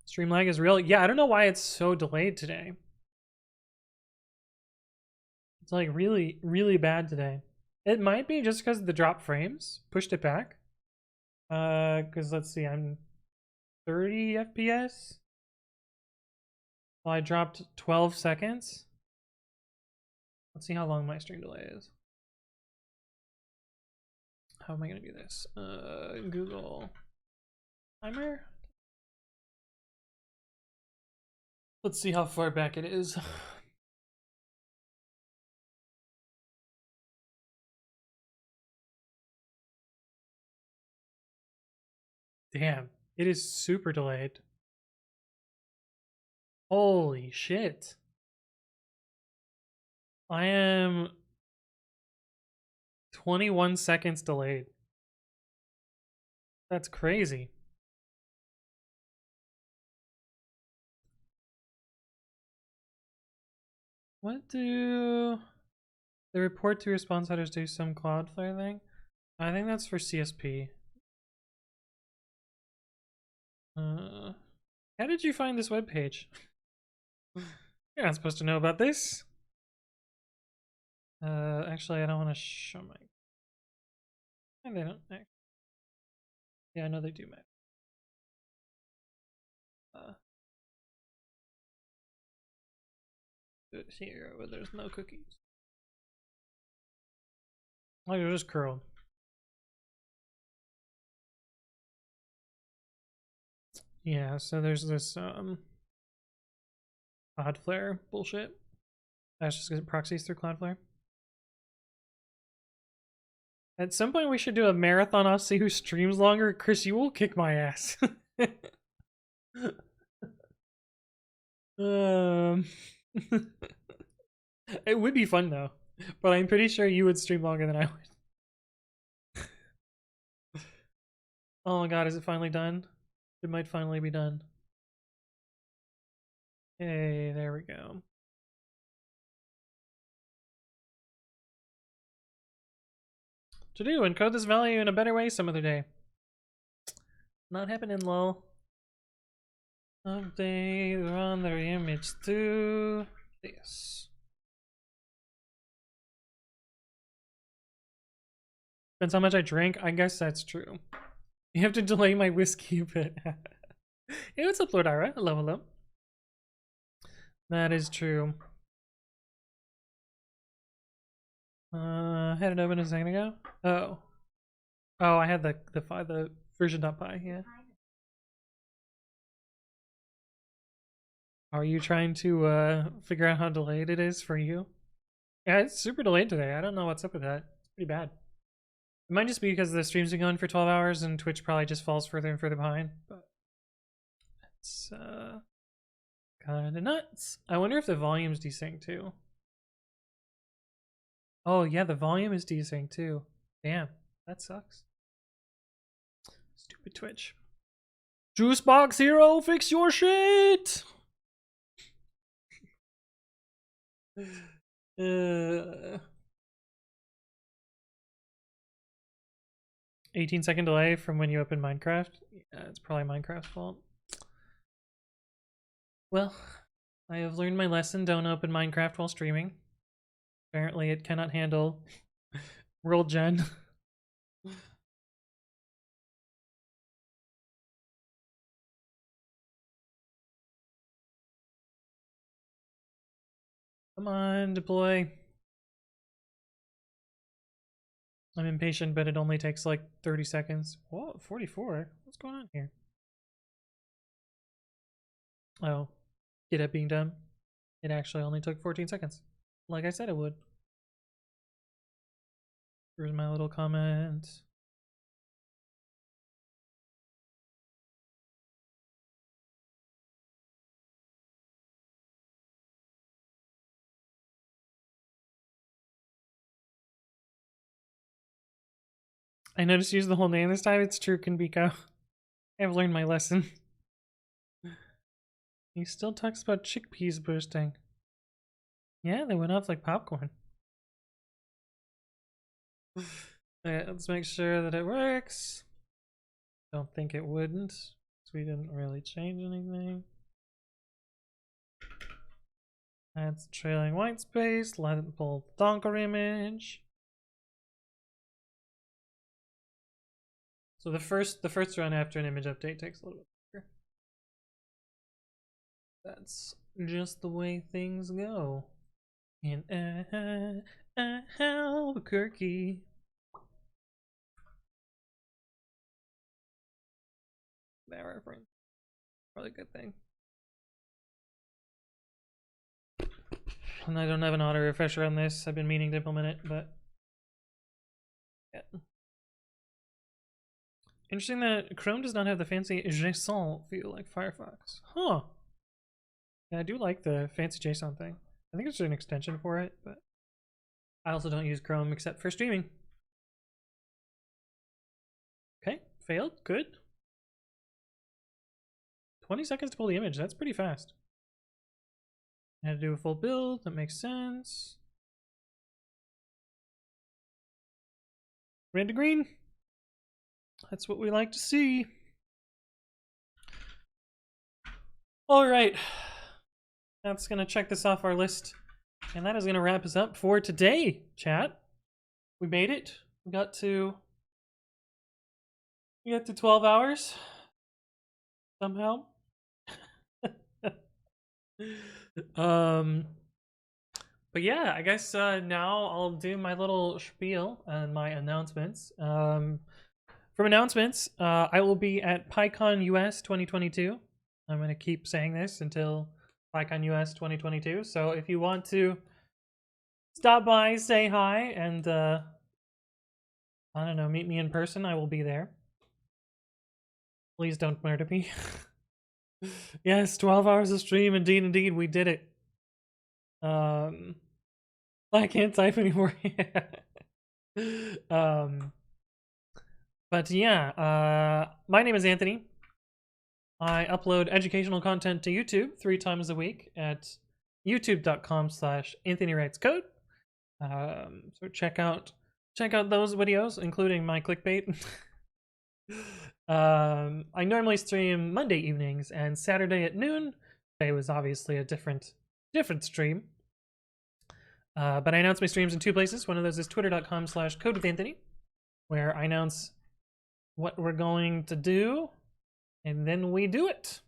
Speaker 1: Stream lag is real. Yeah, I don't know why it's so delayed today. It's like really, really bad today. It might be just because the drop frames pushed it back. Because let's see, I'm 30 FPS. Well, I dropped 12 seconds. Let's see how long my stream delay is. How am I gonna do this? Google timer. Let's see how far back it is. Damn, it is super delayed. Holy shit. I am 21 seconds delayed. That's crazy. What do the report to response headers do? Some Cloudflare thing? I think that's for CSP. How did you find this webpage? You're not supposed to know about this. Actually, I don't want to show my. And they don't. Yeah, I know they do, man. Do it here where there's no cookies. Oh, you're just curled. Yeah, so there's this Cloudflare bullshit. That's just because proxies through Cloudflare. At some point, we should do a marathon. I'll see who streams longer. Chris, you will kick my ass. It would be fun though, but I'm pretty sure you would stream longer than I would. Oh my god, is it finally done? It might finally be done. Hey, there we go. To do, encode this value in a better way some other day. Not happening, lol. Update run their image to this. Depends how much I drink. I guess that's true. You have to delay my whiskey a bit. Hey, what's up, Lord Ira? Hello, hello. That is true. Had it open a second ago. Oh, I had the version.py. Yeah. Are you trying to figure out how delayed it is for you? Yeah, it's super delayed today. I don't know what's up with that. It's pretty bad. It might just be because the streams been going for 12 hours and Twitch probably just falls further and further behind. But it's kind of nuts. I wonder if the volume's desynced too. Oh yeah, the volume is desynced too. Damn, that sucks. Stupid Twitch. Juicebox Hero, fix your shit! 18-second delay from when you open Minecraft. Yeah, it's probably Minecraft's fault. Well, I have learned my lesson. Don't open Minecraft while streaming. Apparently it cannot handle world gen. Come on, deploy. I'm impatient, but it only takes like 30 seconds. Whoa, 44? What's going on here? Oh, get it being done. It actually only took 14 seconds. Like I said it would. Here's my little comment. I noticed you used the whole name this time. It's true, Kanbiko. I've learned my lesson. He still talks about chickpeas bursting. Yeah, they went off like popcorn. Alright, let's make sure that it works. Don't think it wouldn't, because we didn't really change anything. That's trailing white space. Let it pull the Donker image. So the first run after an image update takes a little bit longer. That's just the way things go in Albuquerque. That reference, probably a good thing. And I don't have an auto refresher on this. I've been meaning to implement it, but yeah. Interesting that Chrome does not have the fancy JSON feel like Firefox. Huh. Yeah, I do like the fancy JSON thing. I think it's an extension for it, but I also don't use Chrome except for streaming. Okay, failed. Good. 20 seconds to pull the image. That's pretty fast. I had to do a full build. That makes sense. Red to green. That's what we like to see. All right. That's going to check this off our list. And that is going to wrap us up for today, chat. We made it. We got to 12 hours. Somehow. But yeah, I guess now I'll do my little spiel and my announcements. From announcements, I will be at PyCon US 2022. I'm going to keep saying this until PyCon US 2022. So if you want to stop by, say hi, and I don't know, meet me in person, I will be there. Please don't murder me. Yes, 12 hours of stream, indeed, we did it. I can't type anymore. But yeah, my name is Anthony. I upload educational content to YouTube 3 times a week at youtube.com/anthonywritescode. So check out those videos, including my clickbait. I normally stream Monday evenings and Saturday at noon. Today was obviously a different stream. But I announce my streams in 2 places. One of those is twitter.com/codewithanthony, where I announce what we're going to do, and then we do it.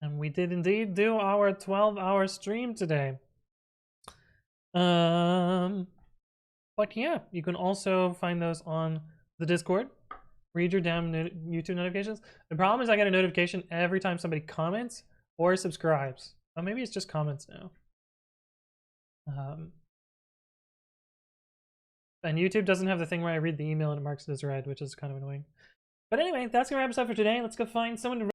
Speaker 1: And we did indeed do our 12-hour stream today. But yeah, you can also find those on the Discord. Read your damn YouTube notifications. The problem is I get a notification every time somebody comments or subscribes. Oh, maybe it's just comments now. And YouTube doesn't have the thing where I read the email and it marks it as read, which is kind of annoying. But anyway, that's gonna wrap us up for today. Let's go find someone to